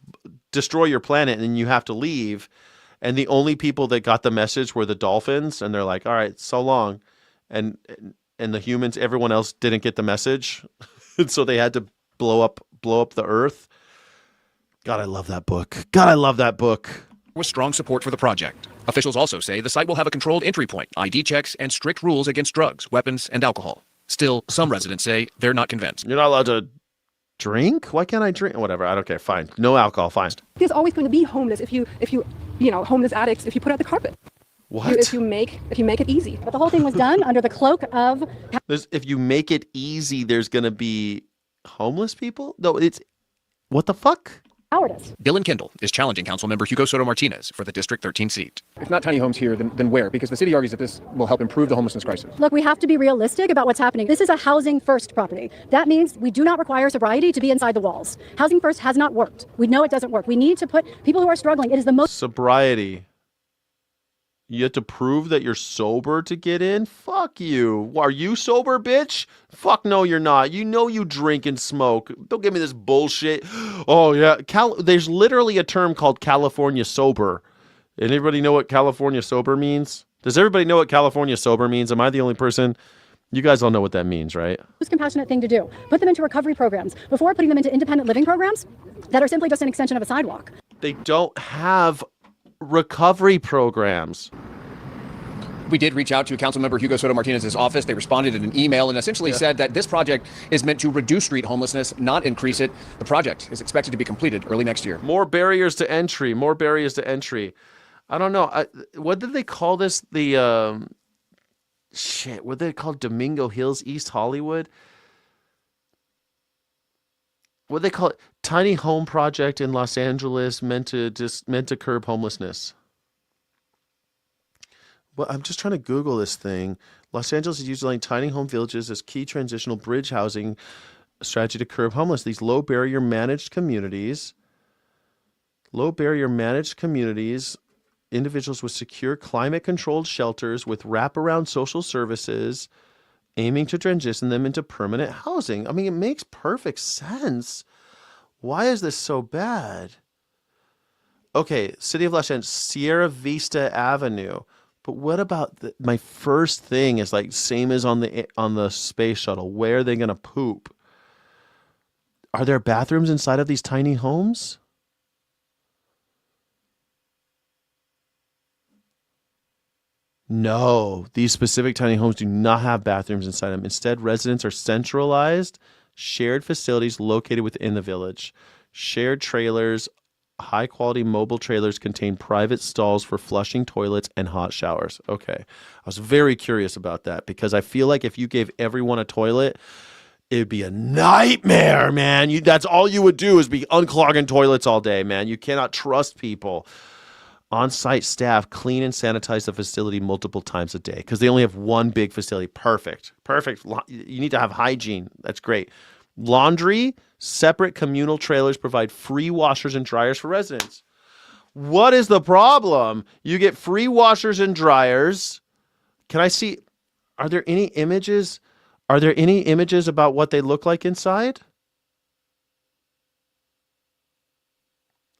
destroy your planet and you have to leave. And the only people that got the message were the dolphins. And they're like, all right, so long. And the humans, everyone else didn't get the message. And so they had to blow up the earth. God, I love that book. With strong support for the project. Officials also say the site will have a controlled entry point, ID checks, and strict rules against drugs, weapons, and alcohol. Still, some residents say they're not convinced. You're not allowed to drink? Why can't I drink? Whatever. I don't care. Fine. No alcohol. Fine. There's always going to be homeless if you homeless addicts if you put out the carpet. What? If you make it easy. But the whole thing was done under the cloak of. If you make it easy, there's going to be homeless people? No, it's what the fuck? Cowardice. Dylan Kendall is challenging Councilmember Hugo Soto Martinez for the District 13 seat. If not tiny homes here, then where? Because the city argues that this will help improve the homelessness crisis. Look, we have to be realistic about what's happening. This is a housing first property. That means we do not require sobriety to be inside the walls. Housing first has not worked. We know it doesn't work. We need to put people who are struggling. It is the most sobriety. You have to prove that you're sober to get in? Fuck you. Are you sober, bitch? Fuck no, you're not. You know you drink and smoke. Don't give me this bullshit. Oh, yeah. There's literally a term called California sober. Anybody know what California sober means? Does everybody know what California sober means? Am I the only person? You guys all know what that means, right? Most compassionate thing to do. Put them into recovery programs before putting them into independent living programs that are simply just an extension of a sidewalk. They don't have recovery programs. We did reach out to Councilmember Hugo Soto Martinez's office. They responded in an email and essentially said that this project is meant to reduce street homelessness, not increase it. The project is expected to be completed early next year. More barriers to entry. More barriers to entry. I don't know. What did they call this? The what did they call Domingo Hills, East Hollywood? What do they call it? Tiny home project in Los Angeles meant to curb homelessness. Well, I'm just trying to Google this thing. Los Angeles is using tiny home villages as key transitional bridge housing strategy to curb homeless. These low barrier managed communities, individuals with secure climate controlled shelters with wraparound social services, aiming to transition them into permanent housing. I mean, it makes perfect sense. Why is this so bad? Okay, City of Los Angeles, Sierra Vista Avenue. But what about my first thing is like same as on the space shuttle. Where are they going to poop? Are there bathrooms inside of these tiny homes? No, these specific tiny homes do not have bathrooms inside them. Instead, residents are centralized, shared facilities located within the village. Shared trailers, high-quality mobile trailers contain private stalls for flushing toilets and hot showers. Okay, I was very curious about that because I feel like if you gave everyone a toilet, it'd be a nightmare, man. That's all you would do is be unclogging toilets all day, man. You cannot trust people. On-site staff clean and sanitize the facility multiple times a day because they only have one big facility. Perfect. You need to have hygiene. That's great. Laundry, separate communal trailers provide free washers and dryers for residents. What is the problem? You get free washers and dryers. Can I see? Are there any images? Are there any images about what they look like inside?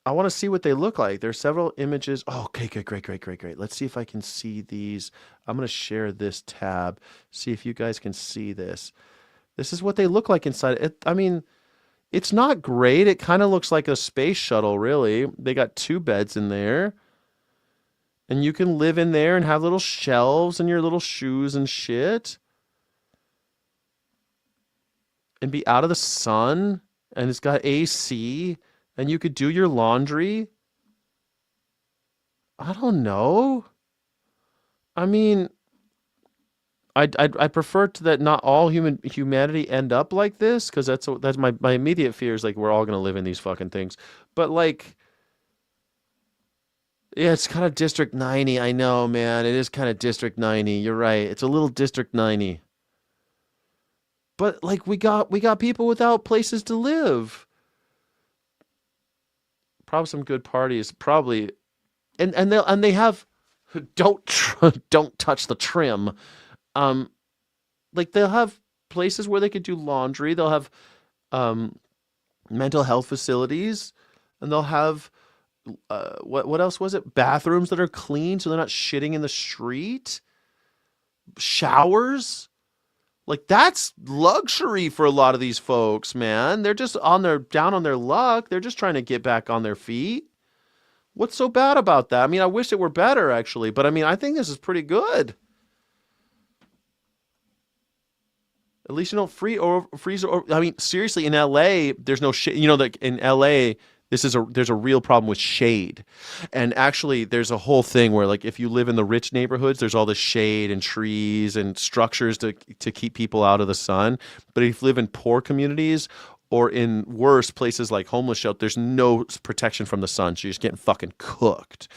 I want to see what they look like. There's several images. Oh, okay, good, great. Let's see if I can see these. I'm going to share this tab. See if you guys can see this. This is what they look like inside. I mean, it's not great. It kind of looks like a space shuttle, really. They got 2 beds in there. And you can live in there and have little shelves and your little shoes and shit. And be out of the sun. And it's got AC. And you could do your laundry. I don't know. I mean, I prefer to that not all humanity end up like this, because that's my immediate fear is like we're all gonna live in these fucking things. But like, yeah, it's kind of District 90. I know, man. It is kind of District 90. You're right. It's a little District 90. But like we got people without places to live. Probably some good parties. Probably, and they have don't touch the trim. Like they'll have places where they could do laundry. They'll have mental health facilities, and they'll have what else was it? Bathrooms that are clean, so they're not shitting in the street. Showers. Like that's luxury for a lot of these folks, man. They're just down on their luck. They're just trying to get back on their feet. What's so bad about that? I mean, I wish it were better actually, but I mean, I think this is pretty good. At least you don't freeze. I mean, seriously, in LA, there's no shade. You know, that in LA, there's a real problem with shade. And actually, there's a whole thing where, like, if you live in the rich neighborhoods, there's all the shade and trees and structures to keep people out of the sun. But if you live in poor communities or in worse places like homeless shelter, there's no protection from the sun. So you're just getting fucking cooked.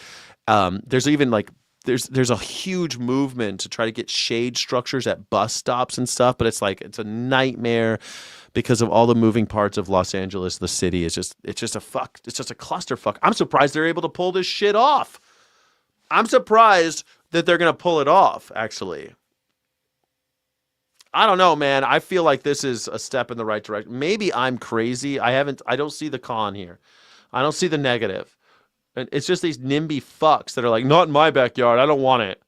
There's even like, there's a huge movement to try to get shade structures at bus stops and stuff, but it's a nightmare because of all the moving parts of Los Angeles. The city is just a clusterfuck. I'm surprised they're able to pull this shit off. I'm surprised that they're gonna pull it off, actually. I don't know, man. I feel like this is a step in the right direction. Maybe I'm crazy. I don't see the con here. I don't see the negative. It's just these NIMBY fucks that are like, not in my backyard. I don't want it.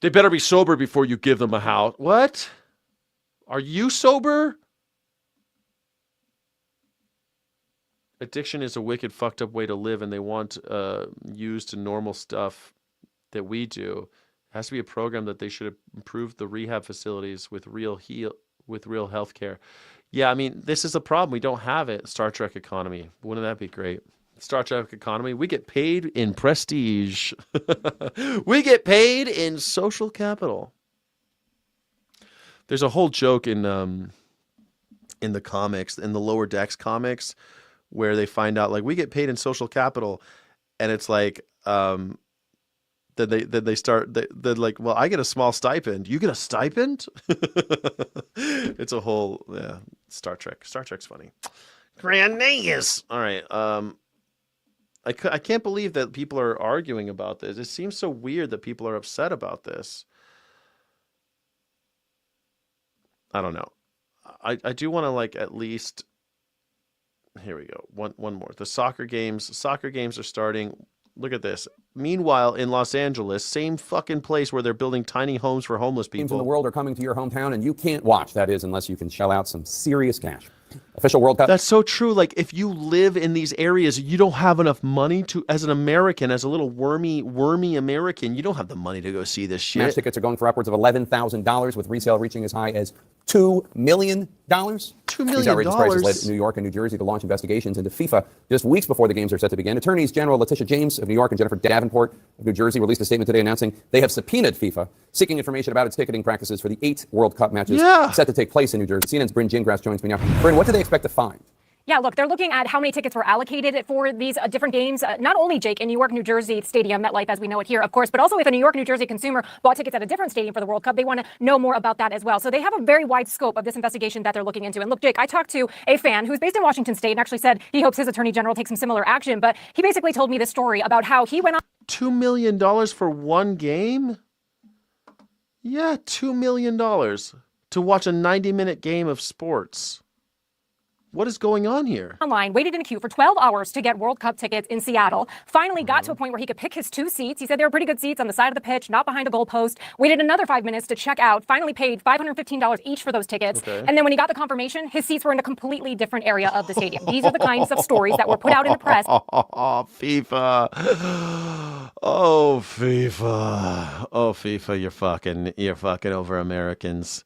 They better be sober before you give them a house. What? Are you sober? Addiction is a wicked, fucked up way to live, and they want used to normal stuff that we do. It has to be a program that they should improve the rehab facilities with real health care. Yeah, I mean, this is a problem. We don't have it. Star Trek economy. Wouldn't that be great? Star Trek economy. We get paid in prestige. We get paid in social capital. There's a whole joke in the comics, in the Lower Decks comics, where they find out like we get paid in social capital, and it's like then they're like, well, I get a small stipend. You get a stipend? It's a whole Star Trek. Star Trek's funny. Grandiose. All right. I can't believe that people are arguing about this. It seems so weird that people are upset about this. I don't know. I do want to like at least. Here we go. One more. The soccer games. Soccer games are starting. Look at this. Meanwhile, in Los Angeles, same fucking place where they're building tiny homes for homeless people. Teams in the world are coming to your hometown, and you can't watch. That is, unless you can shell out some serious cash. Official World Cup. That's so true. Like, if you live in these areas, you don't have enough money to, as an American, as a little wormy American, you don't have the money to go see this shit. Match tickets are going for upwards of $11,000, with resale reaching as high as $2 million. $2 million. These outrageous prices led New York and New Jersey to launch investigations into FIFA just weeks before the games are set to begin. Attorneys General Letitia James of New York and Jennifer Davenport of New Jersey released a statement today announcing they have subpoenaed FIFA, seeking information about its ticketing practices for the 8 World Cup matches set to take place in New Jersey. CNN's Bryn Gingras joins me now. Bryn, what do they expect to find? Yeah, look, they're looking at how many tickets were allocated for these different games. Not only, Jake, in New York, New Jersey Stadium, MetLife as we know it here, of course, but also if a New York, New Jersey consumer bought tickets at a different stadium for the World Cup, they want to know more about that as well. So they have a very wide scope of this investigation that they're looking into. And look, Jake, I talked to a fan who's based in Washington State and actually said he hopes his attorney general takes some similar action. But he basically told me this story about how he went on. $2 million for one game? Yeah, $2 million to watch a 90-minute game of sports. What is going on here? Online, waited in a queue for 12 hours to get World Cup tickets in Seattle. Finally got to a point where he could pick his 2 seats. He said they were pretty good seats on the side of the pitch, not behind a goalpost. Waited another 5 minutes to check out. Finally paid $515 each for those tickets. Okay. And then when he got the confirmation, his seats were in a completely different area of the stadium. These are the kinds of stories that were put out in the press. Oh, FIFA. Oh, FIFA. Oh, FIFA, you're fucking over Americans.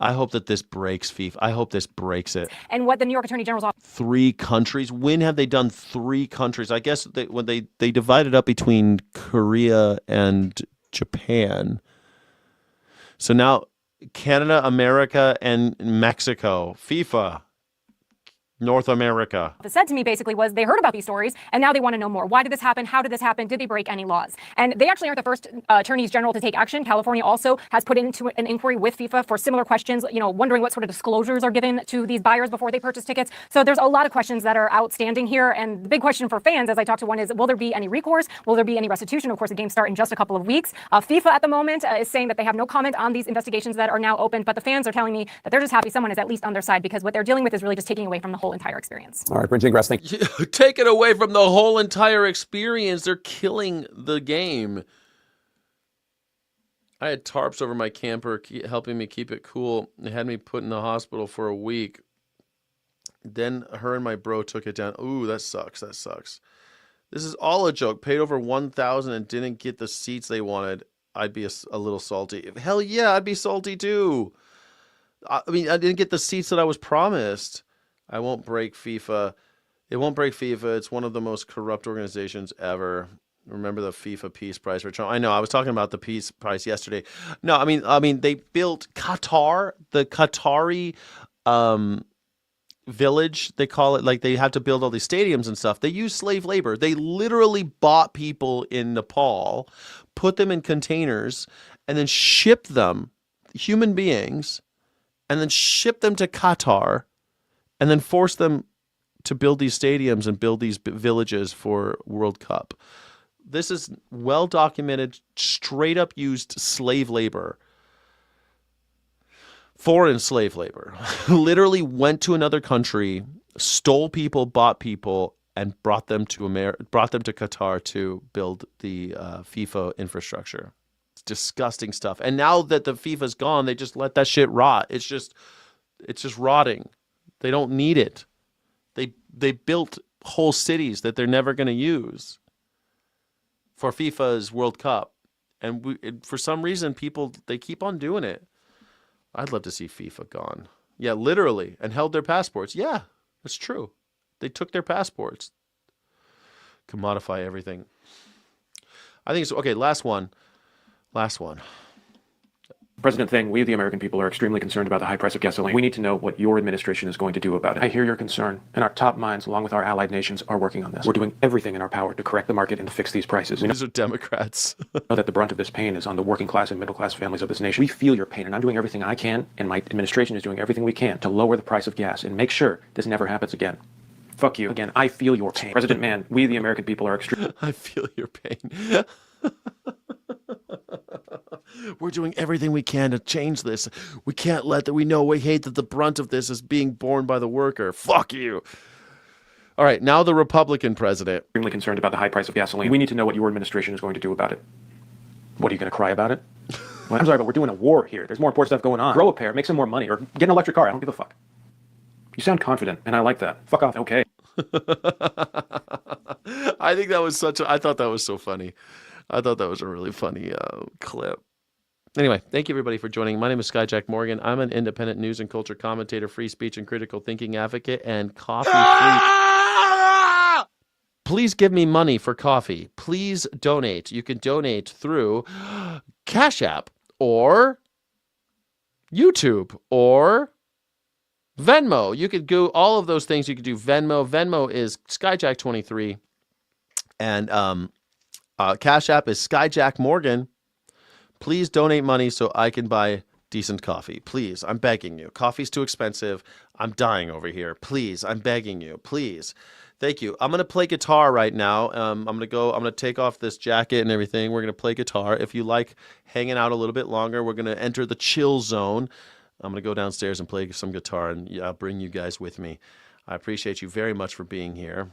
I hope that this breaks FIFA. I hope this breaks it. And what the New York Attorney General's office. 3 countries. When have they done 3 countries? I guess when they divided up between Korea and Japan. So now Canada, America, and Mexico. FIFA. North America. What said to me basically was they heard about these stories and now they want to know more. Why did this happen? How did this happen? Did they break any laws? And they actually aren't the first attorneys general to take action. California also has put into an inquiry with FIFA for similar questions, wondering what sort of disclosures are given to these buyers before they purchase tickets. So there's a lot of questions that are outstanding here. And the big question for fans, as I talked to one, is will there be any recourse? Will there be any restitution? Of course, the games start in just a couple of weeks. FIFA at the moment is saying that they have no comment on these investigations that are now open, but the fans are telling me that they're just happy someone is at least on their side because what they're dealing with is really just taking away from the whole entire experience. All right, Bryn Gingras, thank you. Take it away from the whole entire experience. They're killing the game. I had tarps over my camper helping me keep it cool. They had me put in the hospital for a week. Then her and my bro took it down. Ooh, that sucks. That sucks. This is all a joke. Paid over $1,000 and didn't get the seats they wanted. I'd be a little salty. Hell yeah, I'd be salty too. I mean, I didn't get the seats that I was promised. I won't break FIFA. It won't break FIFA. It's one of the most corrupt organizations ever. Remember the FIFA Peace Prize for Trump? I know. I was talking about the Peace Prize yesterday. No, I mean, they built Qatar, the Qatari village. They call it, like they have to build all these stadiums and stuff. They use slave labor. They literally bought people in Nepal, put them in containers, and then shipped them, human beings, and then shipped them to Qatar. And then force them to build these stadiums and build these villages for World Cup. This is well-documented, straight-up used slave labor. Foreign slave labor. Literally went to another country, stole people, bought people, and brought them to Qatar to build the FIFA infrastructure. It's disgusting stuff. And now that the FIFA's gone, they just let that shit rot. It's just rotting. They don't need it. They built whole cities that they're never going to use for FIFA's World Cup. And for some reason, they keep on doing it. I'd love to see FIFA gone. Yeah, literally. And held their passports. Yeah, that's true. They took their passports. Commodify everything. I think it's okay. Last one. President Thing, we the American people are extremely concerned about the high price of gasoline. We need to know what your administration is going to do about it. I hear your concern, and our top minds, along with our allied nations, are working on this. We're doing everything in our power to correct the market and to fix these prices. These are Democrats. Know that the brunt of this pain is on the working class and middle class families of this nation. We feel your pain, and I'm doing everything I can, and my administration is doing everything we can to lower the price of gas and make sure this never happens again. Fuck you. Again, I feel your pain. President Mann, we the American people are extremely... I feel your pain. We're doing everything we can to change this. We can't let that. We hate that the brunt of this is being borne by the worker. Fuck you. All right, now the Republican president. Extremely concerned about the high price of gasoline. We need to know what your administration is going to do about it. What, are you going to cry about it? Well, I'm sorry, but we're doing a war here. There's more important stuff going on. Grow a pair, make some more money, or get an electric car. I don't give a fuck. You sound confident, and I like that. Fuck off. Okay. I think that was I thought that was so funny. I thought that was a really funny clip. Anyway, thank you everybody for joining. My name is Skyjack Morgan. I'm an independent news and culture commentator, free speech and critical thinking advocate, and coffee freak. Please give me money for coffee. Please donate. You can donate through Cash App or YouTube or Venmo. You could do all of those things. You could do Venmo. Venmo is Skyjack23. And Cash App is Skyjack Morgan. Please donate money so I can buy decent coffee. Please, I'm begging you. Coffee's too expensive. I'm dying over here. Please, I'm begging you. Please. Thank you. I'm going to play guitar right now. I'm going to take off this jacket and everything. We're going to play guitar. If you like hanging out a little bit longer, we're going to enter the chill zone. I'm going to go downstairs and play some guitar, and I'll bring you guys with me. I appreciate you very much for being here.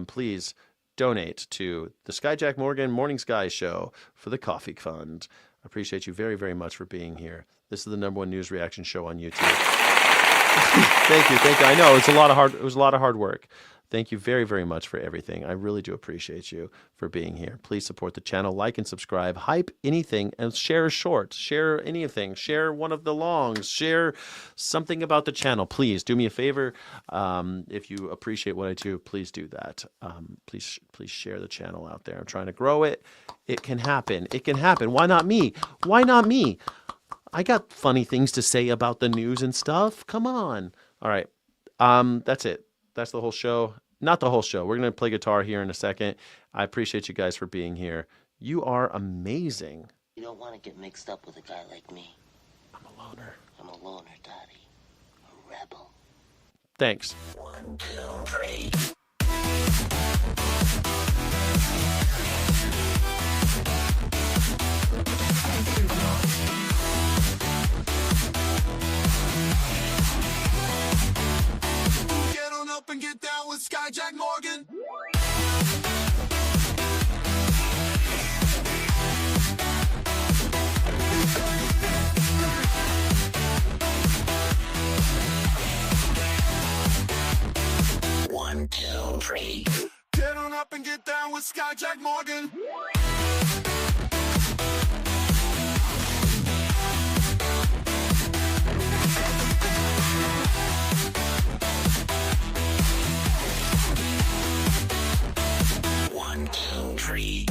Please donate to the Skyjack Morgan Morning Sky Show for the Coffee Fund. I appreciate you very, very much for being here. This is the #1 news reaction show on YouTube. Thank you. I know it was a lot of hard work. Thank you very, very much for everything. I really do appreciate you for being here. Please support the channel, like and subscribe, hype anything, and share a short. Share anything. Share one of the longs. Share something about the channel. Please do me a favor. If you appreciate what I do, please do that. Please share the channel out there. I'm trying to grow it. It can happen. It can happen. Why not me? Why not me? I got funny things to say about the news and stuff. Come on. All right. That's it. That's the whole show. Not the whole show. We're going to play guitar here in a second. I appreciate you guys for being here. You are amazing. You don't want to get mixed up with a guy like me. I'm a loner. I'm a loner, Daddy. A rebel. Thanks. 1, 2, 3. Get on up and get down with Skyjack Morgan. One, two, three. Get on up and get down with Skyjack Morgan. One, two, three.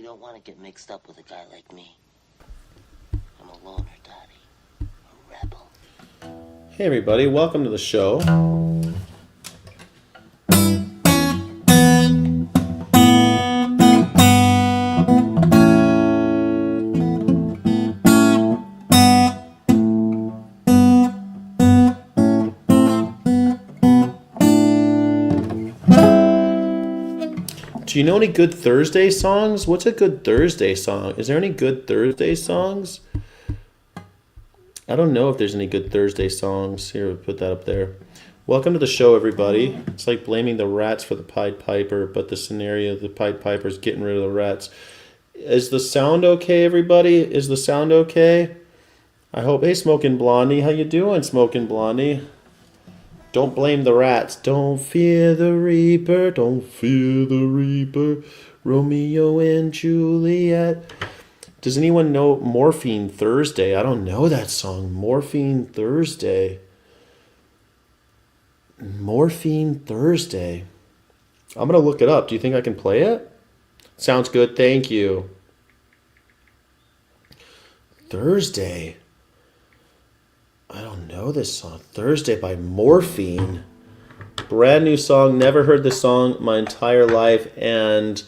You don't want to get mixed up with a guy like me. I'm a loner, Daddy. A rebel. Hey everybody, welcome to the show. Do you know any good Thursday songs? What's a good Thursday song? Is there any good Thursday songs? I don't know if there's any good Thursday songs. Here, we'll put that up there. Welcome to the show, everybody. It's like blaming the rats for the Pied Piper, but the scenario of the Pied Piper is getting rid of the rats. Is the sound okay, everybody? Is the sound okay? I hope. Hey, Smoking Blondie. How you doing, Smoking Blondie? Don't blame the rats. Don't fear the Reaper. Don't fear the Reaper. Romeo and Juliet. Does anyone know Morphine Thursday? I don't know that song. Morphine Thursday. Morphine Thursday. I'm going to look it up. Do you think I can play it? Sounds good. Thank you. Thursday. I don't know this song. Thursday by Morphine. Brand new song. Never heard this song my entire life. And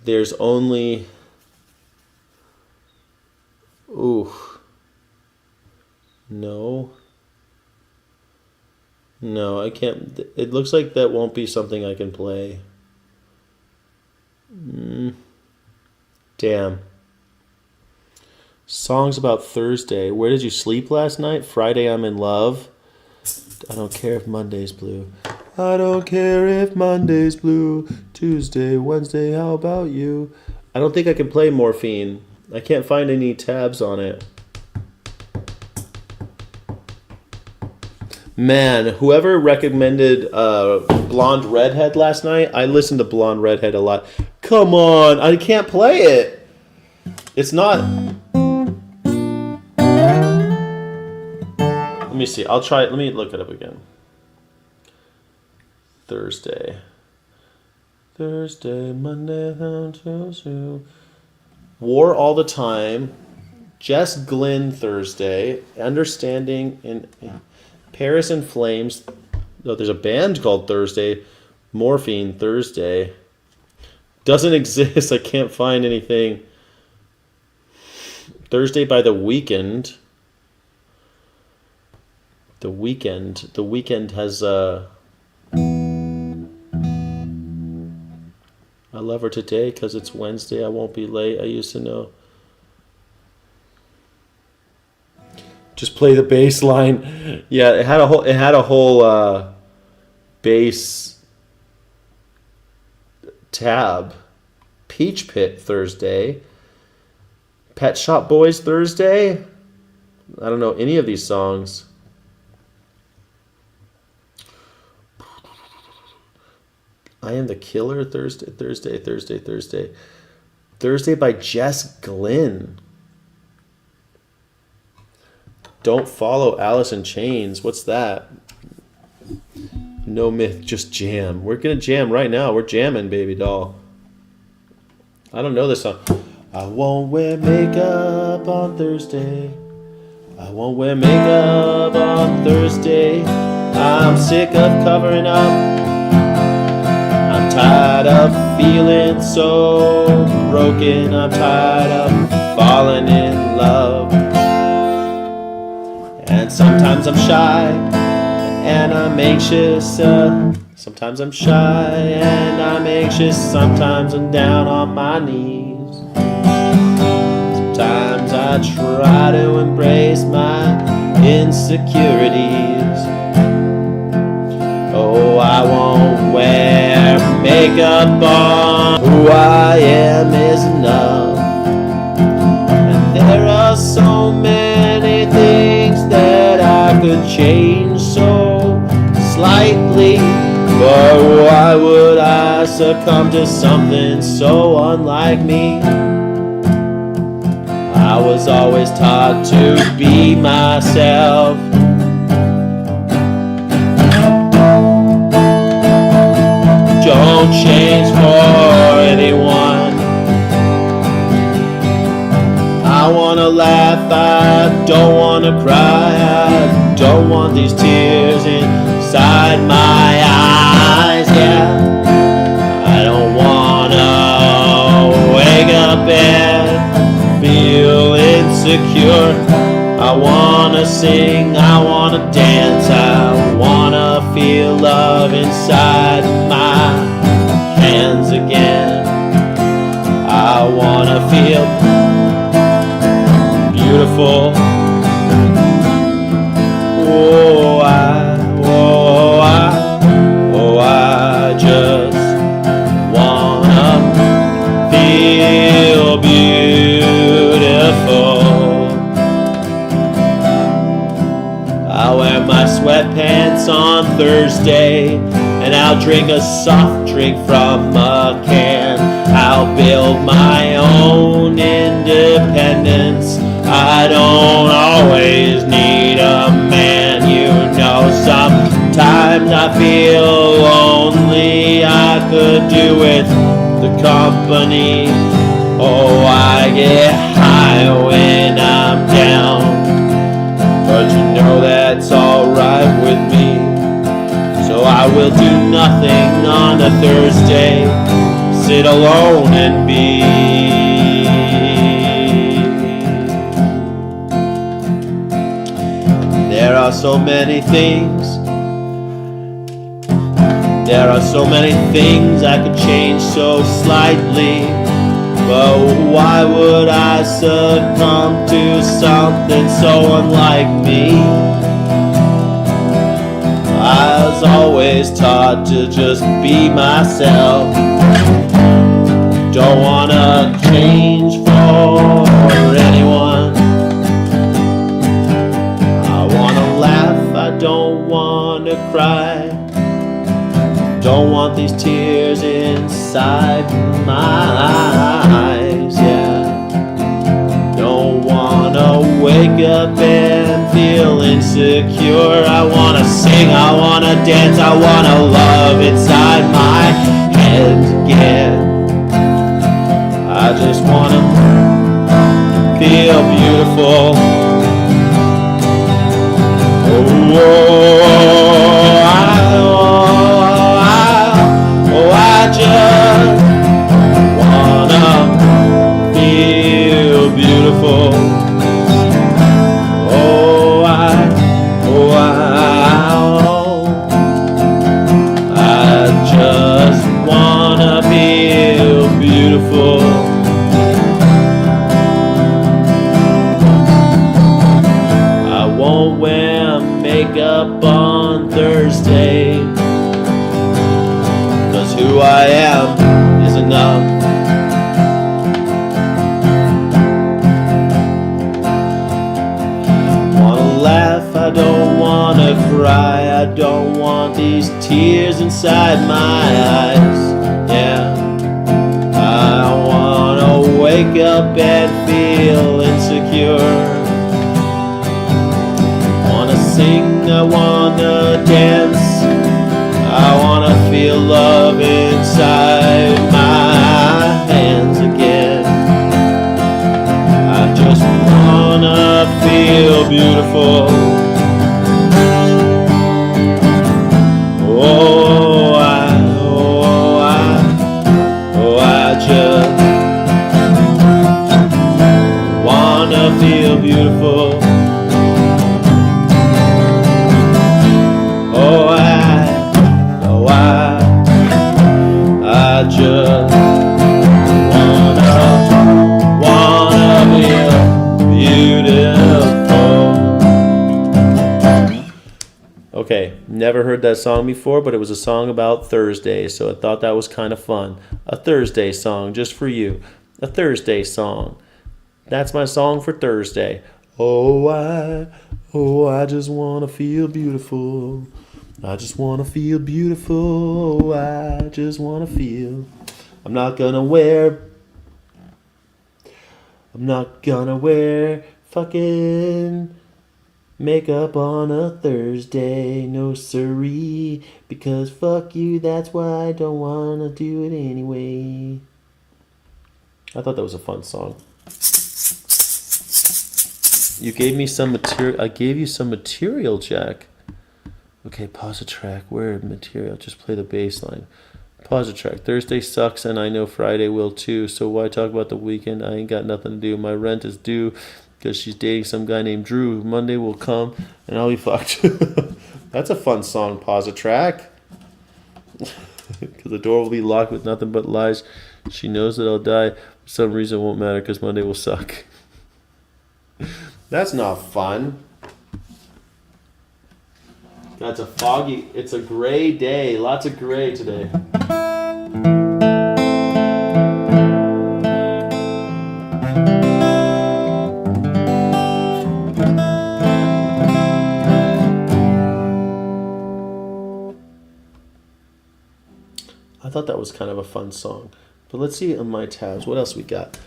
there's only... Ooh. No. No, I can't. It looks like that won't be something I can play. Damn. Songs about Thursday. Where did you sleep last night? Friday, I'm in love. I don't care if Monday's blue. I don't care if Monday's blue. Tuesday, Wednesday, how about you? I don't think I can play Morphine. I can't find any tabs on it. Man, whoever recommended Blonde Redhead last night, I listened to Blonde Redhead a lot. Come on, I can't play it. It's not... Let me see. I'll try it. Let me look it up again. Thursday, Monday, Tuesday. War All the Time. Jess Glynn Thursday. Understanding in Paris in Flames. Oh, there's a band called Thursday. Morphine Thursday. Doesn't exist. I can't find anything. Thursday by The Weeknd. The Weeknd has I love her today because it's Wednesday. I won't be late. I used to know. Just play the bass line. Yeah, it had a whole bass tab. Peach Pit Thursday. Pet Shop Boys Thursday. I don't know any of these songs. I Am the Killer Thursday by Jess Glynn. Don't Follow Alice in Chains. What's that? No Myth, Just Jam. We're gonna jam right now. We're jamming, baby doll. I don't know this song. I won't wear makeup on Thursday. I won't wear makeup on Thursday. I'm sick of covering up. I'm tired of feeling so broken. I'm tired of falling in love. And sometimes I'm shy and I'm anxious. Sometimes I'm shy and I'm anxious. Sometimes I'm down on my knees. Sometimes I try to embrace my insecurities. Oh, I won't wear makeup on. Who I am is enough. And there are so many things that I could change so slightly. But why would I succumb to something so unlike me? I was always taught to be myself. Don't change for anyone. laugh, I don't wanna cry, I don't want these tears inside my eyes, yeah. I don't wanna wake up and feel insecure. I wanna sing, I wanna dance, I wanna feel love inside my hands again. I wanna feel beautiful. Oh, I just wanna feel beautiful. I'll wear my sweatpants on Thursday, and I'll drink a soft drink from a can. I'll build my own independence. I don't always need a man, you know. Sometimes I feel lonely. I could do with the company. Oh, I get high when I'm down, but you know that's alright with me. So I will do nothing on a Thursday, sit alone and be. There are so many things. There are so many things I could change so slightly. But why would I succumb to something so unlike me? I was always taught to just be myself. Don't wanna change for anyone. I wanna laugh, I don't wanna cry. Don't want these tears inside my eyes, yeah. Don't wanna wake up and feel insecure. I wanna sing, I wanna dance, I wanna love inside my head again. I just wanna feel beautiful. I just wanna feel beautiful. I just wanna feel beautiful. I won't wear makeup on Thursday, 'cause who I am is enough. Wanna laugh, I don't wanna cry, I don't want these tears inside my eyes, yeah. I wanna wake up and feel insecure. Wanna sing, I wanna dance, I wanna feel love inside my hands again. I just wanna feel beautiful. I just wanna feel beautiful. I just wanna feel beautiful. Okay, never heard that song before, but it was a song about Thursday, so I thought that was kind of fun. A Thursday song just for you. A Thursday song. That's my song for Thursday. I just wanna feel beautiful. I just wanna feel beautiful. I just wanna feel. I'm not gonna wear fucking makeup on a Thursday. No siree. Because fuck you, that's why I don't wanna do it anyway. I thought that was a fun song. You gave me some material. I gave you some material, Jack. Okay, pause the track. Where material? Just play the bass line. Pause the track. Thursday sucks, and I know Friday will too. So why talk about the weekend? I ain't got nothing to do. My rent is due because she's dating some guy named Drew. Monday will come, and I'll be fucked. That's a fun song. Pause the track. Because the door will be locked with nothing but lies. She knows that I'll die. For some reason, it won't matter because Monday will suck. That's not fun. That's a foggy, it's a gray day. Lots of gray today. I thought that was kind of a fun song. But let's see on my tabs. What else we got?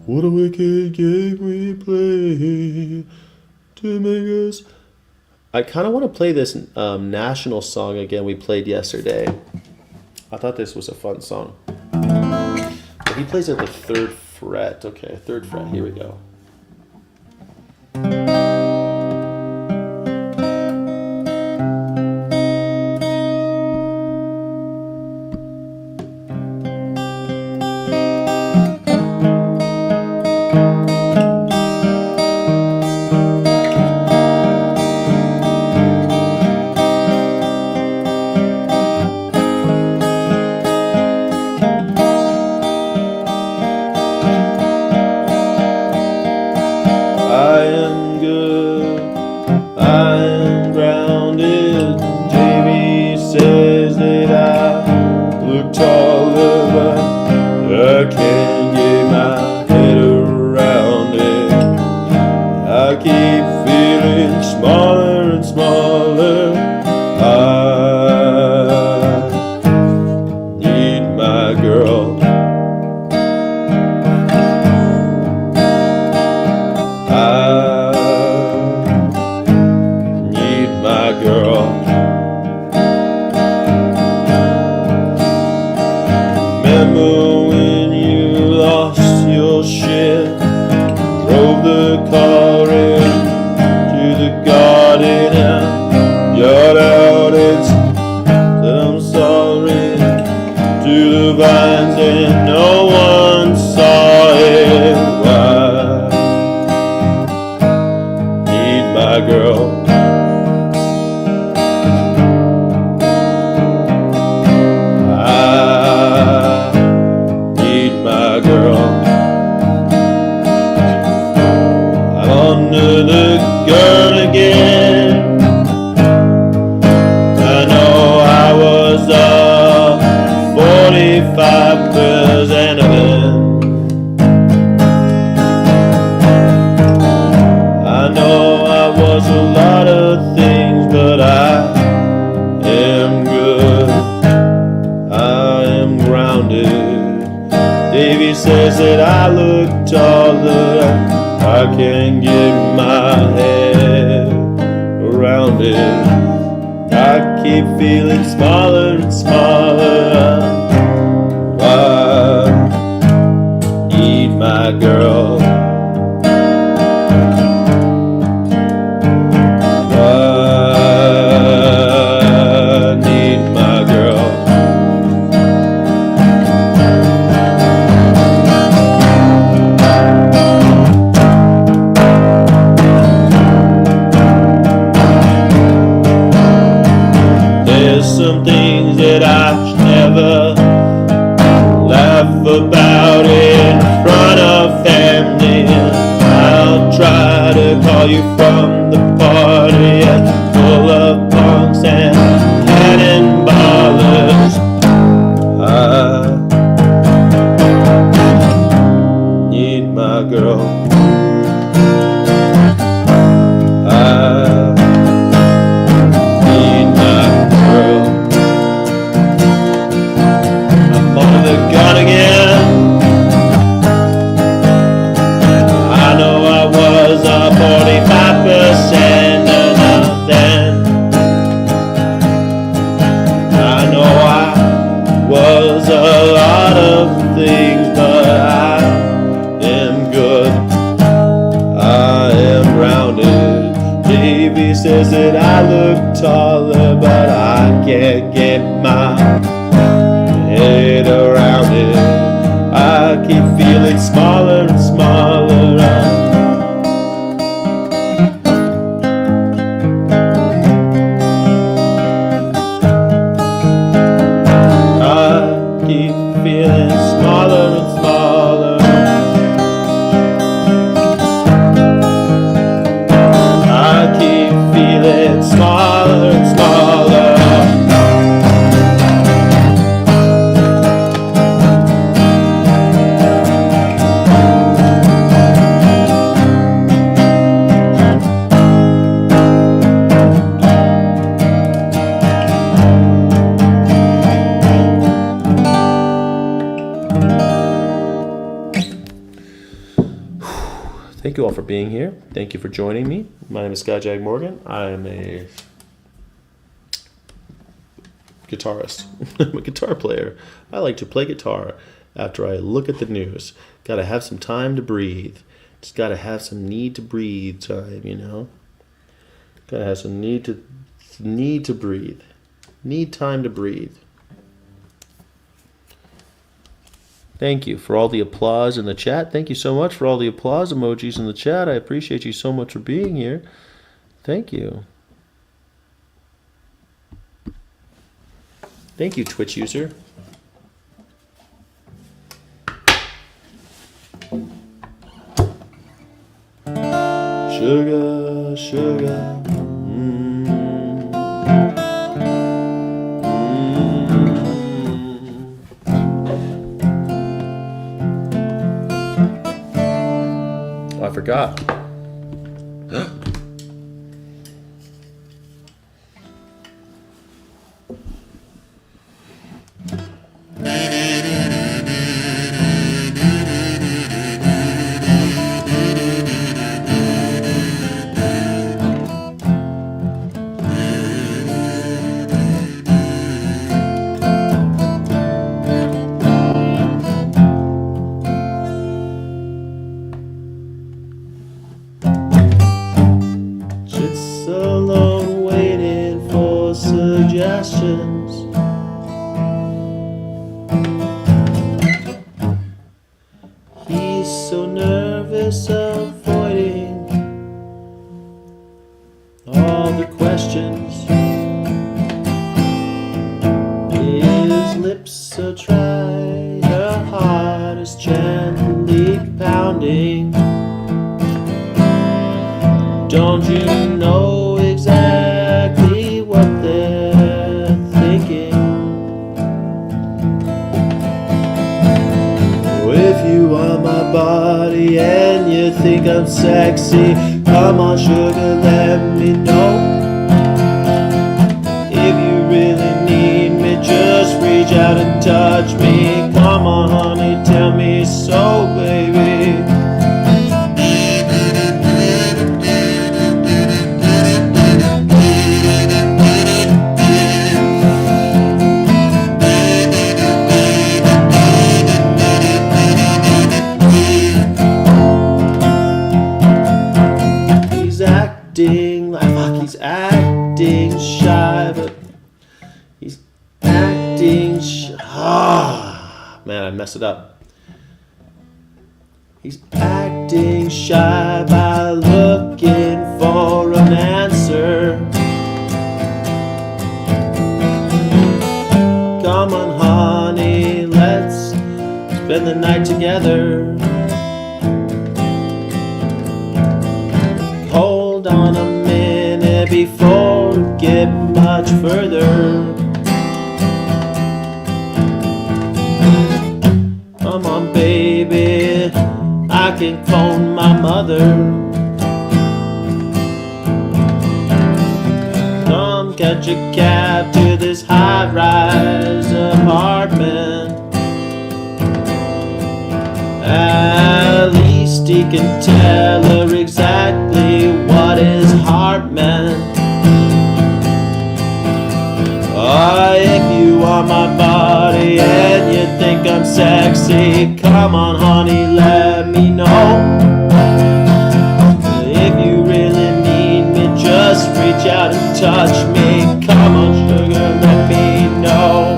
What a wicked game we play to make us... I kind of want to play this national song again we played yesterday. I thought this was a fun song. But he plays at the 3rd fret. Okay, 3rd fret. Here we go. keep feeling smaller and smaller. I keep feeling smaller and smaller. I keep feeling smaller and smaller. Thank you all for being here. Thank you for joining me. My name is Skyjack Morgan. I'm a guitarist. I'm a guitar player. I like to play guitar after I look at the news. Gotta have some time to breathe. Just gotta have some need to breathe time, you know? Gotta have some need to breathe. Need time to breathe. Thank you for all the applause in the chat. Thank you so much for all the applause emojis in the chat. I appreciate you so much for being here. Thank you. Thank you, Twitch user. Sugar, sugar. I forgot. Sits alone waiting for suggestions. He's so nervous avoiding all the questions. His lips are dry, her heart is gently pounding. Don't you know exactly what they're thinking? If you are my body and you think I'm sexy, come on sugar, let me know. If you really need me, just reach out and touch me. Come on honey, tell me so, baby. He's acting shy, but he's acting shy. Man, I messed it up. He's acting shy by looking for an answer. Come on, honey, let's spend the night together. Hold on a minute before we get much further. Come on, baby, I can phone my mother. Come catch a cab to this high-rise apartment. At least he can tell her exactly what his heart meant. Oh, if you are my body and you think I'm sexy, come on honey, let me know. If you really need me, just reach out and touch me. Come on sugar, let me know.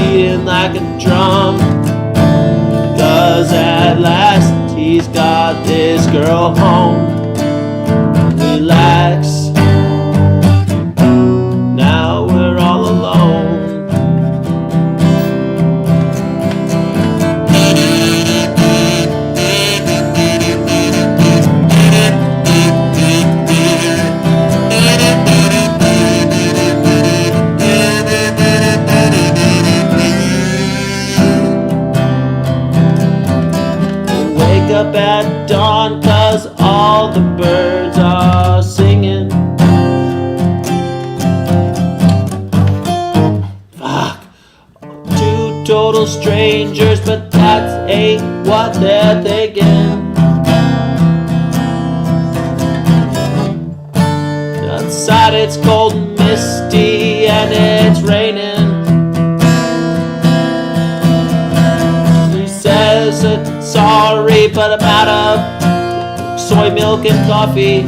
beating like a drum. 'Cause at last he's got this girl home. Relax, now we're all alone. Wake up at dawn 'cause all the birds are singing. Fuck. Two total strangers, but that ain't what they're thinking. Outside it's cold and misty and it's raining. He says it's sorry, but I'm out of soy milk and coffee.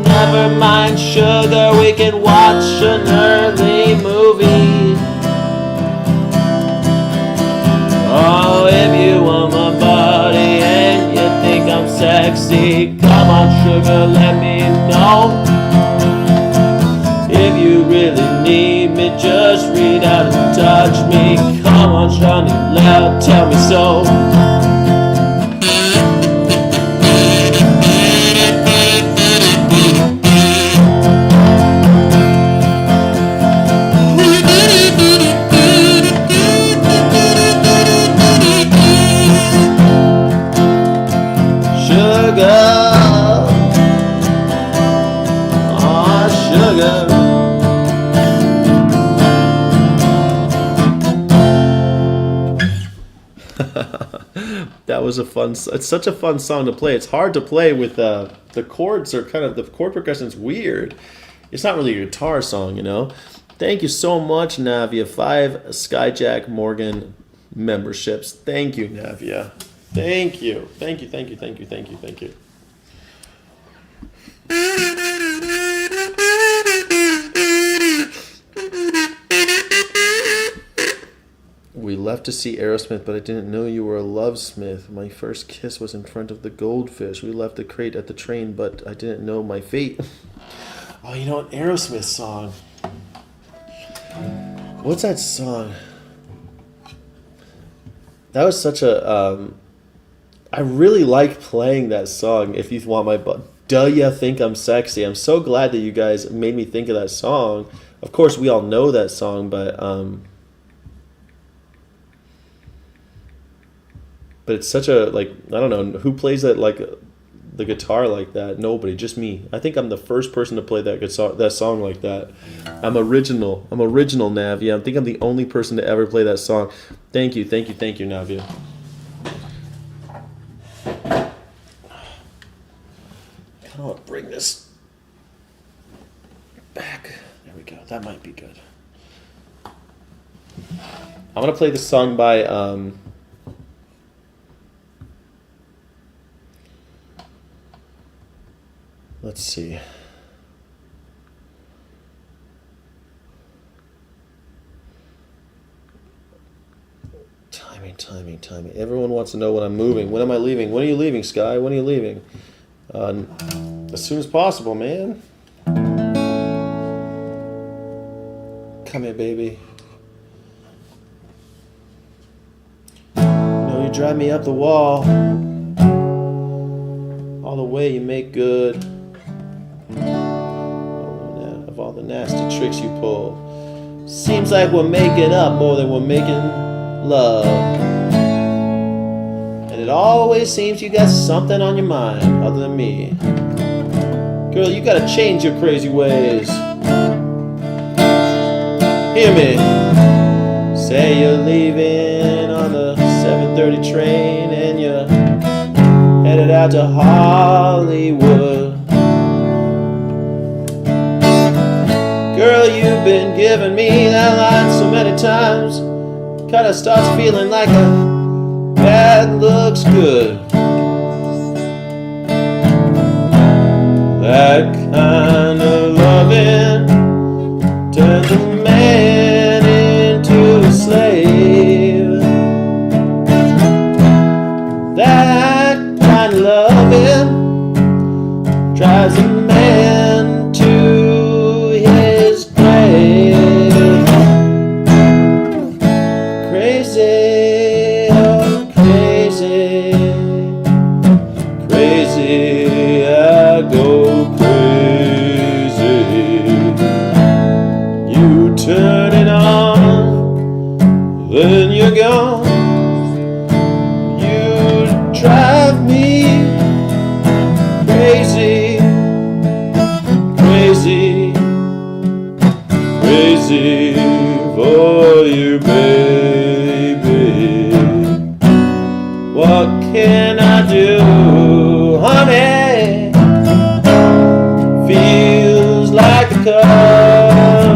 Never mind sugar, we can watch an early movie. Oh, if you want my body and you think I'm sexy, come on sugar, let me know. If you really need me, just reach out and touch me. Come on Johnny, tell me so. That was a fun. It's such a fun song to play. It's hard to play with the chords are kind of the chord progression's weird. It's not really a guitar song, you know. Thank you so much, Navia. 5 Skyjack Morgan memberships. Thank you, Navia. Thank you. Thank you. Thank you. Thank you. Thank you. Thank you. We left to see Aerosmith, but I didn't know you were a lovesmith. My first kiss was in front of the goldfish. We left the crate at the train, but I didn't know my fate. Oh, you know what? Aerosmith song. What's that song? That was such a... I really like playing that song, If You Want My Butt. Do Ya Think I'm Sexy? I'm so glad that you guys made me think of that song. Of course, we all know that song, but it's such a, like, I don't know, who plays that, like, the guitar like that? Nobody, just me. I think I'm the first person to play that song like that. I'm original, Navia. I think I'm the only person to ever play that song. Thank you, Navia. I kind of want to bring this back. There we go. That might be good. I'm going to play the song by... let's see. Timing. Everyone wants to know when I'm moving. When am I leaving? When are you leaving, Sky? When are you leaving? As soon as possible, man. Come here, baby. You know, you drive me up the wall. All the way you make good of all the nasty tricks you pull. Seems like we're making up more than we're making love. And it always seems you got something on your mind other than me. Girl, you gotta change your crazy ways. Hear me. Say you're leaving on the 7:30 train and you're headed out to Hollywood. Girl, you've been giving me that line so many times. Kinda starts feeling like a bad looks good. That kind of loving turns a man into a slave. That kind of loving drives a man to his grave. Crazy, oh crazy, crazy, I go crazy. You turn it on, then you're gone. You drive me crazy, crazy, crazy for you, baby. What can I do, honey? Feels like the curfew.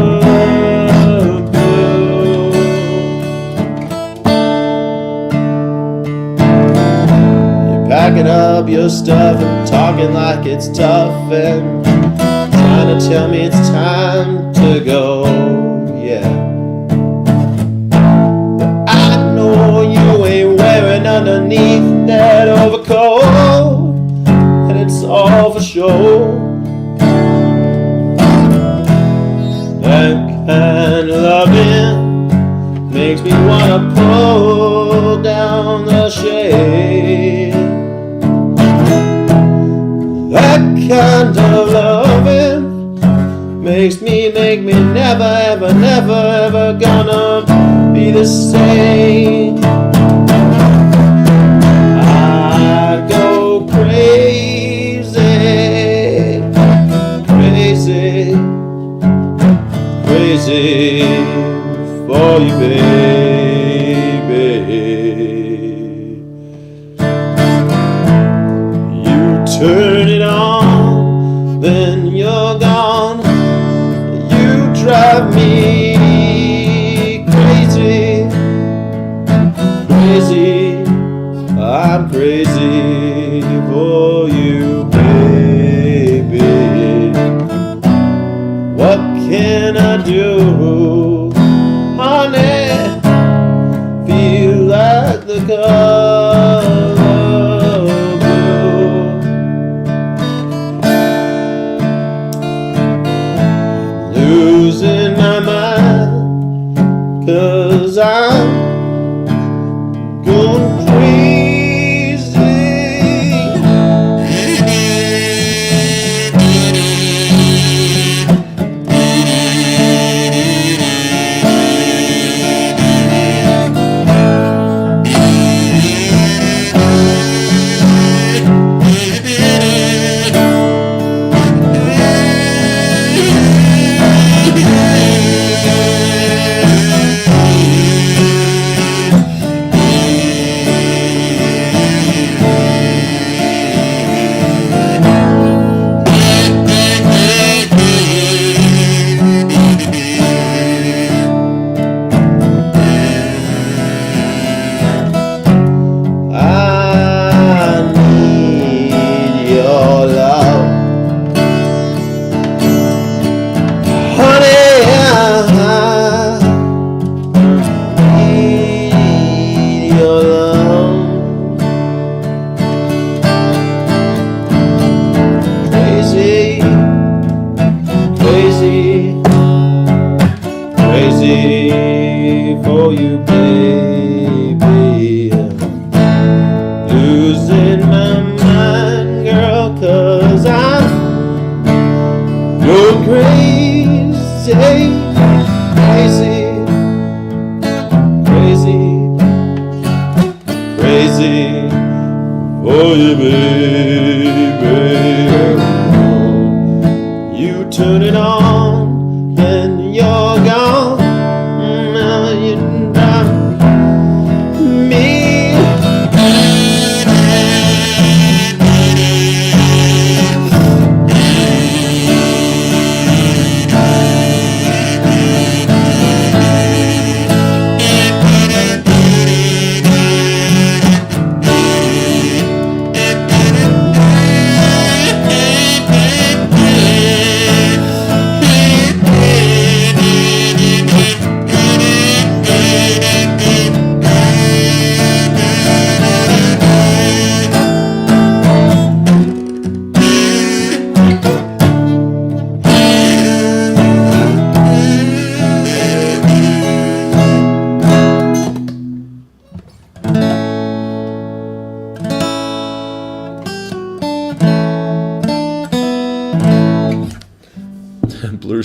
You're packing up your stuff and talking like it's tough and trying to tell me it's time to go, yeah. But I know you ain't wearing underneath that overcoat, and it's all for show. That kind of loving makes me wanna pull down the shade. That kind of loving makes me never, ever, never, ever gonna be the same. I go crazy, crazy, crazy for you, baby. You turn it on, then you're gone. You drive me crazy, crazy. I'm crazy for you, baby. What can I do, honey? Feel like the color blue. Losing my mind, 'cause I'm going crazy. For you, baby. Losing my mind, girl, 'cause I'm going crazy, crazy, crazy, crazy for you, baby. You turn it on, then you're gone.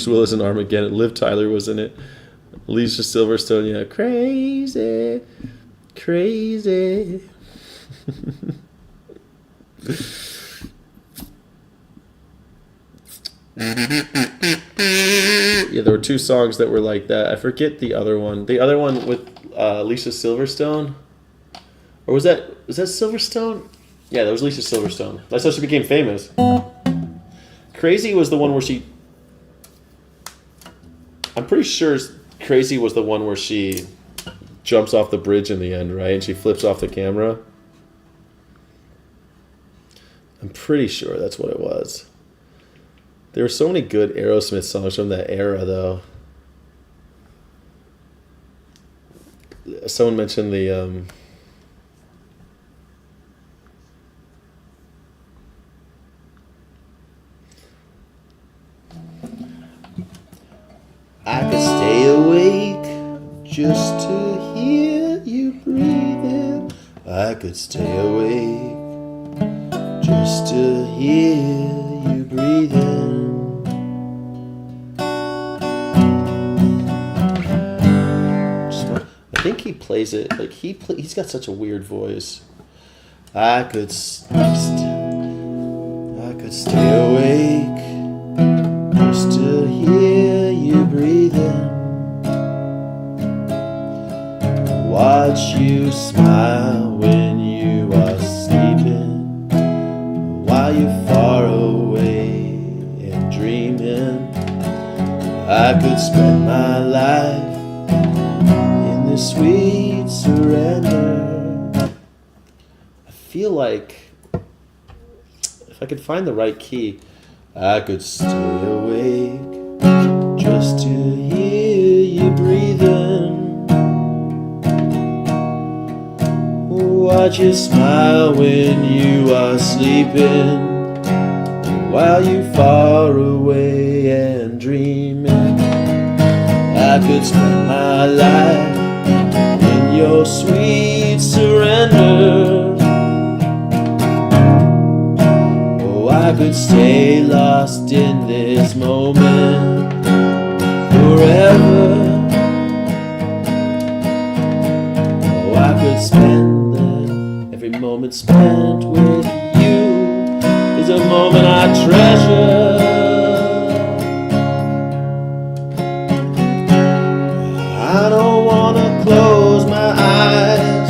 Bruce Willis in Armageddon. Liv Tyler was in it. Alicia Silverstone, yeah, crazy. Yeah, there were two songs that were like that. I forget the other one. The other one with Alicia Silverstone, or was that Silverstone? Yeah, that was Alicia Silverstone. That's how she became famous. Crazy was the one where she. I'm pretty sure Crazy was the one where she jumps off the bridge in the end, right? And she flips off the camera. I'm pretty sure that's what it was. There were so many good Aerosmith songs from that era, though. Someone mentioned the... I could stay awake just to hear you breathing. I could stay awake just to hear you breathing. I think he plays it like he's got such a weird voice. I could stay awake just to hear you breathing. Watch you smile when you are sleeping, while you're far away and dreaming. I could spend my life in the sweet surrender. I feel like if I could find the right key, I could stay awake just to hear you breathing. Watch you smile when you are sleeping, while you're far away and dreaming. I could spend my life in your sweet surrender. Oh, I could stay lost in this moment forever. Oh, I could spend every moment spent with you is a moment I treasure. I don't wanna close my eyes,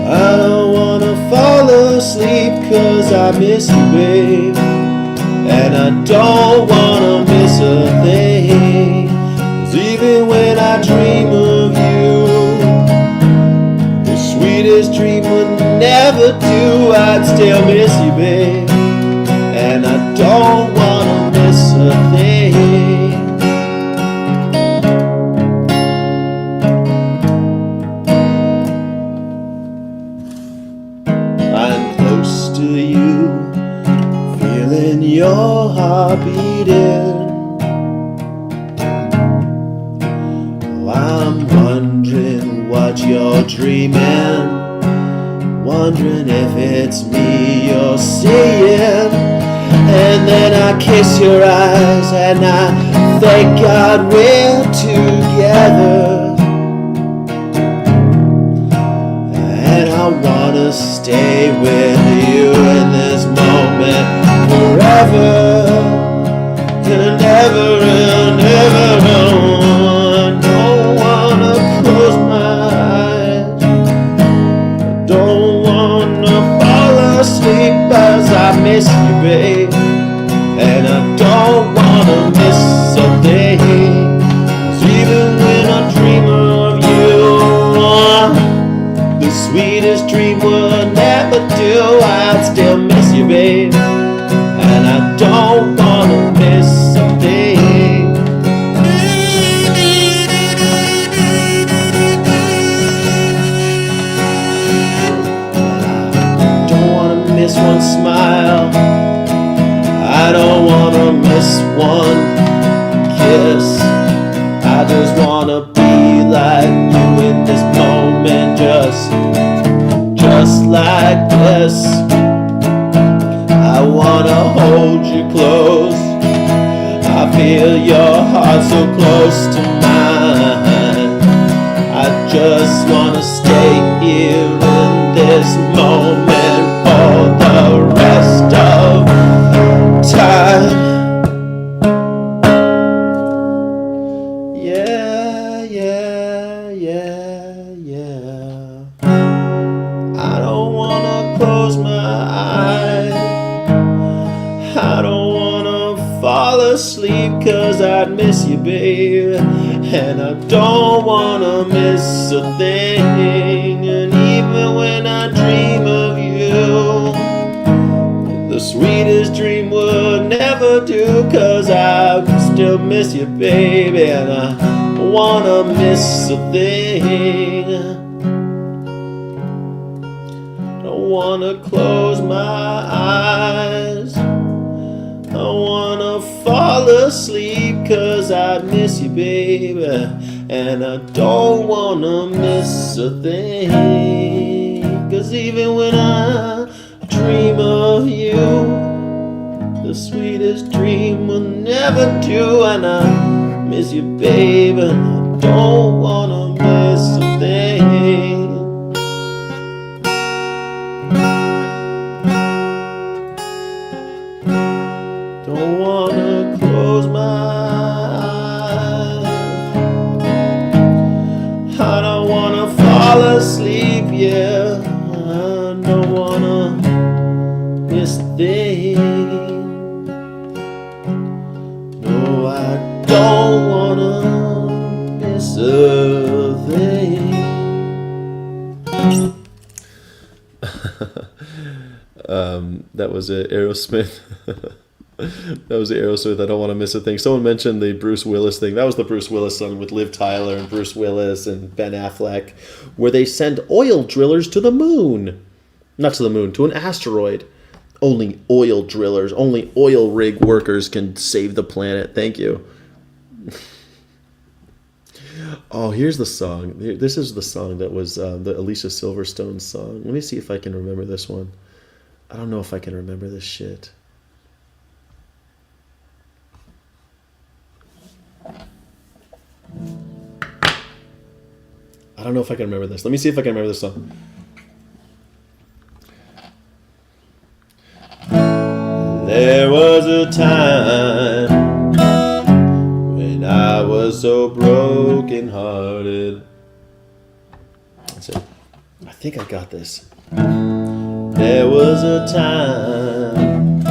I don't wanna fall asleep, 'cause I miss you, babe, and I don't wanna miss a thing. 'Cause even when I dream of you, the sweetest dream would never do, I'd still miss you, babe, and I don't wanna miss a thing. I'm close to you, feeling your heart beating. Oh, I'm wondering what you're dreaming, wondering if it's me you're seeing. And then I kiss your eyes and I thank God we're together. And I wanna stay with you in this moment forever and ever and ever. I don't wanna close my eyes, I don't wanna fall asleep, 'cause I miss you, babe, and I don't wanna miss a thing. 'Cause even when I dream of you, the sweetest dream would never do, I'd still miss you, babe, and I don't wanna miss a thing. I don't wanna miss one smile, I don't wanna miss one kiss. I just wanna be like you in this moment, just like this. I wanna hold you close, I feel your heart so close to mine. I just wanna stay here in this moment for the rest of time. Yeah, yeah, yeah, yeah. I don't wanna close my eyes. I don't wanna fall asleep 'cause I'd miss you, babe. And I don't wanna miss a thing. And even when I dream of you, the sweetest dream would never do, 'cause I still miss you, baby. And I wanna miss a thing. Don't wanna close my eyes. I wanna fall asleep 'cause I miss you, baby. And I don't wanna miss a thing. 'Cause even when I dream of you, the sweetest dream will never do. And I miss you, baby. And I don't wanna miss a thing. Don't wanna close my eyes. I don't wanna fall asleep, yeah. I don't wanna miss a thing. No, I don't wanna miss a thing. That was it, Aerosmith. That was the Aerosmith. I don't want to miss a thing. Someone mentioned the Bruce Willis thing. That was the Bruce Willis song with Liv Tyler and Bruce Willis and Ben Affleck, where they send oil drillers to the moon. Not to the moon, to an asteroid. Only oil drillers, only oil rig workers can save the planet. Thank you. Oh, here's the song. This is the song that was the Alicia Silverstone song. Let me see if I can remember this one. I don't know if I can remember this shit. I don't know if I can remember this. Let me see if I can remember this song. There was a time when I was so broken hearted. That's it. I think I got this. There was a time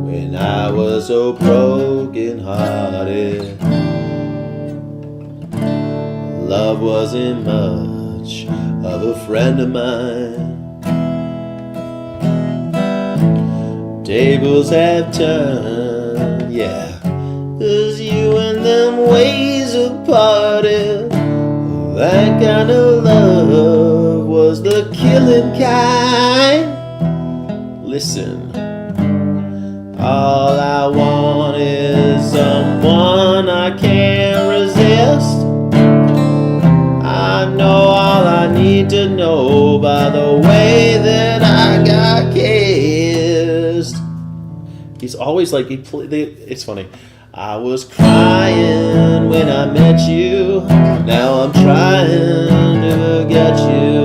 when I was so broken hearted. Love wasn't much of a friend of mine. Tables have turned, yeah, 'cause you and them ways have parted. That kind of love was the killing kind. Listen, all I want is someone I can't resist. I know all I need to know by the way that I got kissed. He's always like, it's funny. I was crying when I met you. Now I'm trying to forget you.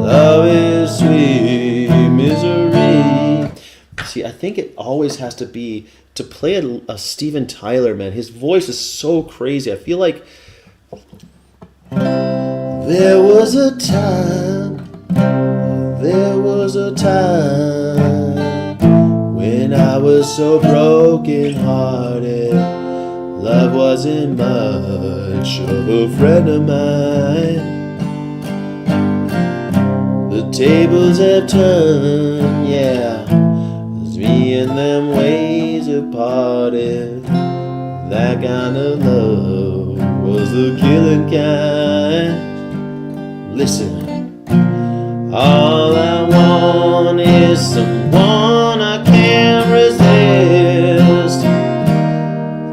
Love is sweet misery. See, I think it always has to be, to play a Steven Tyler, man. His voice is so crazy. I feel like there was a time when I was so broken hearted. Love wasn't much of a friend of mine. The tables have turned, yeah, 'cause me and them ways have parted. That kind of love was the killing kind. Listen, all I want is someone I can't resist.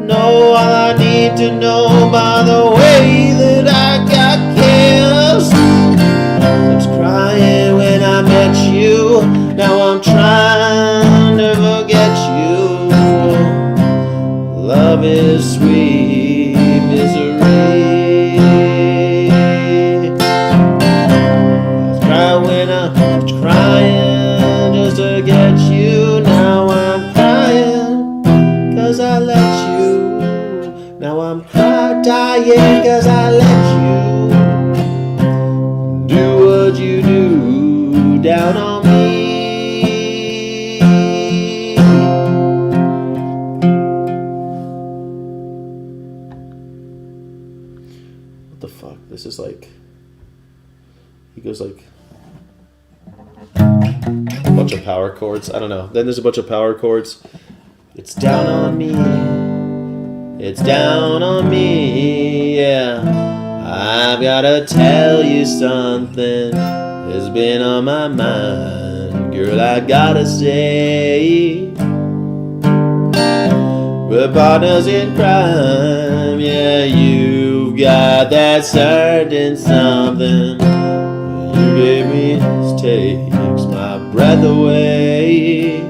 Know all I need to know by the way that I got kissed. I was crying when I met you. Now I'm trying to forget you. Now I'm dying cause I let you do what you do down on me. What the fuck? This is like... He goes like... a bunch of power chords. I don't know. Then there's a bunch of power chords. It's down on me. It's down on me, yeah. I've gotta tell you something. It's been on my mind. Girl, I gotta say. We're partners in crime. Yeah, you've got that certain something. You gave me takes my breath away.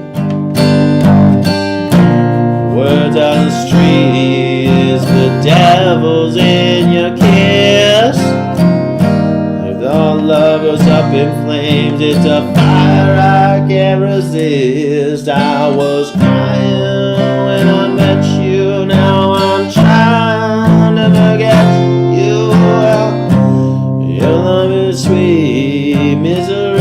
Words on the street is the devil's in your kiss. If all love goes up in flames, it's a fire I can't resist. I was crying when I met you. Now I'm trying to forget you. Your love is sweet misery.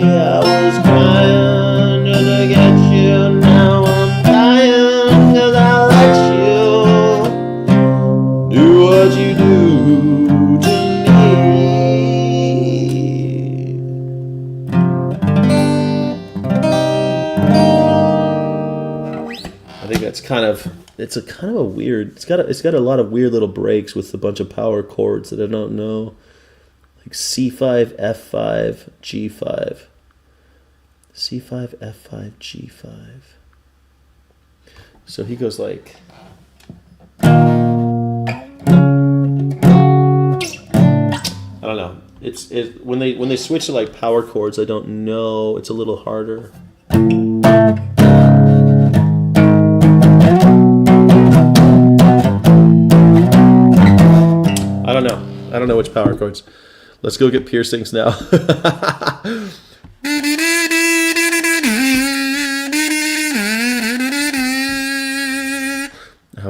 I was crying just to get you. Now I'm dying cause I let you do what you do to me. I think that's kind of... It's a kind of a weird... It's got a lot of weird little breaks with a bunch of power chords that I don't know. Like C5, F5, G5. C5, F5, G5. So he goes like... I don't know. It's when they switch to like power chords, I don't know. It's a little harder. I don't know which power chords. Let's go get piercings now. I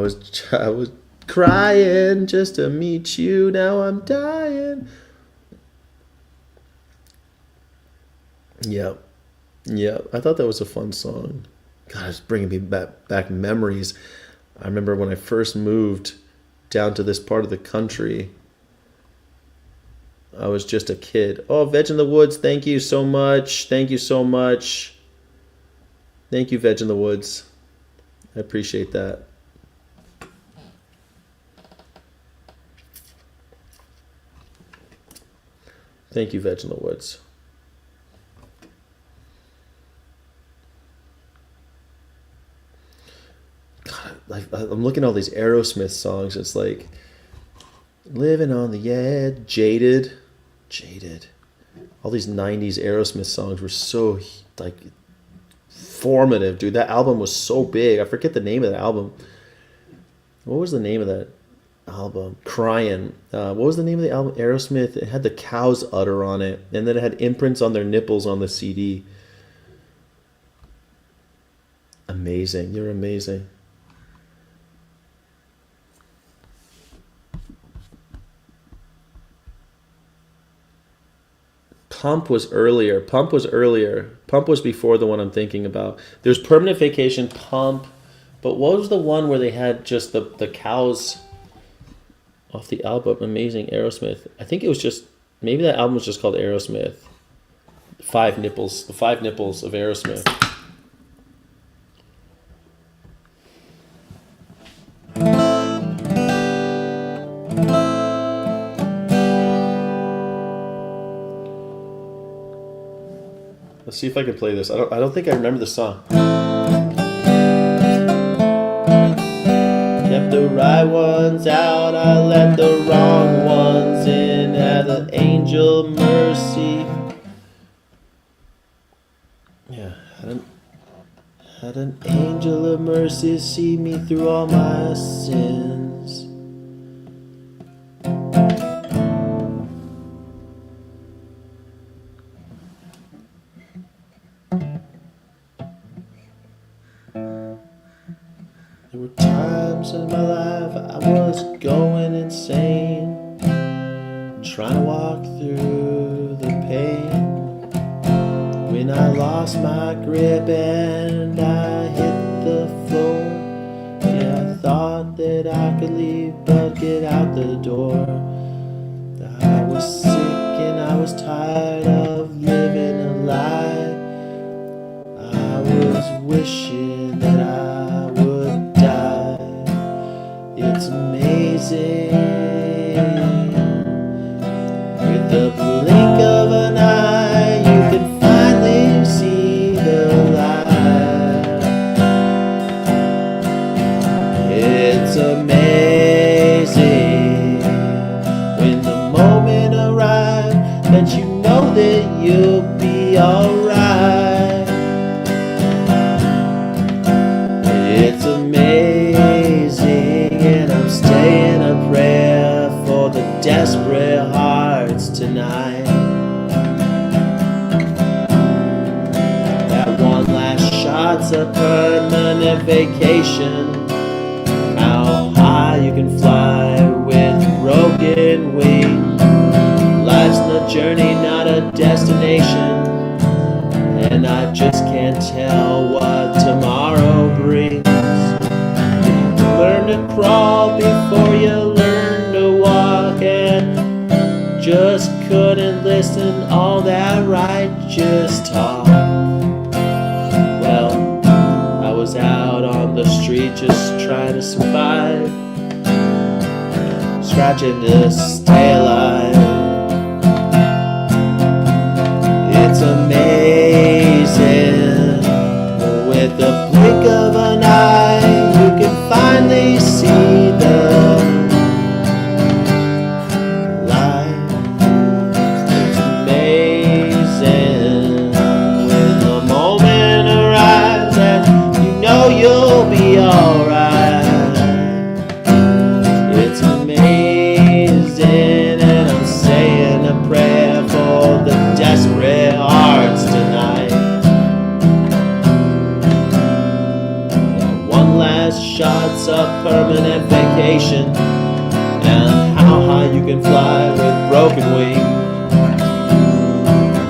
was crying just to meet you. Now I'm dying. Yep. I thought that was a fun song. God, it's bringing me back memories. I remember when I first moved down to this part of the country. I was just a kid. Oh, Veg in the Woods, thank you so much. Thank you so much. Thank you, Veg in the Woods. I appreciate that. Thank you, Veg in the Woods. God, I'm looking at all these Aerosmith songs. It's like Living on the Edge, Jaded. All these 90s Aerosmith songs were so like formative, dude. That album was so big. I forget the name of the album. What was the name of that album? Crying. What was the name of the album? Aerosmith. It had the cow's udder on it, and then it had imprints on their nipples on the CD. Amazing. You're amazing. Pump was earlier. Pump was before the one I'm thinking about. There's Permanent Vacation, Pump. But what was the one where they had just the cows off the album? Amazing Aerosmith. I think it was just... Maybe that album was just called Aerosmith. The Five Nipples of Aerosmith. Let's see if I can play this. I don't think I remember the song. Kept the right ones out, I let the wrong ones in. Had an angel mercy. Yeah, had an angel of mercy see me through all my sins. It There were times in my life I was going insane, trying to walk through the pain. When I lost my grip and I hit the floor, yeah, I thought that I could leave but get out the door. I was sick and I was tired of living a lie. I was wishing that I would die. It's amazing. With the blink of an eye, you can finally see the light. It's amazing when the moment arrives that you know that you'll be alright. It's amazing, and I'm saying a prayer for the desperate hearts tonight. That one last shot's a permanent vacation. How high you can fly with broken wings. Life's a journey, not a destination, and I just can't tell what tomorrow brings. Learn to crawl before you learn to walk, and just couldn't listen all that righteous talk. Well, I was out on the street just trying to survive, scratching to stay alive. It's amazing. With the blink of an eye, you can finally see the light. It's amazing when the moment arrives and you know you'll be alright. It's amazing, and I'm saying a prayer for the desperate hearts tonight. One last shot's a permanent vacation, and how high you can fly with broken wings.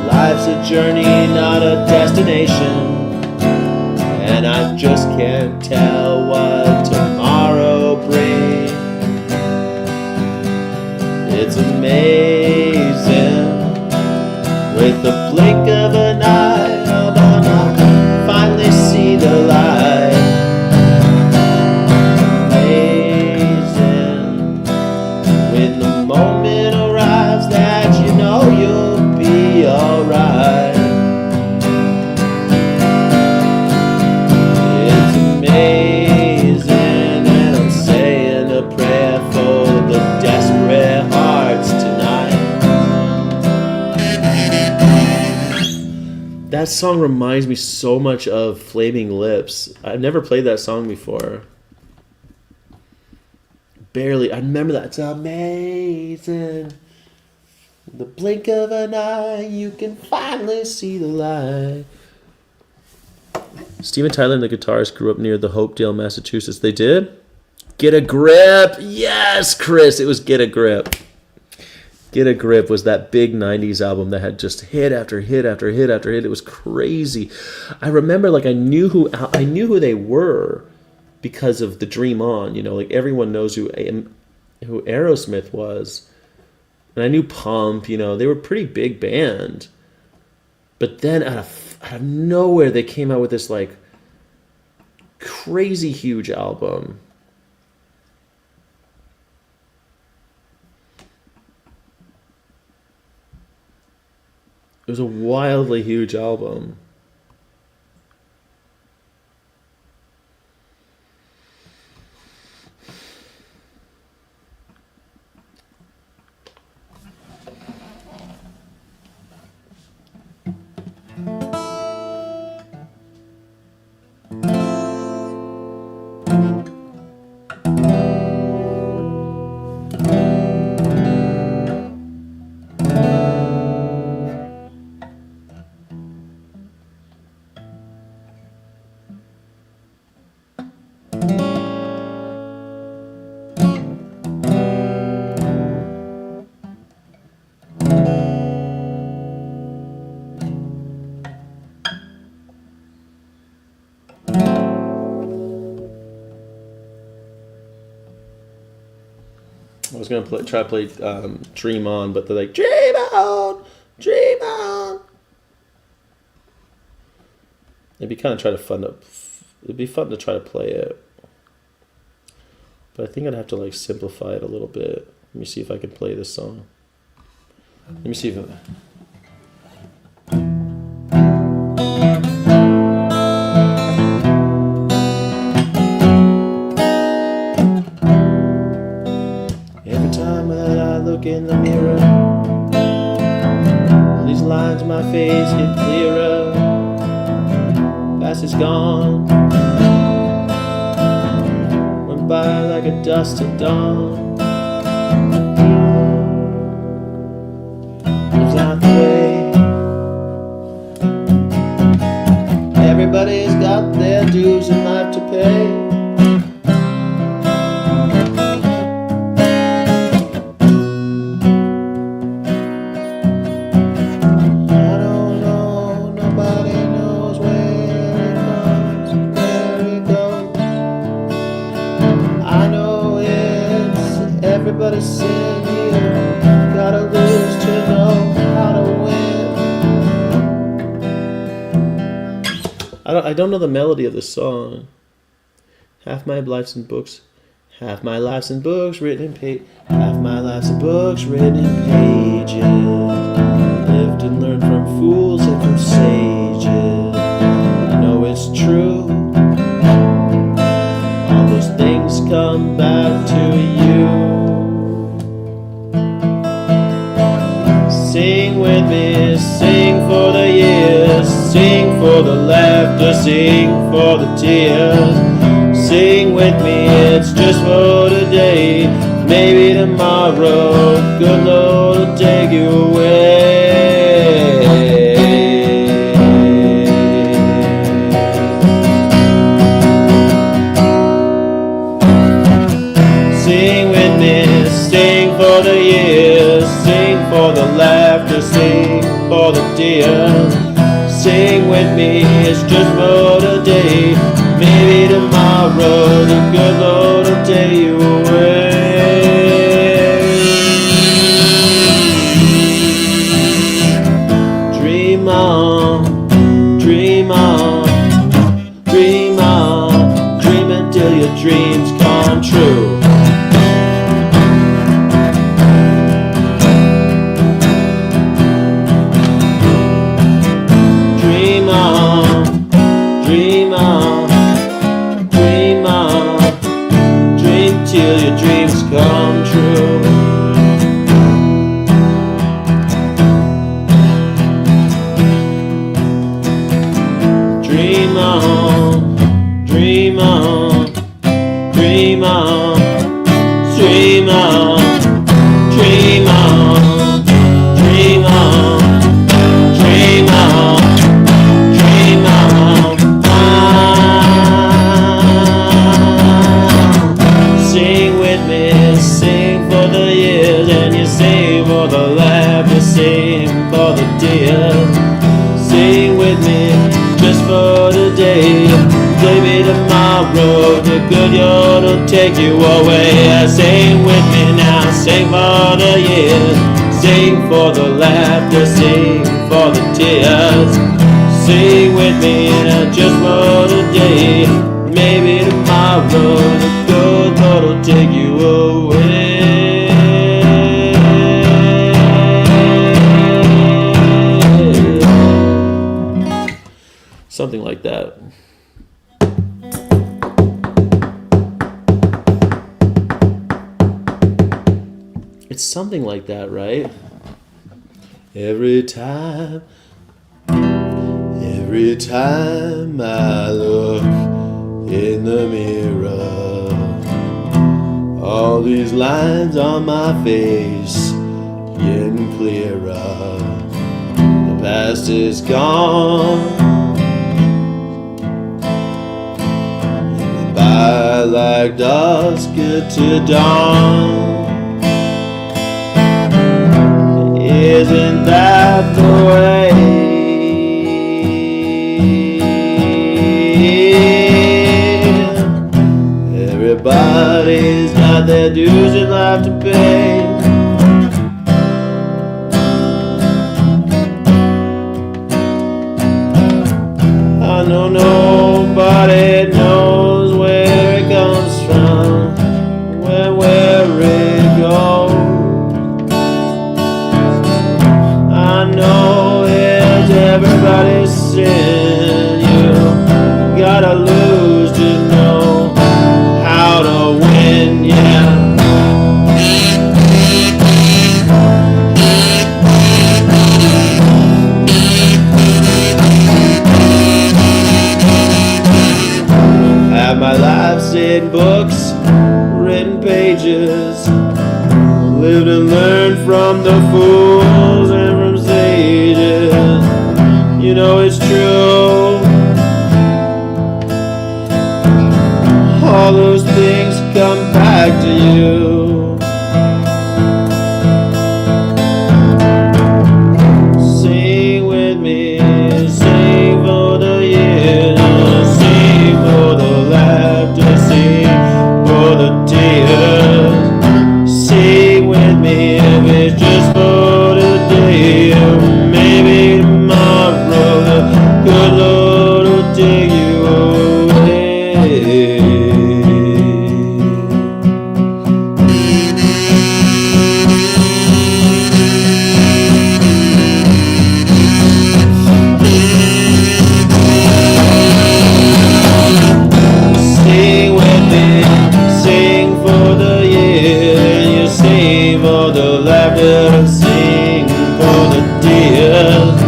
Life's a journey, not a destination, and I just can't tell what tomorrow brings. It's amazing. With the blink of an eye, I'm gonna finally see the light. Amazing. When the moment arrives that you know you'll be alright. It's amazing, and I'm saying a prayer for the desperate hearts tonight. That song reminds me so much of Flaming Lips. I've never played that song before. Barely. I remember that. It's amazing. The blink of an eye, you can finally see the light. Steven Tyler and the guitarist grew up near the Hopedale, Massachusetts. They did? Get a Grip. Yes, Chris. It was Get a Grip. Get a Grip was that big 90s album that had just hit after hit after hit after hit. It was crazy. I remember I knew who they were because of the Dream On, like everyone knows who Aerosmith was. And I knew Pump, they were a pretty big band. But then out of nowhere they came out with this crazy huge album. It was a wildly huge album. I was gonna try to play Dream On, but they're like, Dream On, Dream On. It'd be kind of it'd be fun to try to play it, but I think I'd have to like simplify it a little bit. Let me see if I can play this song. Let me see if every time that I look in the mirror, these lines on my face get clearer. Past is gone, went by like a dust till dawn. It's not the way. Everybody's got their dues in life to pay. Everybody's saying you gotta lose to know how to win. I don't know the melody of the song. Half my life's in books, half my life's in books written in page, half my life's in books written in pages. Lived and learned from fools and from sages. I know it's true. All those things come back to you. Sing with me, sing for the years, sing for the laughter, sing for the tears. Sing with me, it's just for today. Maybe tomorrow, good Lord will take you away. Sing with me, sing for the years, sing for the laughter, sing for the tears. Sing with me, it's just for today. Maybe tomorrow the good Lord will take you away. Dream on, dream on, dream on, dream until your dreams come true. Till your dreams come true. Dream on, dream on, dream on, dream on, dream on, dream on, dream on, dream on. Sing with me, sing for the years, and you sing for the laughter, sing for the tears. Sing with me, just for today. Maybe tomorrow the good Lord will take you away. Sing with me now, sing for the years, sing for the laughter, sing for the tears. Sing with me, just for today. Maybe tomorrow the good Lord will take you away. Something like that. It's something like that, right? Every time I look in the mirror, all these lines on my face getting clearer. The past is gone, and by like dusk to dawn. Isn't that the way? Everybody Everybody's got their dues in life to pay. I know nobody knows where it comes from, where it goes. I know it's everybody's sin. You gotta lose to know how to win, yeah. Have my life in books, written pages, lived and learned from the fools and from sages. You know it's true. All those things come back to you. Sing with me, sing for the years, sing for the laughter, sing for the tears. Sing with me if it's just for today, or maybe tomorrow the good Lord will take you away. Sing with me, sing for the year, you sing for the laughter, sing for the tears.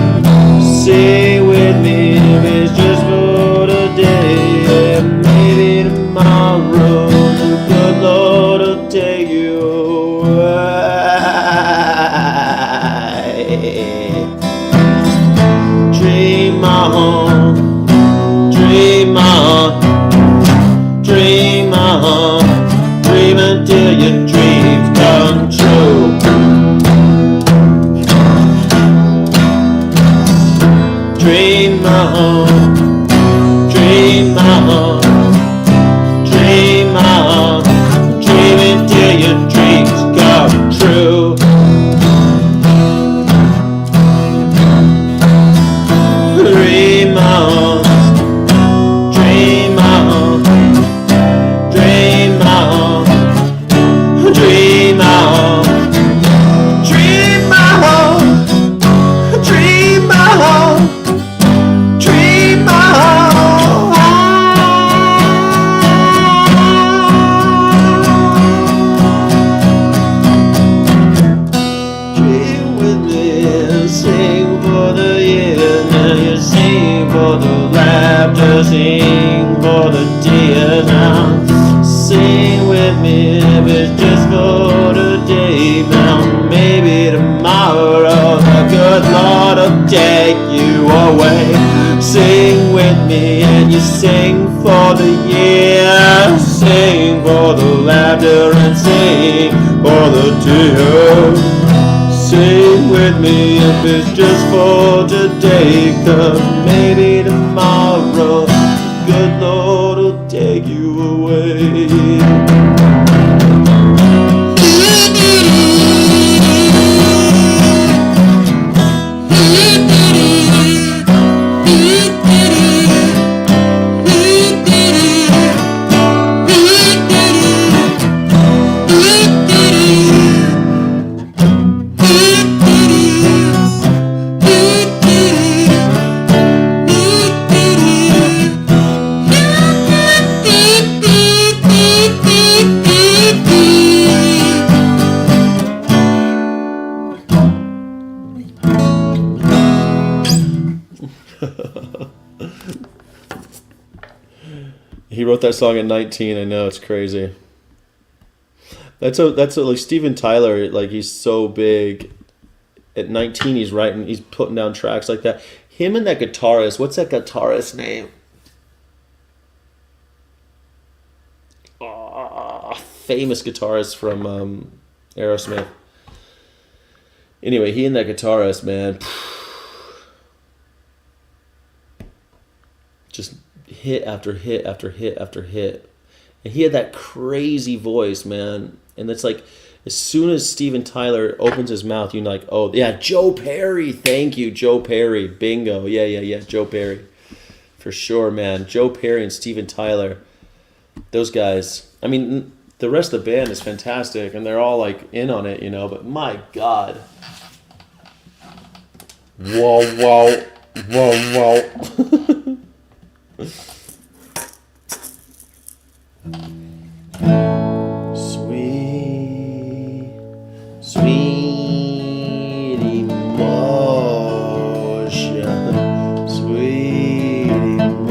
Sing with me if it's just for today, and maybe tomorrow the good Lord will take you away. Dream on, dream on, dream on, dream until your dreams come true. Dream on, dream on, dream on, dream until your dreams come true. Dream on, dream on, dream on, dream on, dream on, dream on, dream on. Dream with me and sing for the years, now you sing for the laughter, sing for the tears now. Sing with me if it's just for today, now maybe tomorrow the good Lord will take you away. Sing with me and you sing for the year, sing for the laughter and sing for the tears. Sing with me if it's just for today, 'cause maybe tomorrow good Lord will take you away. He wrote that song at 19. I know, it's crazy. That's like Steven Tyler. Like, he's so big. At 19, he's putting down tracks like that. Him and that guitarist. What's that guitarist's name? Famous guitarist from Aerosmith. Anyway, he and that guitarist, man, just hit after hit after hit after hit. And he had that crazy voice, man. And it's like, as soon as Steven Tyler opens his mouth, you're like, oh, yeah, Joe Perry. Thank you, Joe Perry. Bingo. Yeah, Joe Perry. For sure, man. Joe Perry and Steven Tyler. Those guys. I mean, the rest of the band is fantastic, and they're all, like, in on it, you know, but my God. Whoa. Sweet emotion, sweet emotion.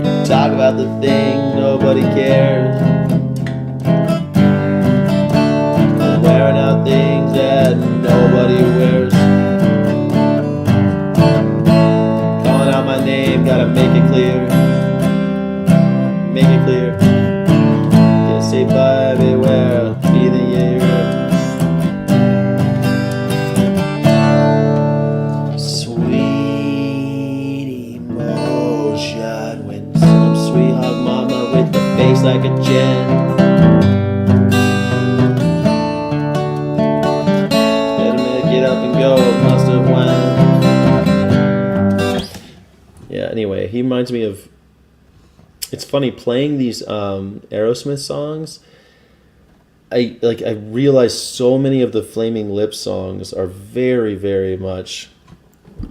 You talk about the thing nobody cares. You're wearing out things that nobody wears. Calling out my name, gotta make it clear. Make it clear. Say bye, beware, be the year. Sweet emotion when some sweet hug mama with the face like a gem. Better get up and go, must have went. Yeah, anyway, he reminds me of. It's funny playing these Aerosmith songs. I realize so many of the Flaming Lips songs are very, very much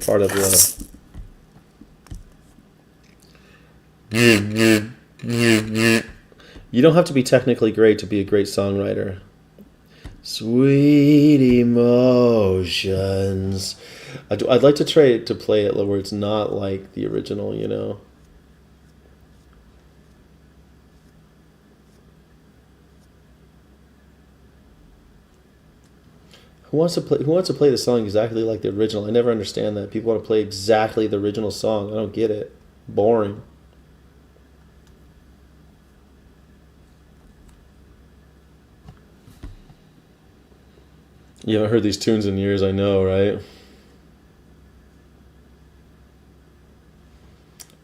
part of the. You don't have to be technically great to be a great songwriter. Sweet emotions. I'd like to try to play it where it's not like the original, you know. Who wants to play the song exactly like the original? I never understand that. People want to play exactly the original song. I don't get it. Boring. You haven't heard these tunes in years, I know, right?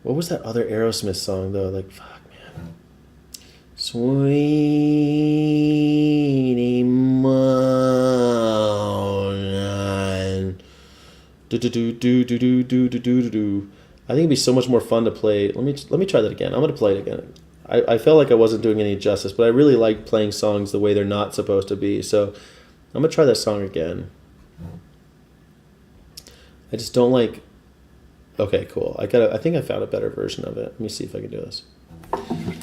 What was that other Aerosmith song though? Like, fuck, man. Sweet emotion. I think it'd be so much more fun to play. Let me try that again. I'm gonna play it again. I felt like I wasn't doing any justice, but I really like playing songs the way they're not supposed to be. So I'm gonna try that song again. I just don't like. Okay, cool. I think I found a better version of it. Let me see if I can do this.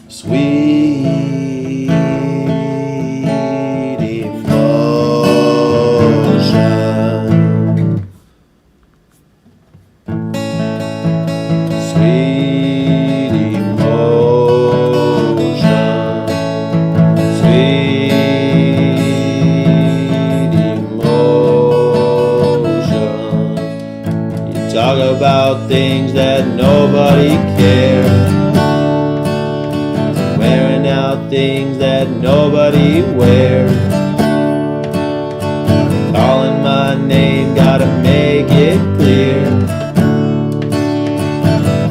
Sweet emotion. Sweet emotion. Sweet emotion. You talk about things that nobody cares. Wearing out things that nobody wears. Calling my name, gotta make it clear.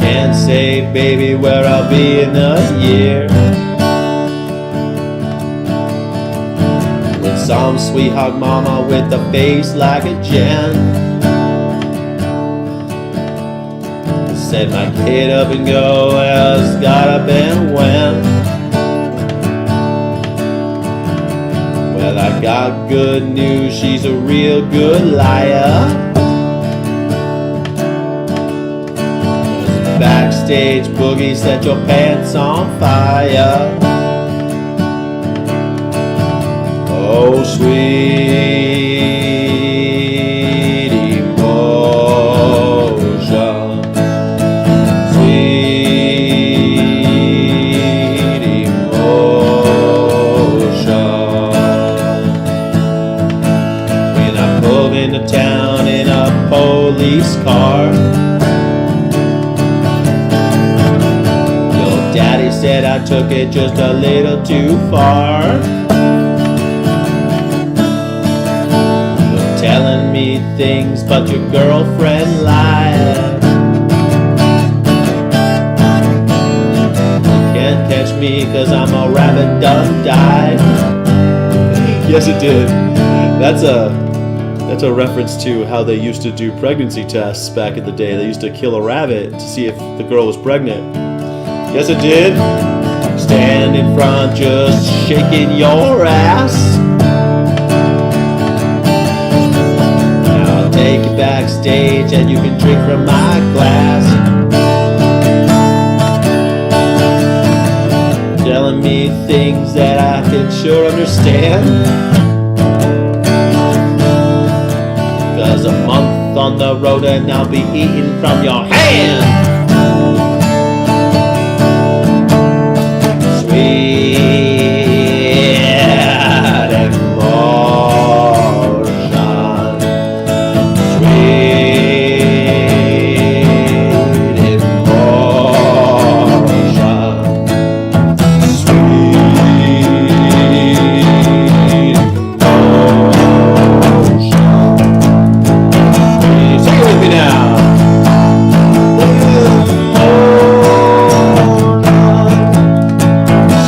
Can't say, baby, where I'll be in a year. With some sweet hug mama with a face like a gem. Said my kid up and go, well, it's got up and went. Well, I got good news, she's a real good liar. Backstage boogie, set your pants on fire. Oh, sweet emotion. Sweet emotion. When I pulled into town in a police car, your daddy said I took it just a little too far. You're telling me things, but your girlfriend lied. catch me, cause I'm a rabbit done died. Yes, it did. That's a reference to how they used to do pregnancy tests back in the day. They used to kill a rabbit to see if the girl was pregnant. Yes, it did. Stand in front just shaking your ass. Now I'll take you backstage and you can drink from my glass. Telling me things that I can sure understand. Cause a month on the road and I'll be eating from your hand. Sweet emotion. Sweet emotion. Sing it with me now.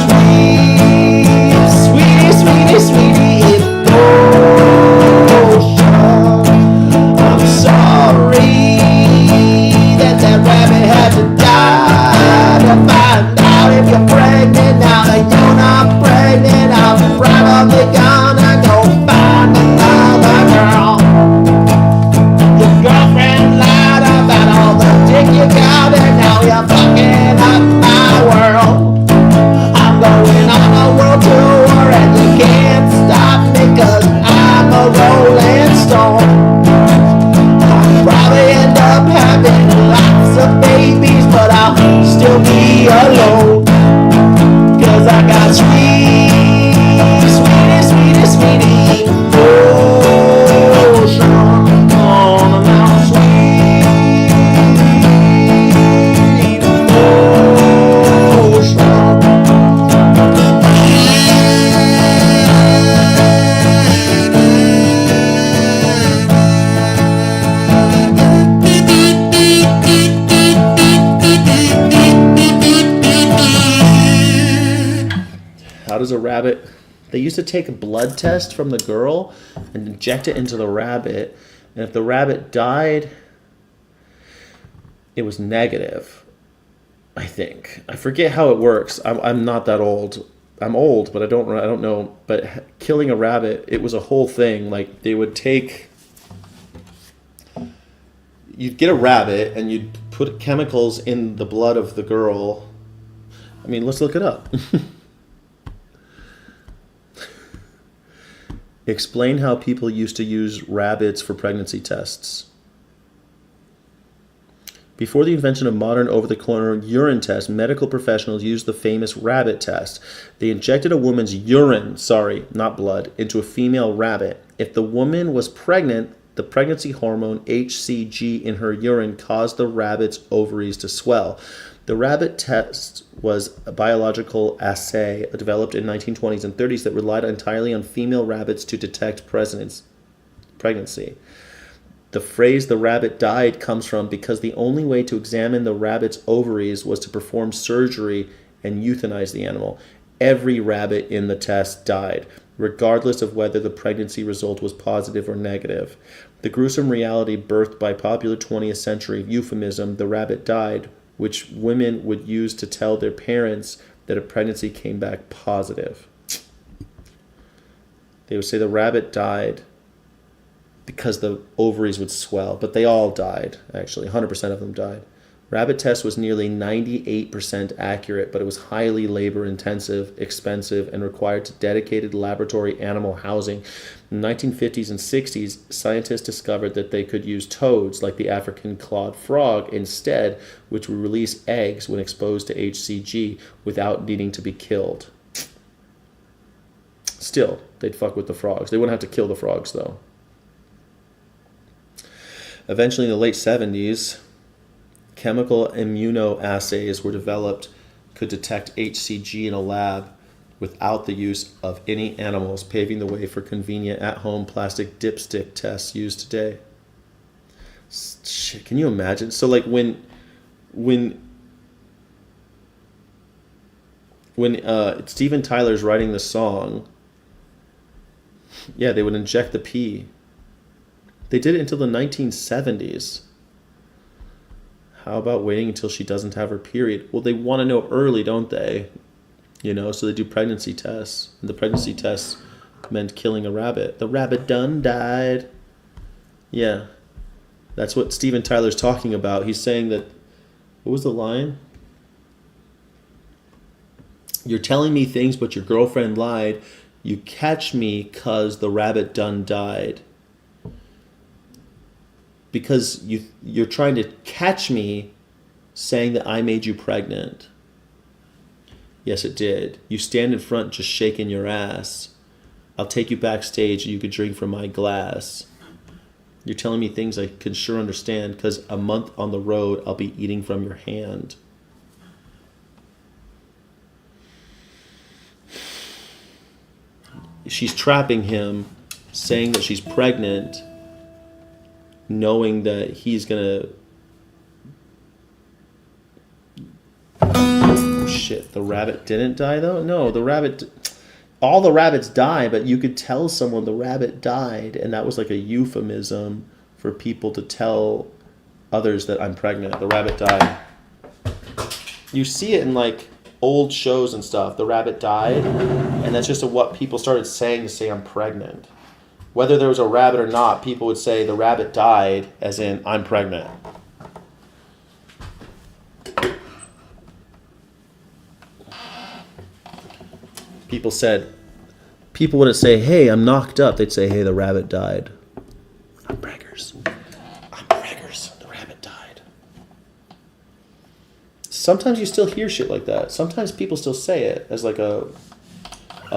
Sweetie, sweetie, sweetie emotion. I'm sorry that rabbit had to die to find out if you're pregnant. Now that you're not pregnant, I'm probably gonna go find another girl. Your girlfriend lied about all the dick you got, and now you're fucking up my world. I'm going on a world tour, and you can't stop me, cause I'm a rolling stone. I'll probably end up having lots of babies, but I'll still be alone. Cause I got sweetie, sweetie emotion on a mountain. Sweet emotion. How does a rabbit... They used to take a blood test from the girl and inject it into the rabbit. And if the rabbit died, it was negative, I think. I forget how it works. I'm not that old. I'm old, but I don't know. But killing a rabbit, it was a whole thing. Like, they would take... You'd get a rabbit and you'd put chemicals in the blood of the girl. I mean, let's look it up. Explain how people used to use rabbits for pregnancy tests. Before the invention of modern over-the-counter urine tests, medical professionals used the famous rabbit test. They injected a woman's urine, not blood, into a female rabbit. If the woman was pregnant, the pregnancy hormone HCG in her urine caused the rabbit's ovaries to swell. The rabbit test was a biological assay developed in 1920s and 30s that relied entirely on female rabbits to detect pregnancy. The phrase "the rabbit died" comes from because the only way to examine the rabbit's ovaries was to perform surgery and euthanize the animal. Every rabbit in the test died, regardless of whether the pregnancy result was positive or negative. The gruesome reality birthed by popular 20th century euphemism, "the rabbit died," which women would use to tell their parents that a pregnancy came back positive. They would say the rabbit died because the ovaries would swell, but they all died, actually. 100% of them died. Rabbit test was nearly 98% accurate, but it was highly labor-intensive, expensive, and required dedicated laboratory animal housing. In the 1950s and 60s, scientists discovered that they could use toads, like the African clawed frog, instead, which would release eggs when exposed to HCG without needing to be killed. Still, they'd fuck with the frogs. They wouldn't have to kill the frogs, though. Eventually, in the late 70s, chemical immunoassays were developed could detect HCG in a lab without the use of any animals, paving the way for convenient at-home plastic dipstick tests used today. Shit, can you imagine? So like when when Steven Tyler's writing the song, yeah, they would inject the pee. They did it until the 1970s. How about waiting until she doesn't have her period? Well, they want to know early, don't they? You know, so they do pregnancy tests. And the pregnancy tests meant killing a rabbit. The rabbit done died. Yeah. That's what Steven Tyler's talking about. He's saying that, what was the line? You're telling me things, but your girlfriend lied. You catch me 'cause the rabbit done died. Because you're trying to catch me saying that I made you pregnant. Yes, it did. You stand in front just shaking your ass. I'll take you backstage and you could drink from my glass. You're telling me things I can sure understand because a month on the road I'll be eating from your hand. She's trapping him, saying that she's pregnant, knowing that he's gonna... Oh shit, the rabbit didn't die though? No, the rabbit... All the rabbits die, but you could tell someone the rabbit died, and that was like a euphemism for people to tell others that I'm pregnant. The rabbit died. You see it in like old shows and stuff. The rabbit died, and that's just what people started saying to say I'm pregnant. Whether there was a rabbit or not, people would say the rabbit died, as in I'm pregnant. People wouldn't say, hey, I'm knocked up. They'd say, hey, the rabbit died. I'm preggers. The rabbit died. Sometimes you still hear shit like that. Sometimes people still say it as like a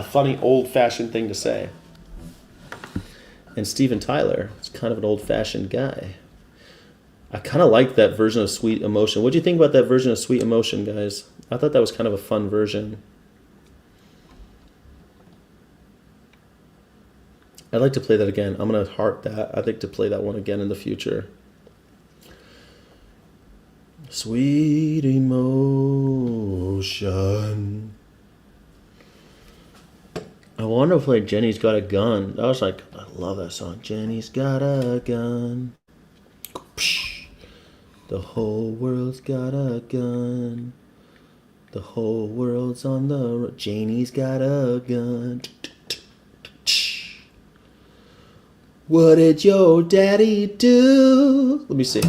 funny old-fashioned thing to say. And Steven Tyler is kind of an old-fashioned guy. I kind of like that version of Sweet Emotion. What do you think about that version of Sweet Emotion, guys? I thought that was kind of a fun version. I'd like to play that again. I'm going to heart that. I'd like to play that one again in the future. Sweet Emotion. I wanted to play Jenny's Got a Gun. I was like, I love that song. Jenny's got a gun. The whole world's got a gun. The whole world's on the road. Janie's got a gun. What did your daddy do? Let me see.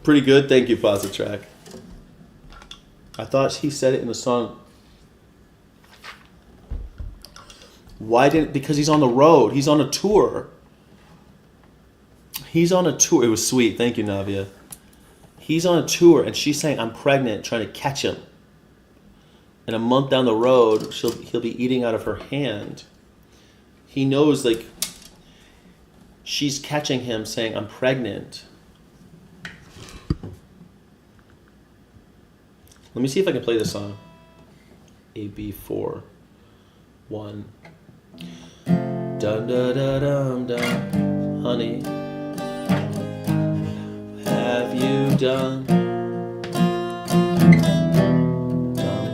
Pretty good. Thank you, Pause the Track. I thought he said it in the song. Why didn't... Because he's on the road. He's on a tour. He's on a tour. It was sweet. Thank you, Navia. He's on a tour, and she's saying, I'm pregnant, trying to catch him. And a month down the road, he'll be eating out of her hand. He knows, like, she's catching him saying, I'm pregnant. Let me see if I can play this song. AB4. 1. Dum da da dum dum. Honey, have you done?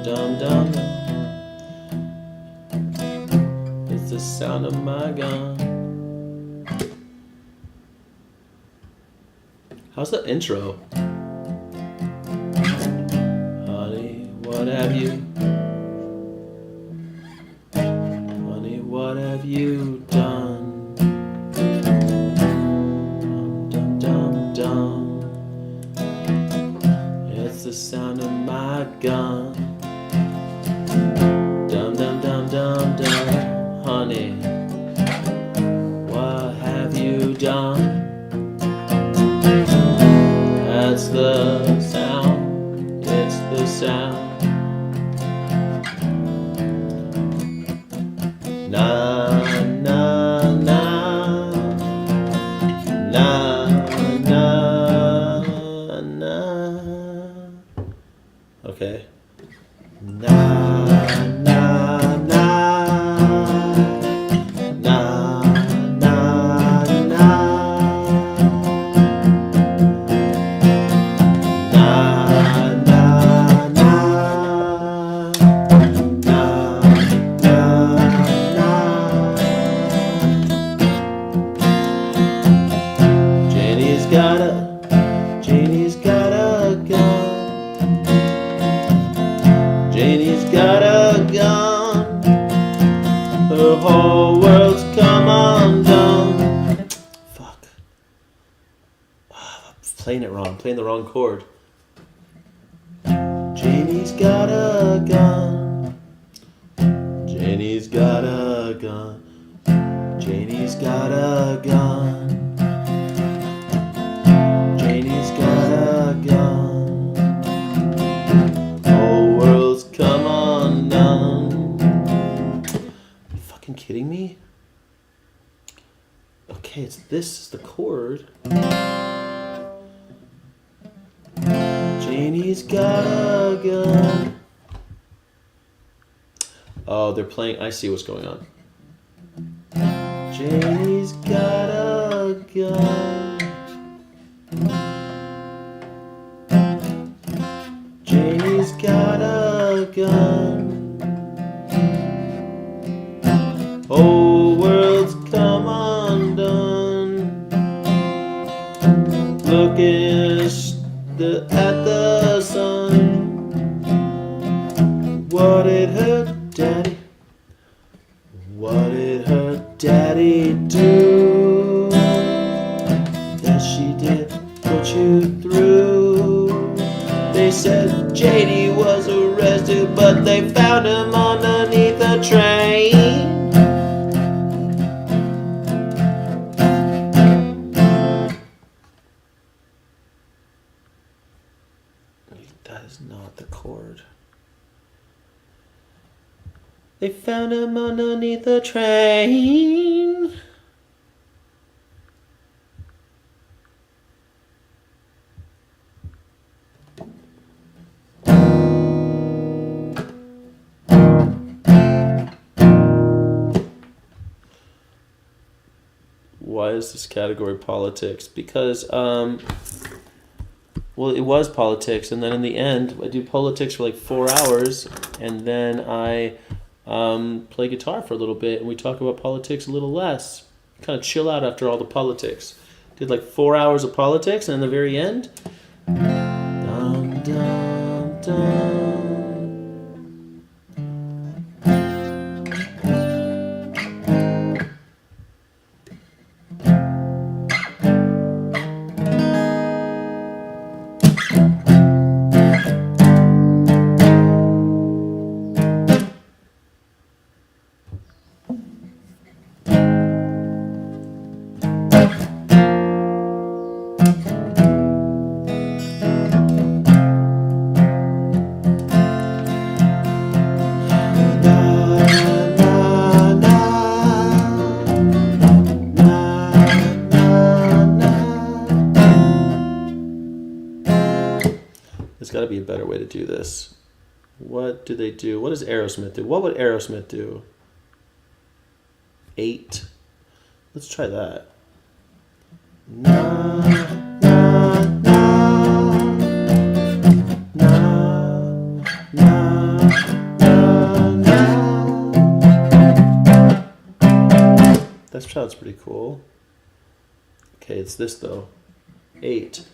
Dum dum. It's the sound of my gun. How's the intro? Honey, what have you? Honey, what have you done? Dum dum dum. It's the sound of my gun. Dum dum dum dum dum. Honey, what have you done? That's the sound. It's the sound. Na na na na na na. Okay. Na na na na na na. playing it wrong. Playing the wrong chord. Janie's got a gun. Janie's got a gun. Janie's got a gun. Janie's got a gun. Whole world's come undone. Are you fucking kidding me? Okay, it's this is the chord. Janie's got a gun. Oh, they're playing. I see what's going on. Janie's got a gun. Janie's got a gun. Whole world's come undone. Looking at the sun. What did her daddy? What did her daddy do that she did put you through? They said JD was arrested, but they found him underneath a train. That is not the chord. They found him underneath the train. Why is this category politics? Because, well, it was politics, and then in the end, I do politics for like 4 hours, and then I play guitar for a little bit, and we talk about politics a little less. Kind of chill out after all the politics. Did like 4 hours of politics, and in the very end, dum dum dum. There's got to be a better way to do this. What do they do? What does Aerosmith do? What would Aerosmith do? 8. Let's try that. Na, na, na, na, na, na, na. That sounds pretty cool. Okay, it's this though. 8.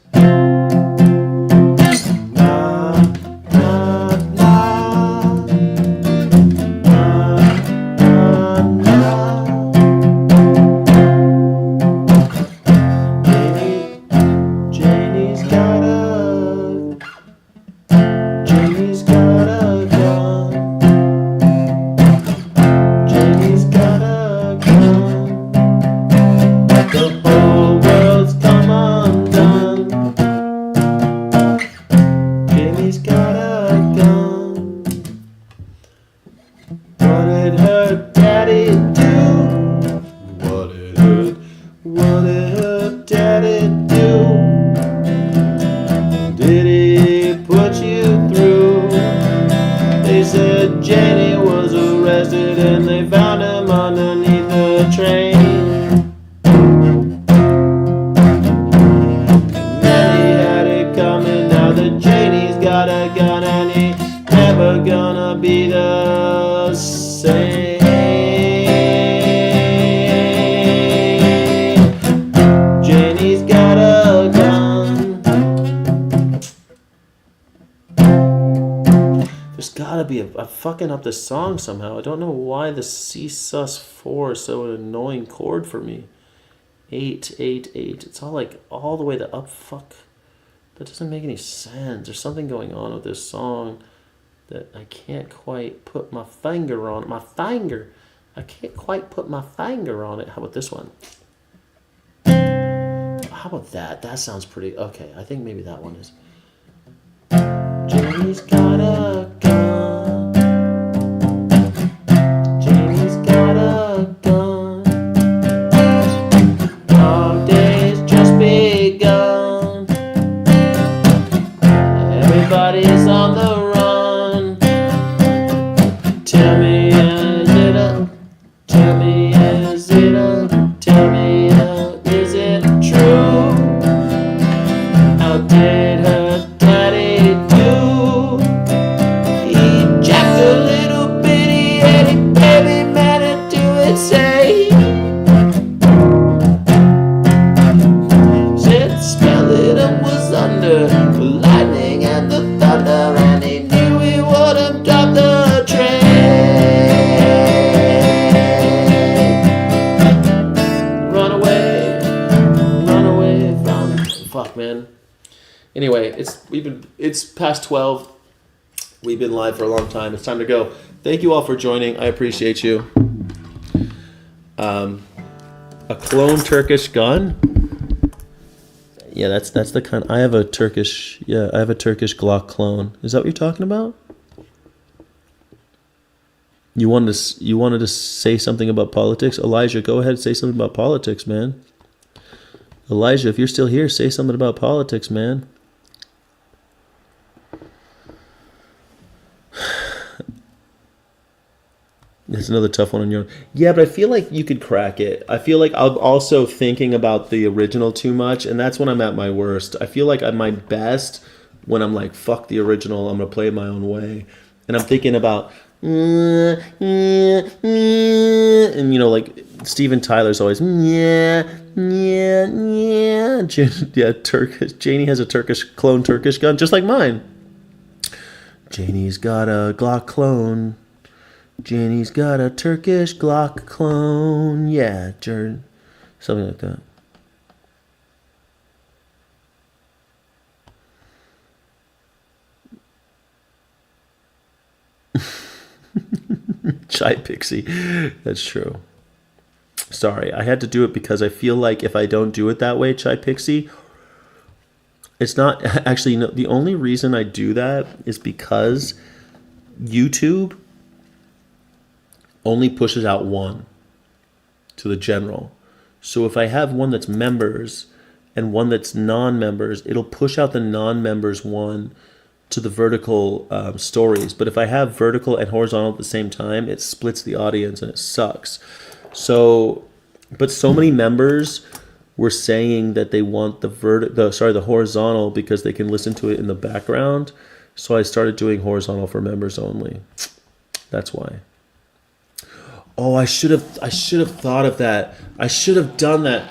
I'm fucking up this song somehow. I don't know why the C sus4 is so an annoying chord for me. 8, 8, 8. It's all like all the way to up. Fuck. That doesn't make any sense. There's something going on with this song that I can't quite put my finger on. I can't quite put my finger on it. How about this one? How about that? That sounds pretty... Okay, I think maybe that one is... Jamie's got a gun. Jamie's got a gun. Dog days just begun. Everybody's on the run. Tell me, is it a... Tell me, is it a... Tell me, is it true? How did her daddy do? He jacked a little bitty Eddie baby man to do it, say. Said smell it and was under the lightning and the thunder, and he knew he wouldn't drop the train. Run away from... Fuck, man. Anyway, it's past 12. We've been live for a long time. It's time to go. Thank you all for joining. I appreciate you. A clone Turkish gun. Yeah, that's the kind. I have a Turkish Glock clone. Is that what you're talking about? You wanted to say something about politics? Elijah, go ahead and say something about politics, man. Elijah, if you're still here, say something about politics, man. It's another tough one on your own. Yeah, but I feel like you could crack it. I feel like I'm also thinking about the original too much, and that's when I'm at my worst. I feel like I'm my best when I'm like, fuck the original, I'm going to play it my own way. And I'm thinking about... And, you know, like, Steven Tyler's always... Yeah, Turkish. Janie has a clone Turkish gun, just like mine. Janie's got a Glock clone. Janie's got a Turkish Glock clone. Yeah, something like that. Chai Pixie. That's true. Sorry, I had to do it because I feel like if I don't do it that way, Chai Pixie, it's not... Actually, no, the only reason I do that is because YouTube only pushes out one to the general. So if I have one that's members and one that's non-members, it'll push out the non-members one to the vertical stories. But if I have vertical and horizontal at the same time, it splits the audience and it sucks. So, but so many members were saying that they want the horizontal because they can listen to it in the background. So I started doing horizontal for members only. That's why. Oh, I should have thought of that. I should have done that.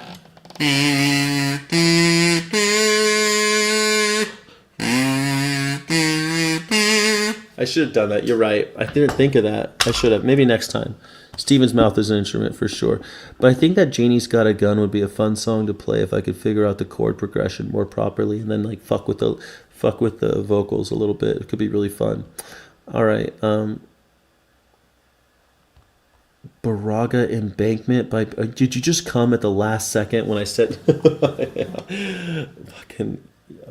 I should have done that. You're right. I didn't think of that. I should have. Maybe next time. Steven's mouth is an instrument for sure. But I think that Janie's Got a Gun would be a fun song to play if I could figure out the chord progression more properly and then like fuck with the vocals a little bit. It could be really fun. All right. Baraga Embankment by... did you just come at the last second when I said... Fucking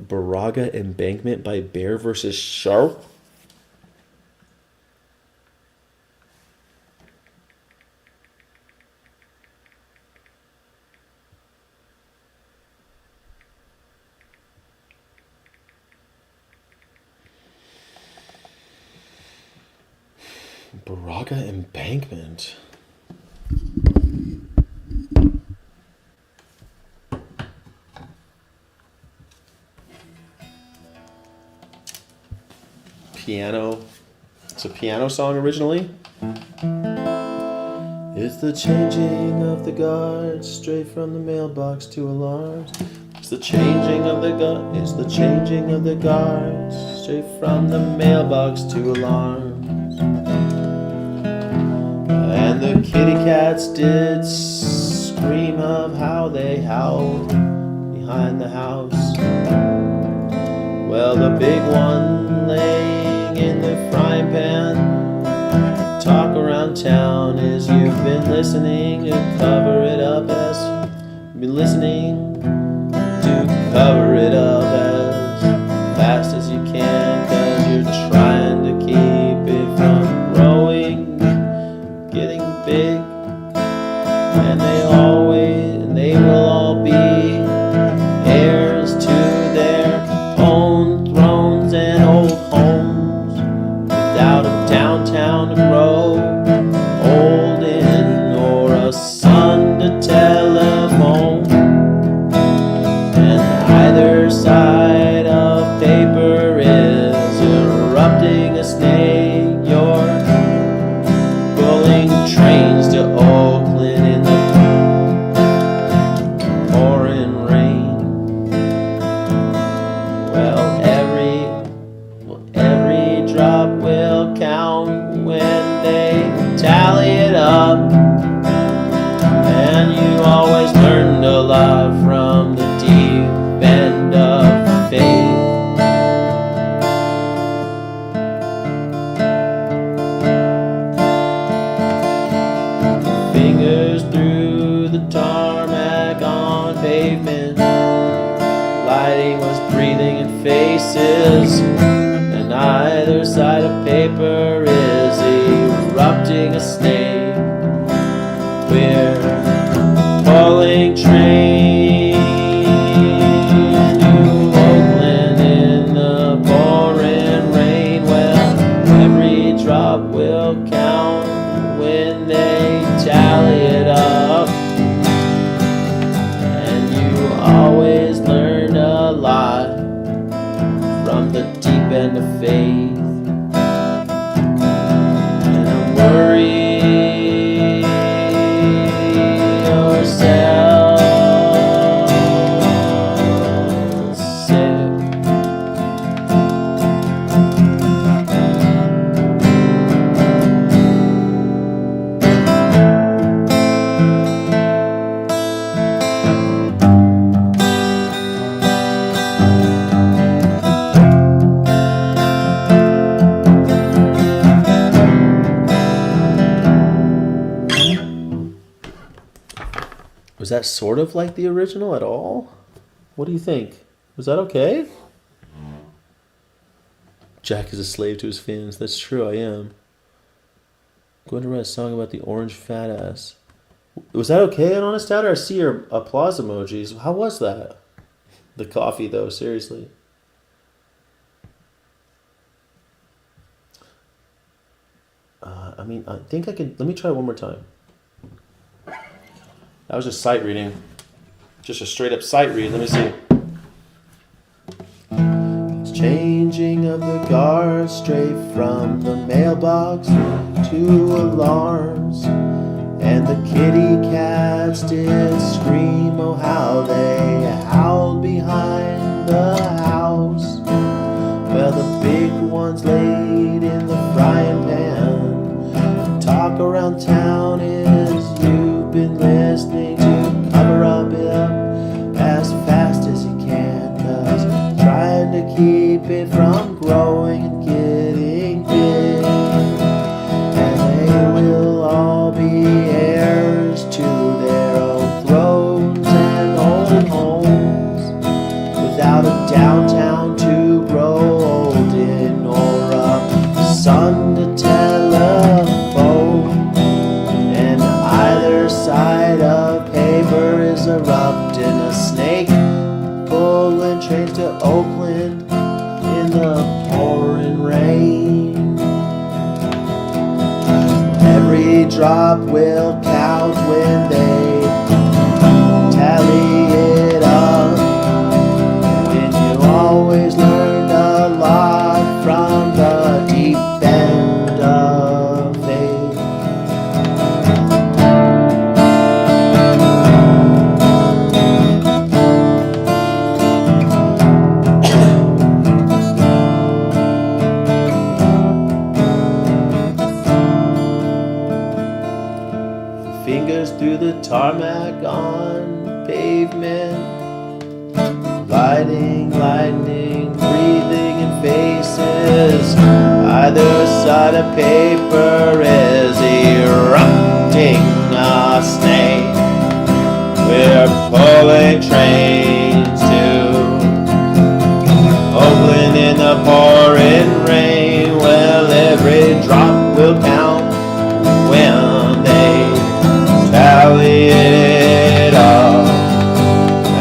Baraga Embankment by Bear versus Shark? Baraga Embankment. Piano. It's a piano song originally. It's the changing of the guards straight from the mailbox to alarms. It's the changing of the It's the changing of the guards straight from the mailbox to alarms. And the kitty cats did scream of how they howled behind the house. big one laying in the frying pan. Talk around town as you've been listening to cover it up as you've been listening to cover it up as fast as you can, 'cause you're trying to keep it from growing, getting big. And they will all be heirs to their own thrones and old homes, without a downtown to grow old in, or a son to telephone. And either side of paper is erupting a snake. You're pulling trains to Oakland in the pouring rain. Well, every drop will count when they tally it up. And you always learned a lot from the deep end of faith. Fingers through the tarmac on pavement. Lighting was breathing in faces, and either side of paper is erupting a snake. We're pulling train to Oakland in the pouring rain. Well, every drop will count when they tally it up. And you always learn a lot from the deep end of faith. And I'm worried yourself sick. Was that sort of like the original at all? What do you think? Was that okay? Jack is a slave to his fans. That's true, I am. Going to write a song about the orange fat ass. Was that okay on Honest Dad? I see your applause emojis. How was that? The coffee, though, seriously. I think I could. Let me try one more time. That was just sight reading. Just a straight up sight read. Let me see. It's changing of the guards straight from the mailbox to alarms. And the kitty cats did scream, oh how they howled behind the house. Well, the big ones laid in the frying pan. Talk around town is you've been listening to cover up as fast as you can, 'cause trying to keep it from growing and getting big. And they will all be heirs to their own thrones and old homes, without a downtown to grow old in, or a son to telephone. And either side of paper is erupting a snake, pulling trains to Oakland in the pouring rain. Every drop will count when they tally it up. When you always learn a lot from the deep end of faith. Fingers through the tar inside a paper is erupting a snake. We're pulling trains to Oakland in the pouring rain. Well, every drop will count when they tally it up.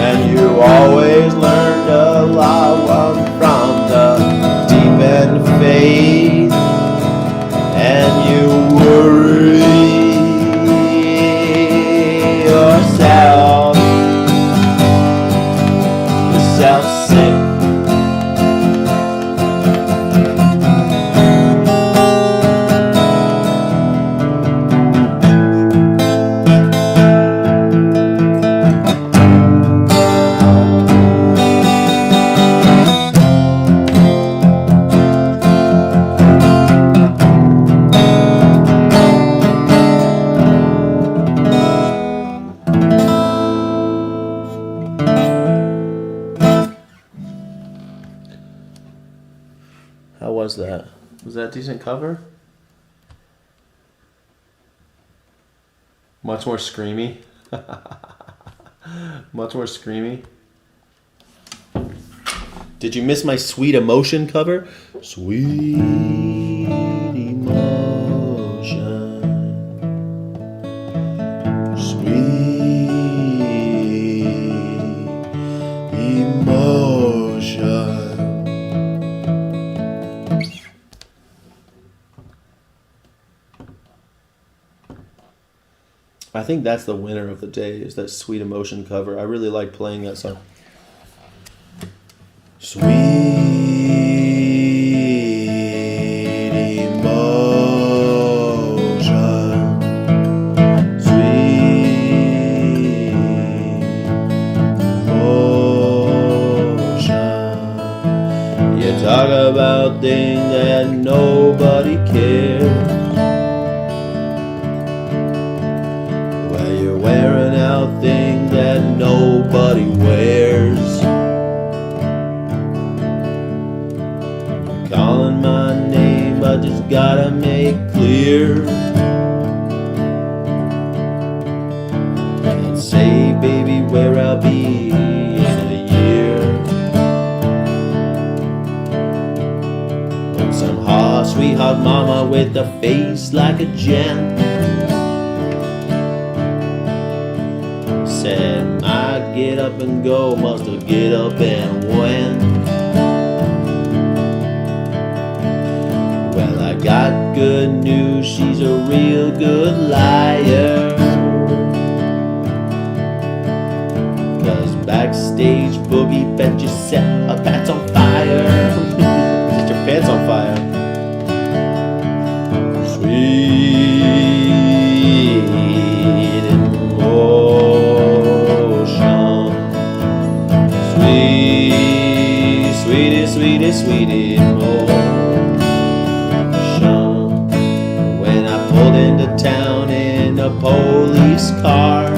And you always learned a lot from the deep end fade. And you worry yourself sick. How was that? Was that a decent cover? Much more screamy. Much more screamy. Did you miss my Sweet Emotion cover? Sweet emotion. Sweet emotion. I think that's the winner of the day, is that Sweet Emotion cover. I really like playing that song. Sweet emotion. Sweet emotion. You talk about things that nobody cares. Wearing out things that nobody wears. Calling my name, I just gotta make clear. Can't say, baby, where I'll be in a year. But some hot, sweet hot mama with a face like a gem said, I get up and go, must have get up and went. Well, I got good news, she's a real good liar. 'Cause backstage boogie, bet you set her pants on fire. Set your pants on fire. Sweet emotion. Sweet emotion. When I pulled into town in a police car,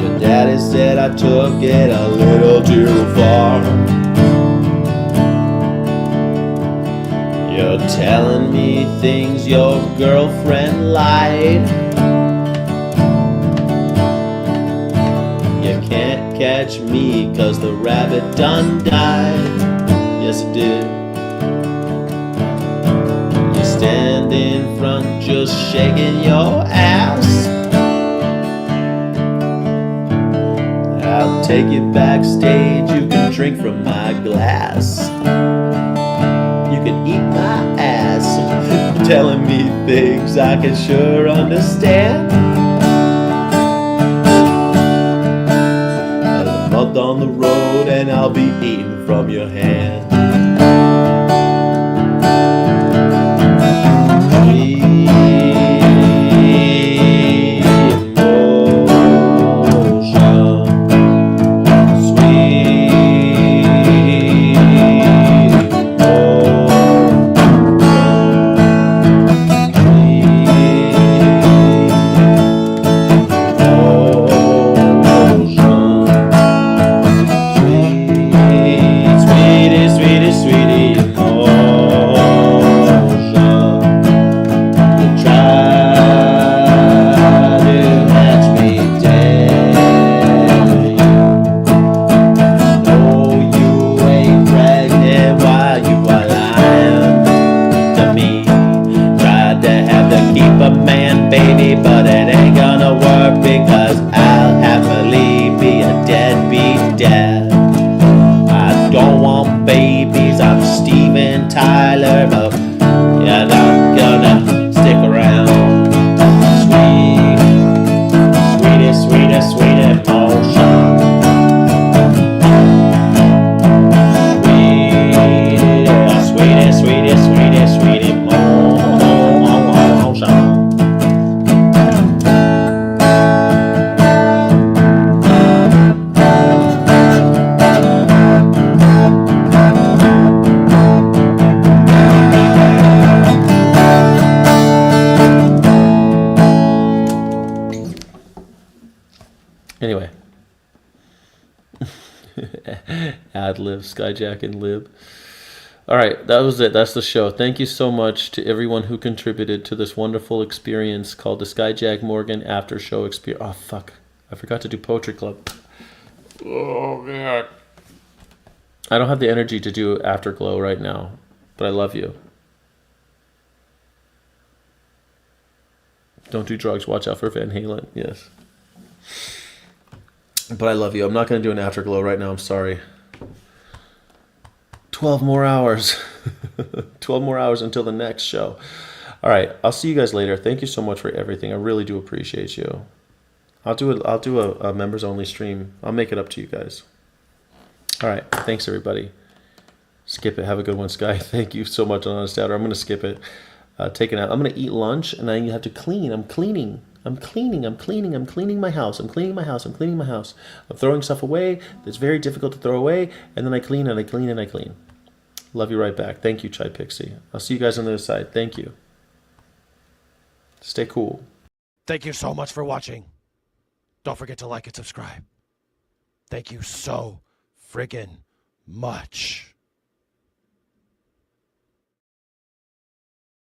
your daddy said I took it a little too far. You're telling me things your girlfriend lied. You can't catch me 'cause the rabbit done died. Yes it did. You stand in front just shaking your ass. I'll take you backstage, you can drink from my glass. You can eat my ass. Telling me things I can sure understand. A month on the road and I'll be eating from your hand. Ad lib, Skyjack and lib. All right, that was it. That's the show. Thank you so much to everyone who contributed to this wonderful experience called the Skyjack Morgan After Show Experience. Oh, fuck. I forgot to do Poetry Club. Oh, man. I don't have the energy to do Afterglow right now, but I love you. Don't do drugs. Watch out for Van Halen. Yes. But I love you. I'm not going to do an Afterglow right now. I'm sorry. 12 more hours. 12 more hours until the next show. All right. I'll see you guys later. Thank you so much for everything. I really do appreciate you. I'll do a members only stream. I'll make it up to you guys. All right. Thanks, everybody. Skip it. Have a good one, Sky. Thank you so much, Honest Outer. I'm going to skip it. Take it out. I'm going to eat lunch, and I have to clean. I'm cleaning my house. I'm cleaning my house. I'm throwing stuff away that's very difficult to throw away, and then I clean and I clean and I clean. Love you right back. Thank you, Chai Pixie. I'll see you guys on the other side. Thank you. Stay cool. Thank you so much for watching. Don't forget to like and subscribe. Thank you so friggin' much.